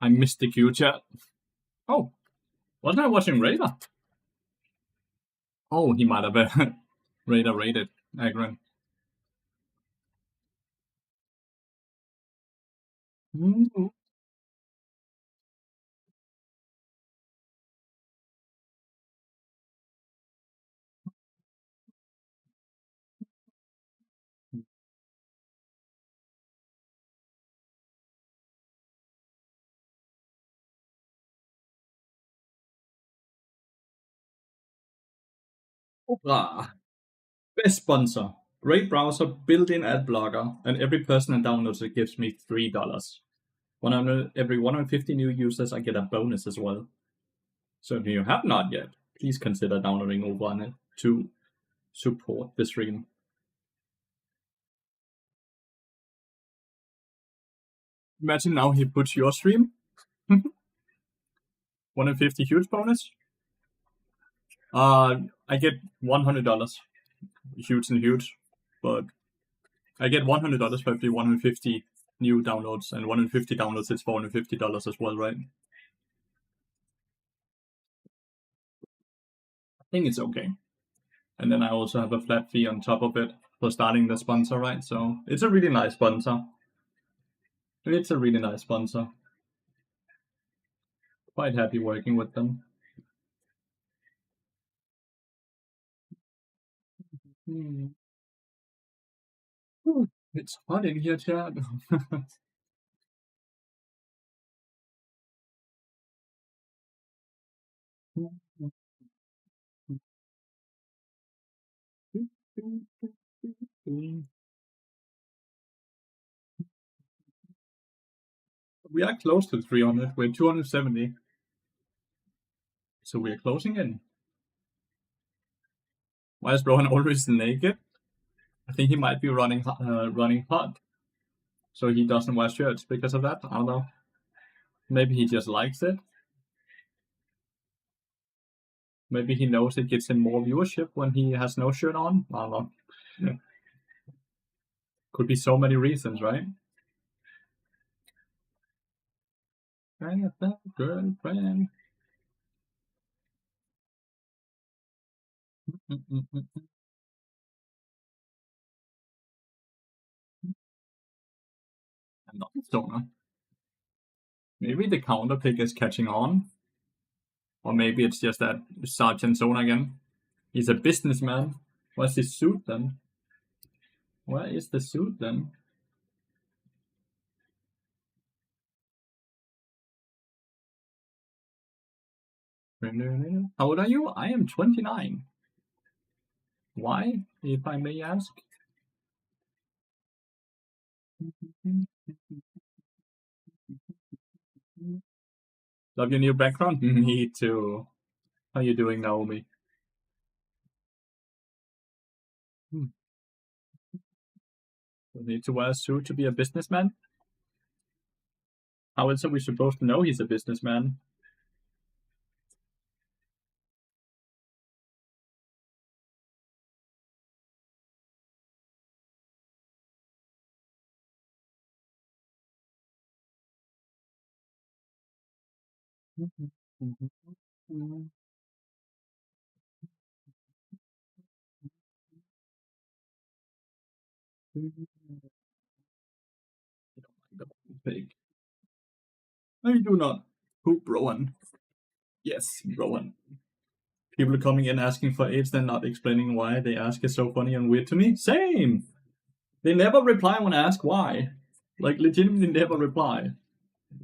I missed the Q chat. Oh, wasn't I watching Raider? Oh, he might have been. Raider rated Agron. Opera. Best sponsor. Great browser, built-in ad blocker, and every person that downloads it gives me $3. Every 150 new users, I get a bonus as well. So if you have not yet, please consider downloading Opera to support the stream. Imagine now he puts your stream. 150 huge bonus. I get $100. Huge and huge, but I get $100 for every 150 new downloads, and 150 downloads is $450 as well, right? I think it's okay. And then I also have a flat fee on top of it for starting the sponsor, right? So it's a really nice sponsor. It's a really nice sponsor. Quite happy working with them. It's hot in here, Chad. We are close to 300. We're 270. So we're closing in. Why is Rohan always naked? I think he might be running hot. So he doesn't wear shirts because of that. I don't know. Maybe he just likes it. Maybe he knows it gets him more viewership when he has no shirt on. I don't know. Yeah. Could be so many reasons, right? Girlfriend. I'm not a stoner. Maybe the counter pick is catching on. Or maybe it's just that Sergeant Zone again. He's a businessman. Where's his suit then? Where is the suit then? How old are you? I am 29. Why, if I may ask? Love your new background? Me too. How you doing, Naomi? You need to wear a suit to be a businessman? How else are we supposed to know he's a businessman? Fake. I do not. Who, Rowan? Yes, Rowan. People are coming in asking for AIDS, then not explaining why. They ask is so funny and weird to me. Same. They never reply when I ask why. Like legitimately never reply.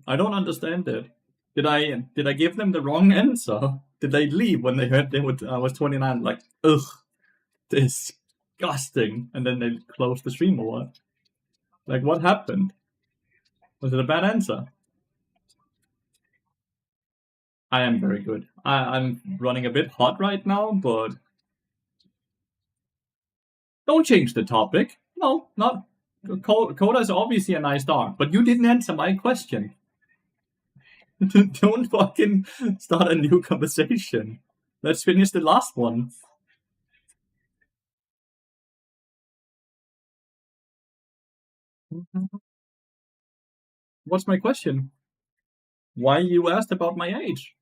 I don't understand it. Did I give them the wrong answer? Did they leave when they heard I was 29? Like, ugh, disgusting. And then they closed the stream or what? Like, what happened? Was it a bad answer? I am very good. I'm running a bit hot right now, but don't change the topic. No, not. Coda is obviously a nice dog, but you didn't answer my question. Don't fucking start a new conversation. Let's finish the last one. What's my question? Why you asked about my age?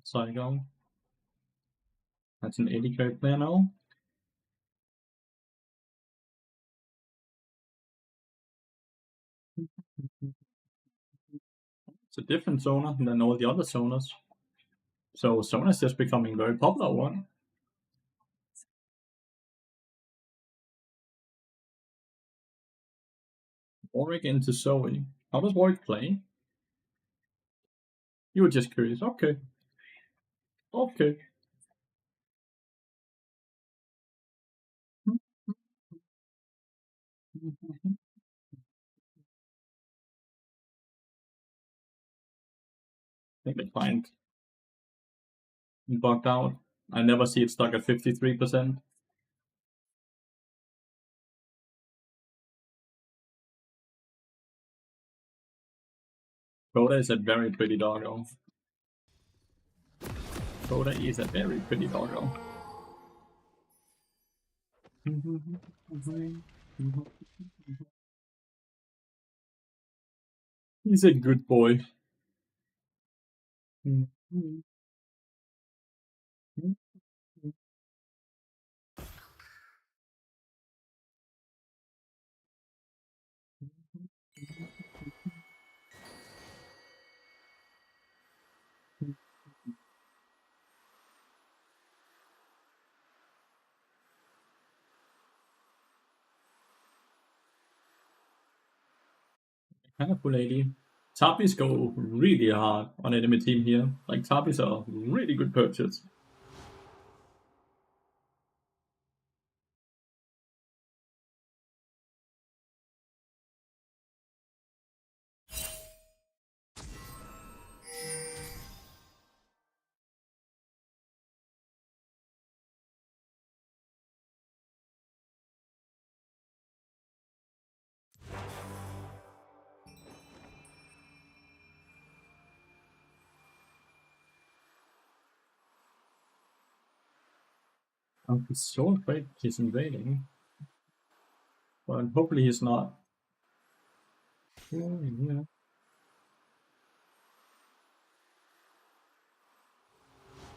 Psycho. That's an 80 card player now. It's a different zona than all the other zonas. So zona's just becoming very popular one. Warwick into Zoe. How does Warwick play? You were just curious. Okay. Okay. I think the client bugged out. I never see it stuck at 53%. Coda is a very pretty doggo. Coda is a very pretty doggo. He's a good boy. Kind of cool lady. Tapis go really hard on enemy team here. Like Tapis are really good purchase. I'm so afraid he's invading. But hopefully he's not. Yeah.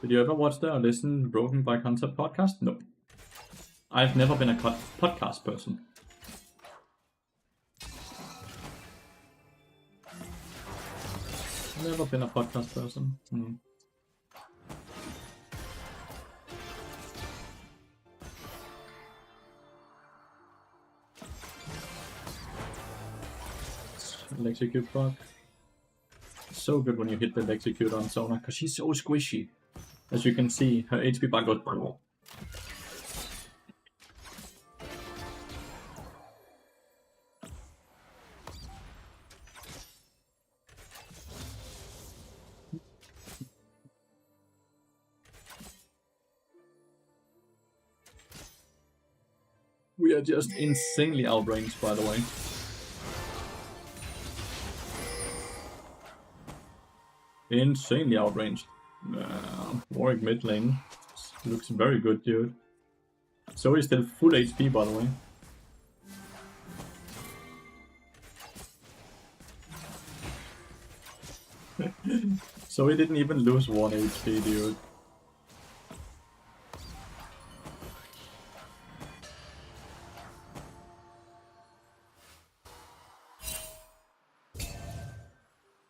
Did you ever watch the or listen Broken by Concept podcast? No. I've never been a podcast person. Never been a podcast person. Execute bug. So good when you hit the execute on Sona, because she's so squishy. As you can see, her HP bar goes. We are just insanely outranged, by the way. Insanely outranged. Warwick mid lane looks very good, dude. So he's still full HP, by the way. So he didn't even lose 1 HP, dude.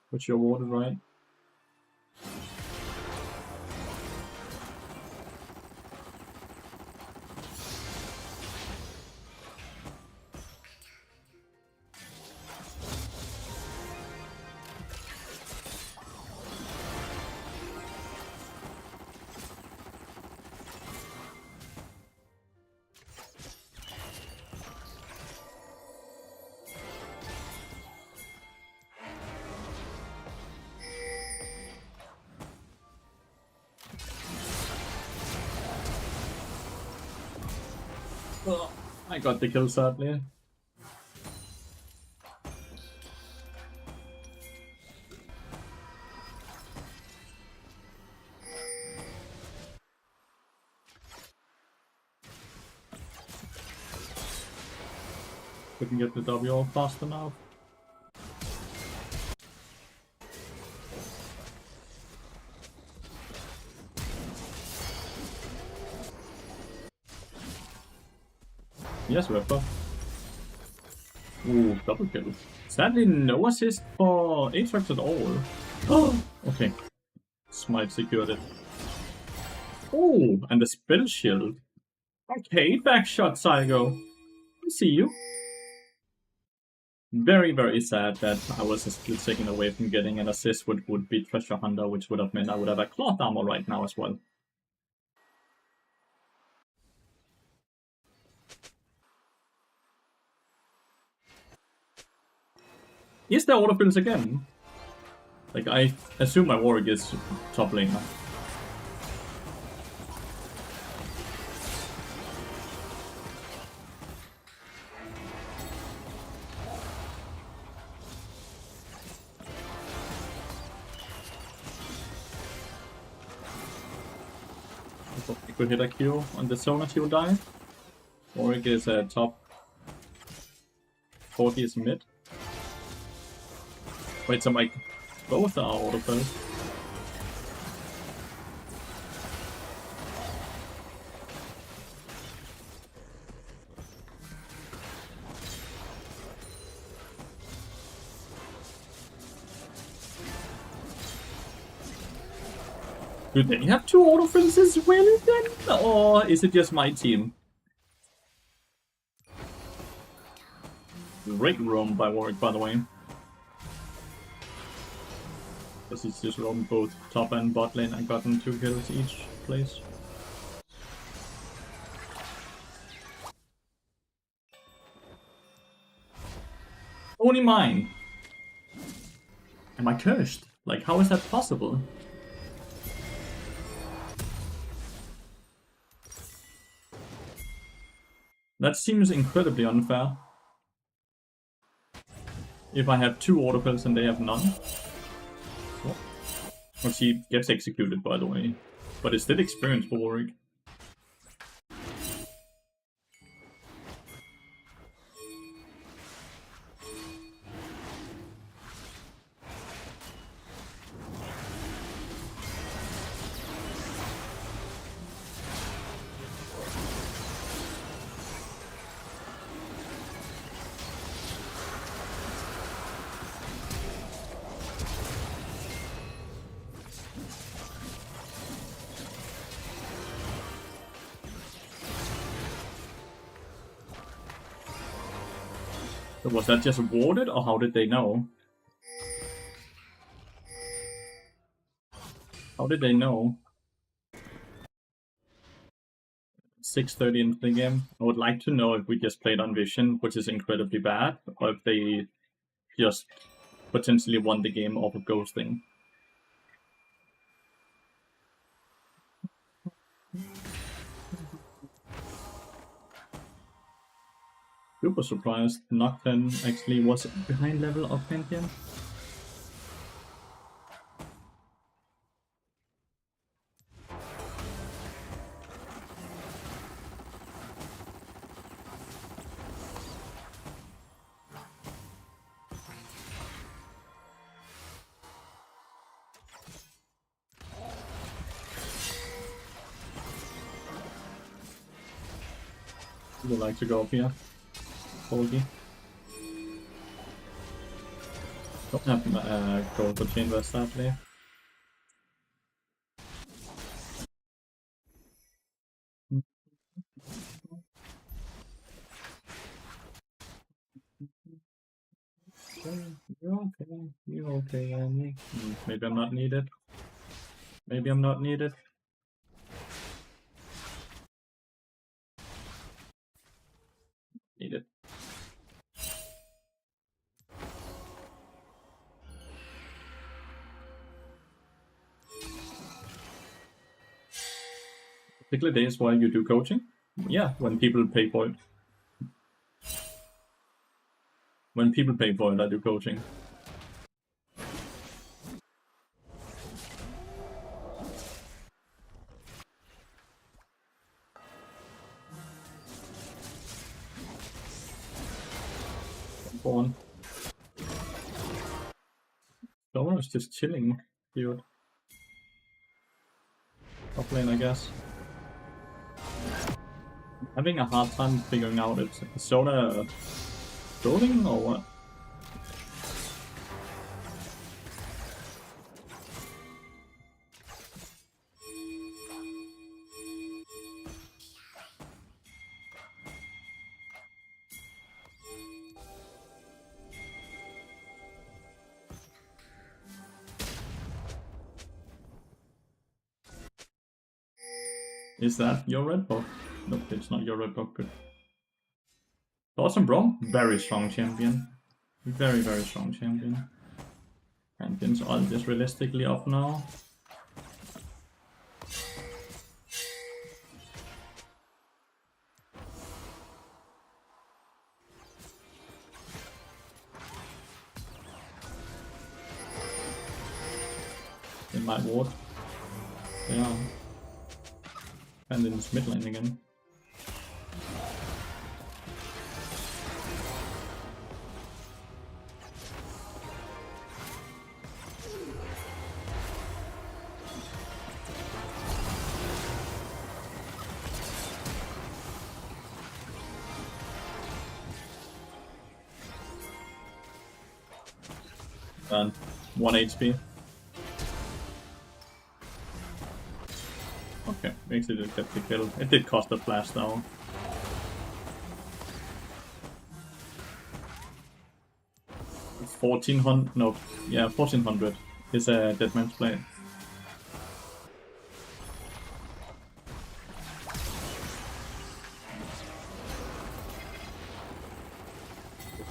Which you awarded, right? Oh, I got the kill sadly. Couldn't get the W off fast enough. Yes, we have buff. Ooh, double kill. Sadly, no assist for Aatrox at all. Oh, okay. Smite secured it. Oh, and the spell shield. Okay, backshot, Psycho. I see you. Very, very sad that I was a split second away from getting an assist which would be Treasure Hunter, which would have meant I would have a cloth armor right now as well. Is there autofills again? Like, I assume my Warwick is top lane now. I could hit a Q on the Sona, she will die. Warwick is top 40 is mid. Wait, so like both are autofills. Do they have two autofills as well then? Or is it just my team? Great roam by Warwick, by the way. Because he's just roamed both top and bot lane and gotten 2 kills each place. Only mine! Am I cursed? Like, how is that possible? That seems incredibly unfair. If I have 2 autofills and they have none. Oh. Well, she gets executed, by the way. But it's still experience for Warwick. Was that just warded, or how did they know? How did they know? 6:30 into the game. I would like to know if we just played on Vision, which is incredibly bad, or if they just potentially won the game off of ghosting. Super surprised Nocturne actually was behind level of Pantheon. Would like to go up here. Folky. Don't have gold for chain burst sadly. You're okay, Annie. Maybe I'm not needed. Maybe I'm not needed. Needed. Particular days while you do coaching? Yeah, when people pay for it. When people pay for it, I do coaching. Go on. Someone is just chilling here. Top lane, I guess. having a hard time figuring out if Sona building or what. Is that your red buff? Nope, it's not your red buff. Good. Awesome, bro. Very strong champion. Very, very strong champion. Champions are just realistically up now. In my ward. Yeah. And in this mid lane again. Done. 1 HP. Okay, makes it get the kill. It did cost a flash though. $1,400, no, yeah, 1,400 is a dead man's play.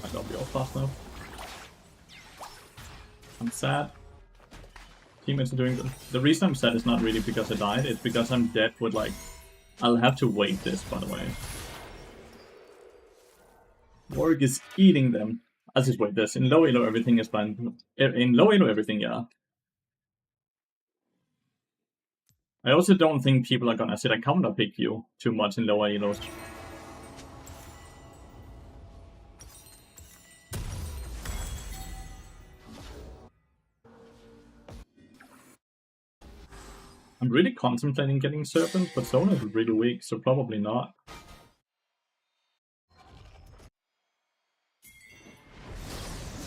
Might not be all fast now. I'm sad. Teammates are doing good. The reason I'm sad is not really because I died, it's because I'm dead with like... I'll have to wait this, by the way. Warwick is eating them. I'll just wait this. In low elo everything is fine. In low elo everything, yeah. I also don't think people are gonna sit and counter pick you too much in lower elos. I'm really contemplating getting Serpent, but Zona is really weak, so probably not.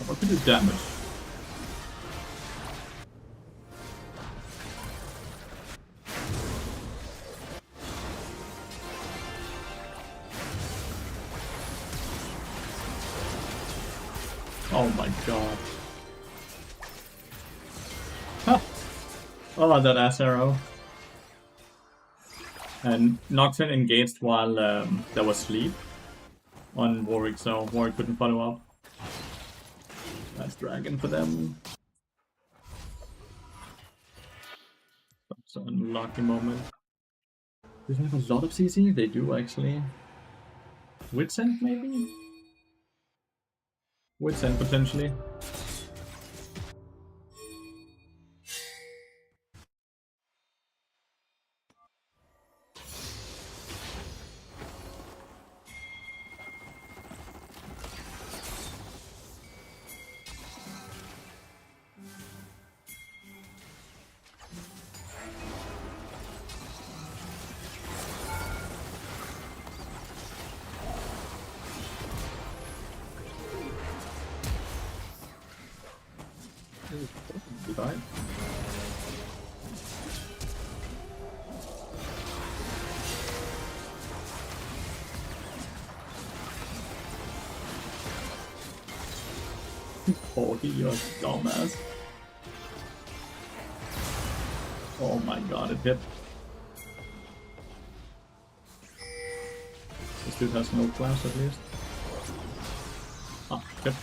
What could do damage? Oh my god. Huh. Oh, that ass arrow. And Nocturne engaged while there was sleep on Warwick, so Warwick couldn't follow up. Nice dragon for them. That's an unlucky moment. Do they have a lot of CC? They do actually. Witsend maybe? Witsend potentially. He died. Porky, you're a dumbass. Oh my god, it hit. This dude has no class at least. Ah, good.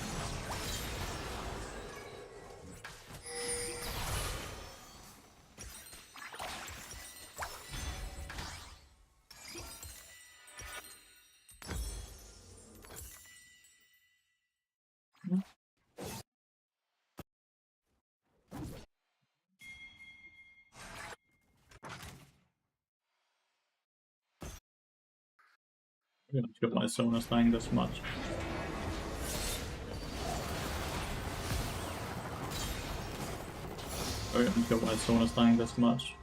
I'm not sure why Sona's dying this much. I'm not sure why Sona's dying this much.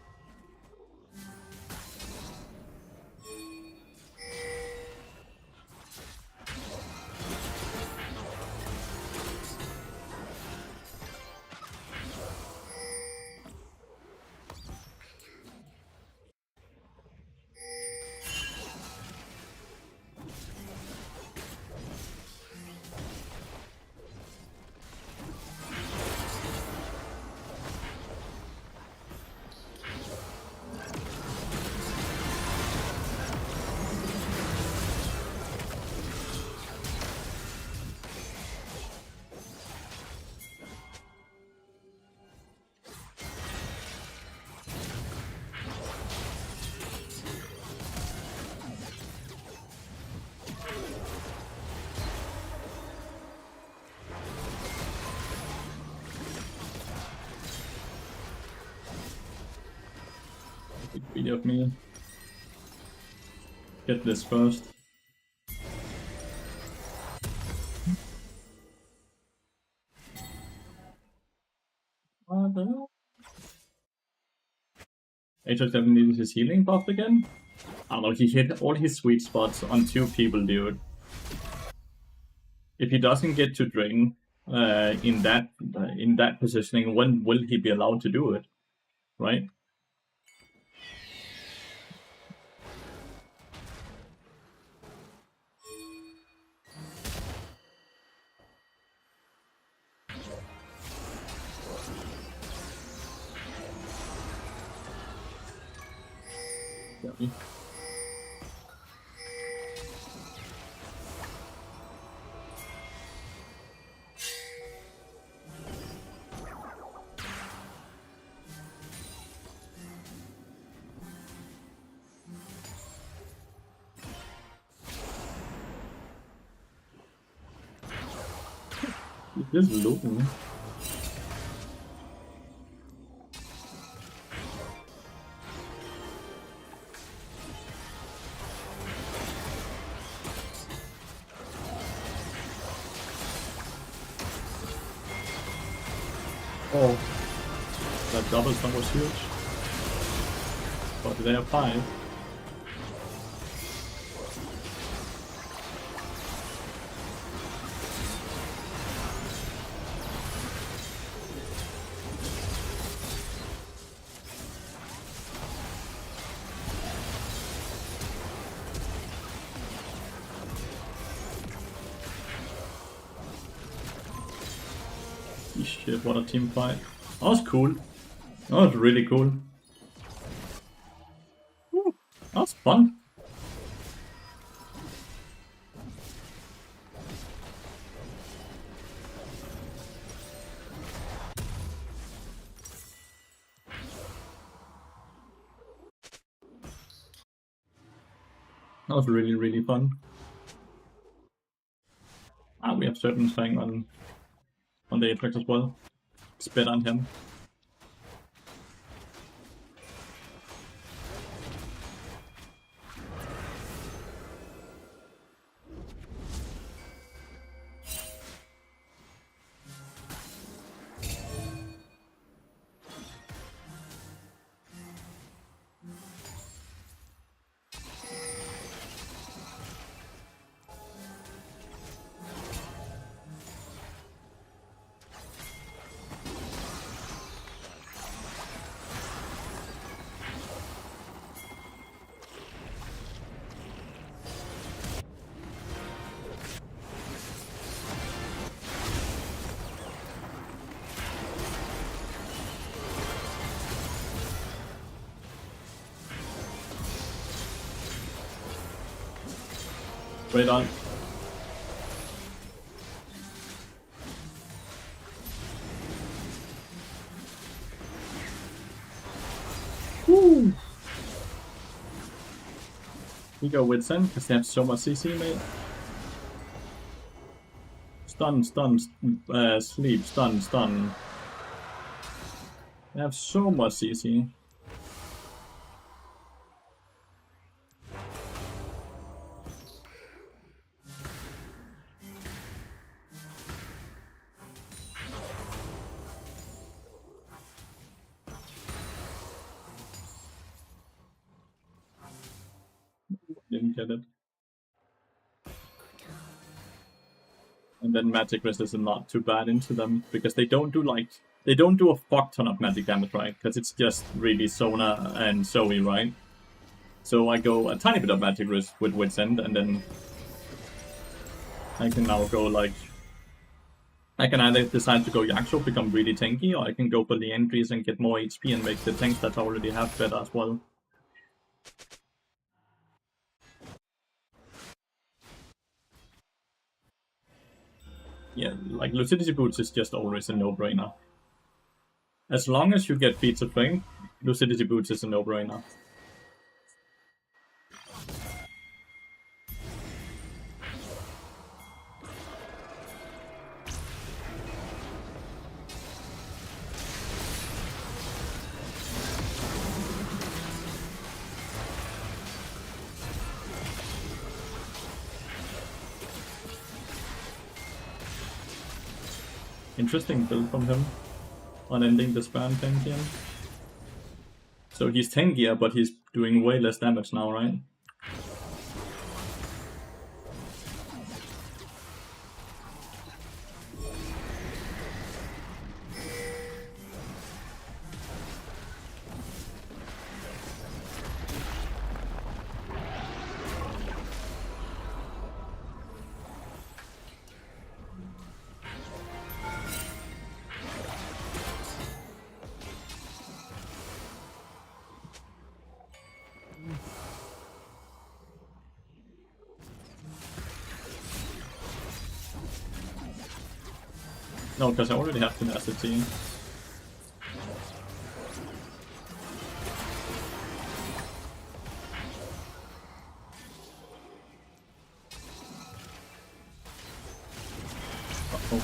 Greedy of me. Get this first. HF7 needs his healing buff again? I don't know, he hit all his sweet spots on 2 people, dude. If he doesn't get to drain in that positioning, when will he be allowed to do it? Right? Yeah. He's just looking. Oh, that double stun was huge. But they have 5. Shit, what a team fight. That was cool. That was really cool. Woo, that was fun. That was really, really fun. We have certain thing on the Apex as well. Spit on him. Right on. Woo! You go with Zen because they have so much CC, mate. Stun, stun, sleep, stun, stun. They have so much CC. Didn't get it. And then magic resist is not too bad into them because they don't do a fuck ton of magic damage, right? Because it's just really Sona and Zoe, right? So I go a tiny bit of magic resist with Wit's End, and then I can now go like I can either decide to go Yaxo, become really tanky, or I can go for the entries and get more HP and make the tanks that I already have better as well. Yeah, like Lucidity Boots is just always a no-brainer. As long as you get Feats of Strength, Lucidity Boots is a no-brainer. Interesting build from him on ending the spam Pantheon. So he's 10 gear, but he's doing way less damage now, right? No, because I already have tenacity. Uh-oh.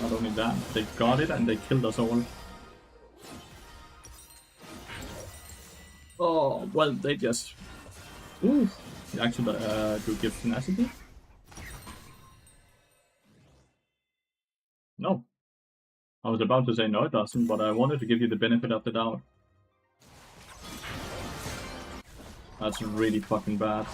Not only that, they got it and they killed us all. Oh, well, they just... Ooh, it actually do give tenacity? No. I was about to say no it doesn't, but I wanted to give you the benefit of the doubt. That's really fucking bad.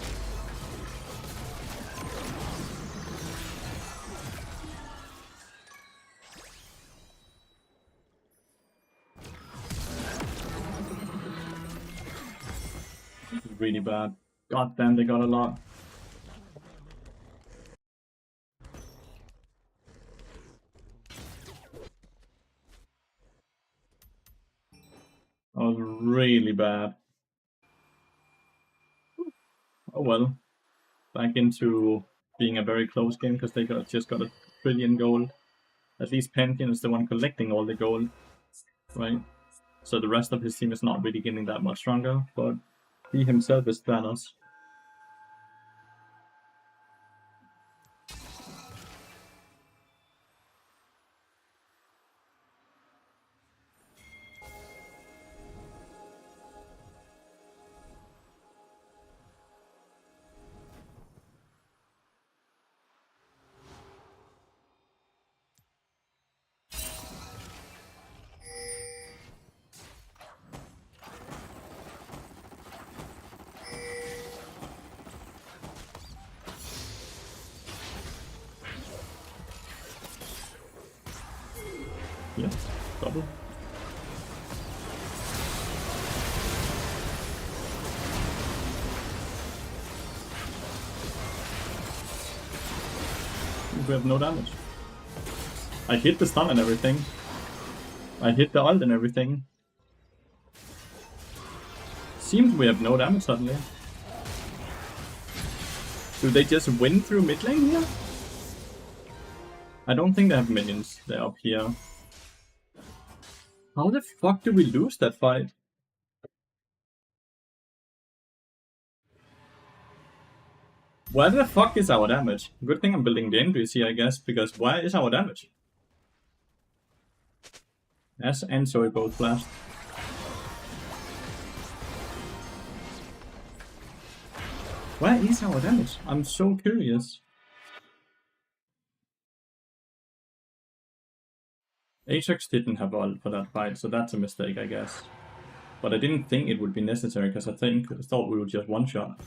Really bad. God damn, they got a lot. That was really bad. Oh well. Back into being a very close game because they just got a trillion gold. At least Pantheon is the one collecting all the gold, right? So the rest of his team is not really getting that much stronger, but he himself is Thanos. Yeah, double. We have no damage. I hit the stun and everything. I hit the ult and everything. Seems we have no damage suddenly. Do they just win through mid lane here? I don't think they have minions. They're up here. How the fuck do we lose that fight? Where the fuck is our damage? Good thing I'm building the injuries here, I guess, because where is our damage? Yes, and so it both flashed. Where is our damage? I'm so curious. Ajax didn't have ult for that fight, so that's a mistake, I guess. But I didn't think it would be necessary, because I thought we would just one-shot.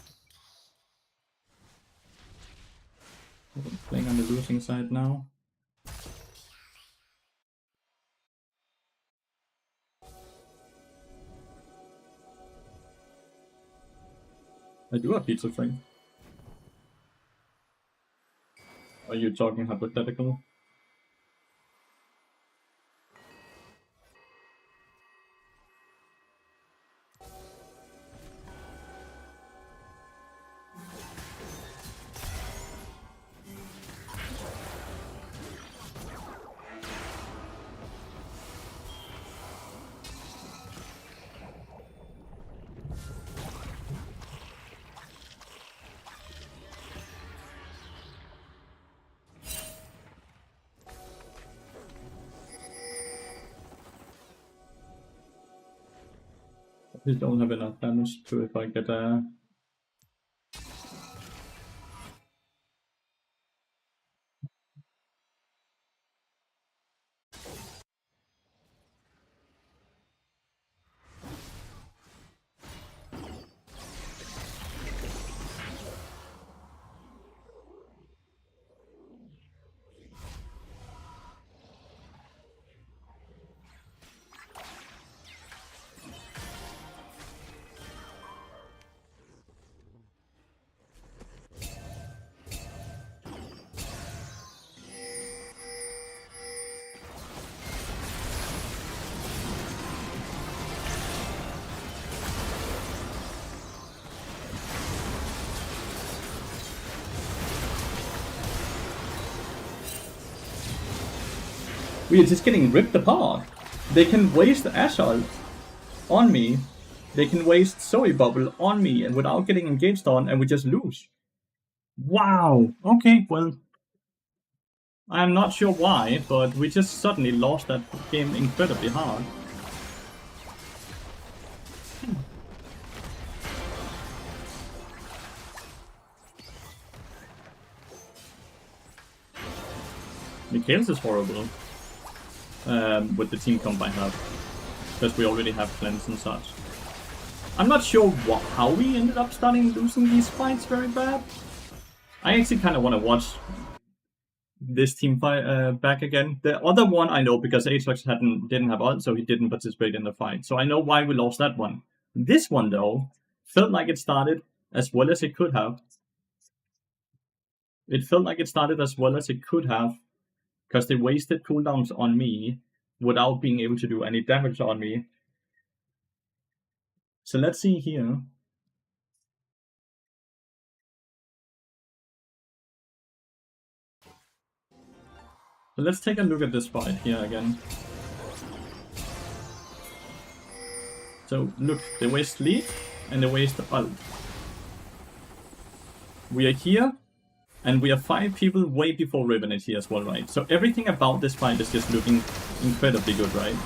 Playing on the losing side now. I do have pizza frame. Are you talking hypothetical? I just don't have enough damage to if I get a We are just getting ripped apart. They can waste Assault on me. They can waste Zoe Bubble on me and without getting engaged on, and we just lose. Wow. Okay, well, I'm not sure why, but we just suddenly lost that game incredibly hard. Mikhail's is horrible with the team comp I have, because we already have cleanse and such. I'm not sure how we ended up starting losing these fights very bad. I actually kind of want to watch this team fight back again. The other one I know because Aatrox didn't have ult, so he didn't participate in the fight. So I know why we lost that one. This one though felt like it started as well as it could have. It felt like it started as well as it could have because they wasted cooldowns on me without being able to do any damage on me. So let's see here. So let's take a look at this fight here again. So look, they waste lead and they waste ult. We are here, and we are 5 people way before Riven is here as well, right? So everything about this fight is just looking incredibly good, right?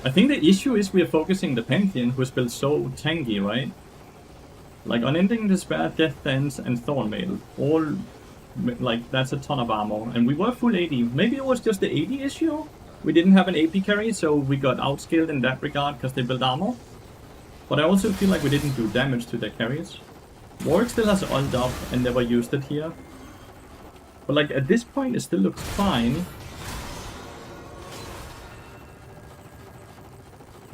I think the issue is we are focusing the Pantheon, who's built so tanky, right? Like Unending Despair, Death Dance, and Thornmail. All, like, that's a ton of armor. And we were full AD. Maybe it was just the AD issue? We didn't have an AP carry, so we got outscaled in that regard because they built armor. But I also feel like we didn't do damage to their carries. Warwick still has ult up and never used it here. But like at this point it still looks fine.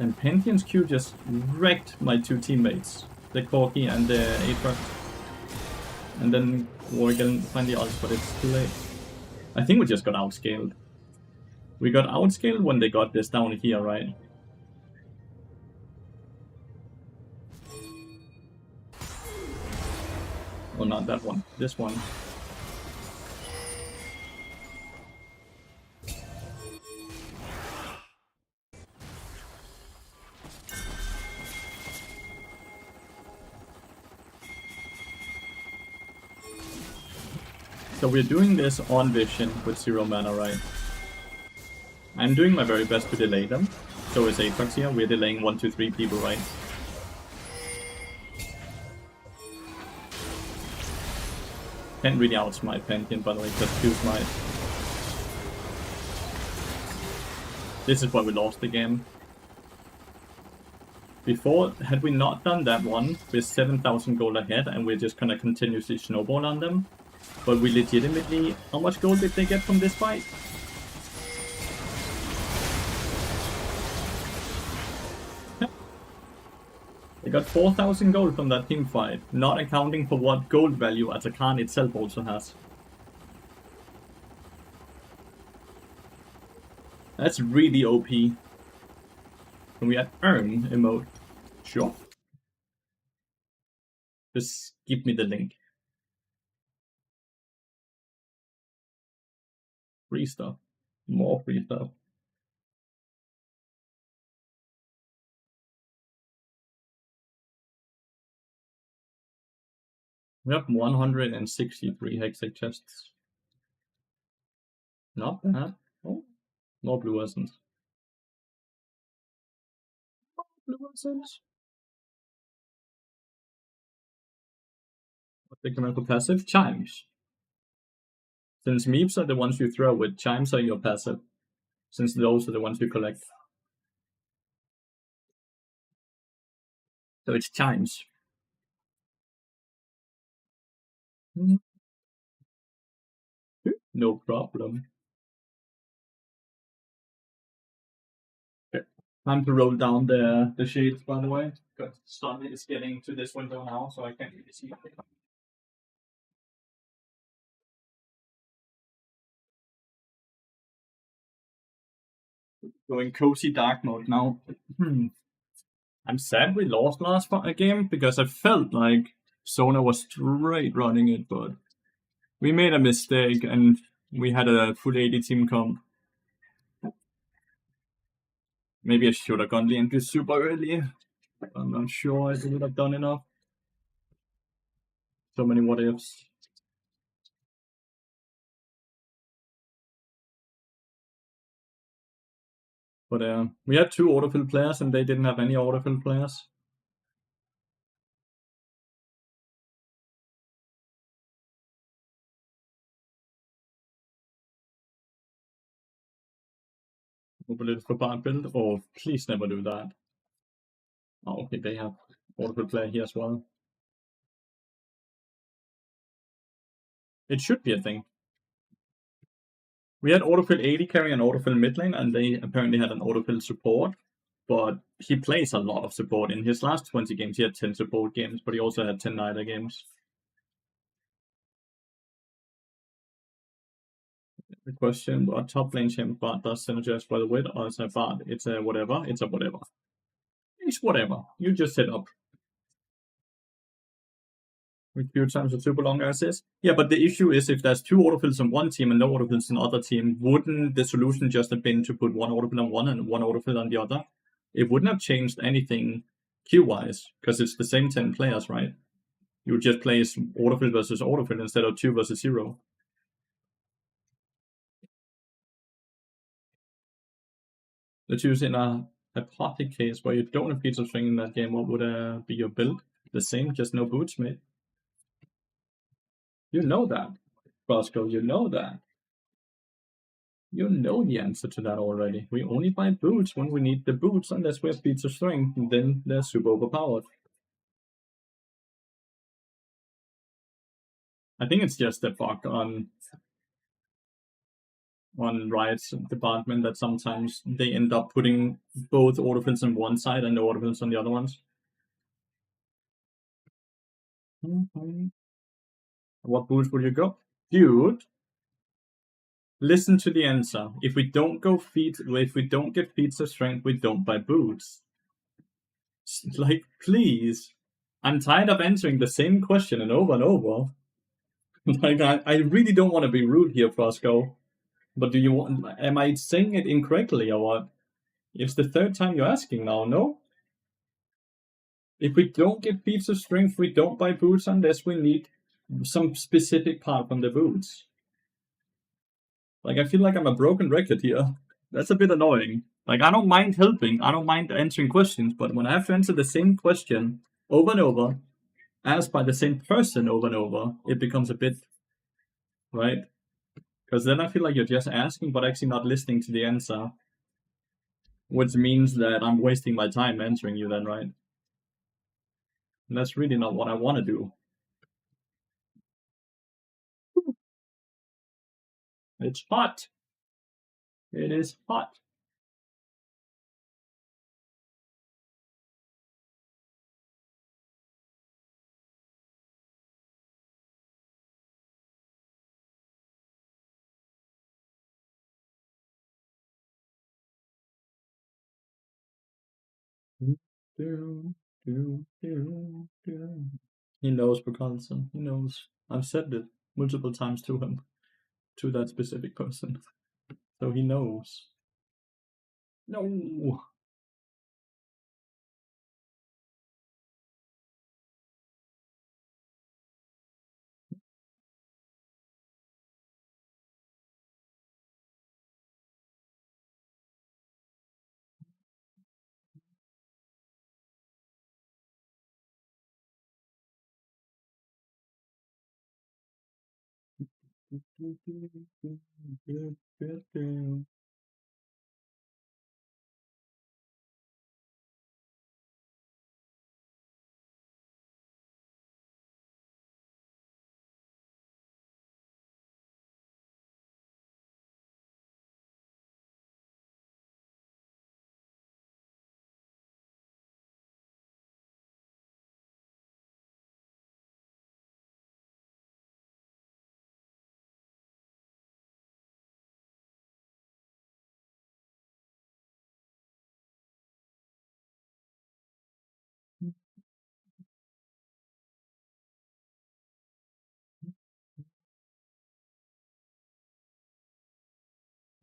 And Pantheon's Q just wrecked my 2 teammates. The Corki and the Aatrox. And then Warwick finally ult, but it's too late. I think we just got outscaled. We got outscaled when they got this down here, right? Oh, not that one. This one. So we're doing this on Vision with 0 mana, right? I'm doing my very best to delay them. So is Aatrox here. We're delaying 1 to 3 people, right? Can't really outsmite Pantheon, by the way, just Q smite. This is why we lost the game. Before, had we not done that one, we're 7,000 gold ahead and we're just gonna continuously snowball on them. But we legitimately... How much gold did they get from this fight? They got 4,000 gold from that team fight, not accounting for what gold value Atakan itself also has. That's really OP. Can we add earn emote? Sure. Just give me the link. Free stuff. More free stuff. We have 163 hextech chests. Not bad. Oh, more blue essence. Blue essence. What's the incremental passive? Chimes. Since meeps are the ones you throw with, chimes are your passive. Since those are the ones you collect. So it's chimes. No problem. Okay. Time to roll down the shades, by the way. Because the sun is getting to this window now, so I can't really see it. Going cozy dark mode now. I'm sad we lost last game because I felt like Sona was straight running it, but we made a mistake and we had a full 80 team comp. Maybe I should have gone the entry super early. I'm not sure I would have done enough. So many what ifs. But we had 2 autofill players and they didn't have any autofill players. Overlit for bar build. Oh, please never do that. Oh, okay, they have autofill player here as well. It should be a thing. We had autofill 80 carry and autofill mid lane, and they apparently had an autofill support. But he plays a lot of support. In his last 20 games, he had 10 support games, but he also had 10 Nida games. The question, what top lane champ bot does synergize by the wit, or is a bot? It's a whatever. It's a whatever. It's whatever. You just set up. With few times a super long assist. Yeah, but the issue is if there's 2 autofills on one team and no autofills on other team, wouldn't the solution just have been to put 1 autofill on one and 1 autofill on the other? It wouldn't have changed anything queue-wise, because it's the same 10 players, right? You would just play autofill versus autofill instead of 2 versus 0. Let's use in a hypothetical case where you don't have pizza string in that game, what would be your build? The same, just no boots, mate. You know that, Bosco, you know that. You know the answer to that already. We only buy boots when we need the boots, unless we have pizza string, and then they're super overpowered. I think it's just a bug on Riot's department that sometimes they end up putting both autofills on one side and the autofills on the other ones. What boots will you go? Dude, listen to the answer. If we don't get pizza strength, we don't buy boots. Like, please. I'm tired of answering the same question and over. Like, I really don't want to be rude here, Frosco. But am I saying it incorrectly or what? It's the 3rd time you're asking now, no? If we don't get pizza strength, we don't buy boots unless we need some specific part from the boots. Like, I feel like I'm a broken record here. That's a bit annoying. Like, I don't mind helping, I don't mind answering questions, but when I have to answer the same question over and over, asked by the same person over and over, it becomes a bit, right? Because then I feel like you're just asking, but actually not listening to the answer, which means that I'm wasting my time answering you then, right? And that's really not what I want to do. It's hot. It is hot. He knows Bukanson. He knows. I've said it multiple times to him, to that specific person. So he knows. No.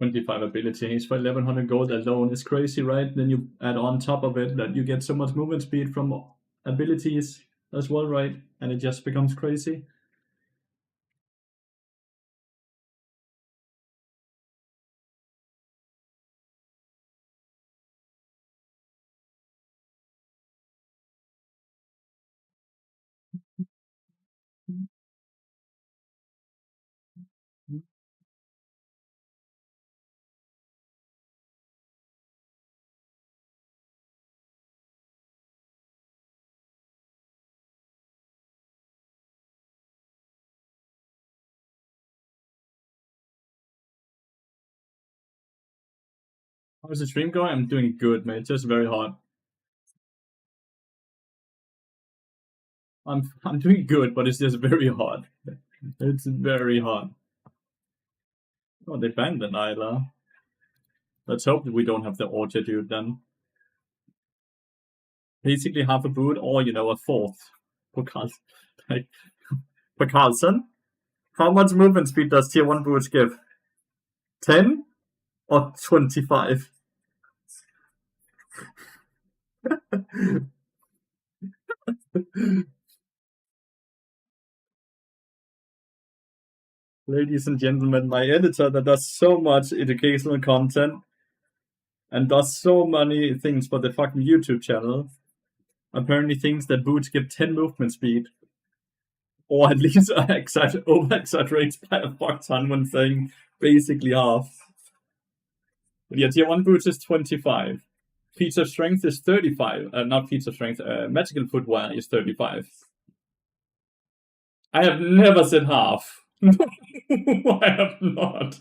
25 ability haste for 1100 gold alone is crazy, right? Then you add on top of it that you get so much movement speed from abilities as well, right? And it just becomes crazy. How's the stream going? I'm doing good, mate. It's just very hard. I'm doing good, but it's just very hard. It's very hard. Oh, they banned the Nyla. Let's hope that we don't have the auto dude then. Basically half a boot or, a fourth. For like, for Carlson, how much movement speed does tier 1 boots give? 10 or 25? Ladies and gentlemen, my editor that does so much educational content and does so many things for the fucking YouTube channel apparently thinks that boots give 10 movement speed. Or at least over exaggerates by a fuck ton when saying basically half. But yeah, tier 1 boots is 25. Feats of strength is 35. Not feats of strength, magical footwear is 35. I have never said half. I have not.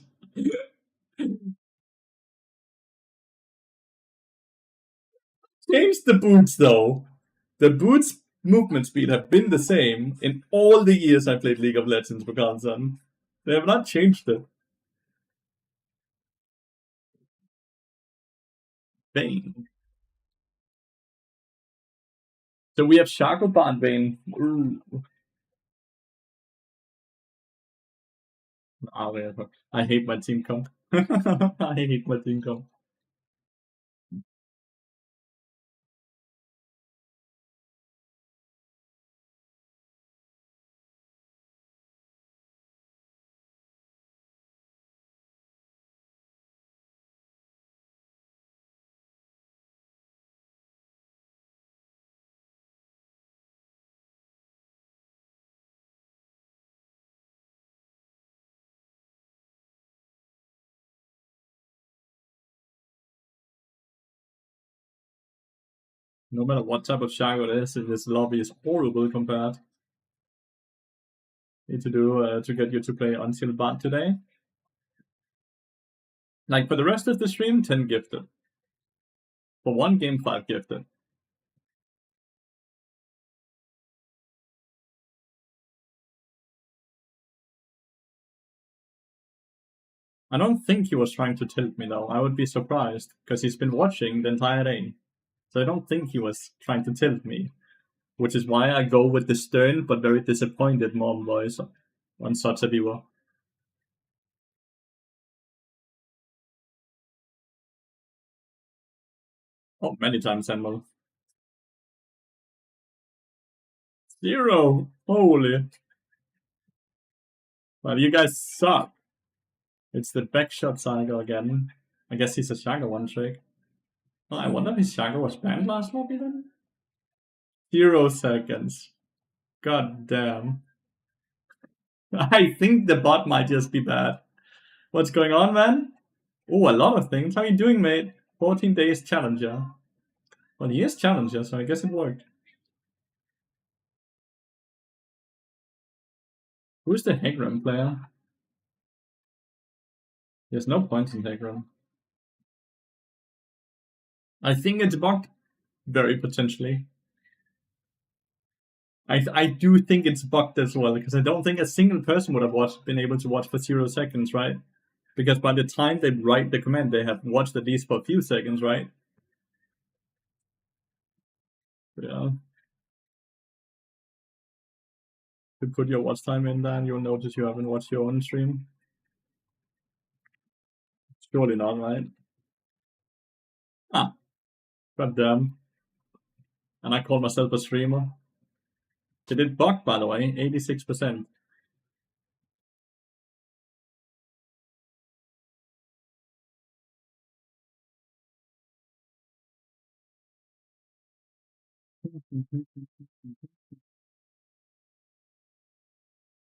Change the boots though. The boots movement speed have been the same in all the years I played League of Legends, Bukansan. They have not changed it. Vayne. So we have Shagoba and Vayne. I hate my team comp. I hate my team comp. No matter what type of Shago it is, this lobby is horrible compared. Need to do to get you to play Unsealed Bot today. Like for the rest of the stream, 10 gifted. For one game, 5 gifted. I don't think he was trying to tilt me though. I would be surprised because he's been watching the entire day. So I don't think he was trying to tilt me, which is why I go with the stern but very disappointed mom voice on such a viewer. Oh, many times, Animal. 0! Holy. Well, you guys suck. It's the backshot Saga again. I guess he's a Shaga one trick. Oh, I wonder if his Shaga was banned last lobby then? 0 seconds. God damn. I think the bot might just be bad. What's going on, man? Oh, a lot of things. How you doing, mate? 14 days challenger. Well, he is challenger, so I guess it worked. Who's the Hegram player? There's no point in Hegram. I think it's bugged. Very potentially. I do think it's bugged as well, because I don't think a single person would have been able to watch for 0 seconds, right? Because by the time they write the command, they have watched at least for a few seconds, right? Yeah. You put your watch time in there and you'll notice you haven't watched your own stream. Surely not, right? Ah, goddamn. And I call myself a streamer. It did bug, by the way, 86%.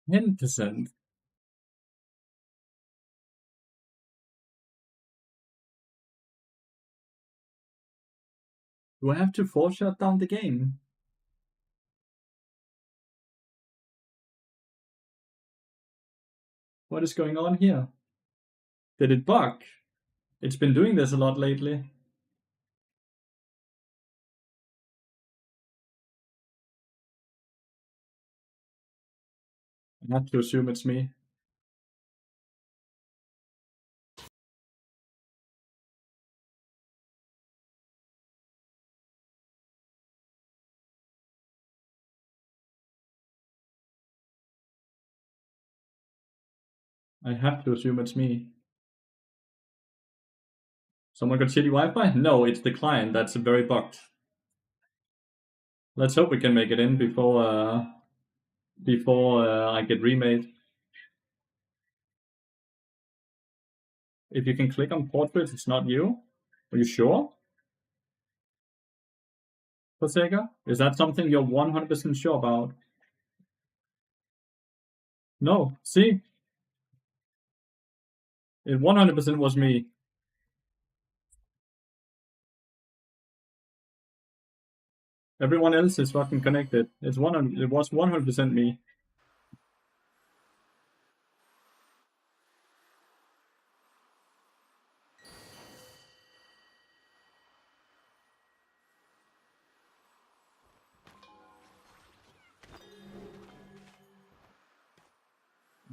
%. Do I have to force shut down the game? What is going on here? Did it bug? It's been doing this a lot lately. I have to assume it's me. I have to assume it's me. Someone got shitty Wi-Fi? No, it's the client that's very bugged. Let's hope we can make it in before I get remade. If you can click on portrait, it's not you. Are you sure? Posega? Is that something you're 100% sure about? No, see? It 100% was me. Everyone else is fucking connected. It was 100% me.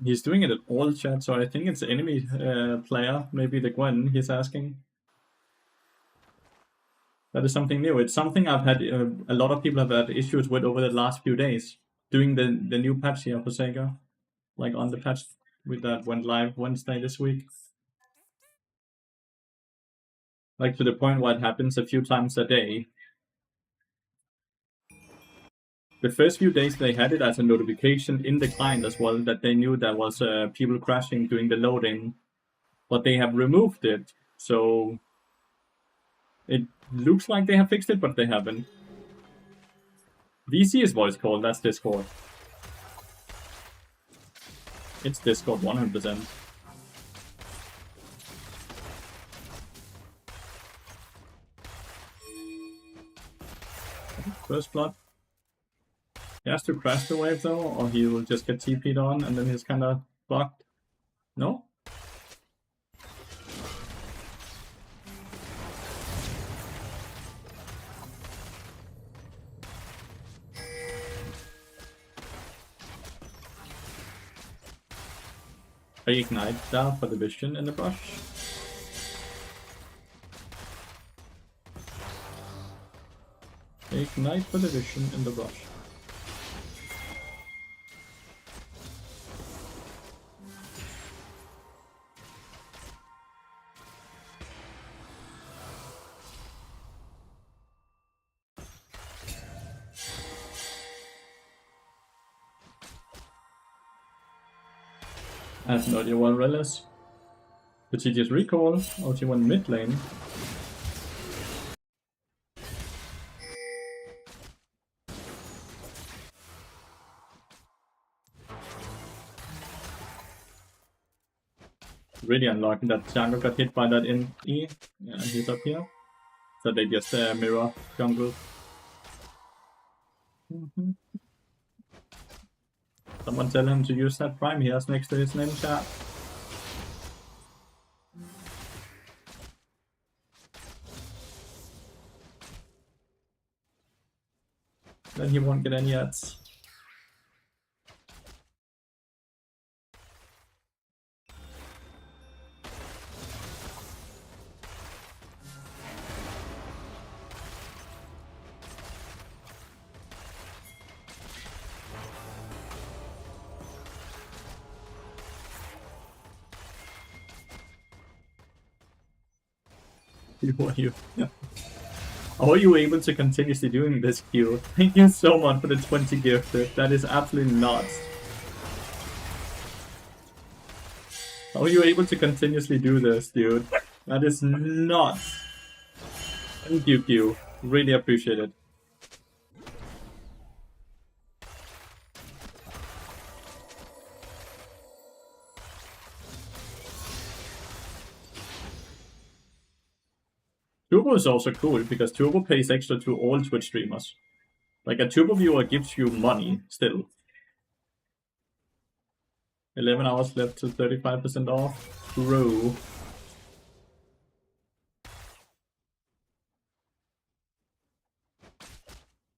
He's doing it at all chat, so I think it's enemy player, maybe the Gwen he's asking. That is something new. It's something I've had, a lot of people have had issues with over the last few days. Doing the new patch here for Sega. Like on the patch with that went live Wednesday this week. Like to the point where it happens a few times a day. The first few days they had it as a notification in the client as well, that they knew there was people crashing during the loading. But they have removed it, so it looks like they have fixed it, but they haven't. VC is voice call, that's Discord. It's Discord 100%. First blood. He has to crash the wave though, or he will just get TP'd on and then he's kinda blocked. No? I ignite that for the vision in the brush. Ignite for the vision in the brush. I have no idea what Relish. Did she just recall, or she went mid lane? Really unlucky that Django got hit by that in E, and he's up here. So they just mirror jungle. Someone tell him to use that prime he has next to his name chat. Then he won't get any ads. Who are you? How are you able to continuously doing this, Q? Thank you so much for the 20 gifted. That is absolutely nuts. How are you able to continuously do this, dude? That is nuts. Thank you, Q. Really appreciate it. Turbo is also cool because Turbo pays extra to all Twitch streamers. Like a Turbo viewer gives you money still. 11 hours left to 35% off. Bro.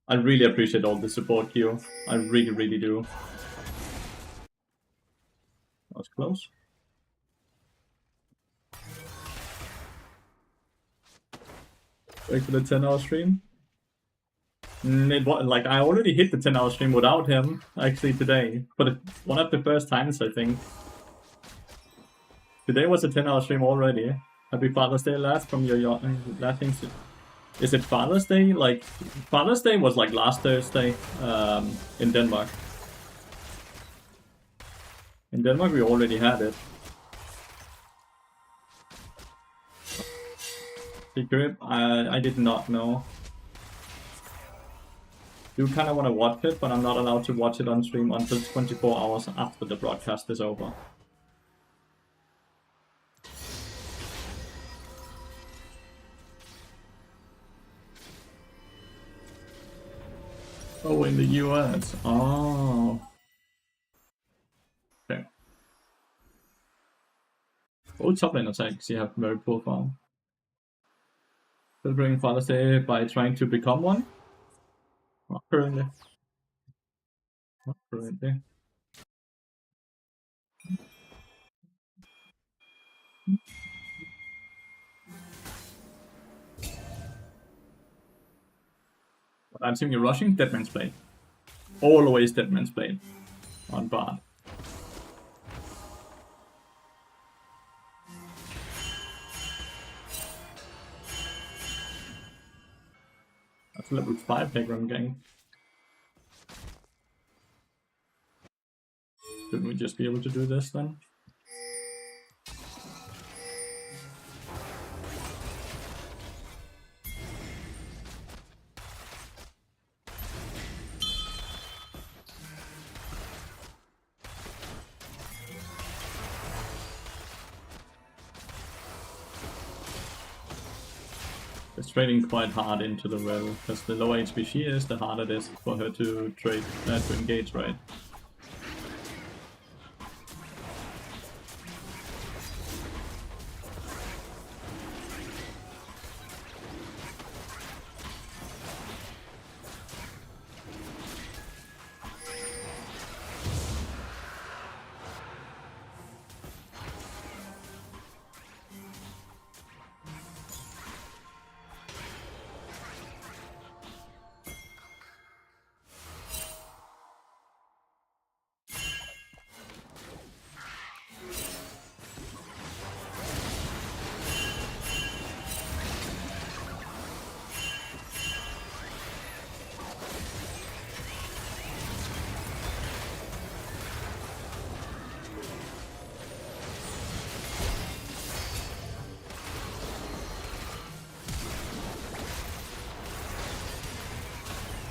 I really appreciate all the support, Q. I really, really do. That was close. Back to the 10-hour stream. Like I already hit the 10-hour stream without him actually today, but one of the first times I think. Today was a 10-hour stream already. Happy Father's Day, last from your laughing. Is it Father's Day? Like Father's Day was like last Thursday in Denmark. In Denmark we already had it. Secret? I did not know. Do kind of want to watch it, but I'm not allowed to watch it on stream until 24 hours after the broadcast is over. Oh, in the US. Oh. Okay. All top lane attacks you have very poor farm. Celebrating Father's Day by trying to become one? Not currently. Not currently. But I'm seeing you rushing Deadman's Blade. Always Deadman's Blade. On Bard. That's a level 5 Pegram gang. Shouldn't we just be able to do this then? It's trading quite hard into the well, because the lower HP she is, the harder it is for her to trade, to engage, right?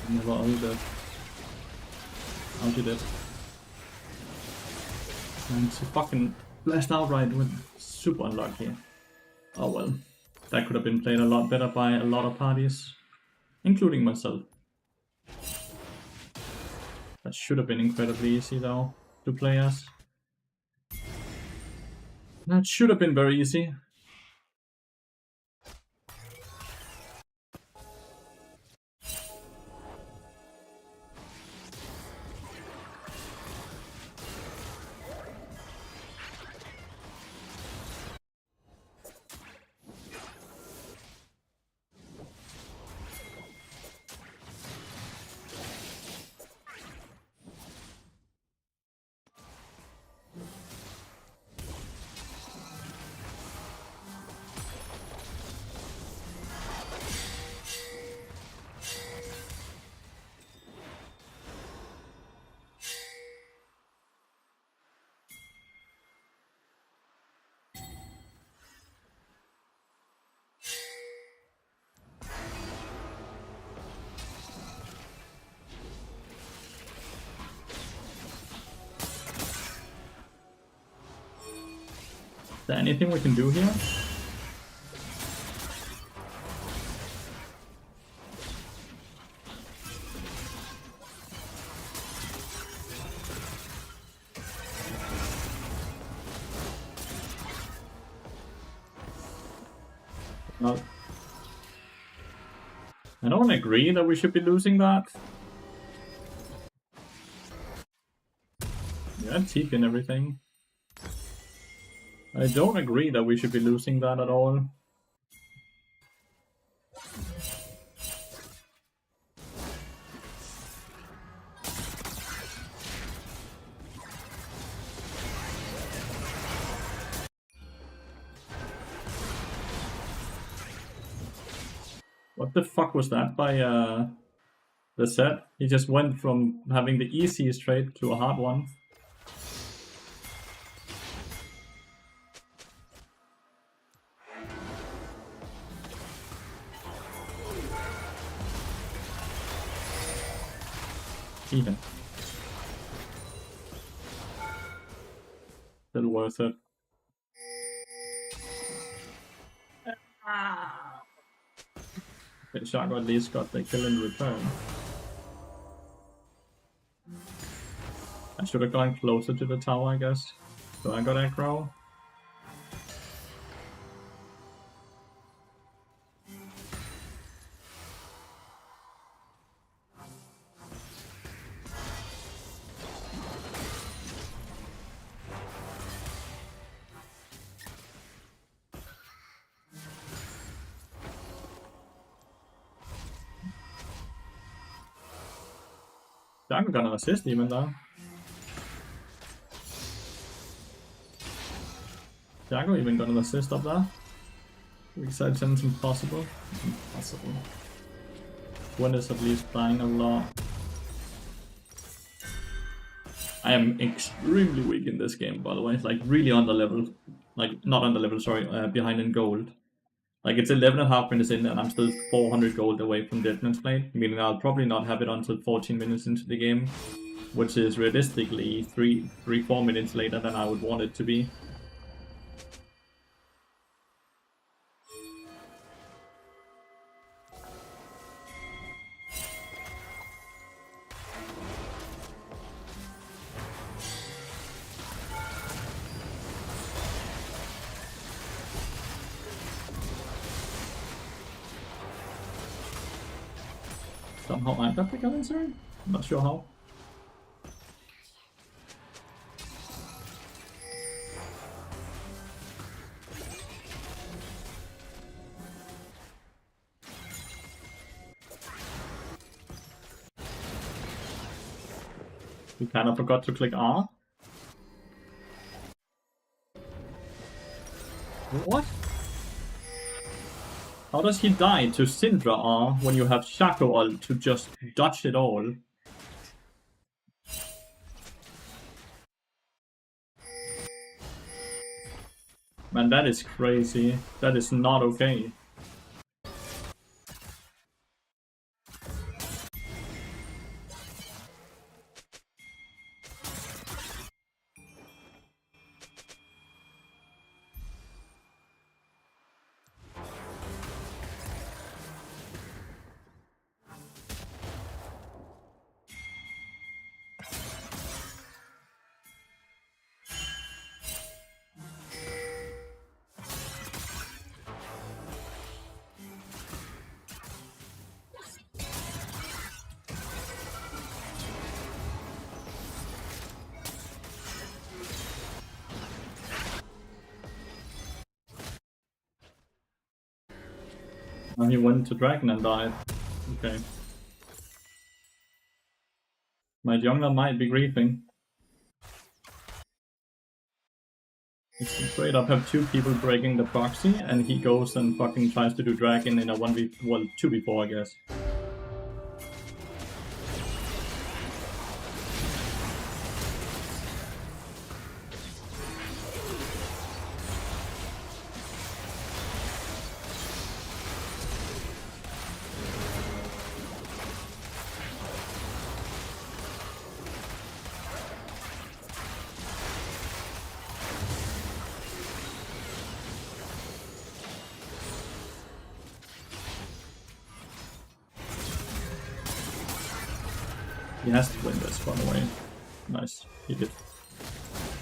Never ulted. Ulted it. And she fucking blast outright with super unlucky. Oh well. That could have been played a lot better by a lot of parties. Including myself. That should have been incredibly easy though, to play as. That should have been very easy. there anything we can do here? No. I don't agree that we should be losing that. Yeah, teeth and everything. I don't agree that we should be losing that at all. What the fuck was that by the set? He just went from having the easiest trade to a hard one. Even. Still worth it. Okay, Shaco at least got the kill in return. I should have gone closer to the tower, I guess. So I got aggro. Shaco got an assist even though. Shaco even got an assist up there. Weak side sense impossible. Impossible. One is at least dying a lot. I am extremely weak in this game, by the way. Like really under level. Like not under level, sorry, behind in gold. Like it's 11.5 minutes in and I'm still 400 gold away from Deadman's Blade, meaning I'll probably not have it until 14 minutes into the game, which is realistically 3-4 minutes later than I would want it to be. Somehow I got the Galancern? I'm not sure how. We kind of forgot to click R. What? How does he die to Syndra R when you have Shaco ult to just dodge it all? Man, that is crazy. That is not okay. And he went to Dragon and died. Okay. My jungler might be griefing. Straight up have two people breaking the proxy and he goes and fucking tries to do Dragon in a 2v4 I guess. He has to win this, by the way. Nice. He did.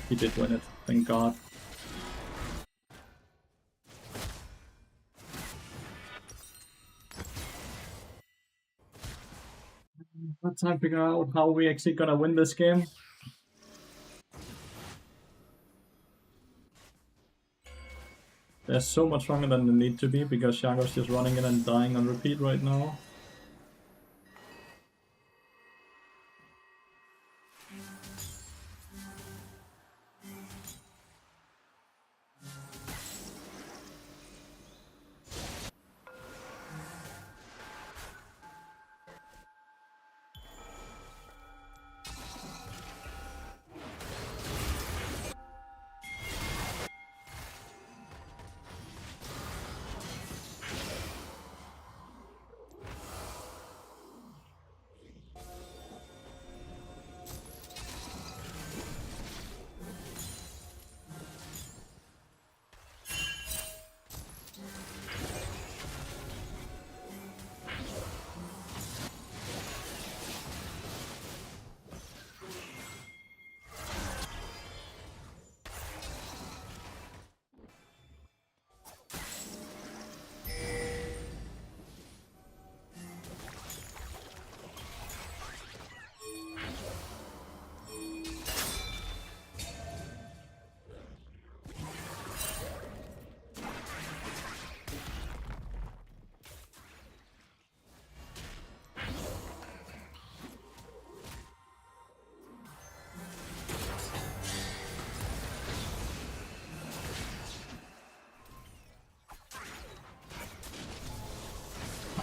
He did win it. Thank God. Let's try to figure out how we actually gonna win this game. They're so much stronger than they need to be because Shago's just running in and dying on repeat right now.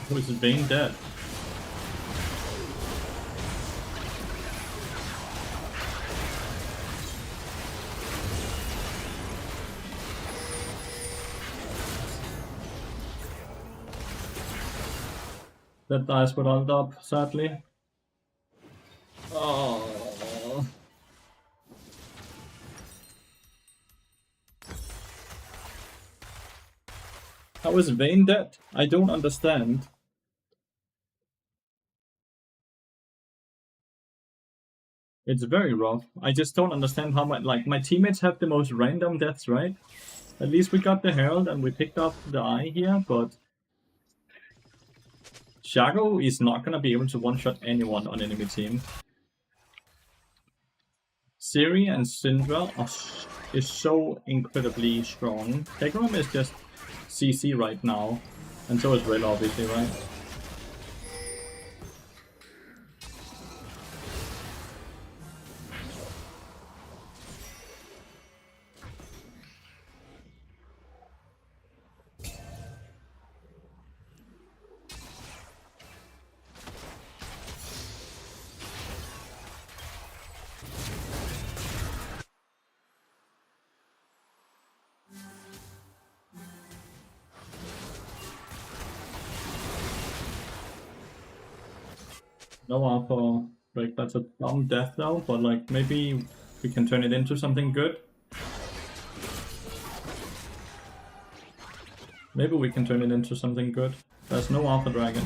How is Vayne dead? That dies with ult up, sadly. Oh. How is Vayne dead? I don't understand. It's very rough. I just don't understand how my teammates have the most random deaths, right? At least we got the Herald and we picked up the eye here, but Shago is not gonna be able to one-shot anyone on enemy team. Siri and Syndra is so incredibly strong. Hecarim is just CC right now, and so is Rel obviously, right? No alpha break, that's a dumb death though, but like maybe we can turn it into something good. Maybe we can turn it into something good. There's no alpha dragon.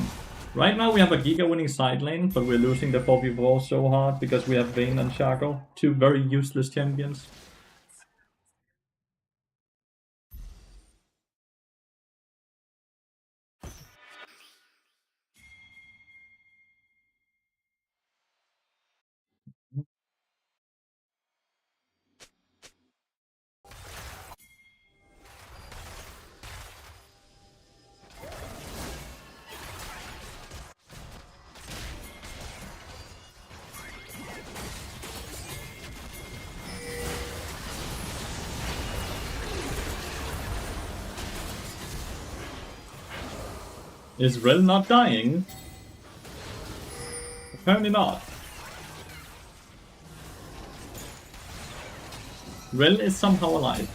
Right now we have a Giga winning side lane, but we're losing the 4v4 so hard because we have Vayne and Shaco, two very useless champions. Is Rel not dying? Apparently not. Rel is somehow alive.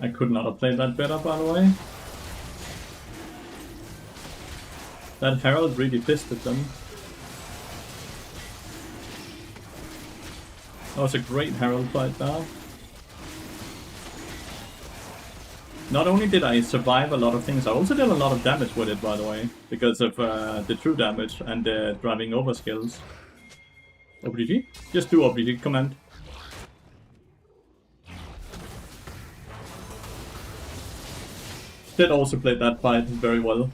I could not have played that better, by the way. That Herald really fisted them. That was a great Herald fight there. Not only did I survive a lot of things, I also did a lot of damage with it, by the way, because of the true damage and the driving over skills. OBG? Just do OBG command. Did also play that fight very well.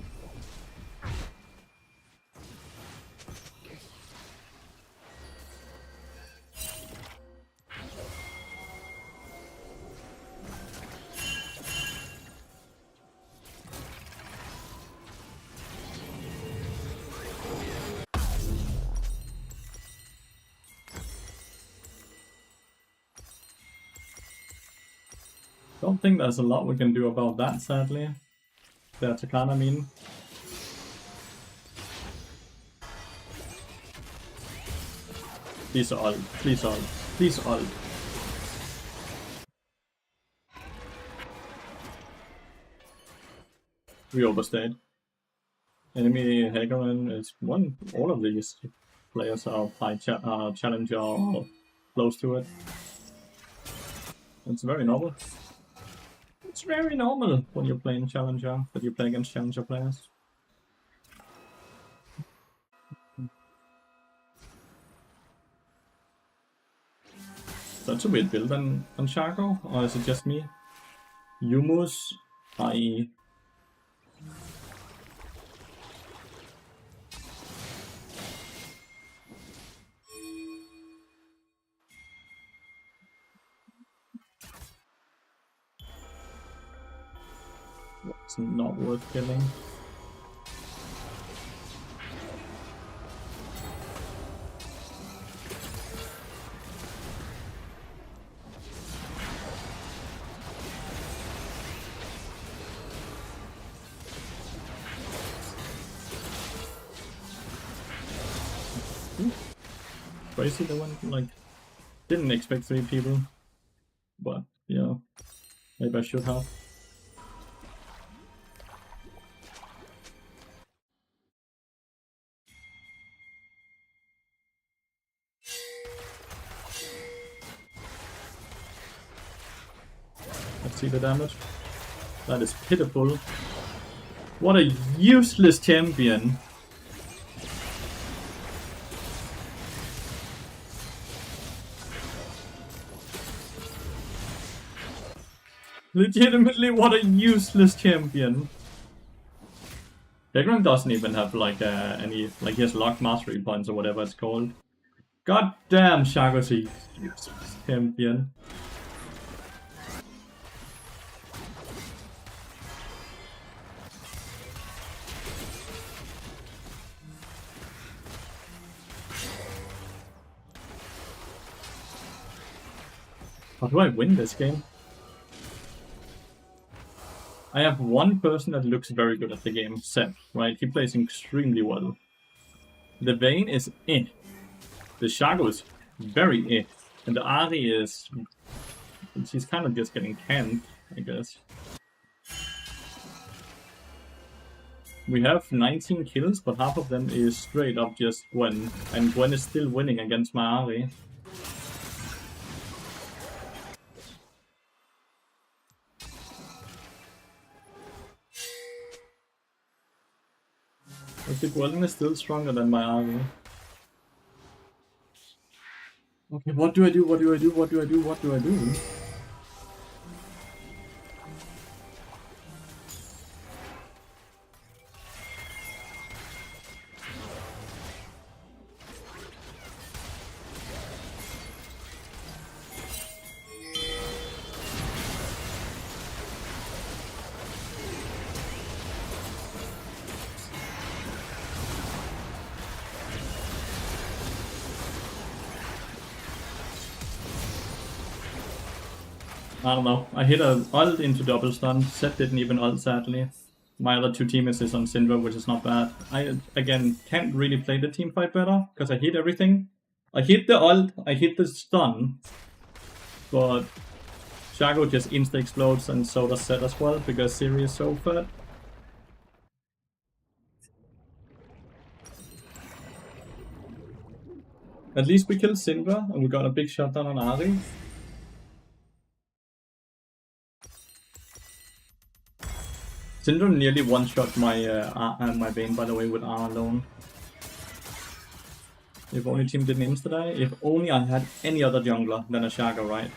Don't think there's a lot we can do about that, sadly. The Attacan, I mean. Please ult, please ult, please ult. We overstayed. Enemy Hagerman is one. All of these players are high challenger or close to it. It's very normal. It's very normal when you're playing challenger that you play against challenger players. That's a weird build on Shaco, or is it just me? Yumus, i.e. It's not worth killing. Crazy, the one, like, didn't expect 3 people, but yeah, maybe I should have. Let's see the damage. That is pitiful. What a useless champion. Legitimately, what a useless champion. Degram doesn't even have like any, like he has locked mastery points or whatever it's called. God damn, Shaco's a useless champion. How do I win this game? I have one person that looks very good at the game, Seth, right? He plays extremely well. The Vayne is eh. The Shaco is very eh. And the Ari is... she's kind of just getting canned, I guess. We have 19 kills, but half of them is straight up just Gwen. And Gwen is still winning against my Ari. But the Gwen is still stronger than my Ari. Okay, what do I do? What do I do? What do I do? What do I do? I don't know. I hit a ult into double stun. Seth didn't even ult, sadly. My other 2 teammates is on Syndra, which is not bad. I, again, can't really play the team fight better, because I hit everything. I hit the ult, I hit the stun, but Shaco just insta-explodes and so does Zed as well, because Siri is so fat. At least we killed Syndra, and we got a big shutdown on Ari. Syndra nearly one-shot my Vayne, by the way, with R alone. If only team didn't insta-die. If only I had any other jungler than a Shaco, right?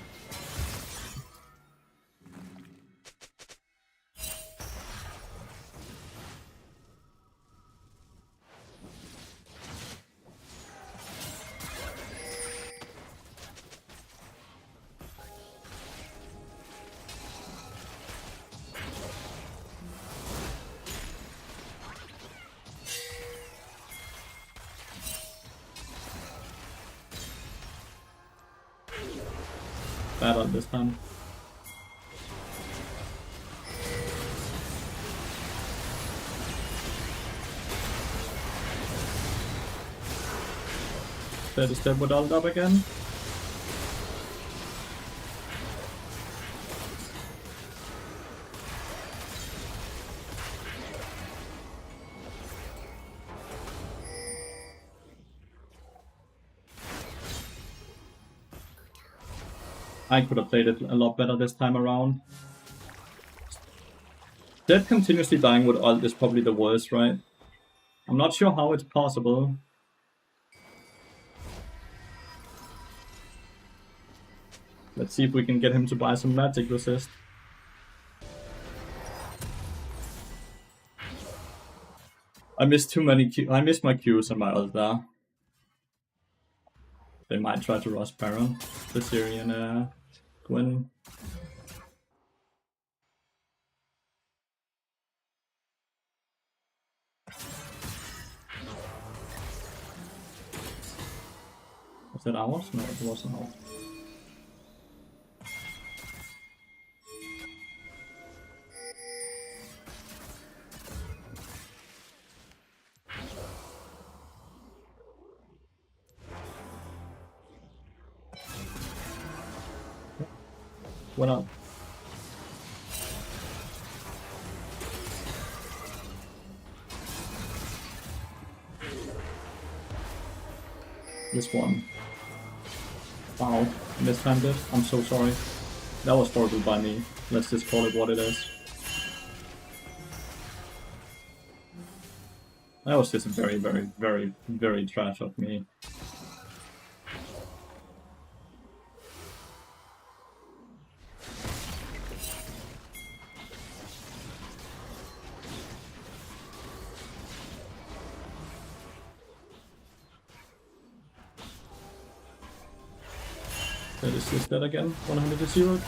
Bad on this time. Steady step with ult up again. I could have played it a lot better this time around. Dead continuously dying with ult is probably the worst, right? I'm not sure how it's possible. Let's see if we can get him to buy some magic resist. I missed too many I missed my Qs and my ult there. They might try to rush Baron, the Syrian Gwen. Was that ours? No, it wasn't ours. What up? This one. Wow, mistimed it. I'm so sorry. That was horrible by me. Let's just call it what it is. That was just very, very, very, very trash of me. That is just that again, 100 to 0.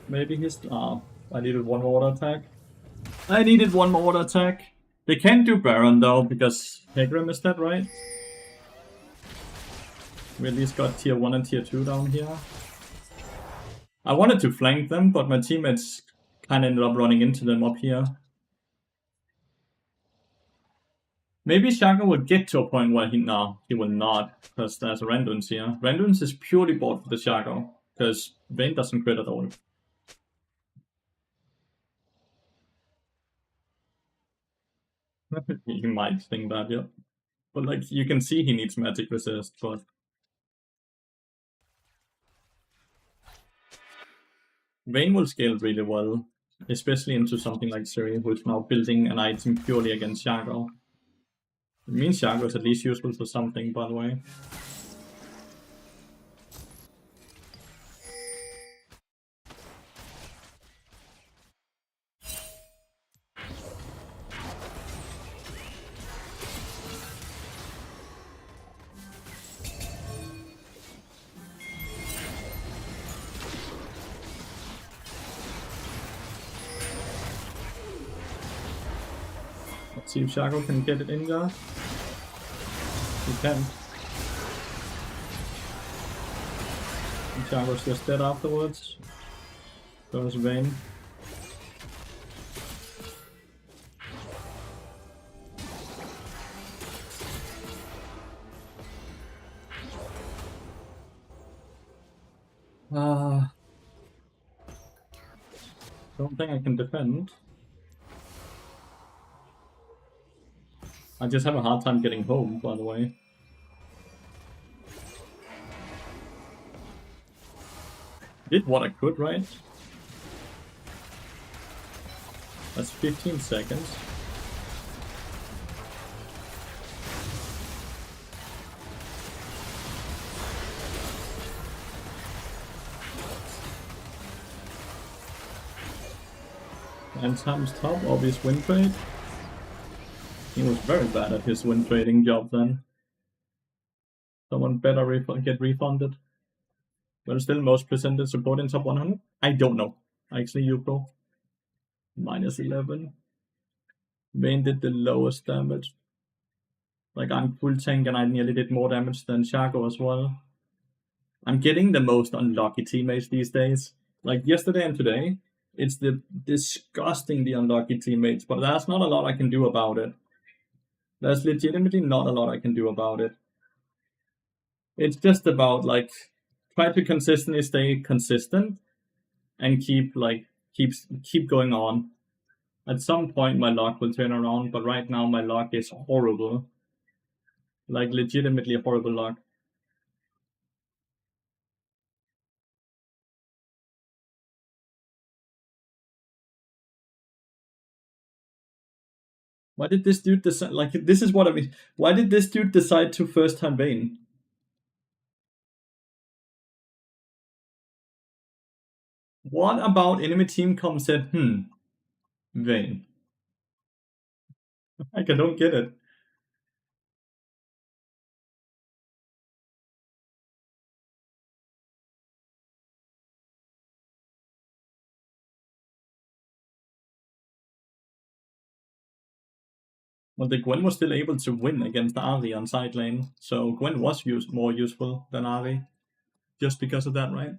Maybe he's... I needed one more auto attack. I needed one more auto attack. They can't do Baron though, because Hecarim is dead, right? We at least got tier 1 and tier 2 down here. I wanted to flank them, but my teammates kind of ended up running into them up here. Maybe Shaco will get to a point where he will not, because there's a Randuin's here. Randuin's is purely bought for the Shaco, because Vayne doesn't crit at all. He might think that, yeah. But like, you can see he needs magic resist, but... Vayne will scale really well, especially into something like Siri, who is now building an item purely against Shaco. It means Shaco is at least useful for something, by the way. Let's see if Shaco can get it in there. He can. And Shaco's just dead afterwards. Goes Vayne. Don't think I can defend. I just have a hard time getting home, by the way. Did what I could, right? That's 15 seconds. And times top, obvious win trade. He was very bad at his win trading job then. Someone better get refunded. But still most presented support in top 100? I don't know. Actually, you go. Minus 11. Vayne did the lowest damage. Like, I'm full tank and I nearly did more damage than Shaco as well. I'm getting the most unlucky teammates these days. Like, yesterday and today, it's the disgustingly unlucky teammates, but there's not a lot I can do about it. There's legitimately not a lot I can do about it. It's just about, like, try to consistently stay consistent and keep going on. At some point, my luck will turn around, but right now my luck is horrible. Like, legitimately horrible luck. Why did this dude decide? Like, this is what I mean. Why did this dude decide to first time Vayne? What about enemy team come said, Vayne? I don't get it. Well, the Gwen was still able to win against Ari on side lane, so Gwen was more useful than Ari, just because of that, right?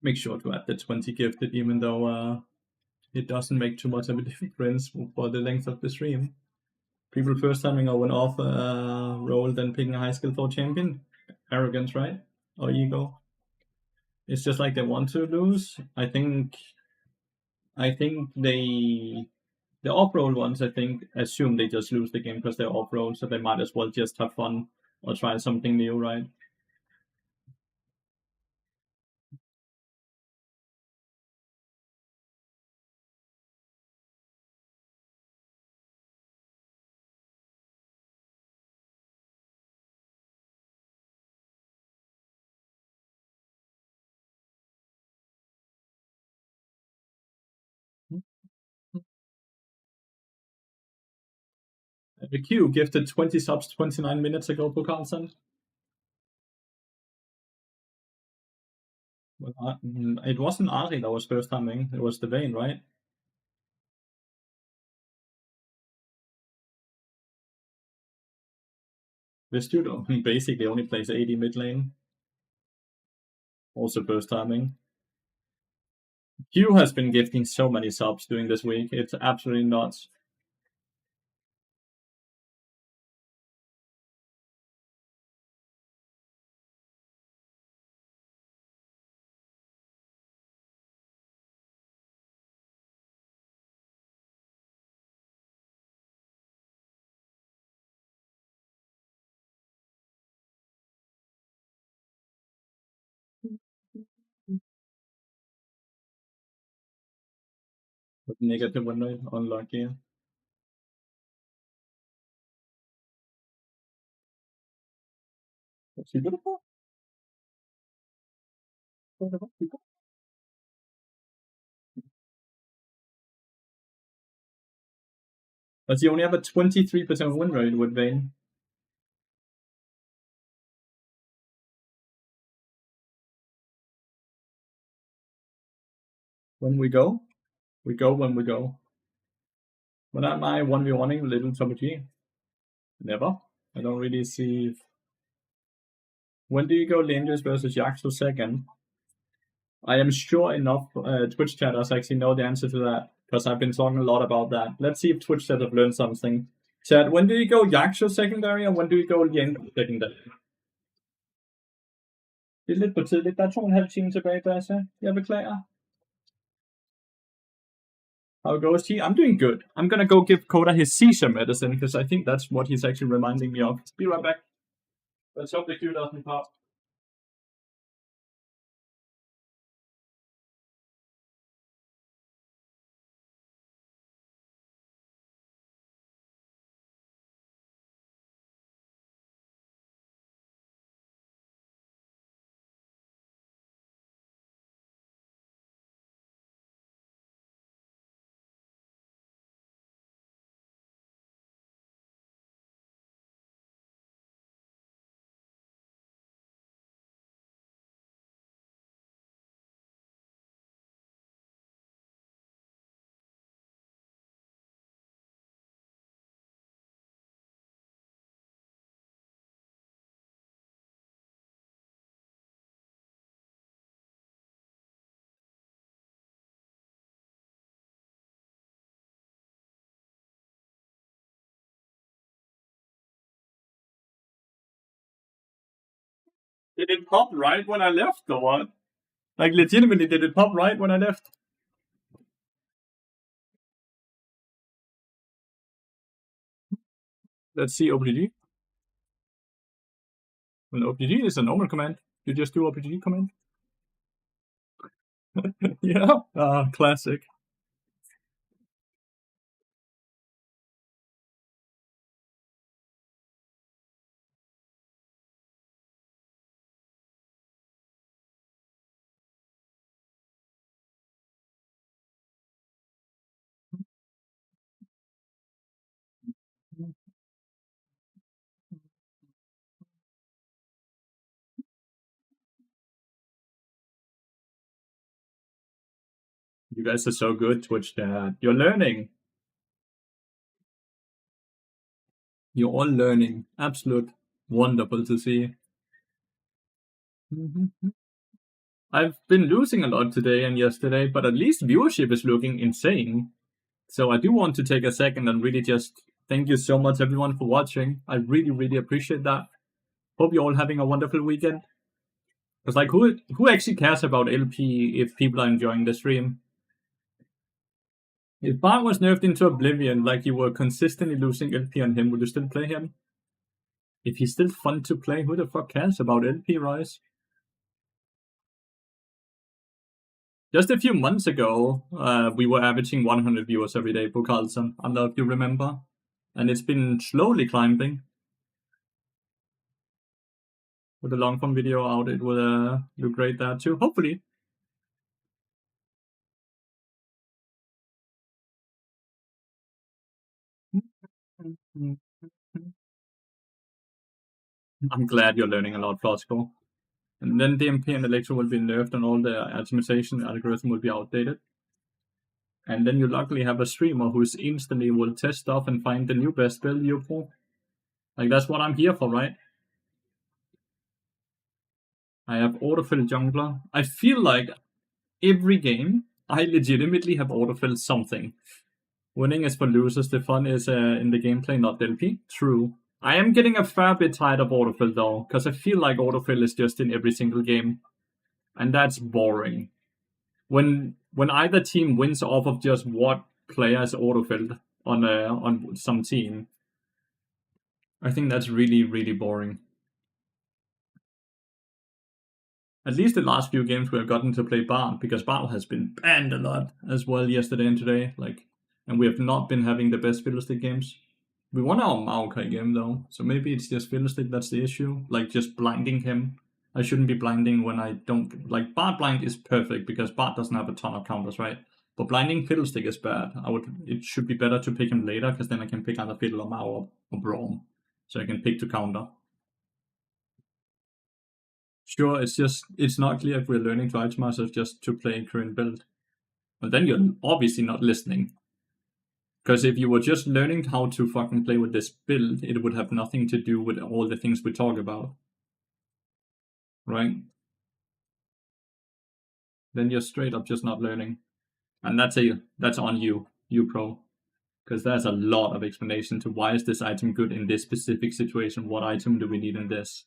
Make sure to add the 20 gifted, even though it doesn't make too much of a difference for the length of the stream. People first timing over an off role, then picking a high skill 4 champion. Arrogance, right? Or ego. It's just like they want to lose. I think the off-roll ones, I think, assume they just lose the game because they're off-roll, so they might as well just have fun or try something new, right? The Q gifted 20 subs 29 minutes ago for content. Well, it wasn't Ari that was first timing, it was the Vayne, right? This dude basically only plays 80 mid lane. Also first timing. Q has been gifting so many subs during this week. It's absolutely nuts. With negative win rate, unlucky. What's he good for? But he only have a 23% win rate with Vayne. When we go when we go. When am I 1v1ing Little Top G? Never. I don't really see. When do you go Landers versus Yaxo second? I am sure enough Twitch chatters actually know the answer to that, because I've been talking a lot about that. Let's see if Twitch chat have learned something. Chat, when do you go Yaxo secondary, or when do you go Lienko secondary? Det er lidt på tidligt. Der er 2,5 timer tilbage, Basse. Jeg beklager. How goes he? I'm doing good. I'm gonna go give Coda his seizure medicine because I think that's what he's actually reminding me of. Be right back. Let's hope the queue doesn't pop. Did it pop right when I left or what? Like, legitimately, did it pop right when I left? Let's see OPGG. Well, OPGG is a normal command. You just do OPGG command. Yeah, classic. You guys are so good, Twitch chat. You're learning. You're all learning. Absolute wonderful to see. I've been losing a lot today and yesterday, but at least viewership is looking insane. So I do want to take a second and really just thank you so much, everyone, for watching. I really, really appreciate that. Hope you're all having a wonderful weekend. Because, like, who actually cares about LP if people are enjoying the stream? If Bart was nerfed into oblivion, like you were consistently losing LP on him, would you still play him? If he's still fun to play, who the fuck cares about LP, Rise? Just a few months ago, we were averaging 100 viewers every day, Bukalson. I don't know if you remember. And it's been slowly climbing. With the long form video out, it will look great there too, hopefully. I'm glad you're learning a lot, Flosco. And then DMP and Electro will be nerfed and all the optimization algorithm will be outdated. And then you luckily have a streamer who's instantly will test stuff and find the new best build you pull. Like, that's what I'm here for, right? I have autofill jungler. I feel like every game, I legitimately have autofilled something. Winning is for losers. The fun is in the gameplay, not the LP. True. I am getting a fair bit tired of autofill though, because I feel like autofill is just in every single game, and that's boring. When either team wins off of just what player is autofilled on some team, I think that's really, really boring. At least the last few games we have gotten to play Bard, because Bard has been banned a lot as well yesterday and today. And we have not been having the best Fiddlestick games. We won our Maokai game though, so maybe it's just Fiddlestick that's the issue. Like, just blinding him. I shouldn't be blinding when I don't. Like, Bard blind is perfect because Bard doesn't have a ton of counters, right? But blinding Fiddlestick is bad. It should be better to pick him later, because then I can pick either Fiddle or Mao or Braum. So I can pick to counter. Sure, it's not clear if we're learning to itemize or just to play current build. But then you're obviously not listening. Because if you were just learning how to fucking play with this build, it would have nothing to do with all the things we talk about. Right? Then you're straight up just not learning. And that's on you pro. Because there's a lot of explanation to why is this item good in this specific situation, what item do we need in this.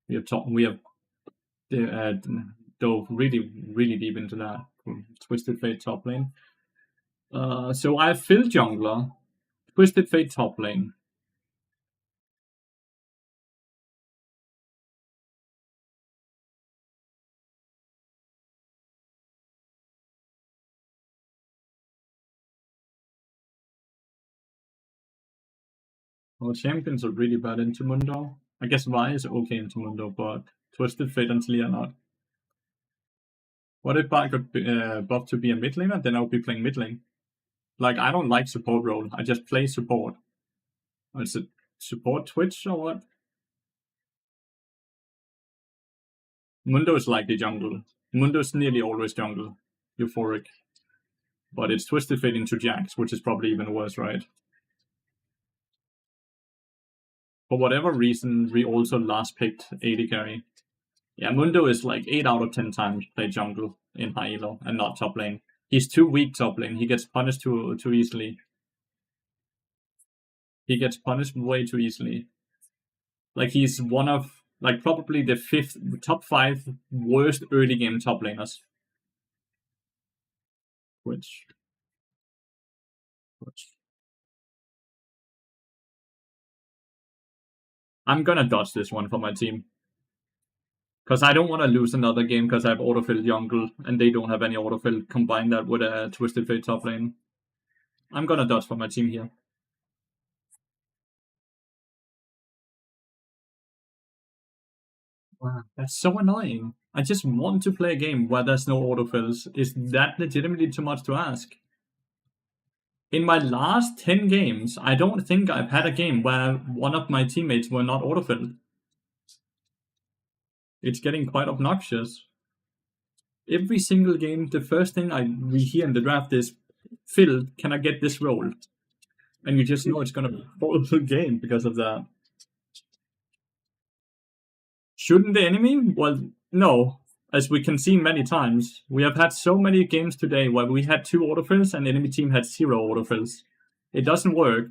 We have dove really deep into that. Twisted Fate top lane. So I have Phil jungler, Twisted Fate top lane. Well, champions are really bad into Mundo. I guess Vi is okay into Mundo, but Twisted Fate and Lee are not. What if I got buffed to be a mid laner? Then I would be playing mid lane. Like, I don't like support role. I just play support. Is it support Twitch or what? Mundo is like the jungle. Mundo is nearly always jungle. Euphoric. But it's Twisted Fate into Jax, which is probably even worse, right? For whatever reason, we also last picked AD carry. Yeah, Mundo is like 8 out of 10 times play jungle in high elo and not top lane. He's too weak top lane. He gets punished too easily. He gets punished way too easily. Like, he's one of, like, probably the top 5 worst early game top laners. Which. I'm gonna dodge this one for my team. Because I don't want to lose another game because I have autofill jungle and they don't have any autofill. Combine that with a Twisted Fate top lane. I'm gonna dodge for my team here. Wow, that's so annoying. I just want to play a game where there's no autofills. Is that legitimately too much to ask? In my last 10 games, I don't think I've had a game where one of my teammates were not autofilled. It's getting quite obnoxious. Every single game, the first thing we hear in the draft is, Phil, can I get this role? And you just know it's going to be a horrible game because of that. Shouldn't the enemy? Well, no. As we can see many times, we have had so many games today where we had 2 autofills and the enemy team had 0 autofills. It doesn't work.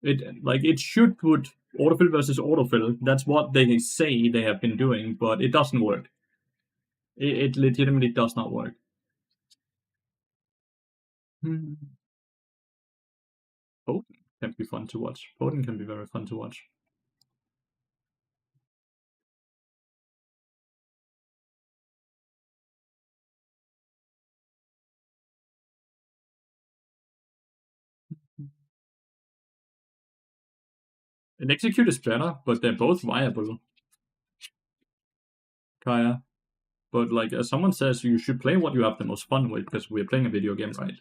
It should put autofill versus autofill. That's what they say they have been doing, but it doesn't work. It legitimately does not work. Potent can be fun to watch. Potent can be very fun to watch. An execute is better, but they're both viable. Kaya. But like, as someone says, you should play what you have the most fun with because we're playing a video game, right?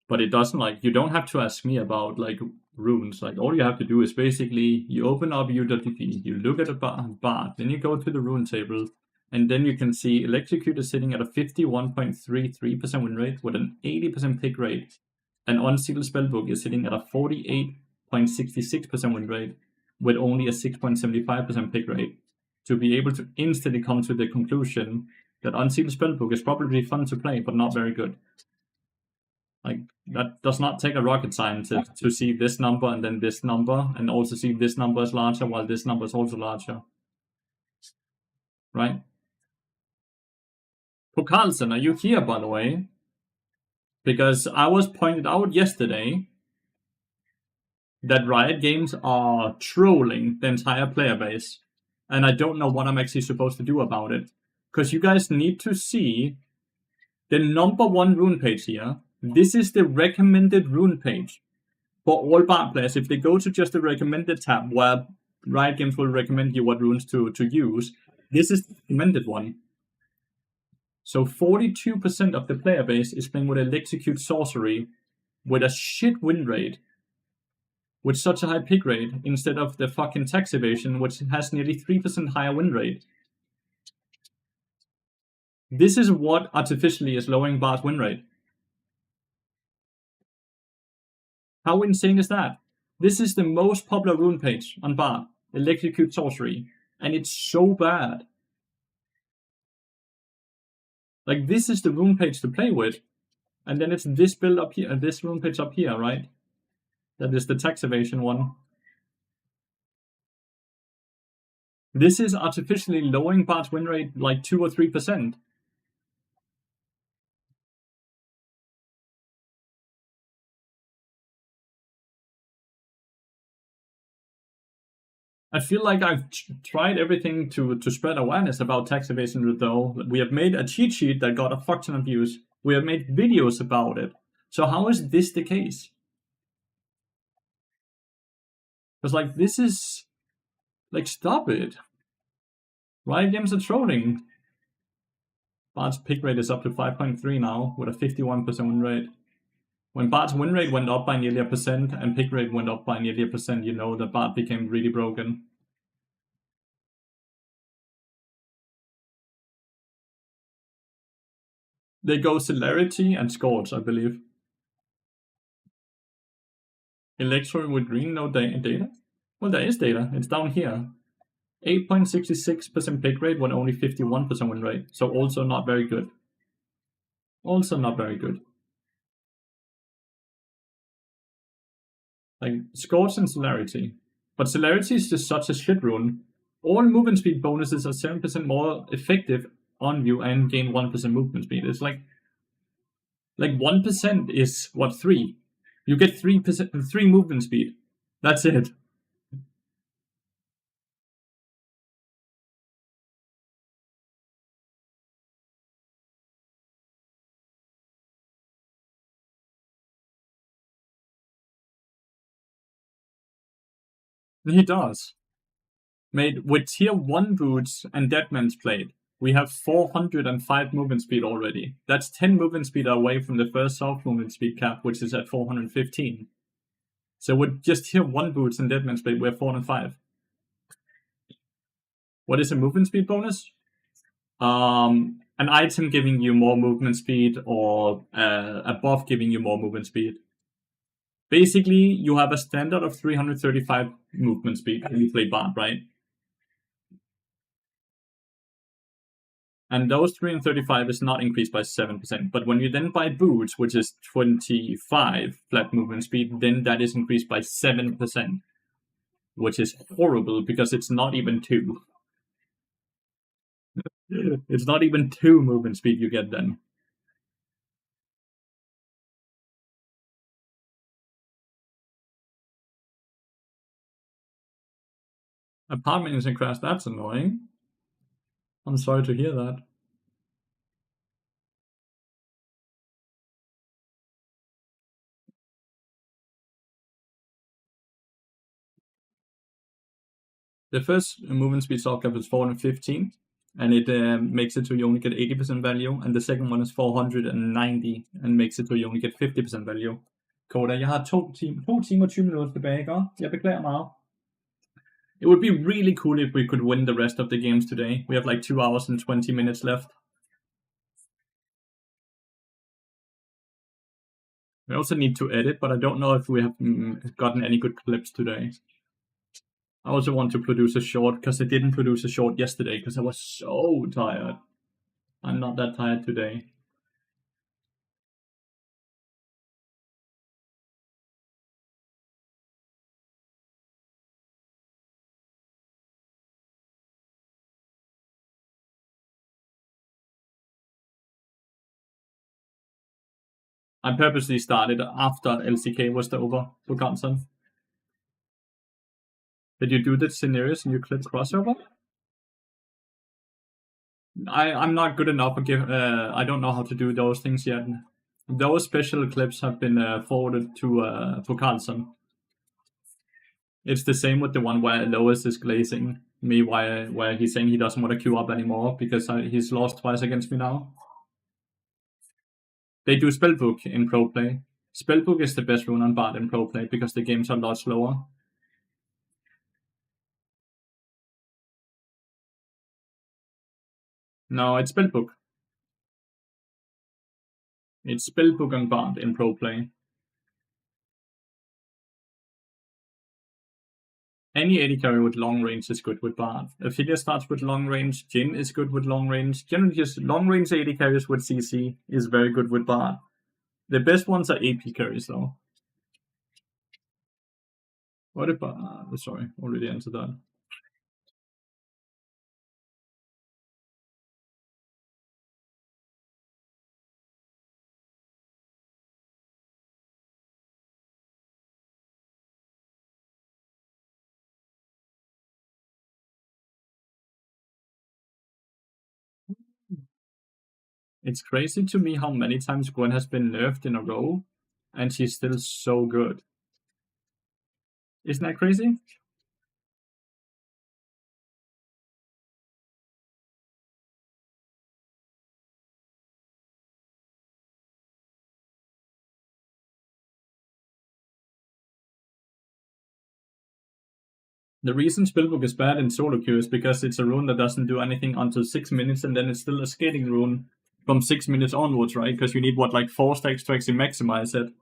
But it doesn't, like, you don't have to ask me about like runes. Like, all you have to do is basically you open up u.dp, you look at a bar, then you go to the rune table, and then you can see Electrocute is sitting at a 51.33% win rate with an 80% pick rate, and Unsealed Spellbook is sitting at a 48.66% win rate with only a 6.75% pick rate. To be able to instantly come to the conclusion that Unsealed Spellbook is probably fun to play, but not very good. Like, that does not take a rocket science to see this number and then this number, and also see this number is larger while this number is also larger. Right? Pokalsen, are you here, by the way? Because I was pointed out yesterday that Riot Games are trolling the entire player base, and I don't know what I'm actually supposed to do about it. Because you guys need to see the number 1 rune page here. This is the recommended rune page for all Bard players. If they go to just the recommended tab where Riot Games will recommend you what runes to use, this is the recommended one. So 42% of the player base is playing with Execute Sorcery with a shit win rate, with such a high pick rate, instead of the fucking Tax Evasion, which has nearly 3% higher win rate. This is what artificially is lowering Bard's win rate. How insane is that? This is the most popular rune page on Bard, Electrocute Sorcery, and it's so bad. Like, this is the rune page to play with, and then it's this build up here, this rune page up here, right? That is the Tax Evasion one. This is artificially lowering Bart's win rate like 2 or 3%. I feel like I've tried everything to spread awareness about tax evasion, though. We have made a cheat sheet that got a fuck ton of views. We have made videos about it. So how is this the case? Because like this is like stop it. Riot Games are trolling. Bart's pick rate is up to 5.3 now with a 51% win rate. When Bart's win rate went up by nearly 1% and pick rate went up by nearly 1%, you know that Bart became really broken. They go celerity and scores, I believe. Electro with green, no data? Well, there is data. It's down here. 8.66% pick rate when only 51% win rate. So also not very good. Also not very good. Like scores and celerity. But celerity is just such a shit rune. All movement speed bonuses are 7% more effective on you and gain 1% movement speed. It's like 1% is what, 3? You get 3%, 3 movement speed. That's it. He does. Made with tier 1 boots and Deadman's Plate, we have 405 movement speed already. That's 10 movement speed away from the first soft movement speed cap, which is at 415. So with just tier 1 boots and Deadman's Plate, we're 405. What is a movement speed bonus? An item giving you more movement speed or a buff giving you more movement speed. Basically, you have a standard of 335 movement speed when you play Bard, right? And those 335 is not increased by 7%. But when you then buy boots, which is 25 flat movement speed, then that is increased by 7%, which is horrible because it's not even 2. It's not even 2 movement speed you get then. Apartment is in crash, that's annoying. I'm sorry to hear that. The first movement speed soft cap is 415, and it makes it so you only get 80% value, and the second one is 490, and makes it so you only get 50% value. Koda, jeg har 2 timer 20 minutter tilbage, ikke? Jeg beklager meget. It would be really cool if we could win the rest of the games today. We have like 2 hours and 20 minutes left. We also need to edit, but I don't know if we have gotten any good clips today. I also want to produce a short, because I didn't produce a short yesterday, because I was so tired. I'm not that tired today. I purposely started after LCK was over for console. Did you do the scenarios in your clip crossover? I'm not good enough. I don't know how to do those things yet. Those special clips have been forwarded to Carlson. It's the same with the one where Lois is glazing me where he's saying he doesn't want to queue up anymore because he's lost twice against me now. They do Spellbook in Pro Play. Spellbook is the best rune on Bard in Pro Play because the games are a lot slower. No, it's Spellbook. It's Spellbook on Bard in Pro Play. Any AD carry with long range is good with Bard. Ophelia starts with long range. Jhin is good with long range. Generally, just long range AD carries with CC is very good with Bard. The best ones are AP carries, though. What about... sorry, already answered that. It's crazy to me how many times Gwen has been nerfed in a row, and she's still so good. Isn't that crazy? The reason Spellbook is bad in solo queue is because it's a rune that doesn't do anything until 6 minutes, and then it's still a skating rune from 6 minutes onwards, right? Because you need like 4 stacks to actually maximize it,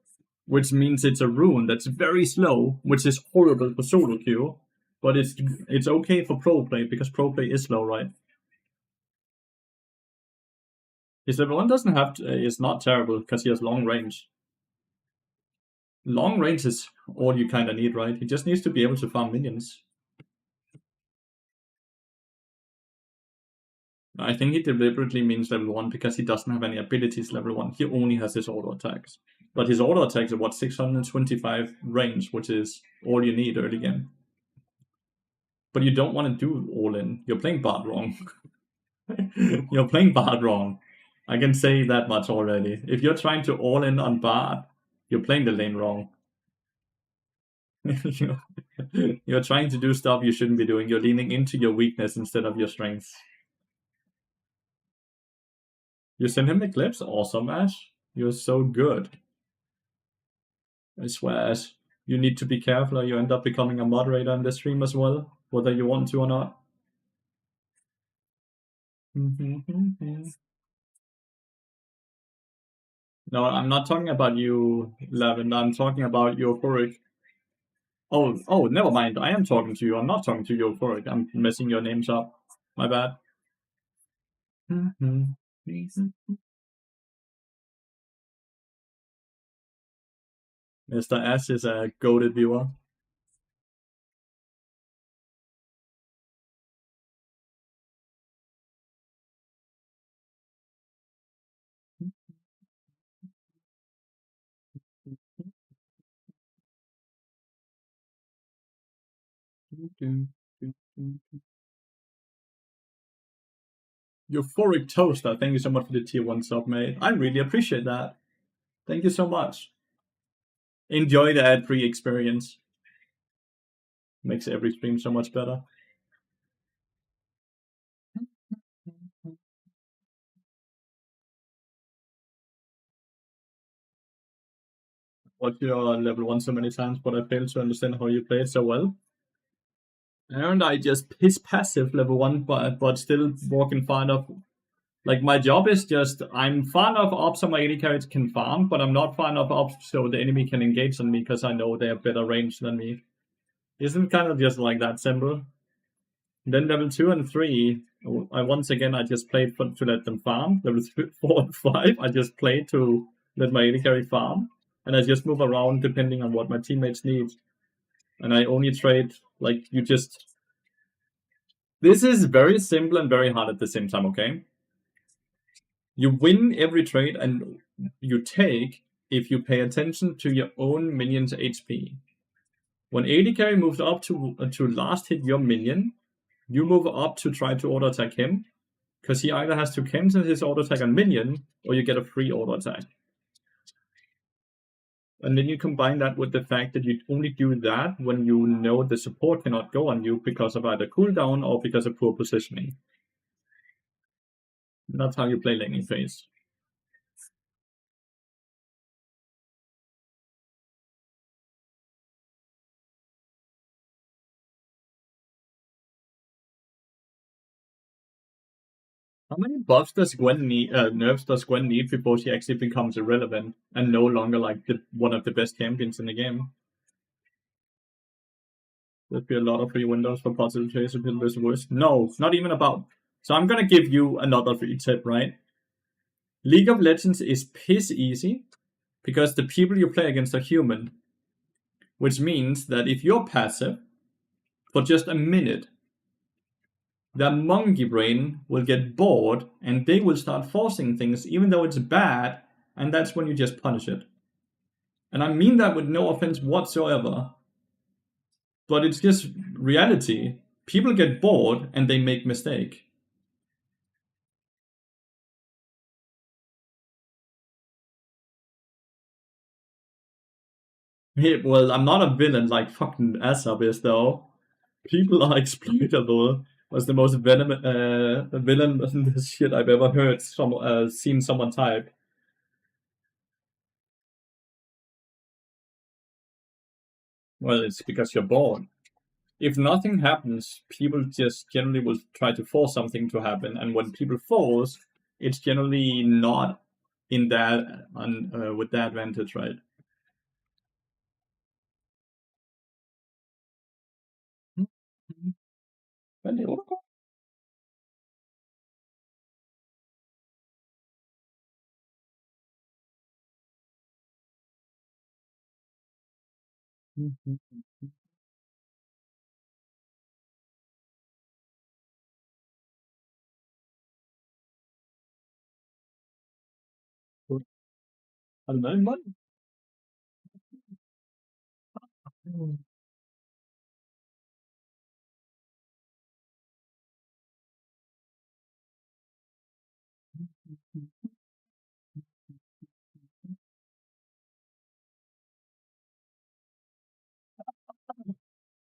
which means it's a rune that's very slow, which is horrible for solo queue, but it's okay for pro play because pro play is slow, right? His level 1 doesn't have to, is not terrible because he has long range. Long range is all you kind of need, right? He just needs to be able to farm minions. I think he deliberately means level 1 because he doesn't have any abilities level 1. He only has his auto attacks. But his auto attacks are what, 625 range, which is all you need early game. But you don't want to do all in. You're playing Bard wrong. You're playing Bard wrong. I can say that much already. If you're trying to all in on Bard, you're playing the lane wrong. You're trying to do stuff you shouldn't be doing. You're leaning into your weakness instead of your strengths. You send him Eclipse? Awesome, Ash. You're so good. I swear, Ash, you need to be careful or you end up becoming a moderator in the stream as well, whether you want to or not. No, I'm not talking about you, Lavin. I'm talking about Euphoric. Oh, never mind. I am talking to you. I'm not talking to Euphoric. I'm messing your names up. My bad. Mr. S is a goated viewer. Euphoric Toaster, thank you so much for the tier 1 sub, mate. I really appreciate that. Thank you so much. Enjoy the ad-free experience. Makes every stream so much better. Watched your level 1 so many times, but I fail to understand how you play it so well. And I just piss passive level 1, but still walking far enough. Like, my job is just, I'm far enough up so my AD carries can farm, but I'm not far enough up so the enemy can engage on me because I know they have better range than me. Isn't kind of just like that simple? Then level 2 and 3, I just played to let them farm. Level 4 and 5, I just played to let my AD carry farm. And I just move around depending on what my teammates need. And I only trade, like, you just... This is very simple and very hard at the same time, okay? You win every trade and you take if you pay attention to your own minion's HP. When AD carry moves up to last hit your minion, you move up to try to auto attack him, because he either has to cancel his auto attack on minion or you get a free auto attack. And then you combine that with the fact that you only do that when you know the support cannot go on you because of either cooldown or because of poor positioning. That's how you play laning phase. How many buffs does Gwen need? Nerfs does Gwen need before she actually becomes irrelevant and no longer like one of the best champions in the game? There'd be a lot of free windows for positive chase if it was worse. No, not even about. So I'm gonna give you another free tip, right? League of Legends is piss easy because the people you play against are human, which means that if you're passive for just a minute, their monkey brain will get bored and they will start forcing things even though it's bad, and that's when you just punish it. And I mean that with no offense whatsoever, but it's just reality. People get bored and they make mistake. Hey, well, I'm not a villain like fucking Asap is, though. People are exploitable. Was the most villain in this shit I've ever heard. Seen someone type. Well, it's because you're bored. If nothing happens, people just generally will try to force something to happen, and when people force, it's generally not in that with their advantage, right?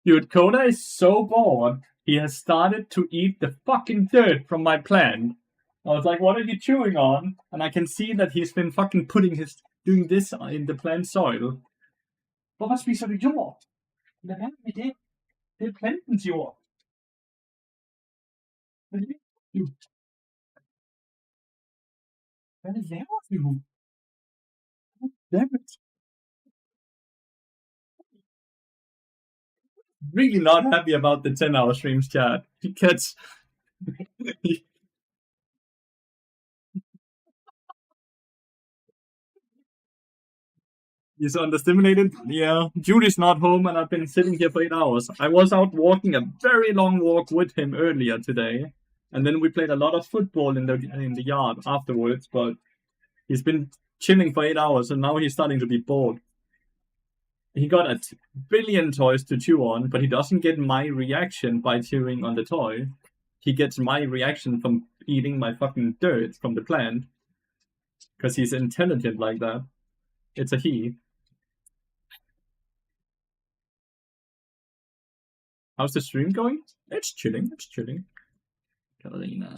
Dude, Koda is so bored. He has started to eat the fucking dirt from my plant. I was like, what are you chewing on? And I can see that he's been fucking doing this in the plant soil. Hvorfor spiser du jord? Lad være med det. Det er plantens jord. Hvad laver du? Hvad laver du? Damn it. Really not happy about the 10-hour streams, chat. Because he's understimulated. Yeah, Judy's not home, and I've been sitting here for 8 hours. I was out walking a very long walk with him earlier today, and then we played a lot of football in the yard afterwards. But he's been chilling for 8 hours, and now he's starting to be bored. He got a billion toys to chew on, but he doesn't get my reaction by chewing on the toy. He gets my reaction from eating my fucking dirt from the plant, because he's intelligent like that. It's a he. How's the stream going? It's chilling. It's chilling. Carolina.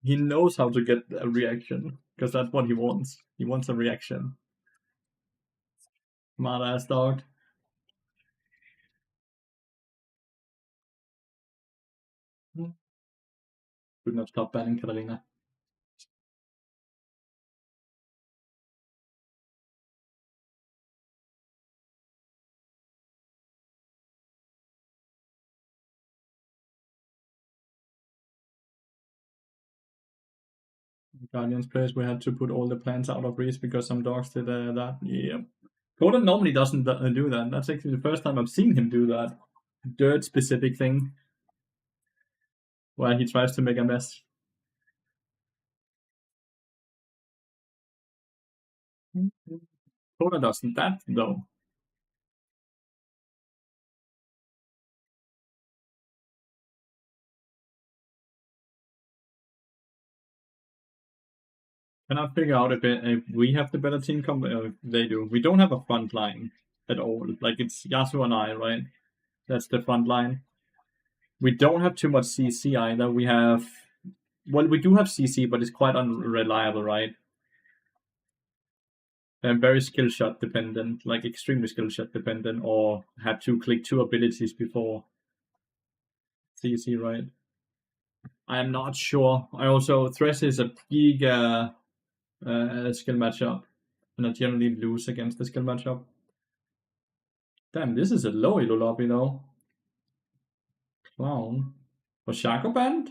He knows how to get a reaction because that's what he wants. He wants a reaction. Smart ass dog. Could not stop banning Carolina. Guardians players, we had to put all the plants out of reach because some dogs did that. Yeah. Coda normally doesn't do that. That's actually the first time I've seen him do that. Dirt specific thing where he tries to make a mess. Coda doesn't that though. Cannot figure out if we have the better team comp or if they do. We don't have a front line at all. Like it's Yasuo and I, right? That's the front line. We don't have too much CC either. We do have CC, but it's quite unreliable, right? And very skill shot dependent, like extremely skill shot dependent, or have to click 2 abilities before CC, right? I am not sure. I also Thresh is a giga skill matchup, and I generally lose against the skill matchup. Damn, this is a low elo lobby though. Clown. Was Shaco banned?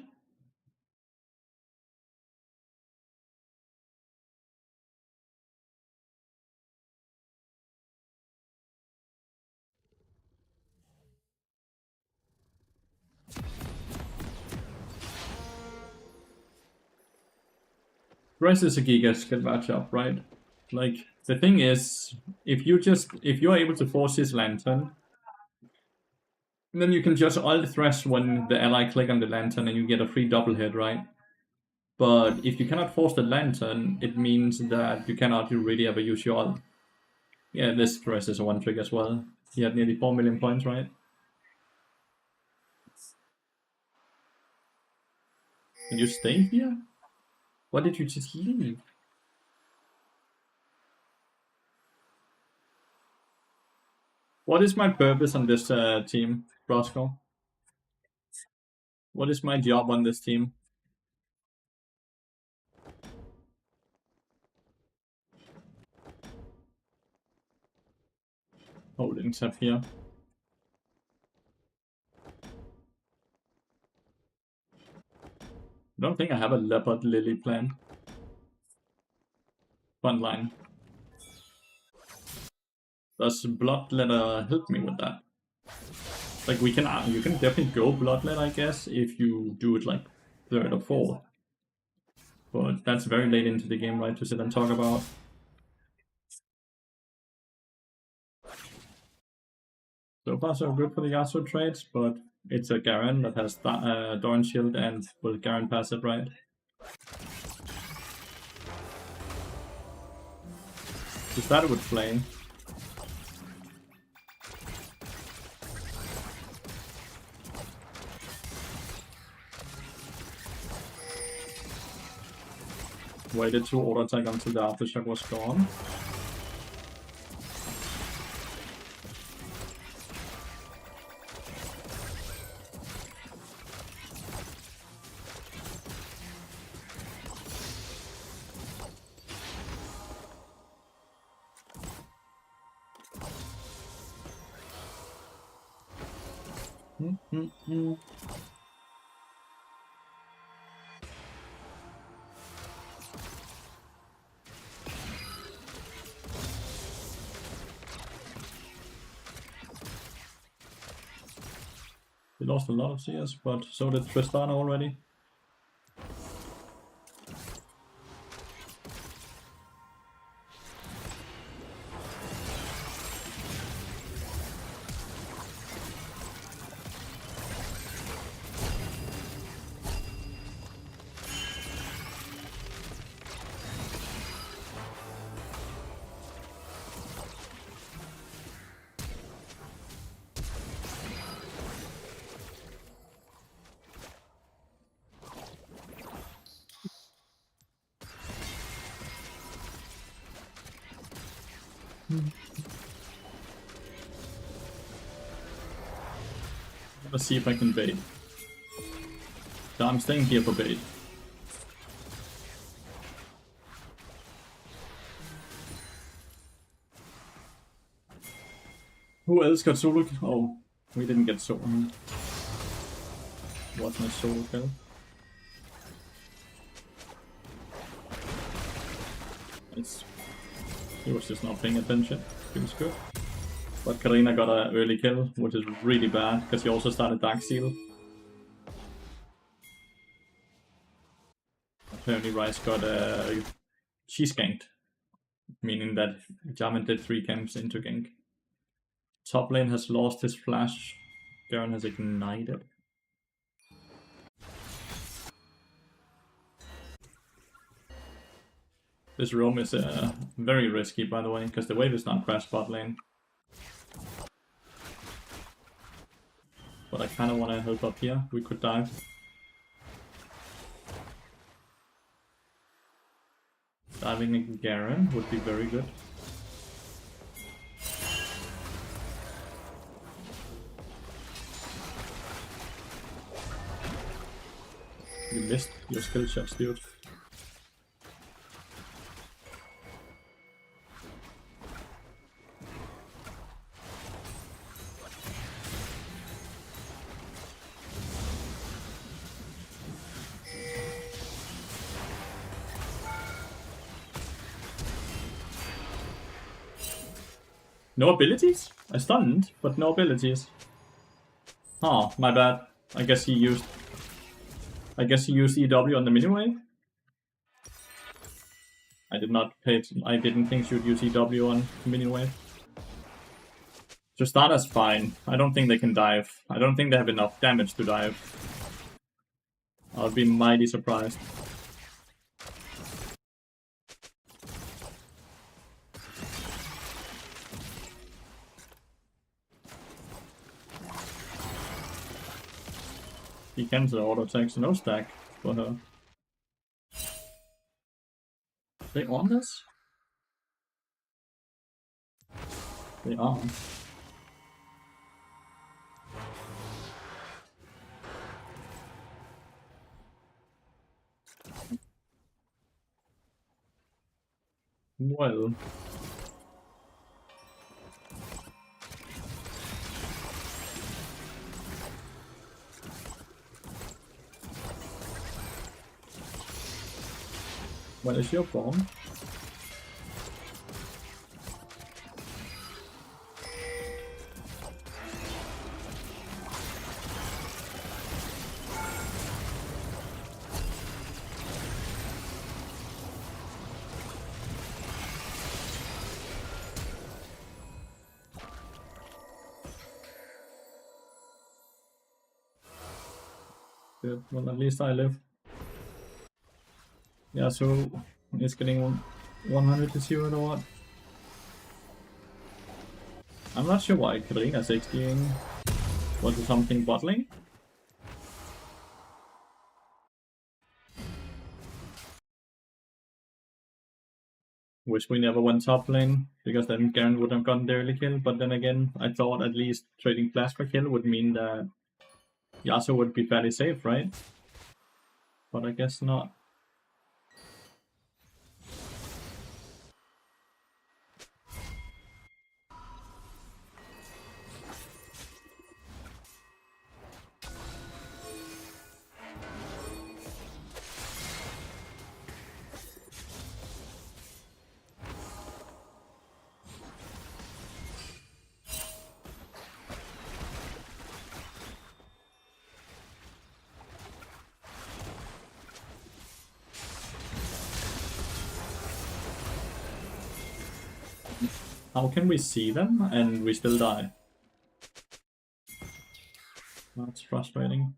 Thresh is a giga skill matchup, right? Like the thing is, if you're able to force his lantern, then you can just ult Thresh when the ally click on the lantern and you get a free double hit, right? But if you cannot force the lantern, it means that you cannot really ever use your ult. Yeah, this dress is a one trick as well. He had nearly 4 million points, right? Can you stay here? Why did you just leave? What is my purpose on this team, Roscoe? What is my job on this team? Holdings up here. I don't think I have a leopard lily plan. Front line. Does Bloodletter help me with that? Like you can definitely go Bloodletter, I guess, if you do it like third or fourth. But that's very late into the game, right, to sit and talk about. So far so good for the Yasuo trades, but it's a Garen that has Dawn Shield and will Garen pass it, right? We started with Flame. Waited to auto attack until the aftershock was gone. We lost a lot of CS, but so did Tristana already. Let's see if I can bait. So I'm staying here for bait. Who else got solo kill? Oh, we didn't get solo. Wasn't a solo kill. He was just not paying attention. Feels good. But Karina got an early kill, which is really bad, because he also started Dark Seal. Apparently Rice got cheese ganked, meaning that Jarman did 3 camps into gank. Top lane has lost his flash. Garen has ignited. This roam is very risky, by the way, because the wave is not crash bot lane. But I kind of want to help up here. We could dive. Diving in Garen would be very good. You missed your skill shots, dude. No abilities? I stunned, but no abilities. Oh, my bad. I guess he used EW on the miniwave. I didn't think she would use EW on miniwave. Justana's fine. I don't think they can dive. I don't think they have enough damage to dive. I'll be mighty surprised. He cancel auto attacks, no stack for her. They on this? They are. Well. What is your bomb? Good. Well, at least I live. Yeah, so it's getting 100 to 0 or what? I'm not sure why Karina's 60ing. Was it something bottling? Wish we never went top lane, because then Garen would have gotten the early kill, but then again, I thought at least trading plasma kill would mean that Yasuo would be fairly safe, right? But I guess not. How can we see them and we still die? That's frustrating.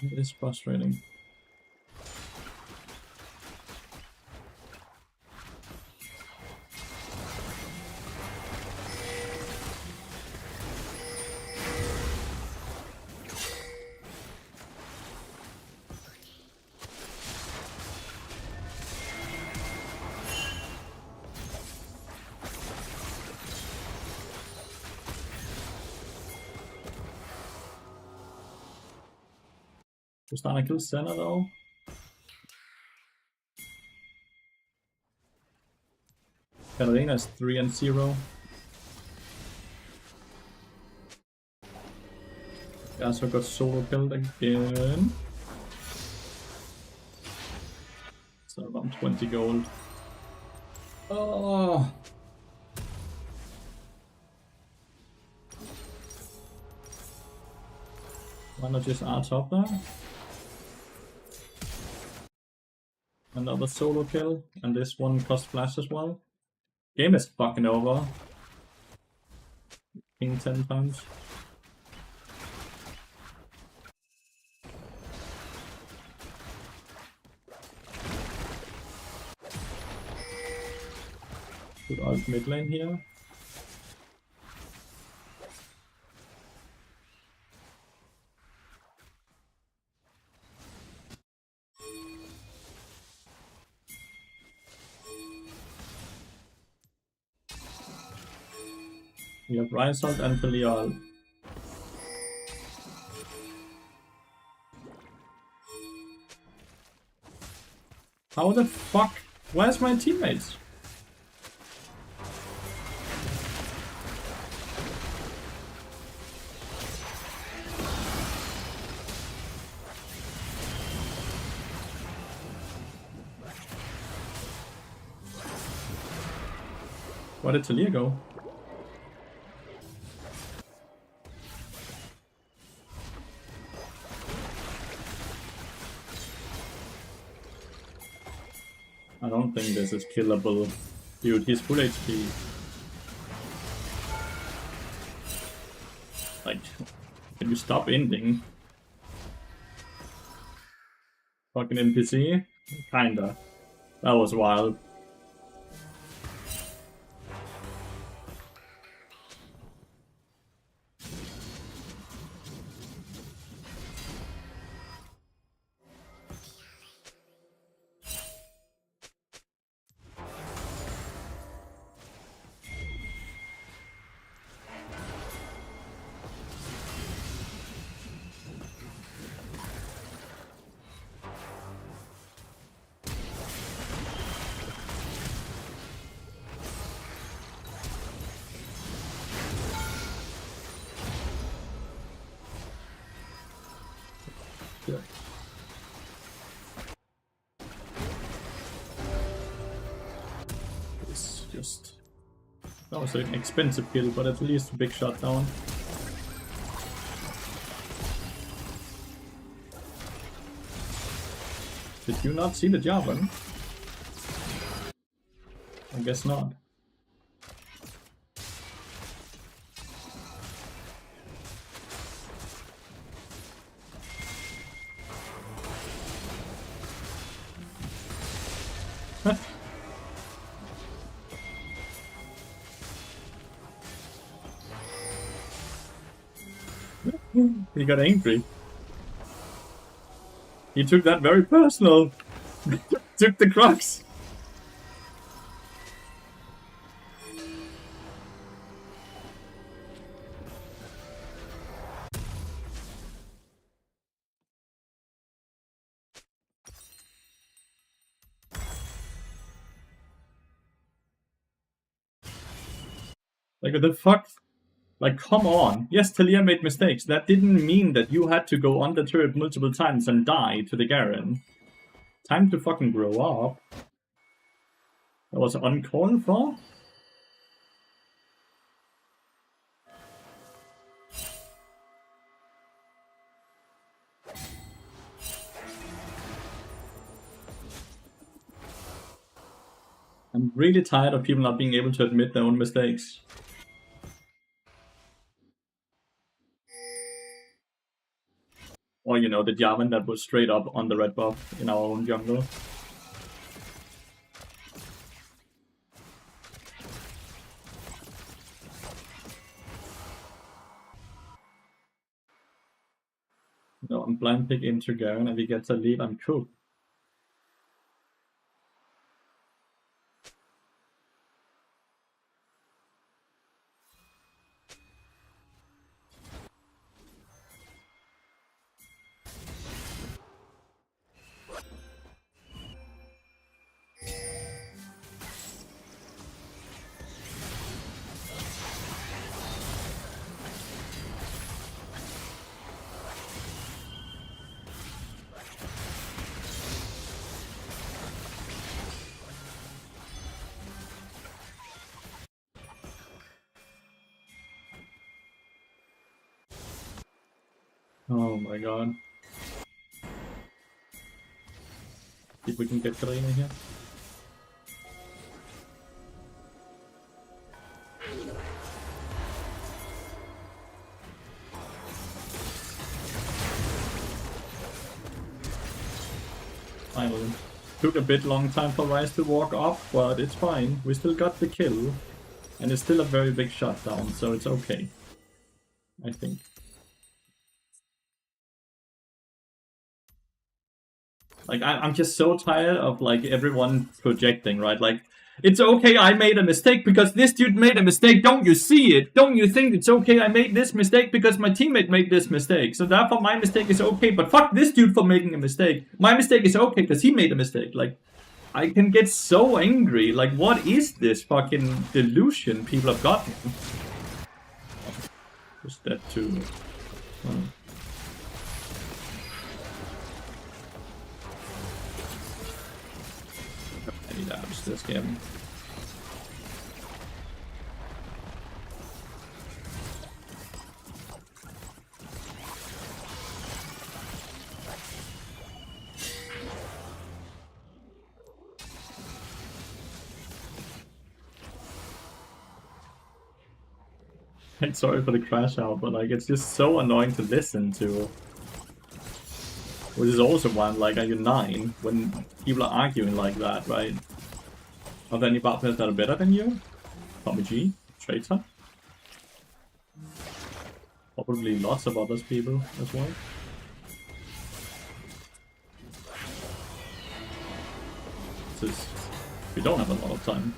It is frustrating. We're starting to kill Senna though. Katarina's 3-0. Yasuo got solo killed again. So around 20 gold. Oh! Why not just R top there? Another solo kill, and this one cost flash as well. Game is fucking over. King 10 times. Good ult mid lane here. We have Rise Ult and Filial. How the fuck? Where's my teammates? Where did Talia go? I don't think this is killable. Dude, he's full HP. Like, Can you stop ending? Fucking NPC? Kinda. That was wild. Yeah. It's just... That was an expensive kill, but at least a big shot down. Did you not see the Javan? I guess not. He got angry. He took that very personal. Took the crux. Like, what the fuck? Like, come on. Yes, Talia made mistakes. That didn't mean that you had to go on the turret multiple times and die to the Garen. Time to fucking grow up. That was uncalled for? I'm really tired of people not being able to admit their own mistakes. Or, you know, the Jarvan that was straight up on the red buff in our own jungle. No, I'm blind pick into Garen. If he gets a lead, I'm cool. Oh my god. See if we can get Karina here. Finally. Took a bit long time for Ryze to walk up, but it's fine. We still got the kill. And it's still a very big shutdown, so it's okay. I think. Like, I'm just so tired of, like, everyone projecting, right? Like, it's okay I made a mistake because this dude made a mistake. Don't you see it? Don't you think it's okay I made this mistake because my teammate made this mistake? So therefore my mistake is okay, but fuck this dude for making a mistake. My mistake is okay because he made a mistake. Like, I can get so angry. Like, what is this fucking delusion people have gotten? Just that too. I need to ouch this game. And sorry for the crash out, but like it's just so annoying to listen to. Which is also why I'm like, are you 9? When people are arguing like that, right? Are there any bot players that are better than you? Tommy G? Traitor? Probably lots of other people as well. Just, we don't have a lot of time.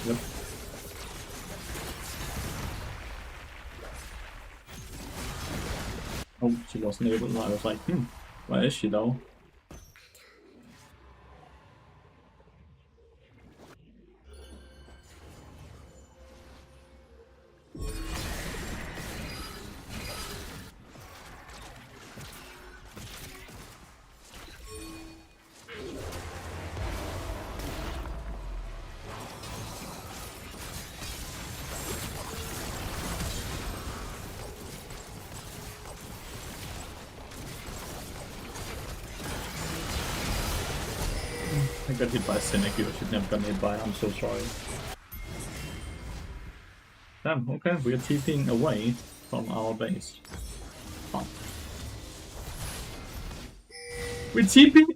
Yep. Oh, she wasn't able. I was like, where is she though? I got hit by Cynic, you should never gotten hit by. I'm so sorry. Damn, okay, we are TPing away from our base. Oh. We're TPing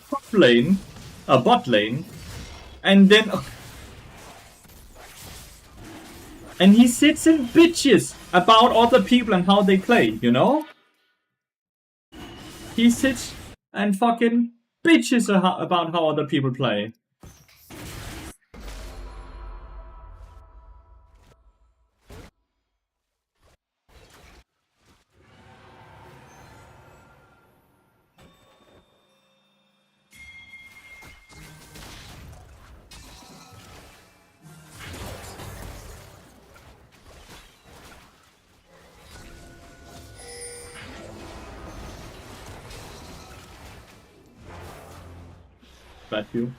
top lane, bot lane, and then... and he sits and bitches about other people and how they play, you know? He sits and fucking bitches about how other people play. Bad view.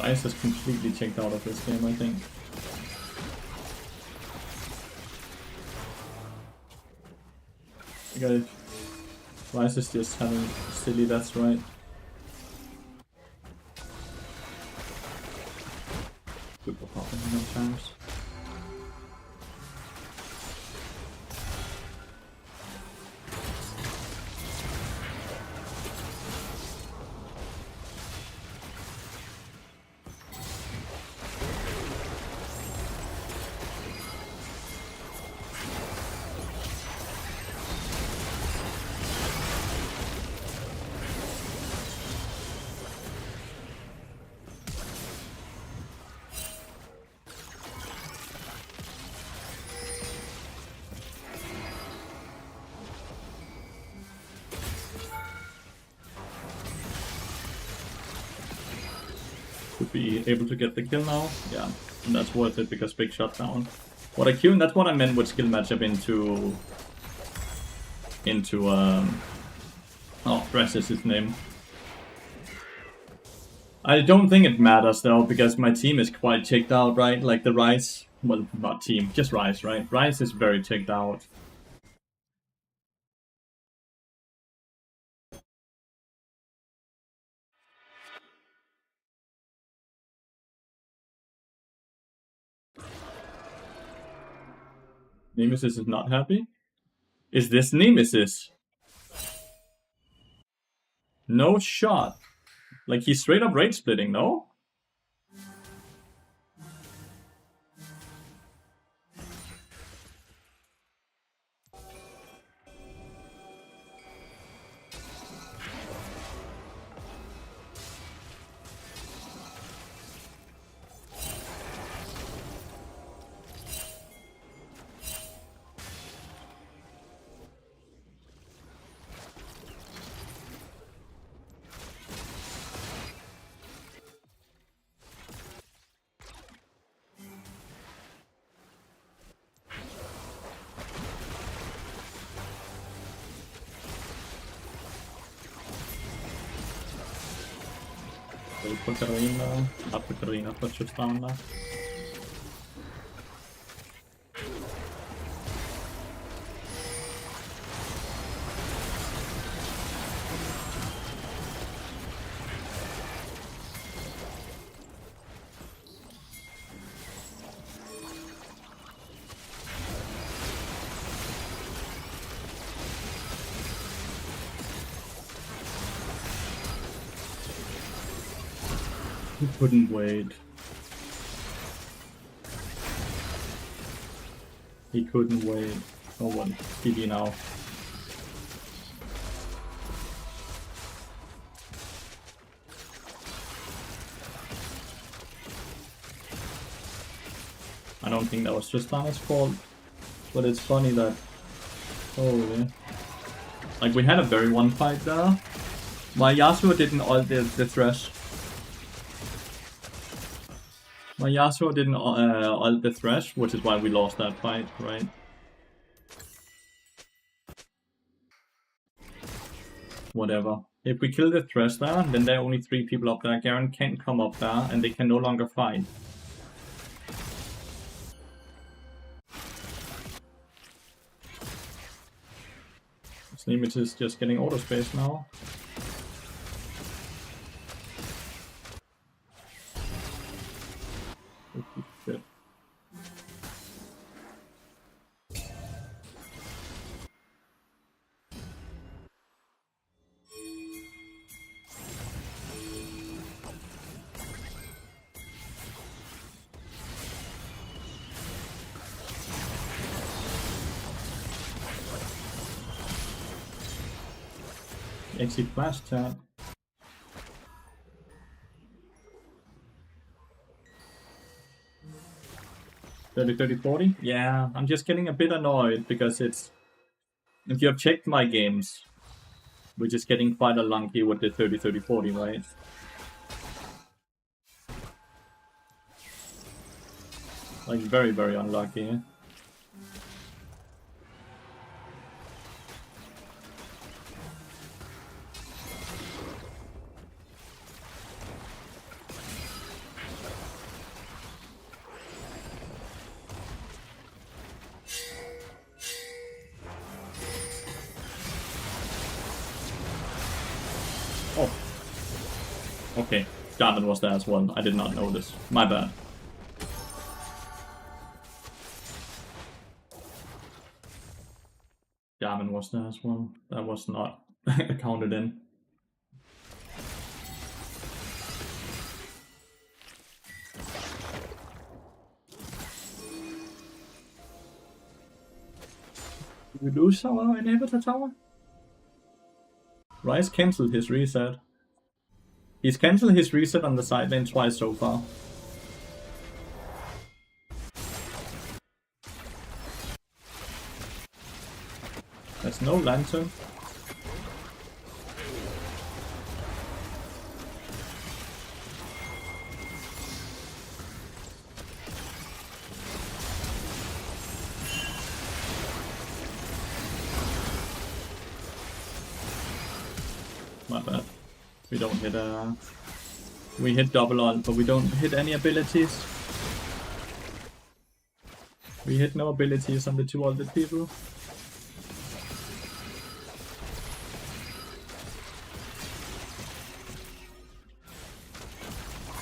Ice is completely checked out of this game, I think. Okay, Rice is just having silly, that's right. Super popping sometimes. Could be able to get the kill now. Yeah, and that's worth it because big shutdown. What I queued, that's what I meant with skill matchup into oh, Dress is his name. I don't think it matters though, because my team is quite checked out, right? Like the Rice, well, not team, just Rice, right? Rice is very checked out. Nemesis is not happy? Is this Nemesis? No shot. Like he's straight up rage splitting, no? for Karina. Not for Karina, for Tristana. He couldn't wait. He couldn't wait. Oh, what? GG now. I don't think that was Tristana's fault, but it's funny that... Holy. Like, we had a very one fight there. My Yasuo didn't ult the Thresh. My Yasuo didn't ult the Thresh, which is why we lost that fight, right? Whatever. If we kill the Thresh there, then there are only 3 people up there. Garen can't come up there, and they can no longer fight. Sneemage is just getting auto space now. Shit. Exit flash chat. $30, Yeah, I'm just getting a bit annoyed because it's... If you have checked my games, we're just getting quite unlucky with the 30-30-40, right? Like, very, very unlucky. Oh. Okay, Jarvan was there as well. I did not notice. My bad. Jarvan was there as well. That was not counted in. Did we lose our inhibitor tower? Ryze cancelled his reset. He's cancelled his reset on the side lane twice so far. There's no lantern. My bad. We don't hit we hit double ult, but we don't hit any abilities. We hit no abilities on the 2 ulted people.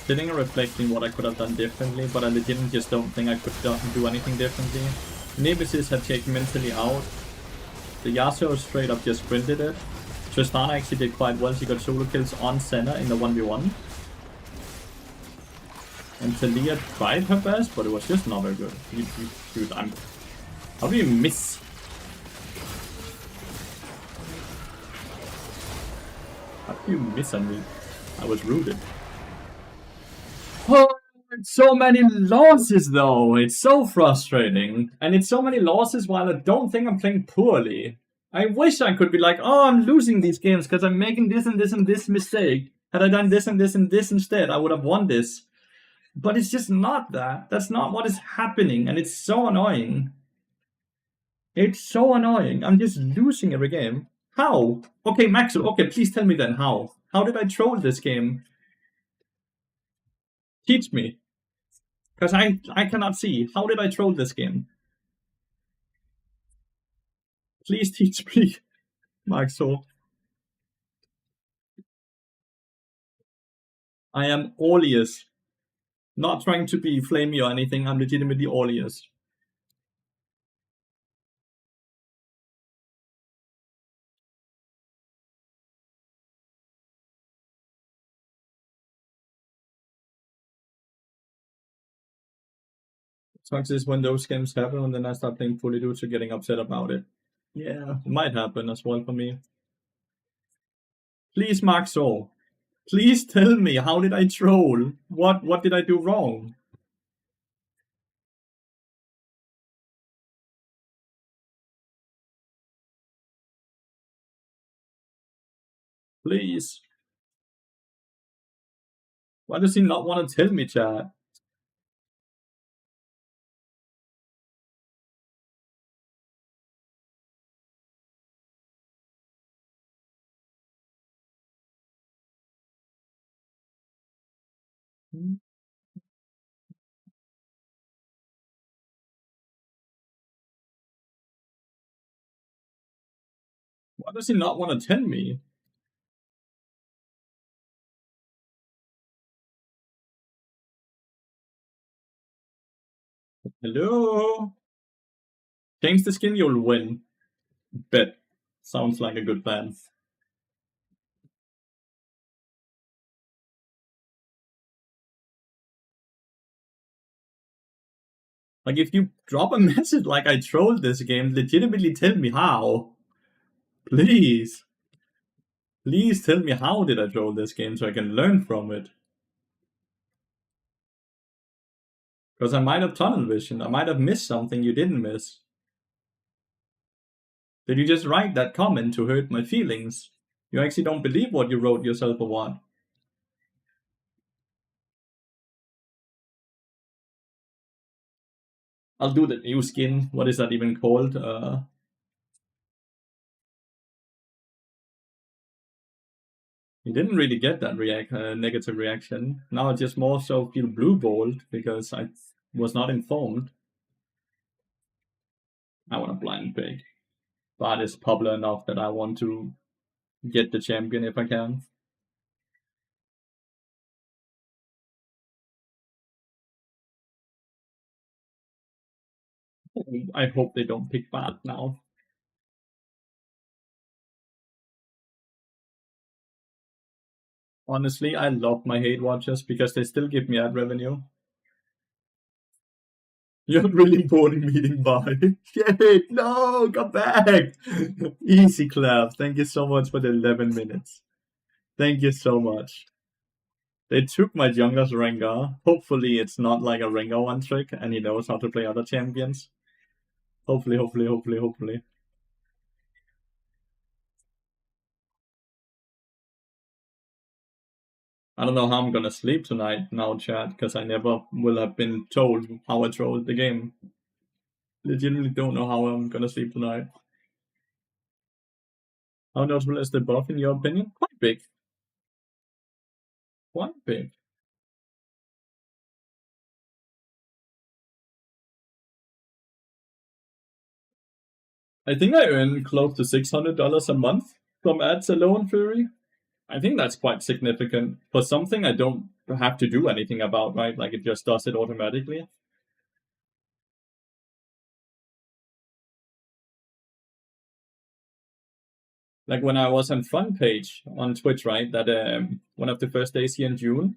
Sitting and reflecting what I could have done differently, but I legitimately just don't think I could do anything differently. Nemesis had taken mentally out. The Yasuo straight up just sprinted it. Tristana actually did quite well. She got solo kills on Senna in the 1v1. And Talia tried her best, but it was just not very good. Dude, how do you miss? How do you miss on me? I was rooted. Oh, it's so many losses though. It's so frustrating. And it's so many losses while I don't think I'm playing poorly. I wish I could be like, oh, I'm losing these games because I'm making this and this and this mistake. Had I done this and this and this instead, I would have won this. But it's just not that. That's not what is happening. And it's so annoying. It's so annoying. I'm just losing every game. How? Okay, Maxwell. Okay, please tell me then how. How did I troll this game? Teach me. Because I cannot see. How did I troll this game? Please teach me, Mark Soul. I am all ears. Not trying to be flamey or anything. I'm legitimately all ears. Sucks is when those games happen and then I start playing fully due to getting upset about it. Yeah, it might happen as well for me. Please, Mark Soul. Please tell me, how did I troll? What did I do wrong? Please. Why does he not want to tell me, chat? Why does he not want to tell me? Hello? Change the skin, you'll win. Bet. Sounds like a good plan. Like, if you drop a message like I trolled this game, legitimately tell me how. Please. Please tell me how did I troll this game so I can learn from it. Because I might have tunnel vision. I might have missed something you didn't miss. Did you just write that comment to hurt my feelings? You actually don't believe what you wrote yourself or what? I'll do the new skin. What is that even called? You didn't really get that negative reaction. Now I just more so feel blue balled because I was not informed. I want a blind pig. But it's popular enough that I want to get the champion if I can. I hope they don't pick bad now. Honestly, I love my hate watchers because they still give me ad revenue. You have really important meeting. Bye. Shit, no, come back. Easy clap. Thank you so much for the 11 minutes. Thank you so much. They took my youngest Rengar. Hopefully, it's not like a Rengar one trick and he knows how to play other champions. Hopefully, hopefully, hopefully, hopefully. I don't know how I'm gonna sleep tonight now, chat, because I never will have been told how I trolled the game. Legitimately don't know how I'm gonna sleep tonight. How notable is the buff in your opinion? Quite big. Quite big. I think I earn close to $600 a month from ads alone, Fury. I think that's quite significant for something I don't have to do anything about, right? Like it just does it automatically. Like when I was on front page on Twitch, right? That one of the first days here in June,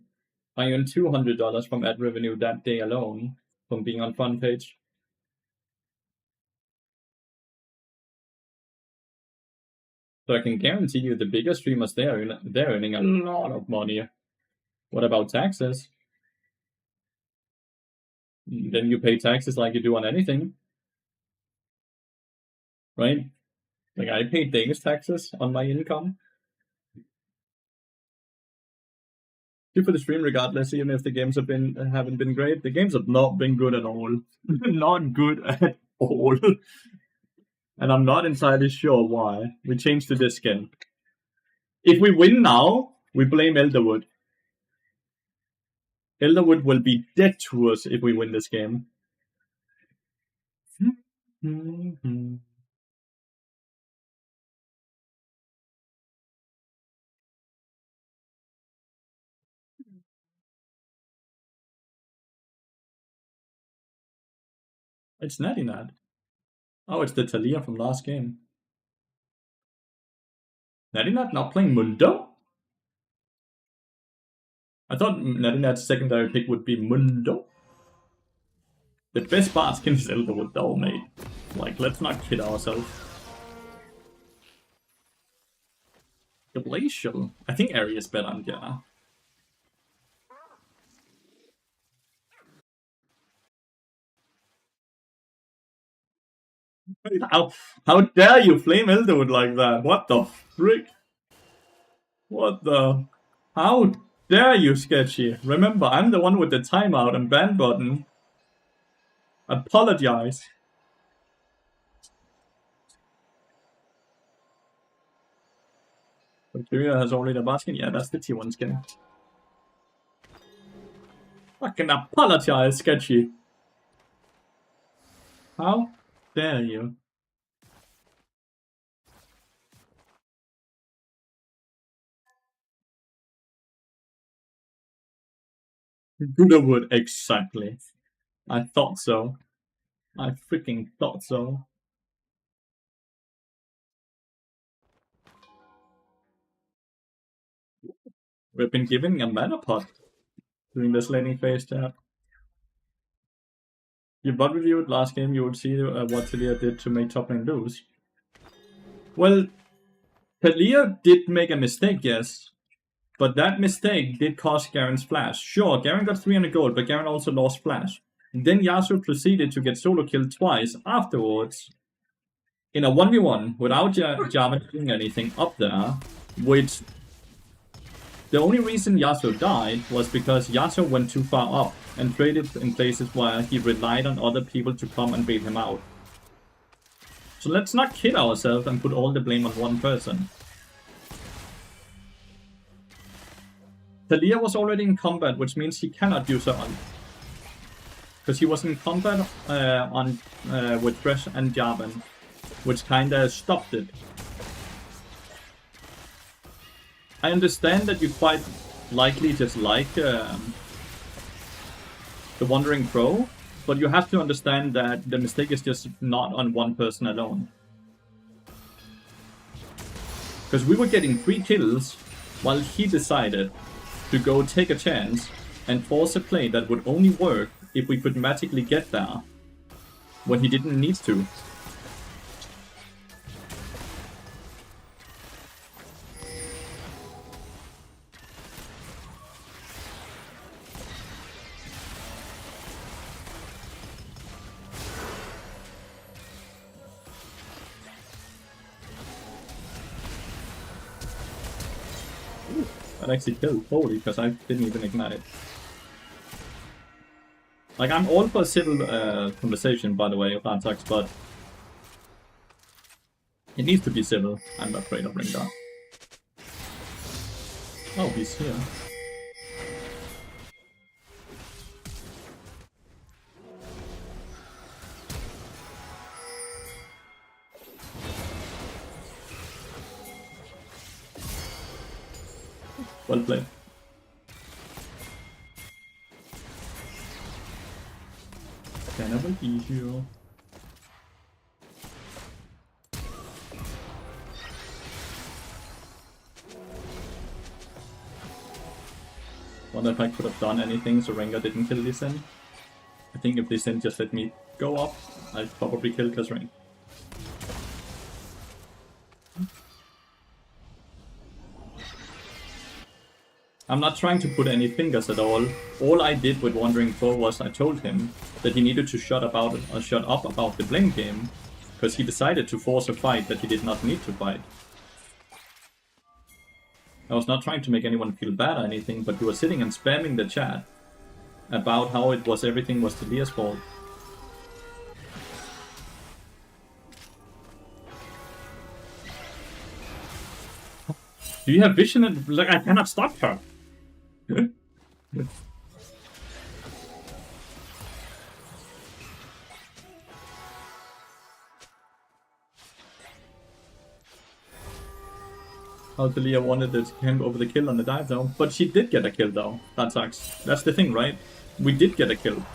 I earned $200 from ad revenue that day alone from being on front page. So I can guarantee you the bigger streamers they're earning a lot of money. What about taxes? Then you pay taxes like you do on anything, right? Like I pay Danish taxes on my income. For the stream regardless, even if the games haven't been great. The games have not been good at all. Not good at all. And I'm not entirely sure why. We changed to this skin. If we win now, we blame Elderwood. Elderwood will be dead to us if we win this game. It's Natty Nat. Oh, it's the Talia from last game. Natty Nat not playing Mundo? I thought Natty Nat's secondary pick would be Mundo. The best bard skin is Elderwood though, mate. Like, let's not kid ourselves. Glacial? I think Airy is better, yeah. How dare you flame Elderwood like that? What the frick? What the... How dare you, Sketchy? Remember, I'm the one with the timeout and ban button. Apologize. Valkyria has already a bard skin? Yeah, that's the T1 skin. Fucking apologize, Sketchy. How dare you? Goodwood, exactly. I thought so. I freaking thought so. We've been giving a mana pot during this laning phase, chat. You bot reviewed last game, you would see what Talia did to make top lane lose. Well, Talia did make a mistake, yes. But that mistake did cost Garen's flash. Sure, Garen got 300 gold, but Garen also lost flash. And then Yasuo proceeded to get solo killed twice afterwards in a 1v1 without Jarvan doing anything up there, which the only reason Yasuo died was because Yasuo went too far up and traded in places where he relied on other people to come and bail him out. So let's not kid ourselves and put all the blame on one person. Talia was already in combat, which means he cannot use her ult. Because he was in combat with Thresh and Jarvan, which kinda stopped it. I understand that you quite likely just like the Wandering Crow, but you have to understand that the mistake is just not on one person alone. Because we were getting 3 kills while he decided to go take a chance and force a play that would only work if we could magically get there when he didn't need to. That actually killed Holy because I didn't even ignite. Like, I'm all for civil conversation, by the way, of attacks, but it needs to be civil. I'm afraid of Ringar. Oh, he's here. Well played. Can I be here? Wonder if I could have done anything so Rengar didn't kill Lee Sin. I think if Lee Sin just let me go up, I'd probably kill Kazring. I'm not trying to put any fingers at all. All I did with Wandering Crow was I told him that he needed to shut up about the blame game, because he decided to force a fight that he did not need to fight. I was not trying to make anyone feel bad or anything, but you were sitting and spamming the chat about how everything was Talia's fault. Do you have vision? Like, I cannot stop her. how Talia wanted to camp over the kill on the dive though. But she did get a kill though. That sucks. That's the thing, right? We did get a kill.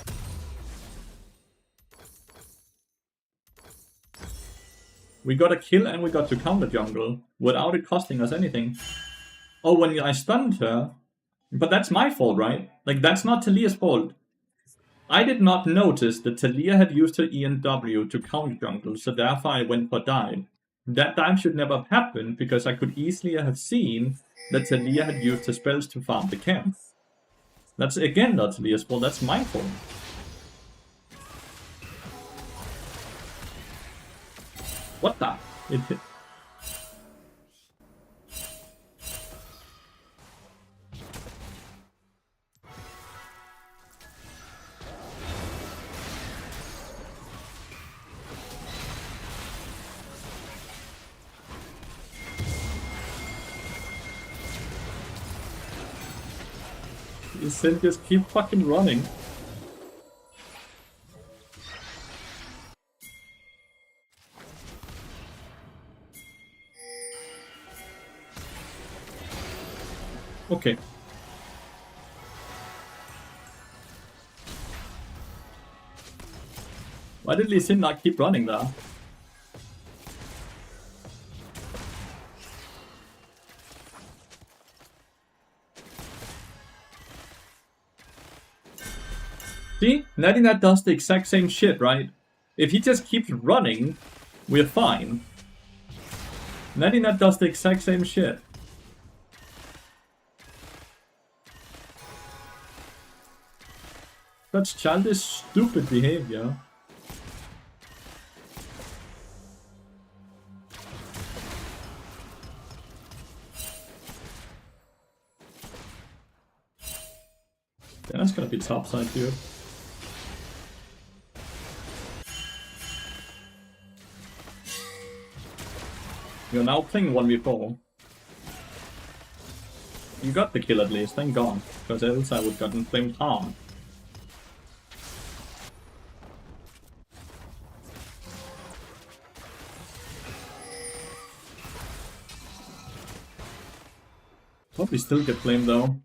We got a kill and we got to counter jungle without it costing us anything. Oh, when I stunned her. But that's my fault, right? Like, that's not Talia's fault. I did not notice that Talia had used her ENW to counter jungle, so therefore I went for dive. That dive should never have happened because I could easily have seen that Talia had used her spells to farm the camp. That's again not Talia's fault, that's my fault. What the? It hit. Sin just keep fucking running. Okay. Why did Lee Sin not keep running there? See? Nadina does the exact same shit, right? If he just keeps running, we're fine. Nadina does the exact same shit. Such childish, stupid behavior. Yeah, that's gonna be topside, dude. You're now playing 1v4. You got the kill at least, thank god. Because else I would gotten flamed hard. Probably still get flamed though.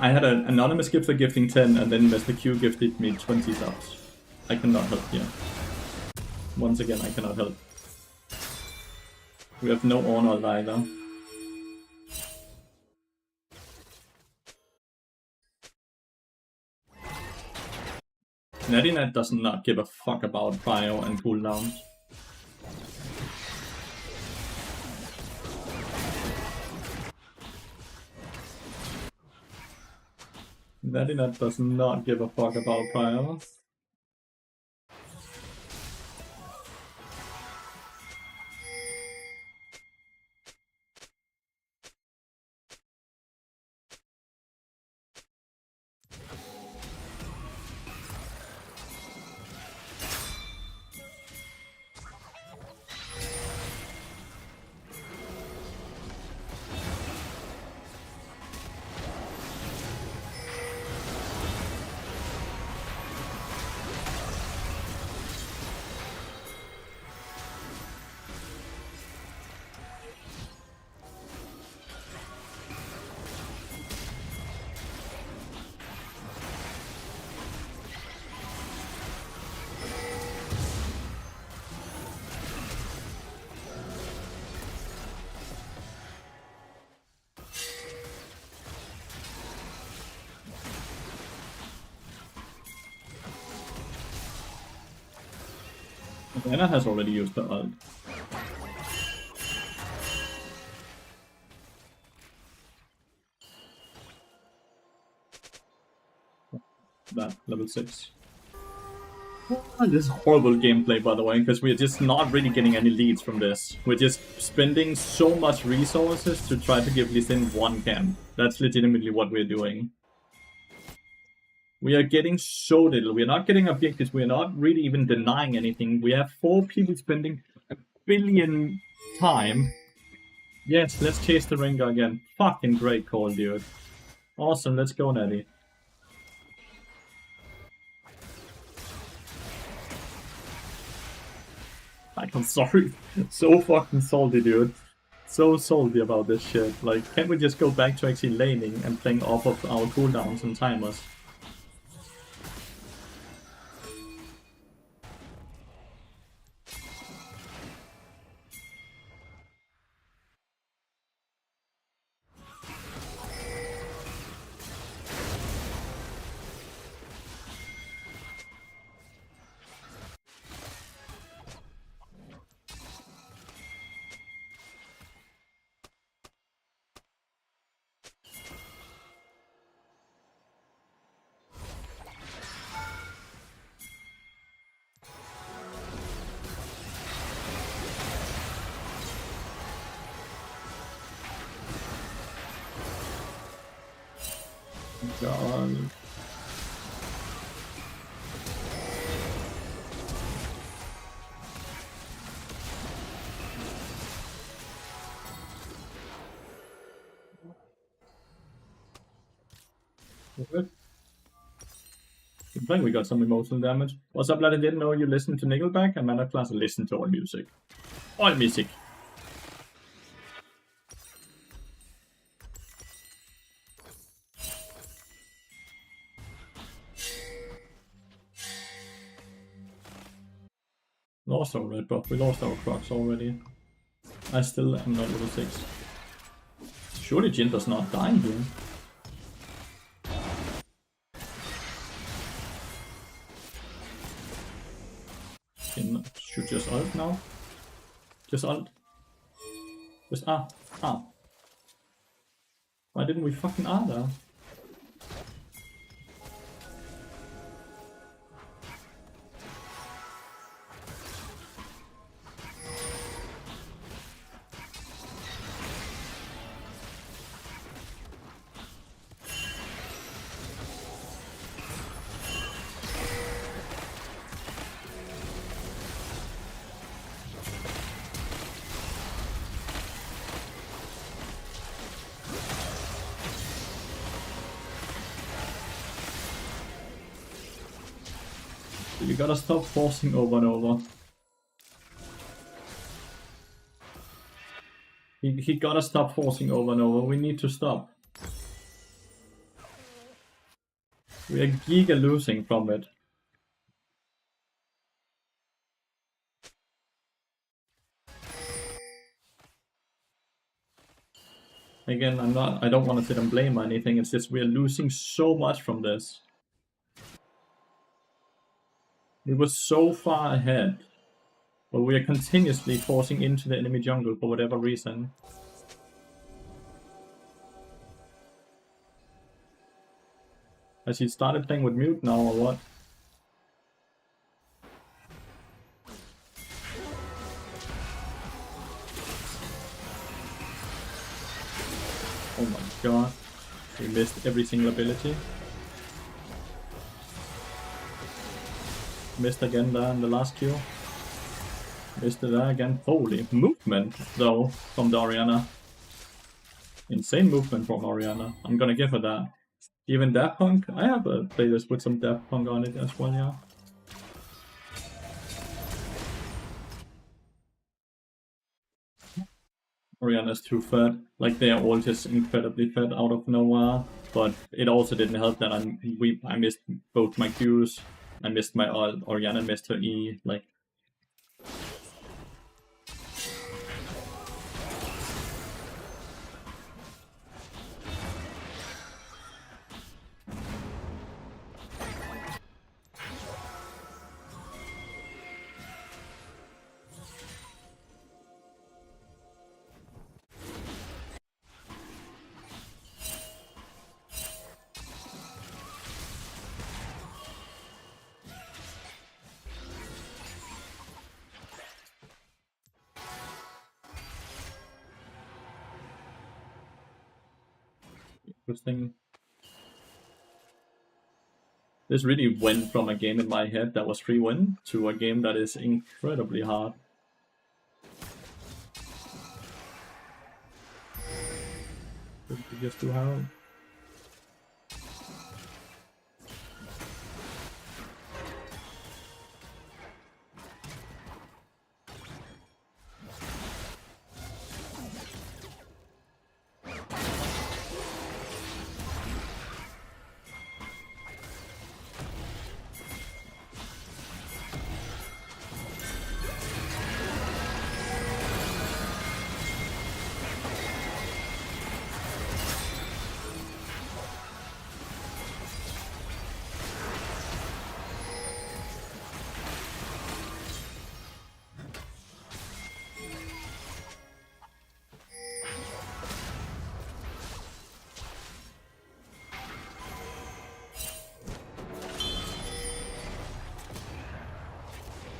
I had an anonymous gifter gifting 10 and then Mr. Q gifted me 20 subs. I cannot help here. Once again, I cannot help. We have no honor either. Nadina does not give a fuck about prio and cooldowns. Nadina does not give a fuck about prio. Anna has already used the ult. That, level 6. This is horrible gameplay, by the way, because we're just not really getting any leads from this. We're just spending so much resources to try to give Lee Sin one camp. That's legitimately what we're doing. We are getting so little. We're not getting objectives. We're not really even denying anything. We have 4 people spending a billion time. Yes, let's chase the Rengar again. Fucking great call, dude. Awesome, let's go, Natty. I'm sorry. So fucking salty, dude. So salty about this shit. Like, can't we just go back to actually laning and playing off of our cooldowns and timers? God. Good. I think we got some emotional damage. What's up, lad? I didn't know you listened to Nickelback. I'm not class to listen to all music. All music. Lost our red buff. We lost our Crocs already. I still am not level 6. Surely Jin does not die here. Jin should just ult now. Just ult. Just ah. Why didn't we fucking there? You gotta stop forcing over and over. He gotta stop forcing over and over. We need to stop. We are giga losing from it. Again, I don't want to sit and blame or anything. It's just we are losing so much from this. We were so far ahead, but we are continuously forcing into the enemy jungle for whatever reason. Has he started playing with mute now or what? Oh my god. We missed every single ability. Missed again there in the last Q. Missed it there again. Holy movement though from the Orianna. Insane movement from Orianna. I'm gonna give her that. Even Daft Punk? I have a playlist with some Daft Punk on it as well, yeah. Orianna's too fat. Like, they are all just incredibly fat out of nowhere. But it also didn't help that I missed both my Qs. I missed my ult. Orianna missed her E. Like, Interesting. This really went from a game in my head that was free win to a game that is incredibly hard. Did we just do Harold?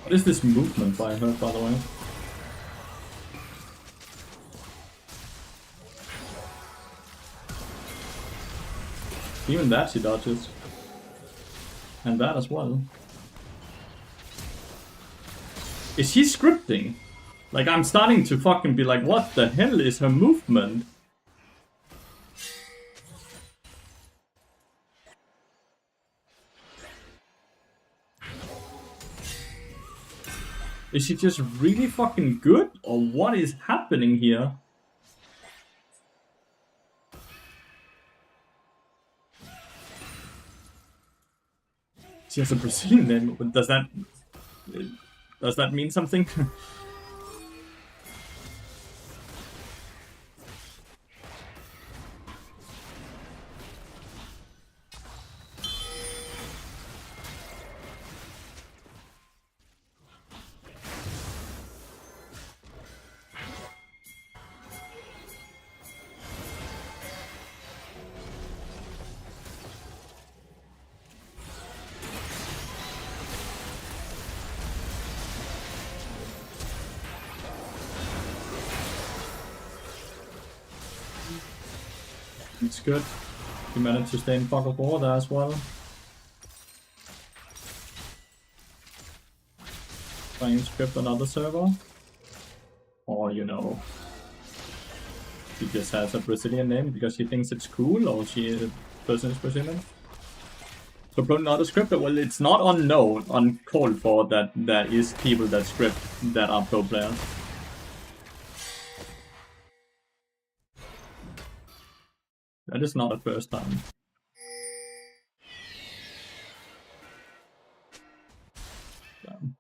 What is this movement I heard, by the way? Even that she dodges. And that as well. Is she scripting? Like, I'm starting to fucking be like, what the hell is her movement? Is she just really fucking good? Or what is happening here? She has a Brazilian name, but does that mean something? It's good. You managed to stay in fuck of order as well. Trying to script another server. Or, you know, she just has a Brazilian name because she thinks it's cool, or she person is Brazilian. So probably not a scripter. Well, it's not unknown, uncalled for that there is people that script that are pro players. That is not a first time. Damn.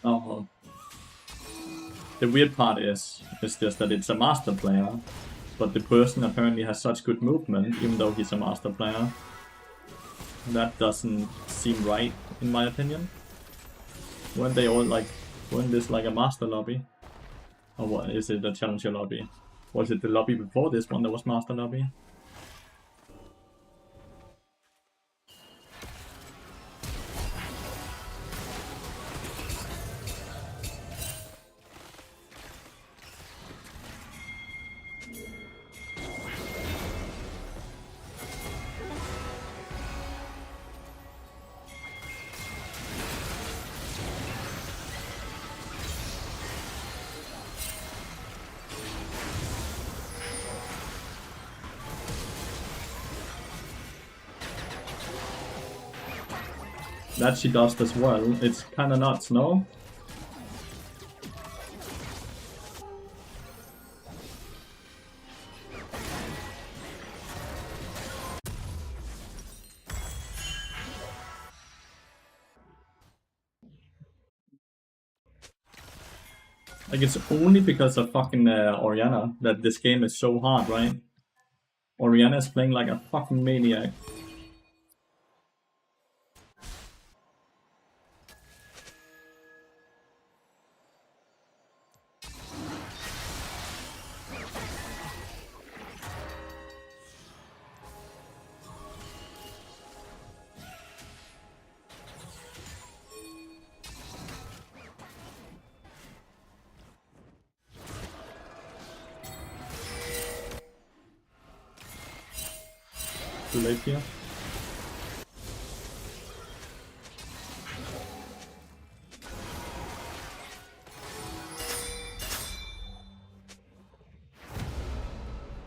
Oh. The weird part is just that it's a master player, but the person apparently has such good movement, even though he's a master player. That doesn't seem right, in my opinion. Weren't they all like, weren't this like a master lobby? Or what is it, a challenger lobby? Was it the lobby before this one that was master lobby? That she does as well. It's kinda nuts, no? Like, it's only because of fucking Oriana that this game is so hard, right? Oriana is playing like a fucking maniac. too late here.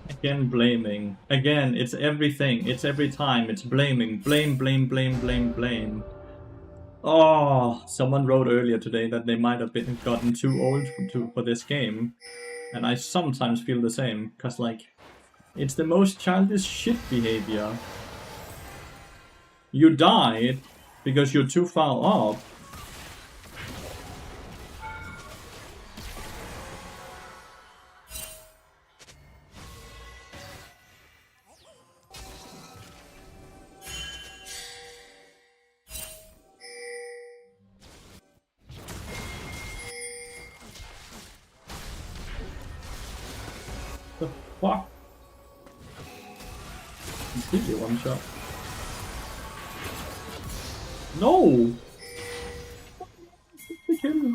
Again, blaming. Again, it's everything. It's every time. It's blaming. Blame, blame, blame, blame, blame. Oh, someone wrote earlier today that they might have gotten too old for this game. And I sometimes feel the same. Because, like, it's the most childish shit behavior. You died because you're too far up. The fuck? Completely one shot. No! The kill.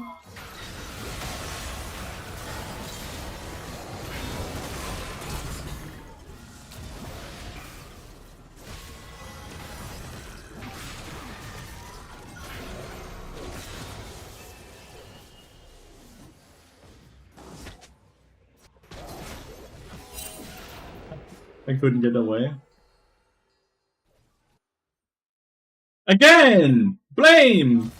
I couldn't get away. Again! Blame!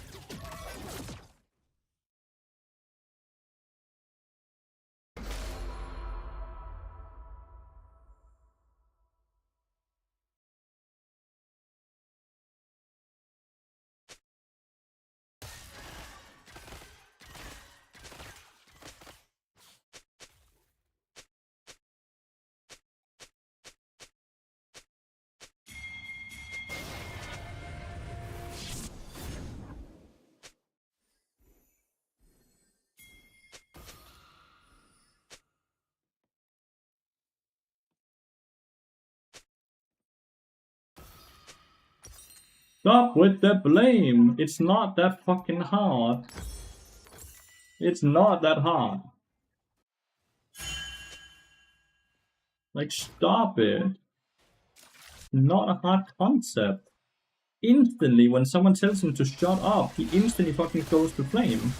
Stop with the blame! It's not that fucking hard. It's not that hard. Like, stop it. Not a hard concept. Instantly, when someone tells him to shut up, he instantly fucking goes to flame.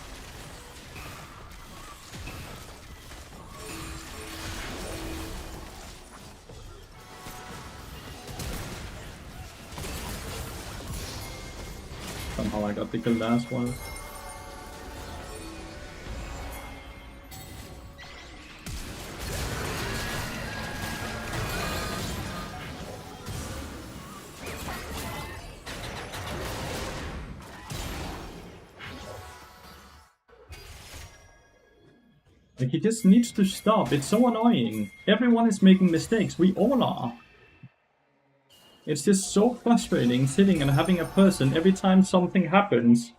Somehow I got the kill last one. Like, he just needs to stop. It's so annoying. Everyone is making mistakes. We all are. It's just so frustrating sitting and having a person every time something happens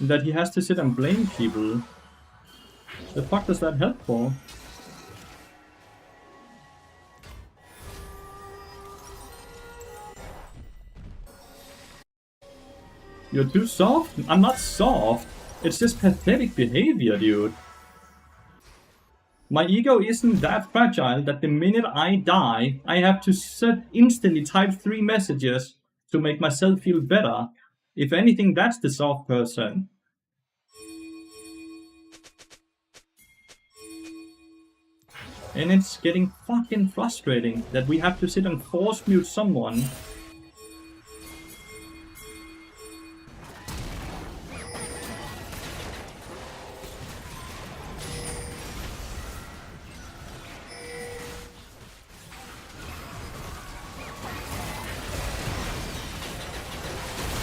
that he has to sit and blame people. The fuck does that help for? You're too soft? I'm not soft. It's just pathetic behavior, dude. My ego isn't that fragile that the minute I die, I have to instantly type 3 messages to make myself feel better. If anything, that's the soft person. And it's getting fucking frustrating that we have to sit and force mute someone.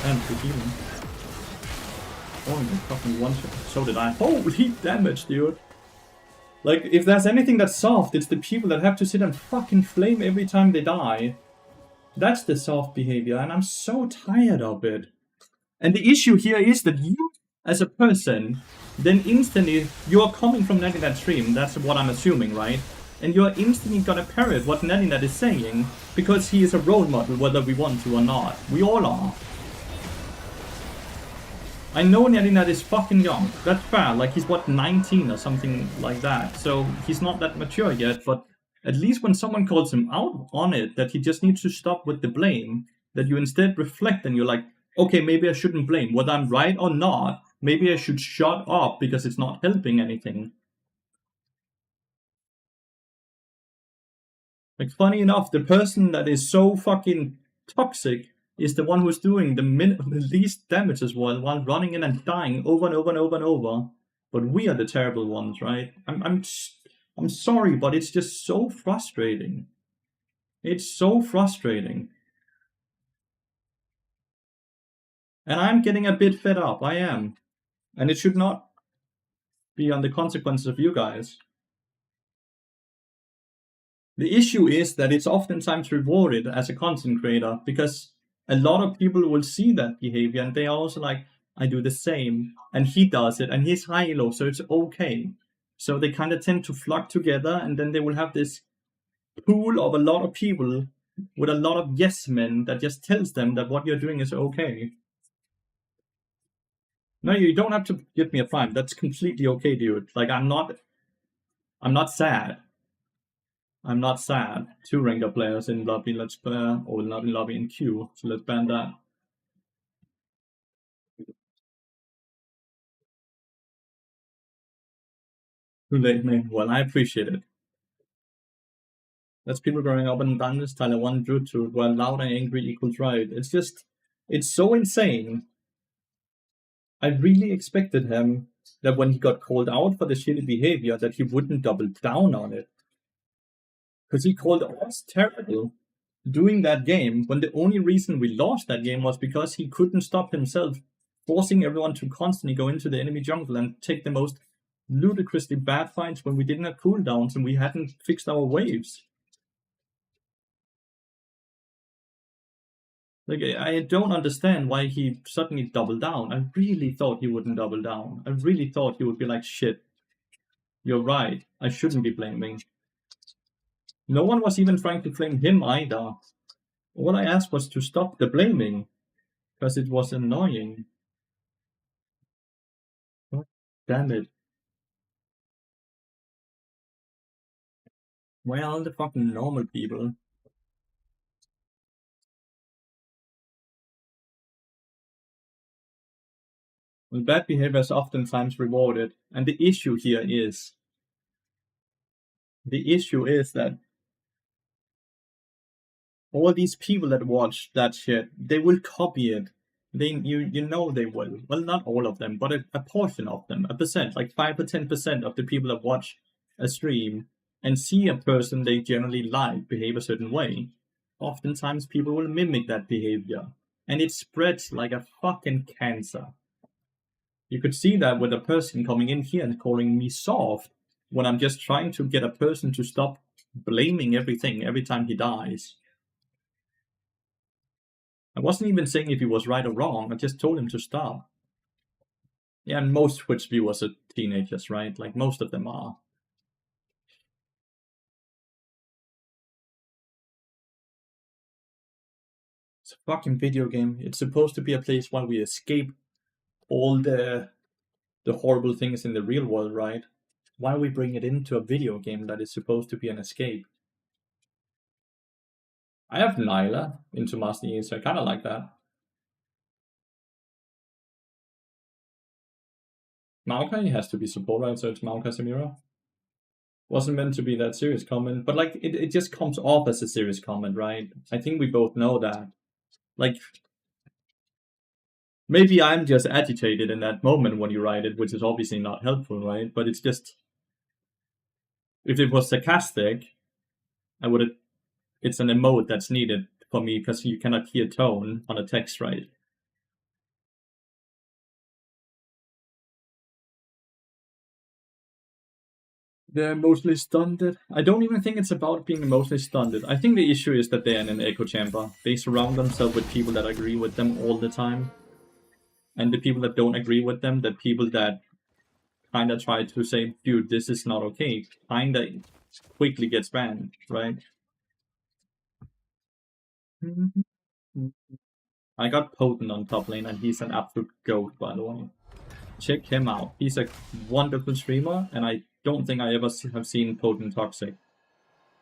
And the healing. Oh, you fucking one shot. So did I. Holy damage, dude. Like, if there's anything that's soft, it's the people that have to sit and fucking flame every time they die. That's the soft behavior, and I'm so tired of it. And the issue here is that you, as a person, then instantly, you're coming from Nettinat stream, that's what I'm assuming, right? And you're instantly gonna parrot what Nettinat is saying, because he is a role model, whether we want to or not. We all are. I know Nettinat is fucking young, that's fair, like he's what, 19 or something like that, so he's not that mature yet, but At least when someone calls him out on it, that he just needs to stop with the blame, that you instead reflect and you're like, okay, maybe I shouldn't blame. Whether I'm right or not, maybe I should shut up because it's not helping anything. Like, funny enough, the person that is so fucking toxic is the one who's doing the least damage as well, while running in and dying over and over and over and over. But we are the terrible ones, right? I'm sorry, but it's just so frustrating. It's so frustrating. And I'm getting a bit fed up. I am. And it should not be on the consequences of you guys. The issue is that it's oftentimes rewarded as a content creator because a lot of people will see that behavior and they are also like, I do the same, and he does it, and he's high low, so it's okay. So they kind of tend to flock together, and then they will have this pool of a lot of people with a lot of yes men that just tells them that what you're doing is okay. No, you don't have to give me a prime. That's completely okay, dude. Like, I'm not sad. I'm not sad. 2 Rengar players in lobby, let's ban, or not in lobby in queue, so let's ban that. Too late, man. Well, I appreciate it. That's people growing up in Dante's Tyler 1 Jutsu, where loud and angry equals right. It's just, it's so insane. I really expected him that when he got called out for the shitty behavior, that he wouldn't double down on it. Because he called us terrible doing that game when the only reason we lost that game was because he couldn't stop himself, forcing everyone to constantly go into the enemy jungle and take the most ludicrously bad fights when we didn't have cooldowns and we hadn't fixed our waves. Like, I don't understand why he suddenly doubled down. I really thought he wouldn't double down. I really thought he would be like, shit, you're right, I shouldn't be blaming. No one was even trying to blame him either. All I asked was to stop the blaming, because it was annoying. God damn it. Where are all the fucking normal people? Well, bad behavior is oftentimes rewarded, and the issue here is that all these people that watch that shit, they will copy it. You know they will. Well, not all of them, but a portion of them, a percent, like 5 or 10% of the people that watch a stream and see a person they generally like behave a certain way. Oftentimes, people will mimic that behavior, and it spreads like a fucking cancer. You could see that with a person coming in here and calling me soft when I'm just trying to get a person to stop blaming everything every time he dies. I wasn't even saying if he was right or wrong, I just told him to stop. Yeah, and most Twitch viewers are teenagers, right? Like, most of them are. It's a fucking video game. It's supposed to be a place where we escape all the horrible things in the real world, right? Why we bring it into a video game that is supposed to be an escape? I have Nyla into Master Yi, so I kind of like that. Maokai has to be support, right? So it's Maokai Samira. Wasn't meant to be that serious comment, but like it just comes off as a serious comment, right? I think we both know that. Like, maybe I'm just agitated in that moment when you write it, which is obviously not helpful, right? But it's just, if it was sarcastic, I would have. It's an emote that's needed for me because you cannot hear tone on a text, right? They're emotionally stunted. I don't even think it's about being emotionally stunted. I think the issue is that they're in an echo chamber. They surround themselves with people that agree with them all the time. And the people that don't agree with them, the people that kind of try to say, dude, this is not okay, kind of quickly gets banned, right? I got Potent on top lane, and he's an absolute goat, by the way. Check him out. He's a wonderful streamer, and I don't think I ever have seen Potent toxic.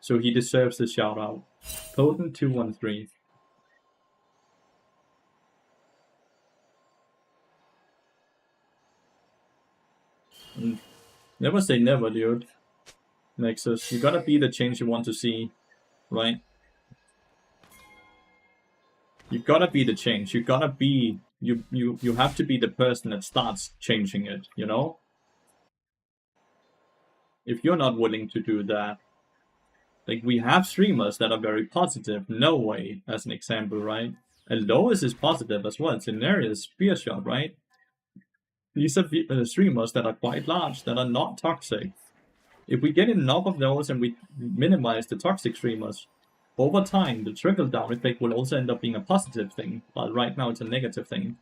So he deserves the shout out. Potent 213. Never say never, dude. Nexus, you gotta be the change you want to see, right? You gotta be the change. You gotta be you have to be the person that starts changing it, you know? If you're not willing to do that, like we have streamers that are very positive, no way, as an example, right? And Lois is positive as well. Cenarius, Spear Shot, right? These are streamers that are quite large, that are not toxic. If we get enough of those and we minimize the toxic streamers, over time, the trickle-down effect will also end up being a positive thing, but right now it's a negative thing.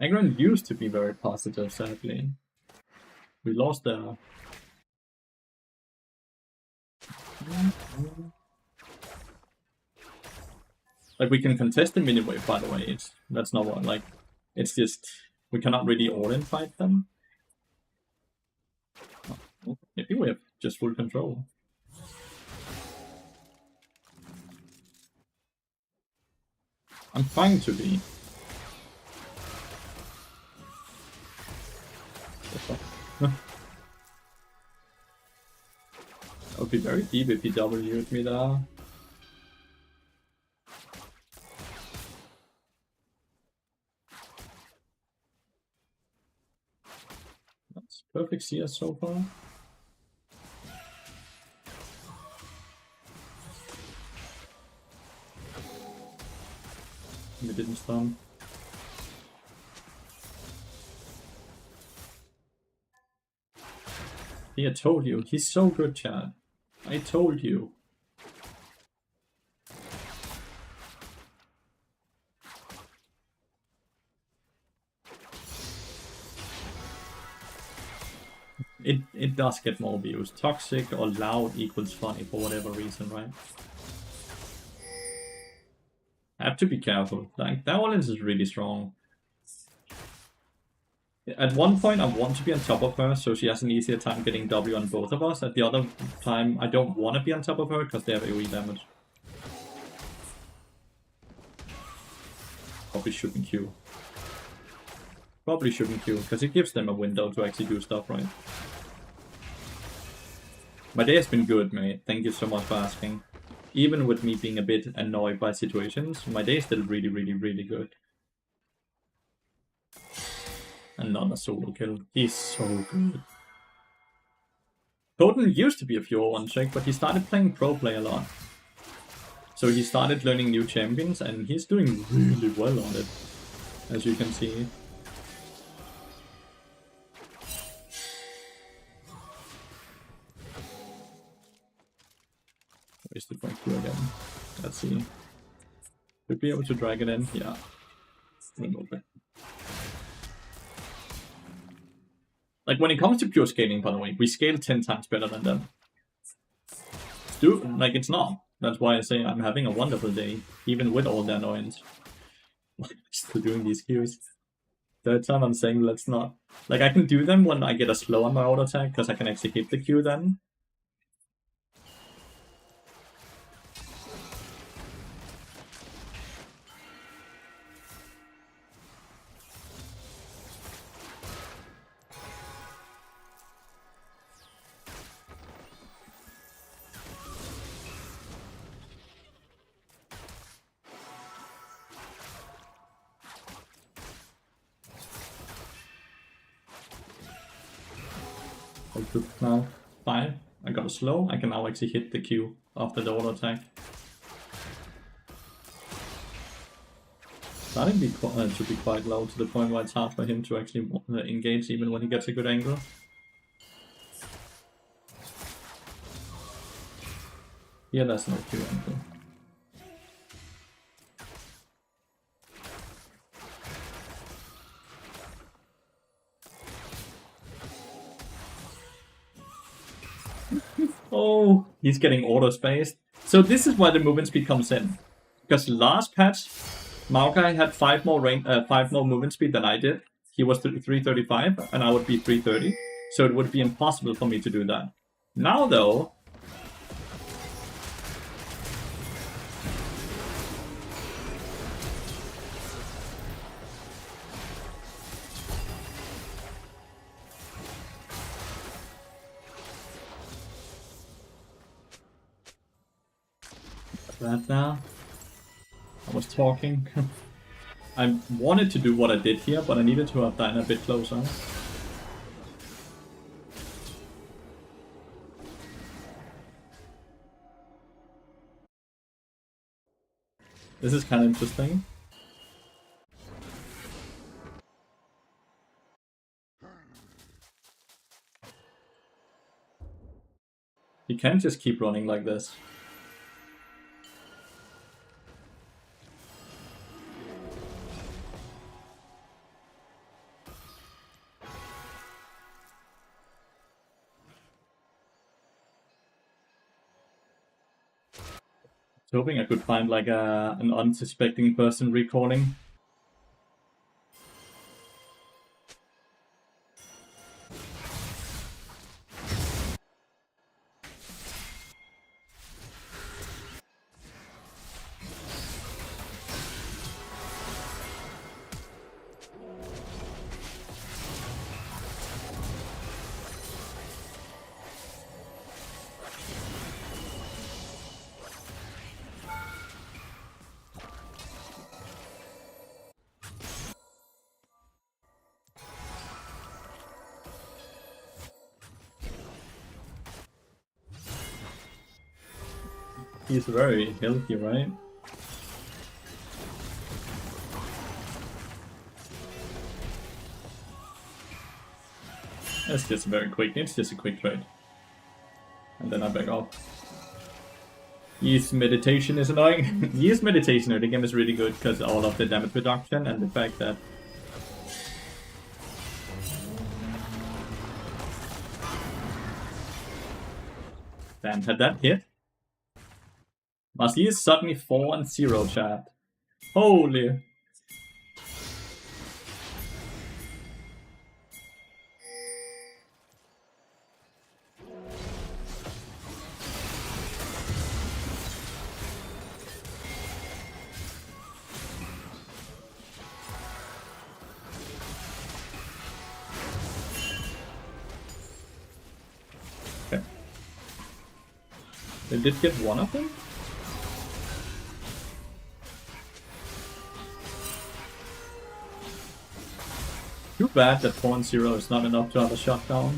Agron used to be very positive, sadly. We lost the... Like, we can contest the mini-wave, by the way. That's not what, like... It's just... We cannot really all-in fight them. Oh, maybe we have just full control. I'm trying to be. That would be very deep if he W'd me there. That's perfect CS so far. We didn't stun. I told you, he's so good, Chad. I told you. It does get more views. Toxic or loud equals funny for whatever reason, right? Have to be careful. Like, that one is really strong. At one point, I want to be on top of her, so she has an easier time getting W on both of us. At the other time, I don't want to be on top of her, because they have AoE damage. Probably shouldn't Q. Probably shouldn't Q, because it gives them a window to actually do stuff, right? My day has been good, mate. Thank you so much for asking. Even with me being a bit annoyed by situations, my day is still really, really, really good. And not a solo kill. He's so good. Potent used to be a pure one trick, but he started playing pro play a lot. So he started learning new champions, and he's doing really well on it, as you can see. Wasted my Q again. Let's see. Should be able to drag it in. Yeah. Remotely. Like, when it comes to pure scaling, by the way, we scale 10 times better than them. Like, it's not. That's why I say I'm having a wonderful day, even with all the annoyance. Still doing these Qs. Third time I'm saying let's not. Like, I can do them when I get a slow on my auto attack, because I can actually hit the Q then. Now 5. I got a slow. I can now actually hit the Q after the auto attack. Starting to be quite low, to the point where it's hard for him to actually engage even when he gets a good angle. Yeah, that's no Q angle. Oh, he's getting auto-spaced. So this is why the movement speed comes in. Because last patch, Maokai had 5 more movement speed than I did. he was 335 and I would be 330. So it would be impossible for me to do that. Now though, that now. I was talking. I wanted to do what I did here, but I needed to have died a bit closer. This is kind of interesting. You can't just keep running like this. I was hoping I could find like an unsuspecting person recording. He's very healthy, right? It's just very quick. It's just a quick trade. And then I back off. Yeast meditation is annoying. Yeast meditation early game is really good because all of the damage reduction and the fact that damn, had that hit? Marcy is suddenly 4-0, chat. Holy. Okay. They did get one of them? Too bad that 4-0 is not enough to have a shutdown.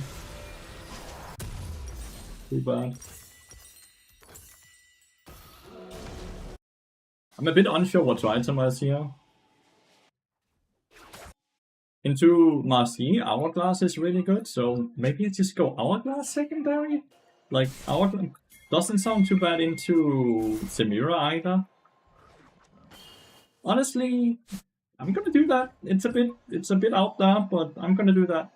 Too bad. I'm a bit unsure what to itemize here. Into Marcy, Hourglass is really good, so maybe I just go Hourglass secondary? Like, Hourglass doesn't sound too bad into Samira either. Honestly, I'm gonna do that. It's a bit out there, but I'm gonna do that.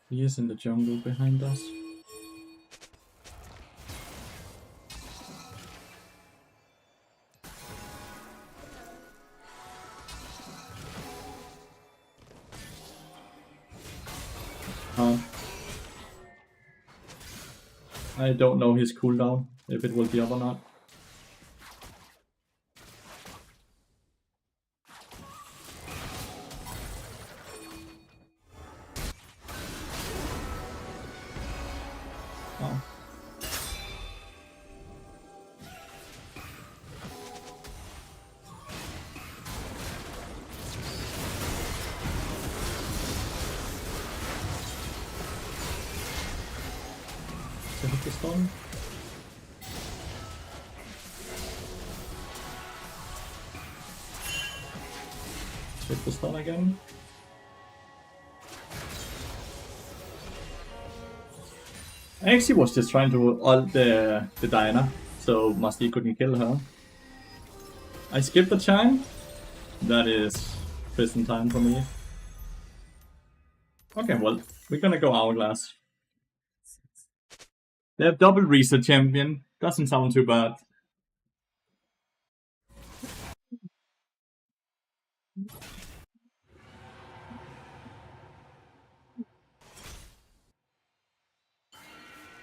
He is in the jungle behind us. I don't know his cooldown, if it will be up or not. Oh. To hit this one. Hit the stun again. I actually was just trying to ult the Diana, so Musty couldn't kill her. I skipped the chime. That is prison time for me. Okay, well, we're gonna go Hourglass. They have double reset champion. Doesn't sound too bad.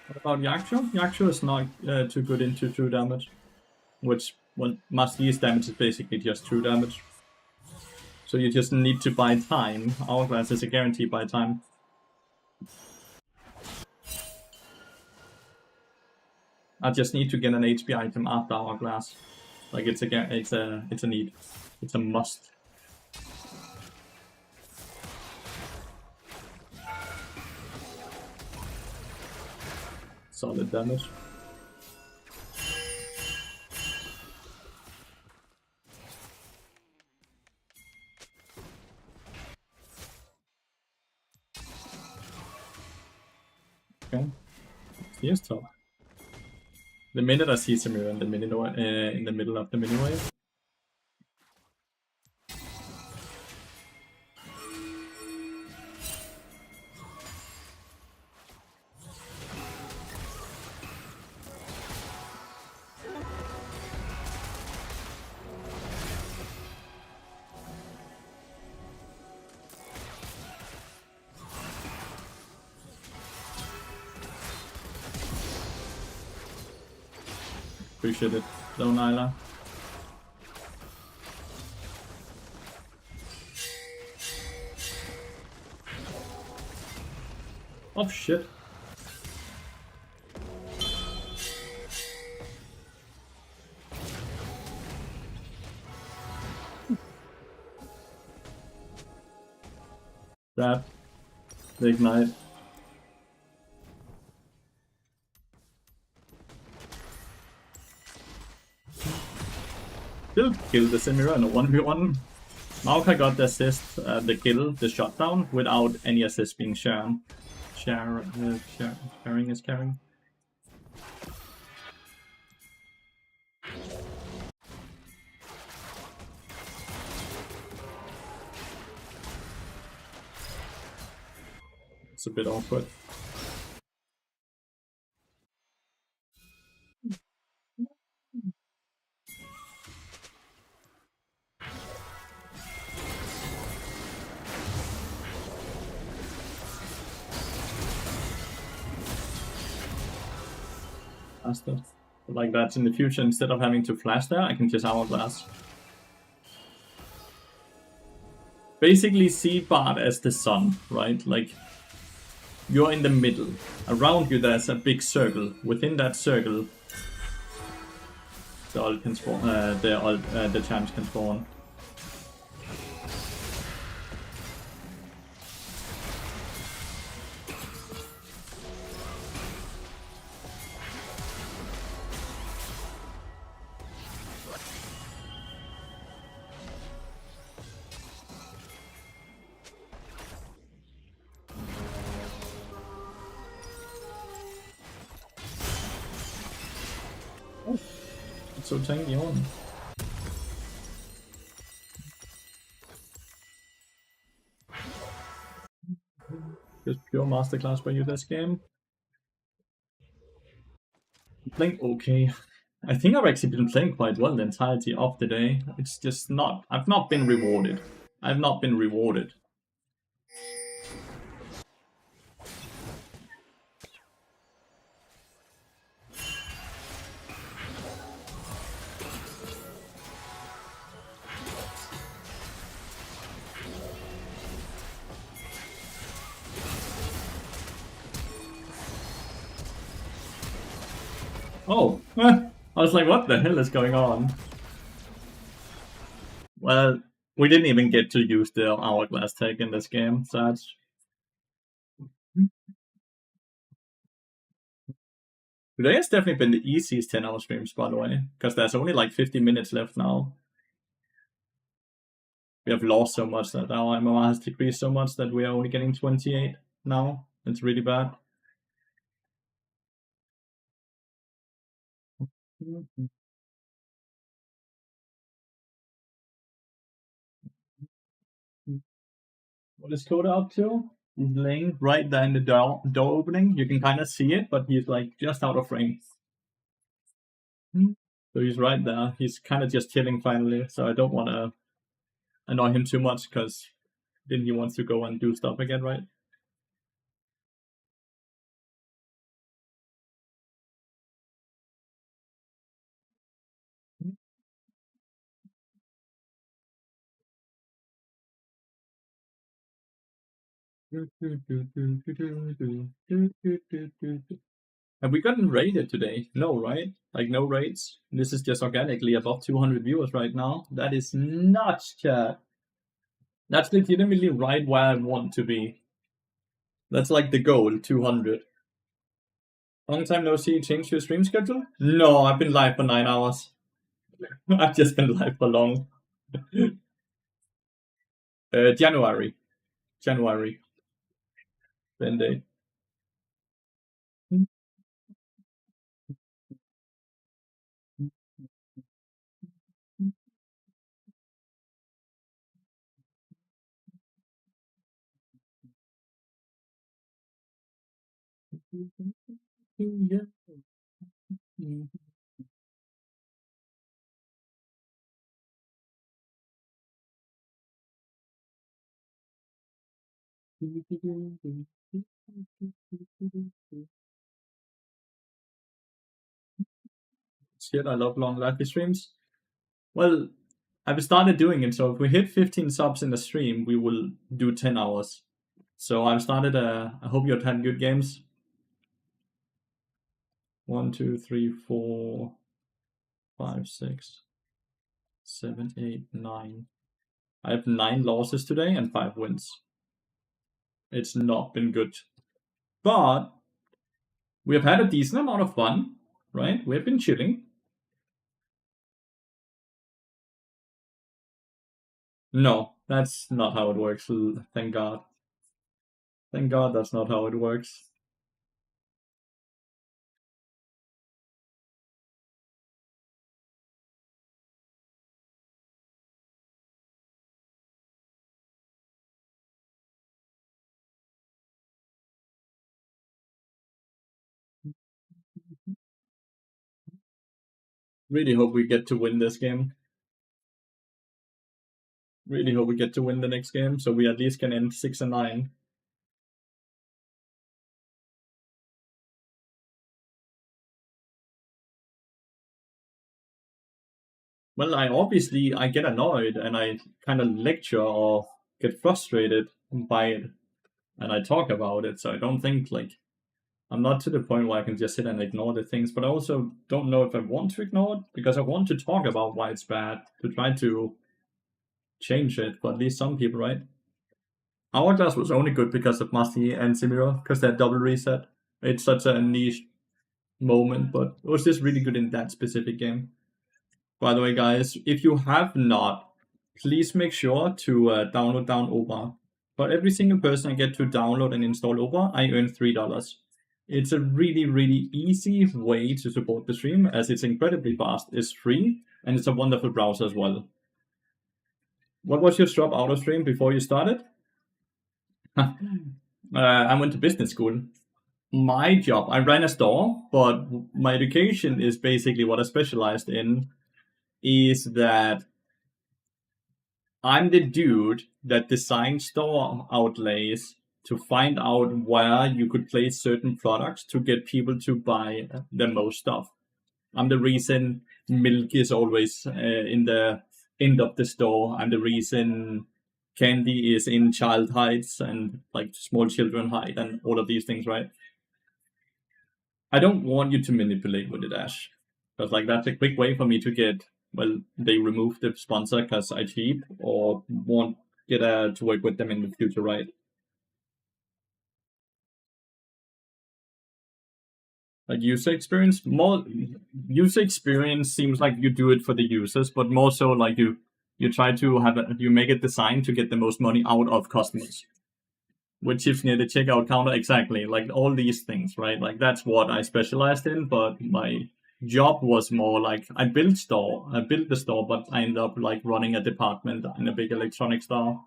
What about Yaksho? Yaksho is not too good into true damage. Which, well, Mastery's damage is basically just true damage. So you just need to buy time. Hourglass is a guarantee buy time. I just need to get an HP item after Hourglass. Like it's a need. It's a must. Solid damage. Okay. He is top. The minute I see Samira in the middle of the mini wave. Appreciate it, though, Nyla. Oh shit. That. The ignite. Still kill the Samira in a 1v1. Maokai got the assist, the kill, the shutdown, without any assist being shared. Sharing is carrying. It's a bit awkward. Faster. Like that in the future, instead of having to flash there, I can just Hourglass. Basically see Bard as the sun, right? Like, you're in the middle. Around you there's a big circle. Within that circle, the ult can spawn, the champs can spawn. Oh, it's so tanky on. Just pure masterclass by you this game. Playing okay. I think I've actually been playing quite well the entirety of the day. It's just not. I've not been rewarded. I've not been rewarded. Oh, I was like, what the hell is going on? Well, we didn't even get to use the Hourglass tag in this game, so that's... Today has definitely been the easiest 10-hour streams, by the way, because there's only like 50 minutes left now. We have lost so much that our MMR has decreased so much that we are only getting 28 now. It's really bad. What is Coda up to? He's laying right there in the door opening. You can kind of see it, but he's like just out of frame. So he's right there. He's kind of just chilling finally. So I don't want to annoy him too much because then he wants to go and do stuff again, right? Have we gotten rated today? No, right? Like no rates. This is just organically above 200 viewers right now. That is nuts, chat. That's legitimately right where I want to be. That's like the goal, 200. Long time no see. Change your stream schedule? No, I've been live for 9 hours. I've just been live for long. January. Then day. Shit, I love long live streams. Well, I've started doing it, so if we hit 15 subs in the stream, we will do 10 hours. So I've started I hope you've had good games. 1, 2, 3, 4, 5, 6, 7, 8, 9. I have 9 losses today and 5 wins. It's not been good. But we have had a decent amount of fun, right? We've been chilling. No, that's not how it works. Thank God. Thank God that's not how it works. Really hope we get to win this game. Really hope we get to win the next game so we at least can end 6 and 9. Well, I get annoyed and I kind of lecture or get frustrated by it and I talk about it. So I don't think like I'm not to the point where I can just sit and ignore the things, but I also don't know if I want to ignore it because I want to talk about why it's bad to try to change it for at least some people, right? Hourglass was only good because of Masti and Simira because that double reset. It's such a niche moment, but it was just really good in that specific game. By the way, guys, if you have not, please make sure to download down OBA. For every single person I get to download and install OBA, I earn $3. It's a really, really easy way to support the stream as it's incredibly fast, it's free, and it's a wonderful browser as well. What was your job out of stream before you started? I went to business school. My job, I ran a store, but my education is basically what I specialized in is that I'm the dude that designed store outlays to find out where you could place certain products to get people to buy the most stuff. I'm the reason milk is always in the end of the store. I'm the reason candy is in child heights and like small children height and all of these things, right? I don't want you to manipulate with it, Ash. Because like that's a quick way for me to get they remove the sponsor because I cheap or won't get to work with them in the future, right? Like user experience seems like you do it for the users, but more so like you You try to you make it designed to get the most money out of customers. Which chips near the checkout counter, exactly. Like all these things, right? Like that's what I specialized in, but my job was more like I built the store, but I ended up like running a department in a big electronics store.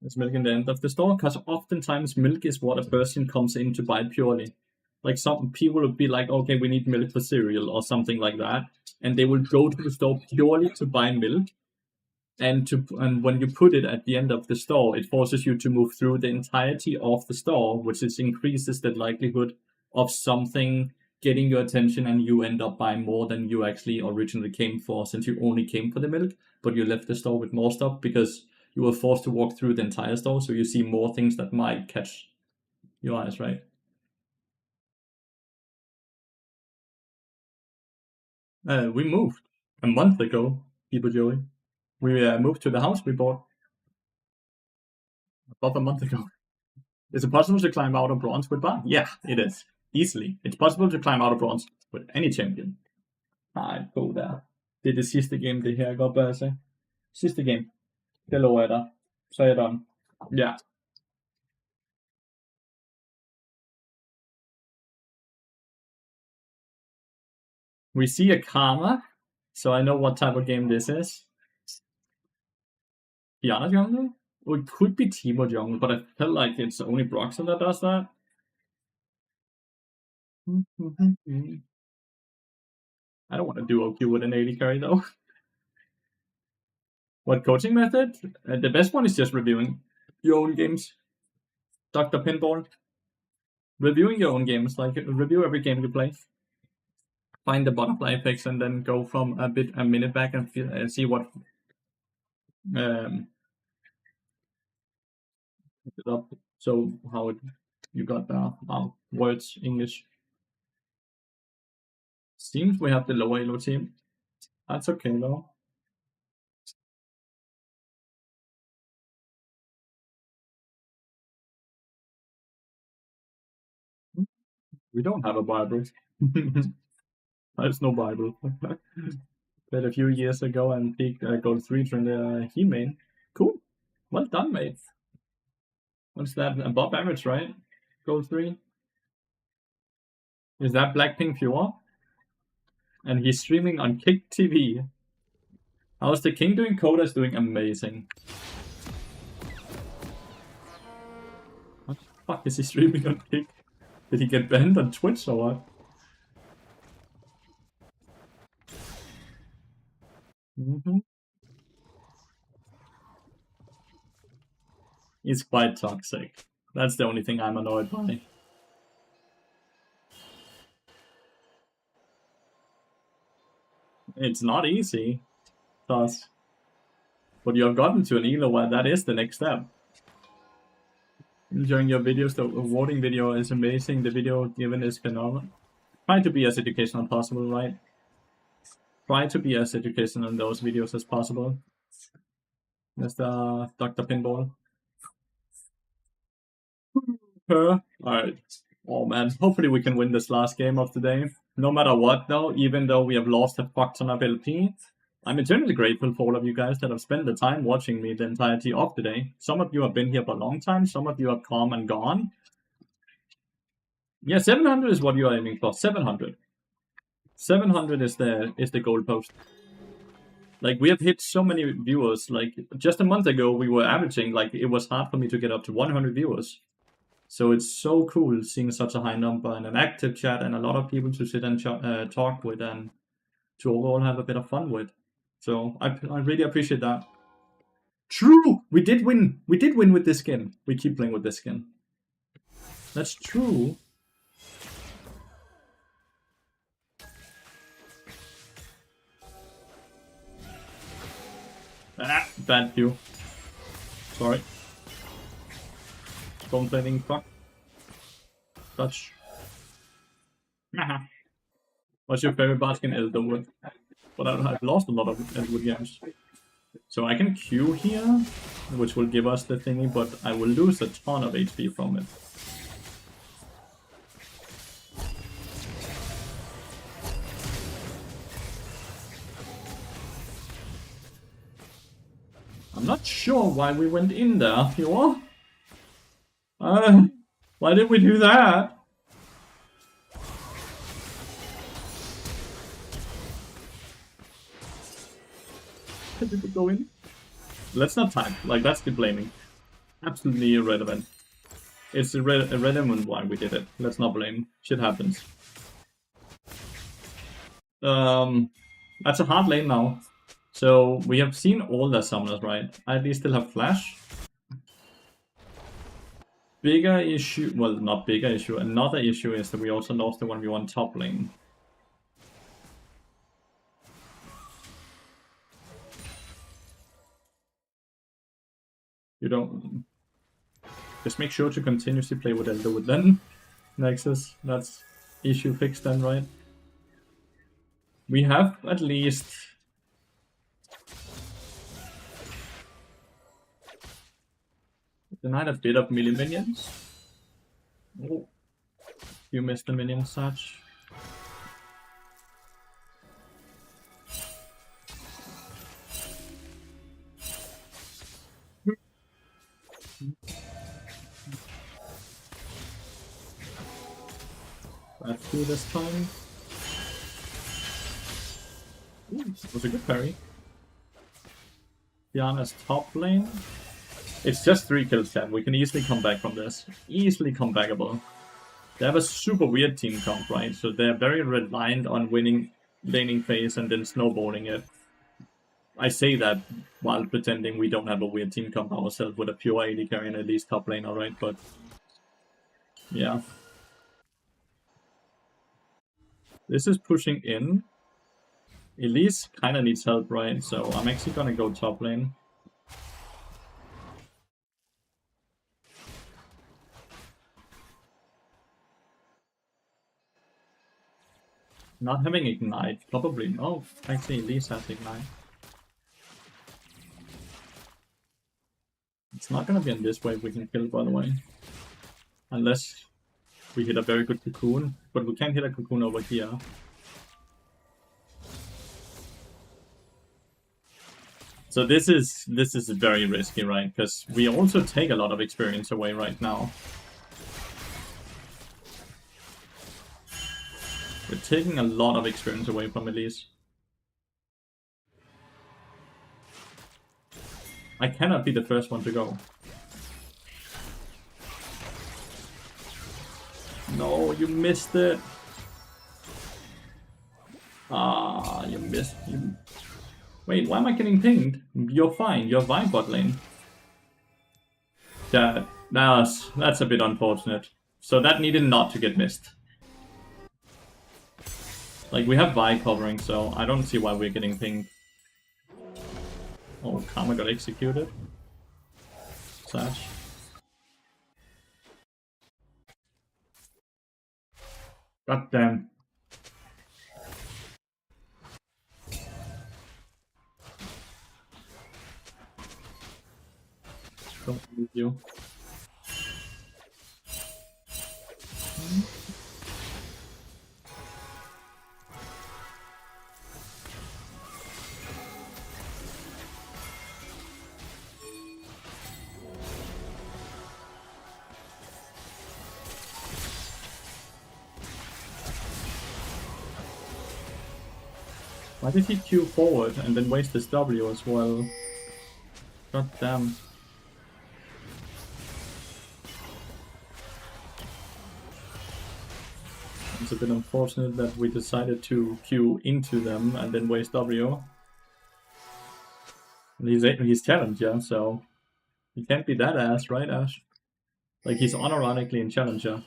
There's milk in the end of the store because oftentimes milk is what a person comes in to buy purely. Like some people would be like, okay, we need milk for cereal or something like that, and they will go to the store purely to buy milk. And when you put it at the end of the store, it forces you to move through the entirety of the store, which increases the likelihood of something getting your attention, and you end up buying more than you actually originally came for, since you only came for the milk, but you left the store with more stuff because you were forced to walk through the entire store, so you see more things that might catch your eyes, right? We moved a month ago, people Joey. We moved to the house we bought about a month ago. Is it possible to climb out of bronze with Bard? Yeah, it is. Easily. It's possible to climb out of bronze with any champion. Nej, gå der. Det er det sidste game, det her. Godt bare se. Sidste game. Det lover jeg dig. Så er jeg done. Ja. We see a karma, so I know what type of game this is. Piano Jungle? Or it could be Timo Jungle, but I feel like it's only Broxton that does that. I don't want to duo queue with an 80 carry though. What coaching method? The best one is just reviewing your own games. Dr. Pinball. Reviewing your own games, like review every game you play. Find the butterfly effects and then go from a minute back and see what so how you got words English. Seems we have the lower elo team. That's okay though. We don't have a Bible. There's no Bible. Played a few years ago and peaked gold 3 from the He-Man. Cool. Well done, mate. What's that? Above average, right? Gold 3. Is that Blackpink Pure? And he's streaming on Kick TV. How's the King doing? Coda's doing amazing. What the fuck is he streaming on Kick? Did he get banned on Twitch or what? He's quite toxic. That's the only thing I'm annoyed by. It's not easy, thus. But you have gotten to an elo where that is the next step. Enjoying your videos, the awarding video is amazing. The video given is phenomenal. Try to be as educational as possible, right? Try to be as educational in those videos as possible. Mr. Dr. Pinball. Alright. Oh man, hopefully we can win this last game of the day. No matter what though, even though we have lost a fuck ton of LP, I'm eternally grateful for all of you guys that have spent the time watching me the entirety of the day. Some of you have been here for a long time, some of you have come and gone. Yeah, 700 is what you are aiming for. 700. 700 is the goal post. Like, we have hit so many viewers. Like, just a month ago, we were averaging, like, it was hard for me to get up to 100 viewers. So it's so cool seeing such a high number and an active chat and a lot of people to sit and talk with and to overall have a bit of fun with. So I really appreciate that. True! We did win! We did win with this skin. We keep playing with this skin. That's true. Ah, bad view. Sorry. Complaining fuck. Touch. What's your favorite basket in Eldenwood? But I've lost a lot of Eldenwood games. So I can Q here, which will give us the thingy, but I will lose a ton of HP from it. I'm not sure why we went in there, you are? Why did we do that? Did we go in? Let's not type. Like, that's the blaming. Absolutely irrelevant. It's irrelevant why we did it. Let's not blame. Shit happens. That's a hard lane now. So we have seen all the summoners, right? I at least still have flash. Bigger issue, well, not bigger issue. Another issue is that we also lost the 1v1 top lane. You don't. Just make sure to continuously play with Elderwood then. Nexus, that's issue fixed then, right? We have at least denied a bit of melee minions. Oh, you missed the minion such. Let's do this time. Ooh, that was a good parry. Diana's top lane. It's just 3 kills, chat. We can easily come back from this. Easily comebackable. They have a super weird team comp, right? So they're very reliant on winning laning phase and then snowballing it. I say that while pretending we don't have a weird team comp ourselves with a pure AD carry and at least top lane, alright? But yeah. This is pushing in. Elise kinda needs help, right? So I'm actually gonna go top lane. Not having Ignite, probably. Oh, actually Elise has Ignite. It's not gonna be in this wave we can kill, by the way. Unless we hit a very good cocoon. But we can't hit a cocoon over here. So this is very risky, right? Because we also take a lot of experience away right now. We're taking a lot of experience away from Elise. I cannot be the first one to go. No, you missed it. Ah, you missed. Wait, why am I getting pinged? You're fine. You're fine, bot lane. That's a bit unfortunate. So that needed not to get missed. Like, we have Vi covering, so I don't see why we're getting pinged. Oh, Karma got executed. Sash. God damn. Don't believe you. Why did he Q forward and then waste his W as well? God damn. It's a bit unfortunate that we decided to Q into them and then waste W. And he's Challenger, so he can't be that ass, right, Ash? Like, he's unironically in Challenger.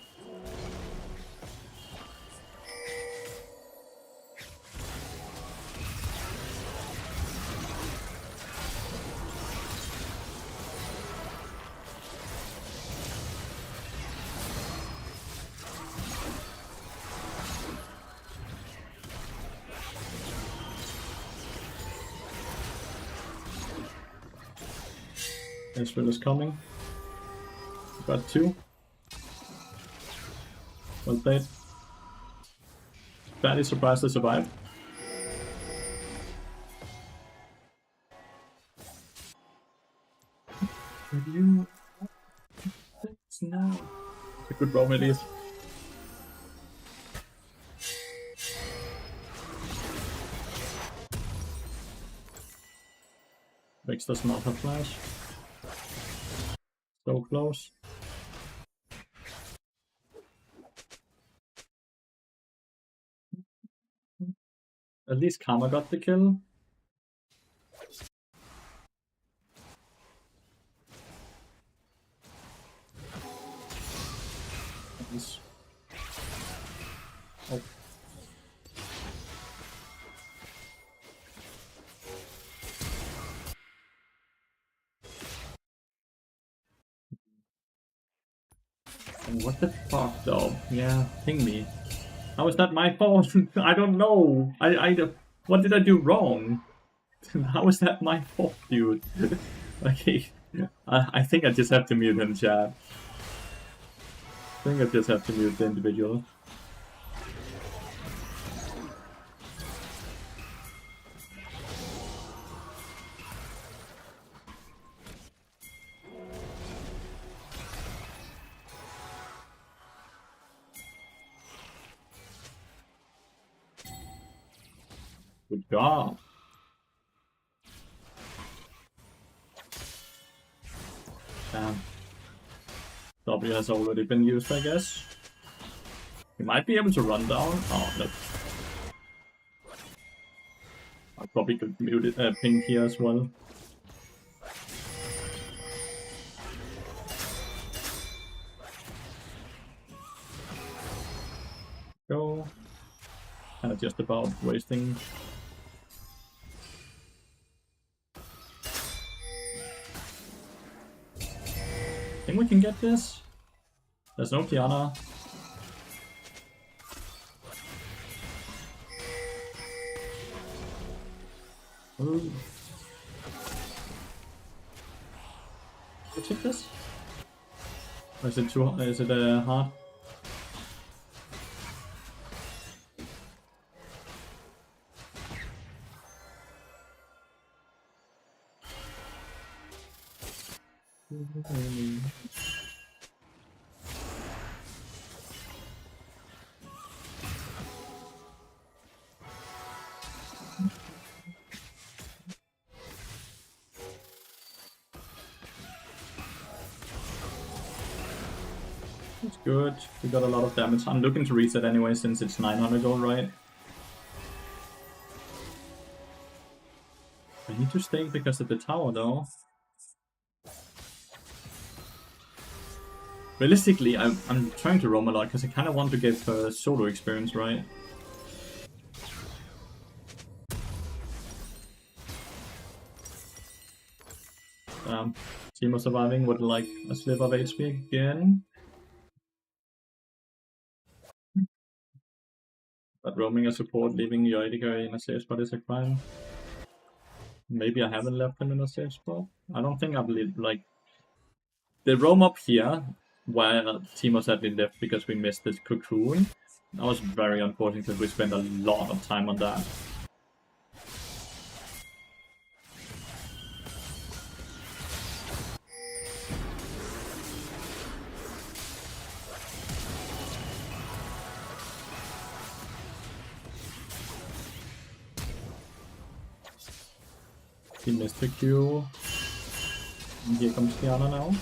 Ezreal is coming. Got 2. Well played. Fairly surprised to survive. Review. No. It's a good roam it is. Vex does not have flash. So close. At least Karma got the kill. Nice. Oh. What the fuck though? Yeah, ping me. How is that my fault? I don't know. What did I do wrong? How is that my fault, dude? Okay. I think I just have to mute him, chat. I think I just have to mute the individual. Good job. Damn. W has already been used, I guess. He might be able to run down. Oh, no. I probably could mute it, ping here as well. Go. And just about wasting. I think we can get this. There's no Kiana. Ooh. Can I take this? Or is it too? Is it hard? That's good. We got a lot of damage. I'm looking to reset anyway since it's 900 gold, right? I need to stay because of the tower though. Realistically, I'm trying to roam a lot because I kind of want to get solo experience, right? Teemo surviving would like a slip of HP again. But roaming a support, leaving your AD in a safe spot is a crime. Maybe I haven't left him in a safe spot. I don't think I've lived, like... They roam up here, while Teemo sadly left because we missed this cocoon. That was very unfortunate because we spent a lot of time on that. He missed the Q. And here comes Kiana now.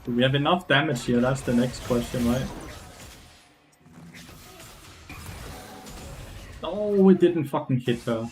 Do we have enough damage here? That's the next question, right? Oh, it didn't fucking hit her.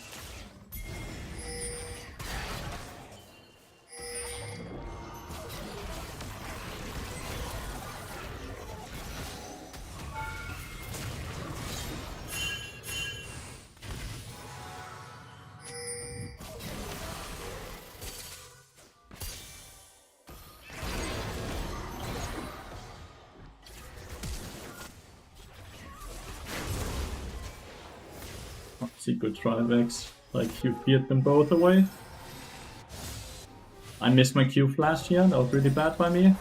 Secret Trivex. Like, you feared them both away. I missed my Q flash here. That was really bad by me.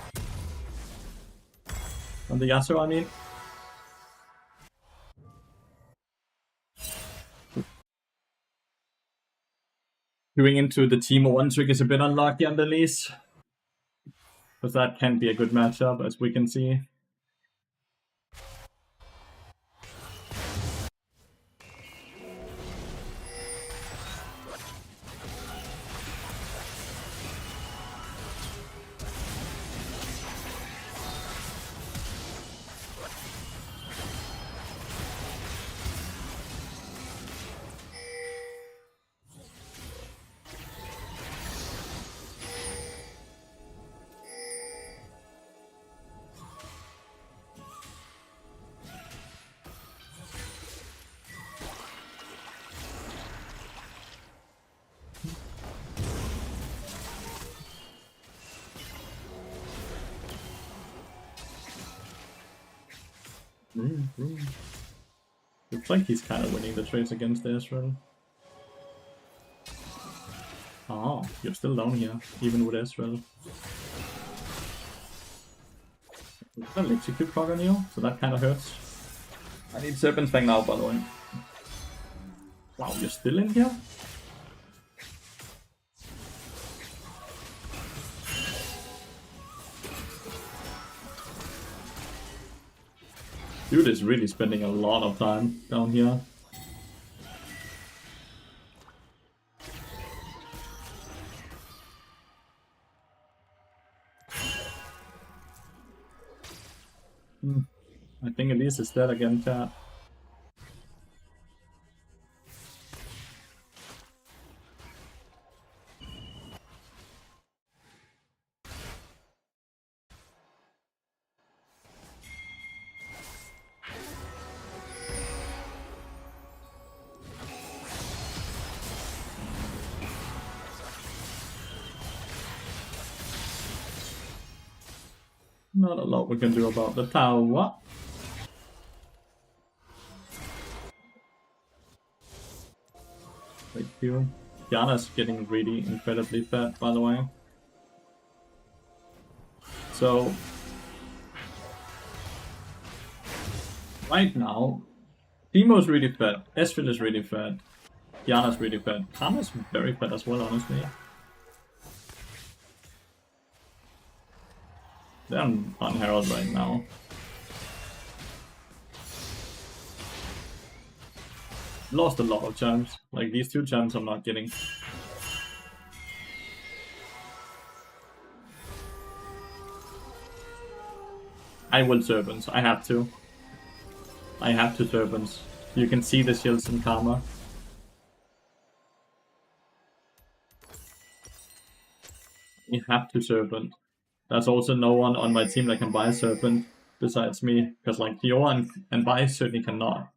On the Yasuo, I mean. Going into the Teemo 1 trick is a bit unlucky on the lease. Because that can be a good matchup, as we can see. Looks like he's kind of winning the trades against Ezreal. Oh, you're still down here, even with Ezreal. We've got Electrocute proc on you, so that kind of hurts. I need Serpent's Fang now, by the way. Wow, you're still in here? Dude is really spending a lot of time down here. I think Elise is dead again, chat. Not a lot we can do about the tower. Thank you. Diana's getting really incredibly fat, by the way. So right now, Teemo's really fat, Ezreal is really fat, Diana's really fat, Karma's very fat as well, honestly. They're on Herald right now. Lost a lot of champs. Like, these two champs I'm not getting. I will Serpents. I have to. I have to Serpents. You can see the shields in Karma. You have to Serpent. There's also no one on my team that can buy a Serpent besides me. Because, like, Fiora and Vi certainly cannot.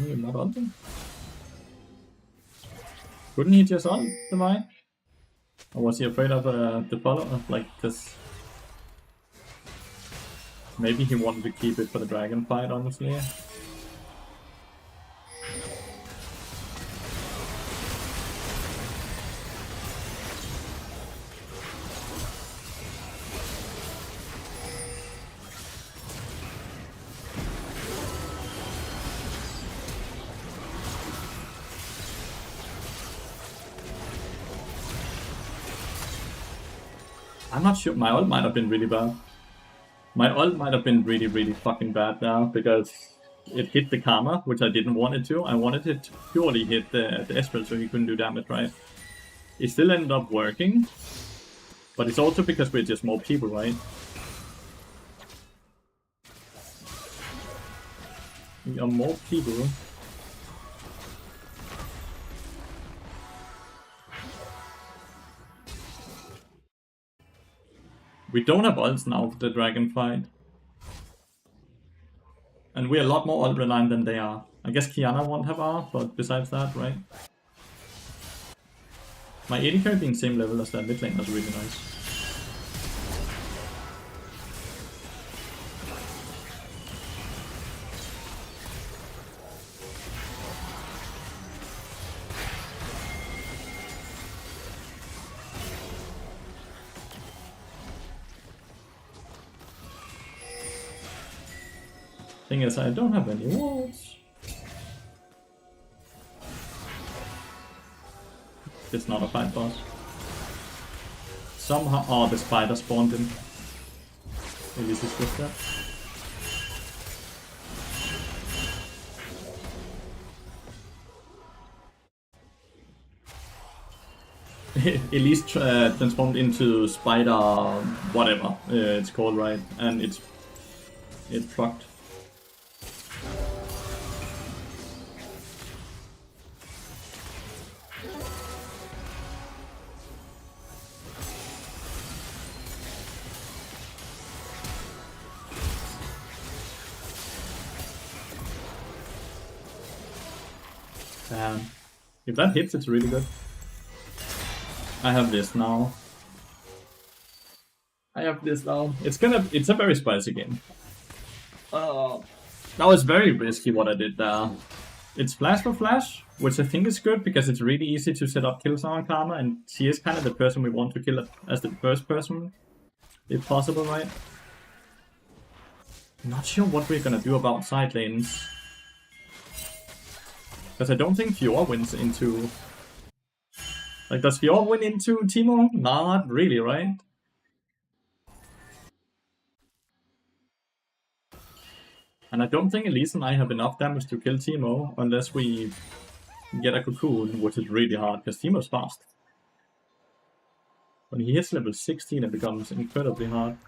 You're not on them. Couldn't he just on the mine? Or was he afraid of the follow? Like this? Maybe he wanted to keep it for the dragon fight, honestly. I'm not sure. My ult might have been really bad. My ult might have been really fucking bad now because it hit the Karma, which I didn't want it to. I wanted it to purely hit the Ezreal so he couldn't do damage, right? It still ended up working, but it's also because we're just more people, right? We are more people. We don't have ults now for the dragon fight. And we're a lot more ult reliant than they are. I guess Kiana won't have R, but besides that, right? My AD carry being same level as that mid lane was really nice. Thing is, I don't have any walls. It's not a fight boss. Somehow, oh, the spider spawned him. At least it's just that. Elise transformed into spider, whatever it's called, right? And it procced. If that hits, it's really good. I have this now. It's a very spicy game. That was very risky what I did there. It's flash for flash, which I think is good because it's really easy to set up kills on Karma, and she is kind of the person we want to kill as the first person, if possible, right? I'm not sure what we're gonna do about side lanes. Because I don't think Fiora wins into... Like, does Fiora win into Teemo? Not really, right? And I don't think Elise and I have enough damage to kill Teemo unless we get a cocoon, which is really hard because Teemo's fast. When he hits level 16, it becomes incredibly hard.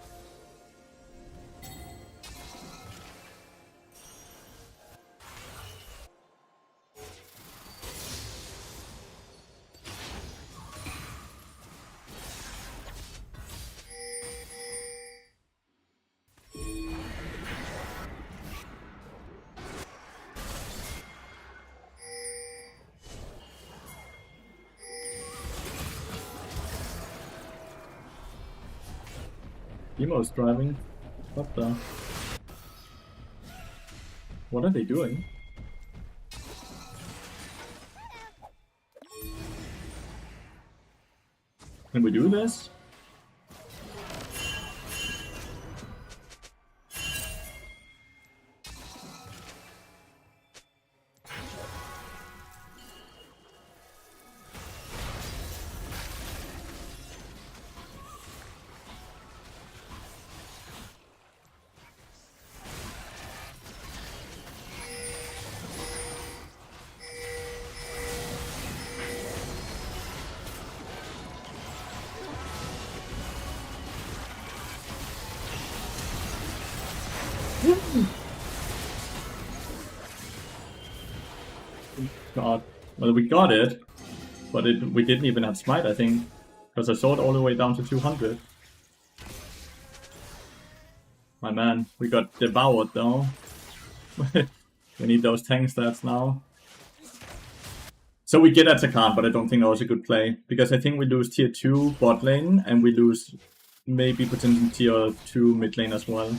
Teemo's driving. What the? What are they doing? Can we do this? God. Well, we got it, but we didn't even have smite, I think, because I saw it all the way down to 200. My man, we got devoured though. We need those tank stats now. So we get Atakan, but I don't think that was a good play, because I think we lose tier 2 bot lane, and we lose maybe potentially tier 2 mid lane as well.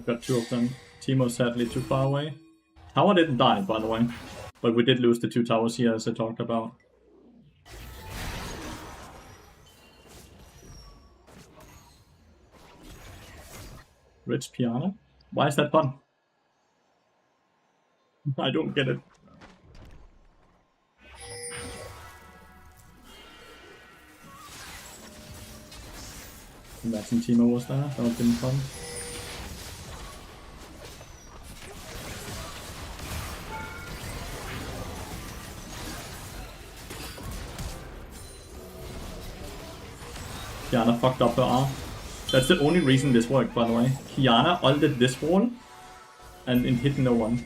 Got 2 of them. Teemo's sadly too far away. Tower didn't die, by the way. But we did lose the 2 towers here, as I talked about. Rich piano? Why is that fun? I don't get it. Imagine Timo was there. That would have been fun. Kiana fucked up her arm. That's the only reason this worked, by the way. Kiana ulted this wall, and it hit no one.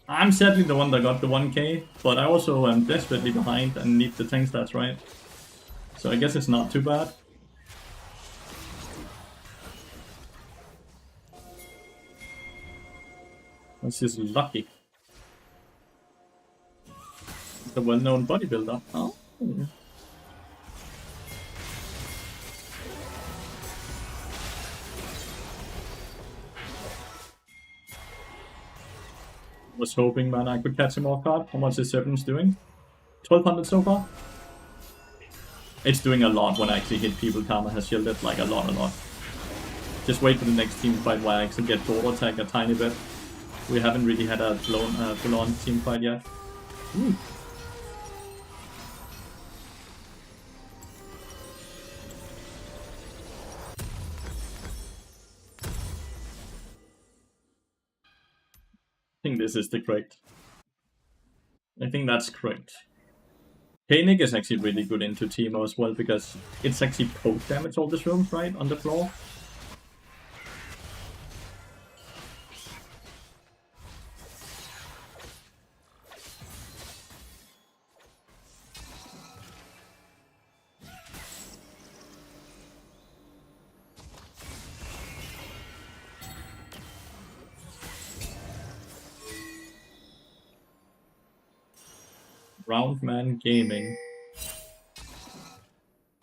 I'm sadly the one that got the 1k, but I also am desperately behind and need the tank stats right. So I guess it's not too bad. That's just lucky. The well-known bodybuilder. Oh. Was hoping, man, I could catch him off guard. How much is Serpent's doing? 1200 so far? It's doing a lot when I actually hit people. Karma has shielded, like, a lot. Just wait for the next team fight where I actually get to auto-attack a tiny bit. We haven't really had a full-on team fight yet. Ooh. I think this is the correct. I think that's correct. Koenig is actually really good into Teemo as well because it's actually poke damage all these rooms, right? On the floor. Roundman Gaming.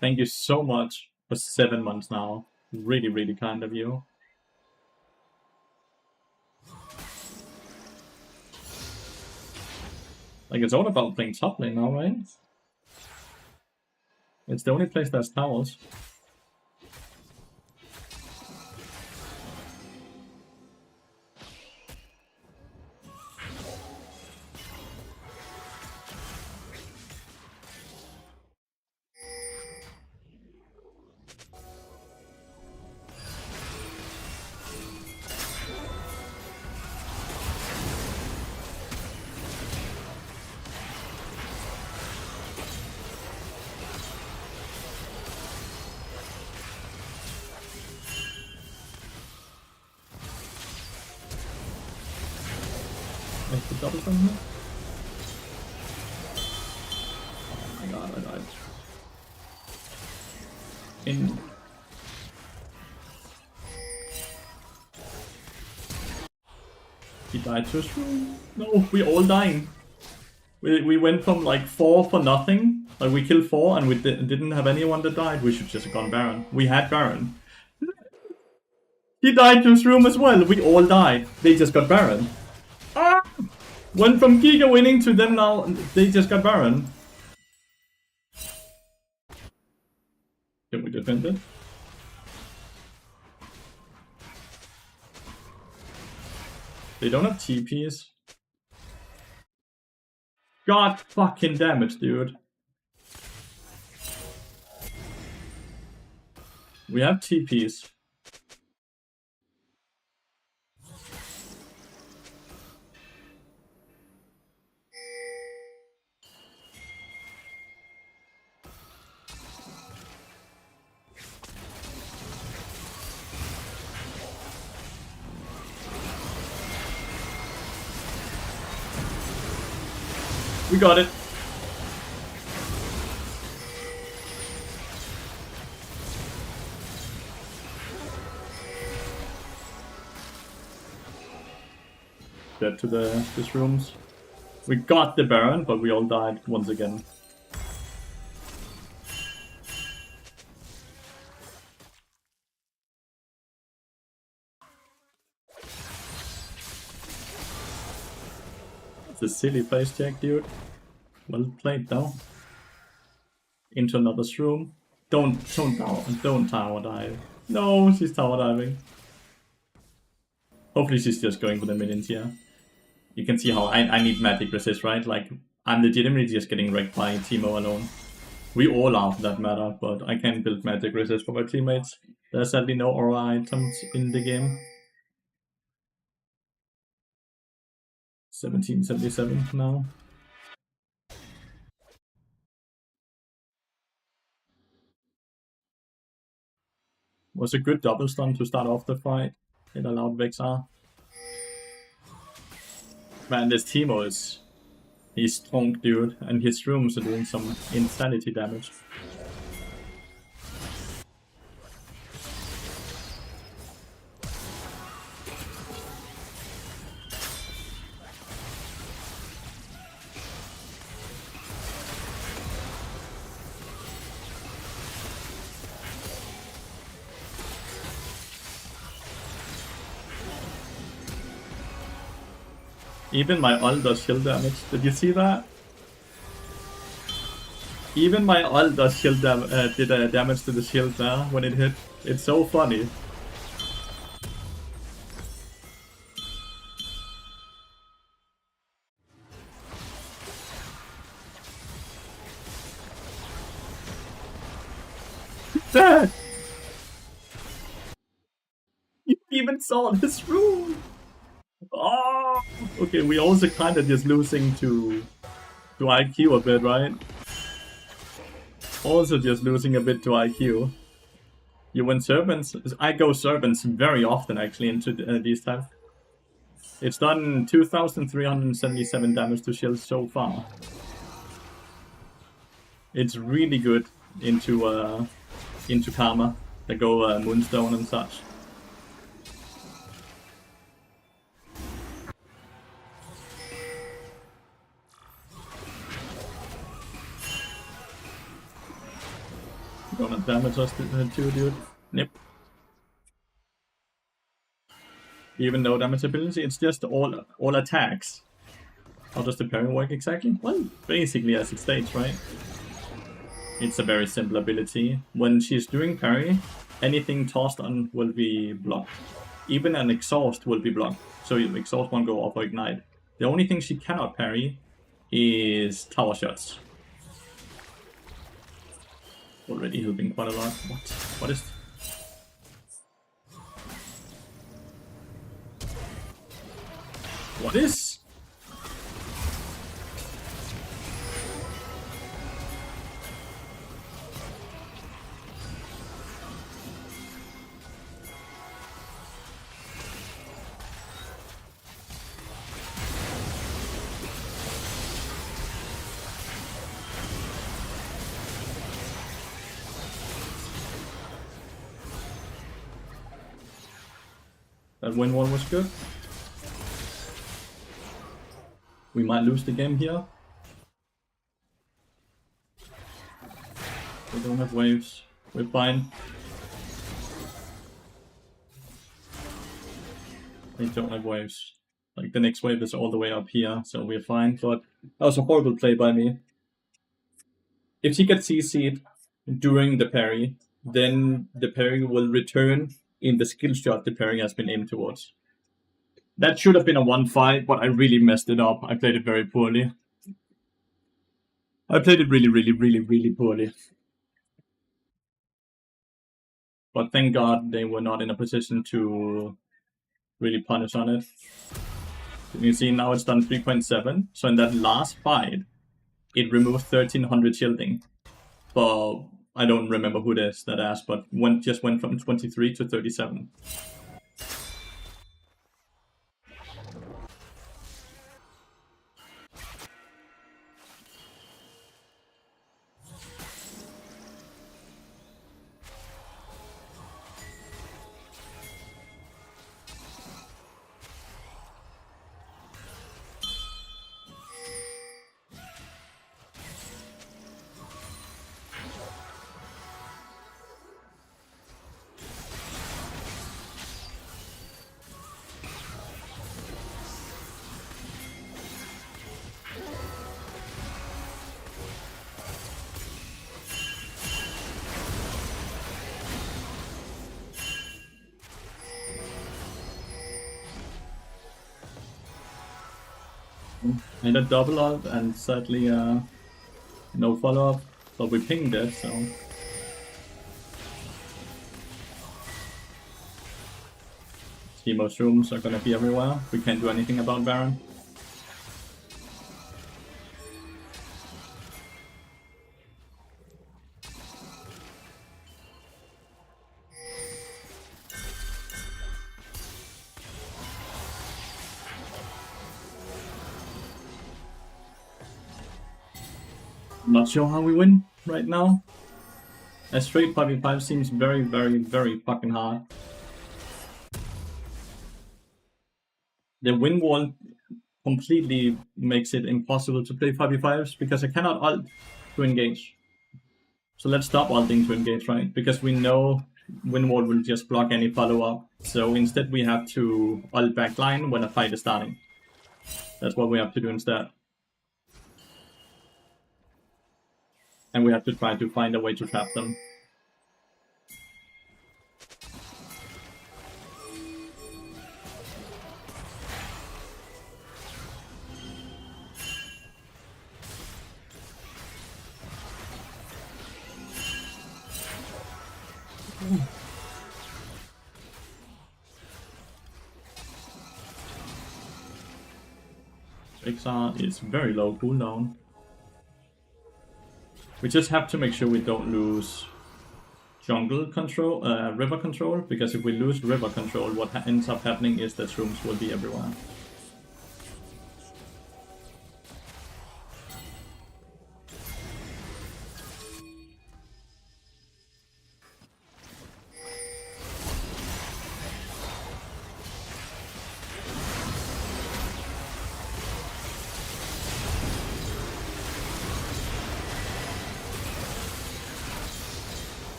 Thank you so much for 7 months now. Really kind of you. Like, it's all about playing top lane now, right? It's the only place that's towers. Make the double from here. Oh my god, I died. He died to his room. No, we all dying. We went from like 4 for nothing. Like we killed 4 and we didn't have anyone that died. We should just have gone Baron. We had Baron. He died to his room as well. We all died. They just got Baron. Ah! Went from Giga winning to them now. They just got Baron. Can we defend it? They don't have TPs. God fucking damn it, dude. We have TPs. We got it. Dead to these rooms. We got the Baron, but we all died once again. It's a silly place check, dude. Well played though. Into another room. Don't tower dive. No, she's tower diving. Hopefully she's just going for the minions here. You can see how I need magic resist, right? Like, I'm legitimately just getting wrecked by Teemo alone. We all are for that matter, but I can't build magic resist for my teammates. There's sadly no aura items in the game. 1777 now. Was a good double stun to start off the fight. It allowed Vexar. Man, this Teemo is... He's strong, dude, and his rooms are doing some insanity damage. Even my ult does shield damage. Did you see that? Even my ult does shield did damage to the shield now when it hit. It's so funny. Dad! You even saw this room! Oh! Okay, we also kind of just losing to IQ a bit, right? Also just losing a bit to IQ. You win Serpents. I go Serpents very often actually into these types. It's done 2,377 damage to shield so far. It's really good into Karma. They go Moonstone and such. Gonna damage us too, dude. Yep. Even though damage ability, it's just all attacks. How does the parry work exactly? Well, basically as it states, right? It's a very simple ability. When she's doing parry, anything tossed on will be blocked. Even an exhaust will be blocked. So exhaust won't go off or ignite. The only thing she cannot parry is tower shots. Already helping quite a lot. What is... What is... That win one was good. We might lose the game here. We don't have waves. We're fine. We don't have waves. Like, the next wave is all the way up here, so we're fine. But that was a horrible play by me. If she gets CC'd during the parry, then the parry will return in the skill shot the parry has been aimed towards. That should have been a 1-5, but I really messed it up. I played it very poorly. I played it really poorly. But thank God they were not in a position to really punish on it. You see now it's done 3.7. So in that last fight, it removed 1300 shielding. But I don't remember who it is that asked, but just went from 23 to 37. And a double ult, and sadly, no follow-up. But we pinged it, so... Teemo's rooms are gonna be everywhere. We can't do anything about Baron. Not sure how we win right now. A straight 5v5 seems very, very, very fucking hard. The win wall completely makes it impossible to play 5v5s because I cannot ult to engage. So let's stop ulting to engage, right? Because we know win wall will just block any follow-up. So instead we have to ult backline when a fight is starting. That's what we have to do instead. And we have to try to find a way to trap them. XR is very low cooldown. We just have to make sure we don't lose jungle control, river control, because if we lose river control, what ends up happening is that shrooms will be everywhere.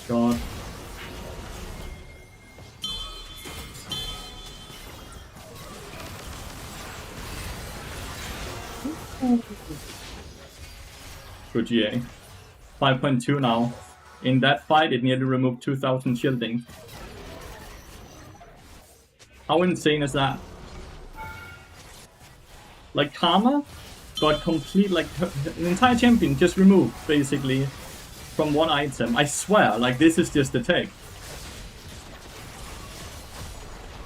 God. Good GA. 5.2 now. In that fight, it nearly removed 2000 shielding. How insane is that? Like, Karma got complete, like, an entire champion just removed, basically, from one item. I swear, like, this is just a tech.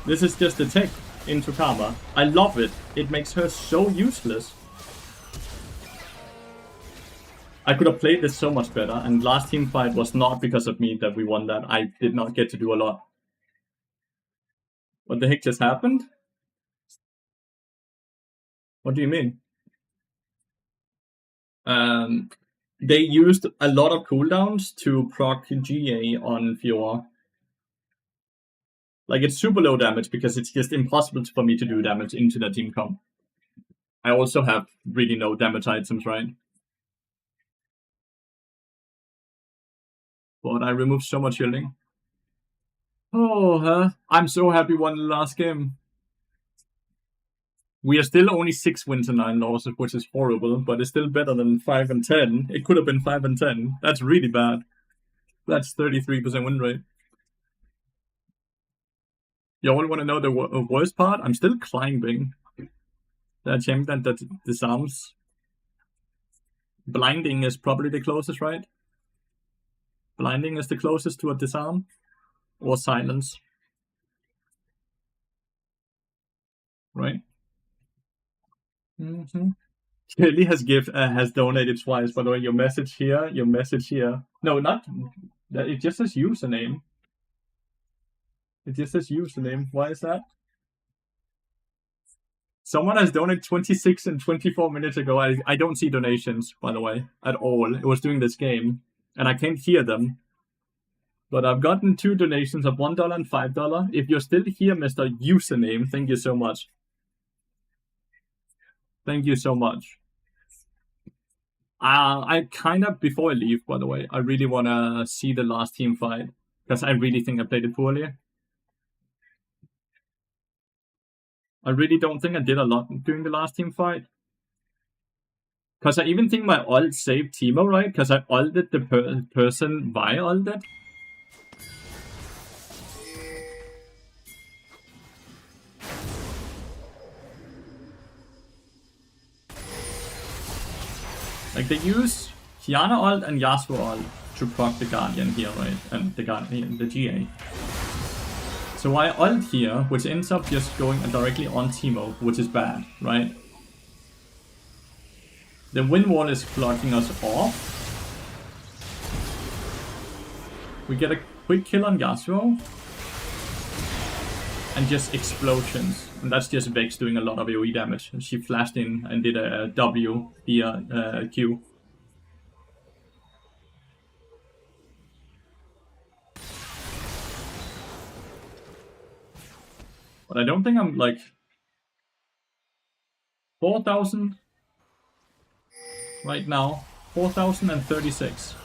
This is just a tech into Karma. I love it. It makes her so useless. I could have played this so much better, and last team fight was not because of me that we won that. I did not get to do a lot. What the heck just happened? What do you mean? They used a lot of cooldowns to proc GA on Fiora. Like, it's super low damage because it's just impossible for me to do damage into the team comp. I also have really no damage items, right? But I removed so much shielding. Oh, I'm so happy we won the last game. We are still only 6 wins and 9 losses, which is horrible, but it's still better than 5 and 10. It could have been 5 and 10. That's really bad. That's 33% win rate. You all want to know the worst part? I'm still climbing. That champion that disarms. Blinding is probably the closest, right? Blinding is the closest to a disarm. Or silence. Right? Kelly has donated twice, by the way. Your message here. No, not... It just says username. It just says username. Why is that? Someone has donated 26 and 24 minutes ago. I don't see donations, by the way, at all. It was during this game, and I can't hear them. But I've gotten 2 donations of $1 and $5. If you're still here, Mr. Username, thank you so much. Thank you so much. I kind of, before I leave, by the way, I really want to see the last team fight, because I really think I played it poorly. I really don't think I did a lot during the last team fight. Because I even think my ult saved Teemo, right? Because I ulted the person via ulted. Like, they use Kiana ult and Yasuo ult to proc the Guardian here, right? And the Guardian, the GA. So I ult here, which ends up just going directly on Teemo, which is bad, right? The wind wall is blocking us off. We get a quick kill on Yasuo. And just explosions. And that's just Vex doing a lot of AoE damage. She flashed in and did a W via Q. But I don't think I'm like 4,000 right now. 4,036.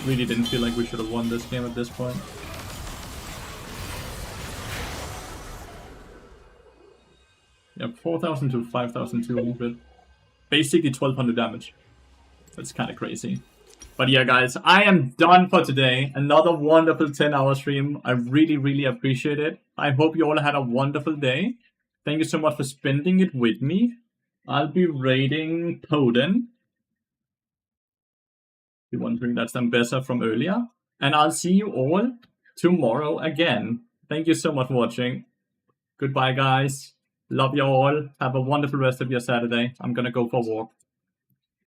Really didn't feel like we should have won this game at this point. Yeah, 4,000 to 5,200. Basically 1,200 damage. That's kind of crazy. But yeah, guys, I am done for today. Another wonderful 10-hour stream. I really, really appreciate it. I hope you all had a wonderful day. Thank you so much for spending it with me. I'll be raiding Poden. You're wondering, that's Ambessa from earlier. And I'll see you all tomorrow again. Thank you so much for watching. Goodbye, guys. Love you all. Have a wonderful rest of your Saturday. I'm gonna go for a walk.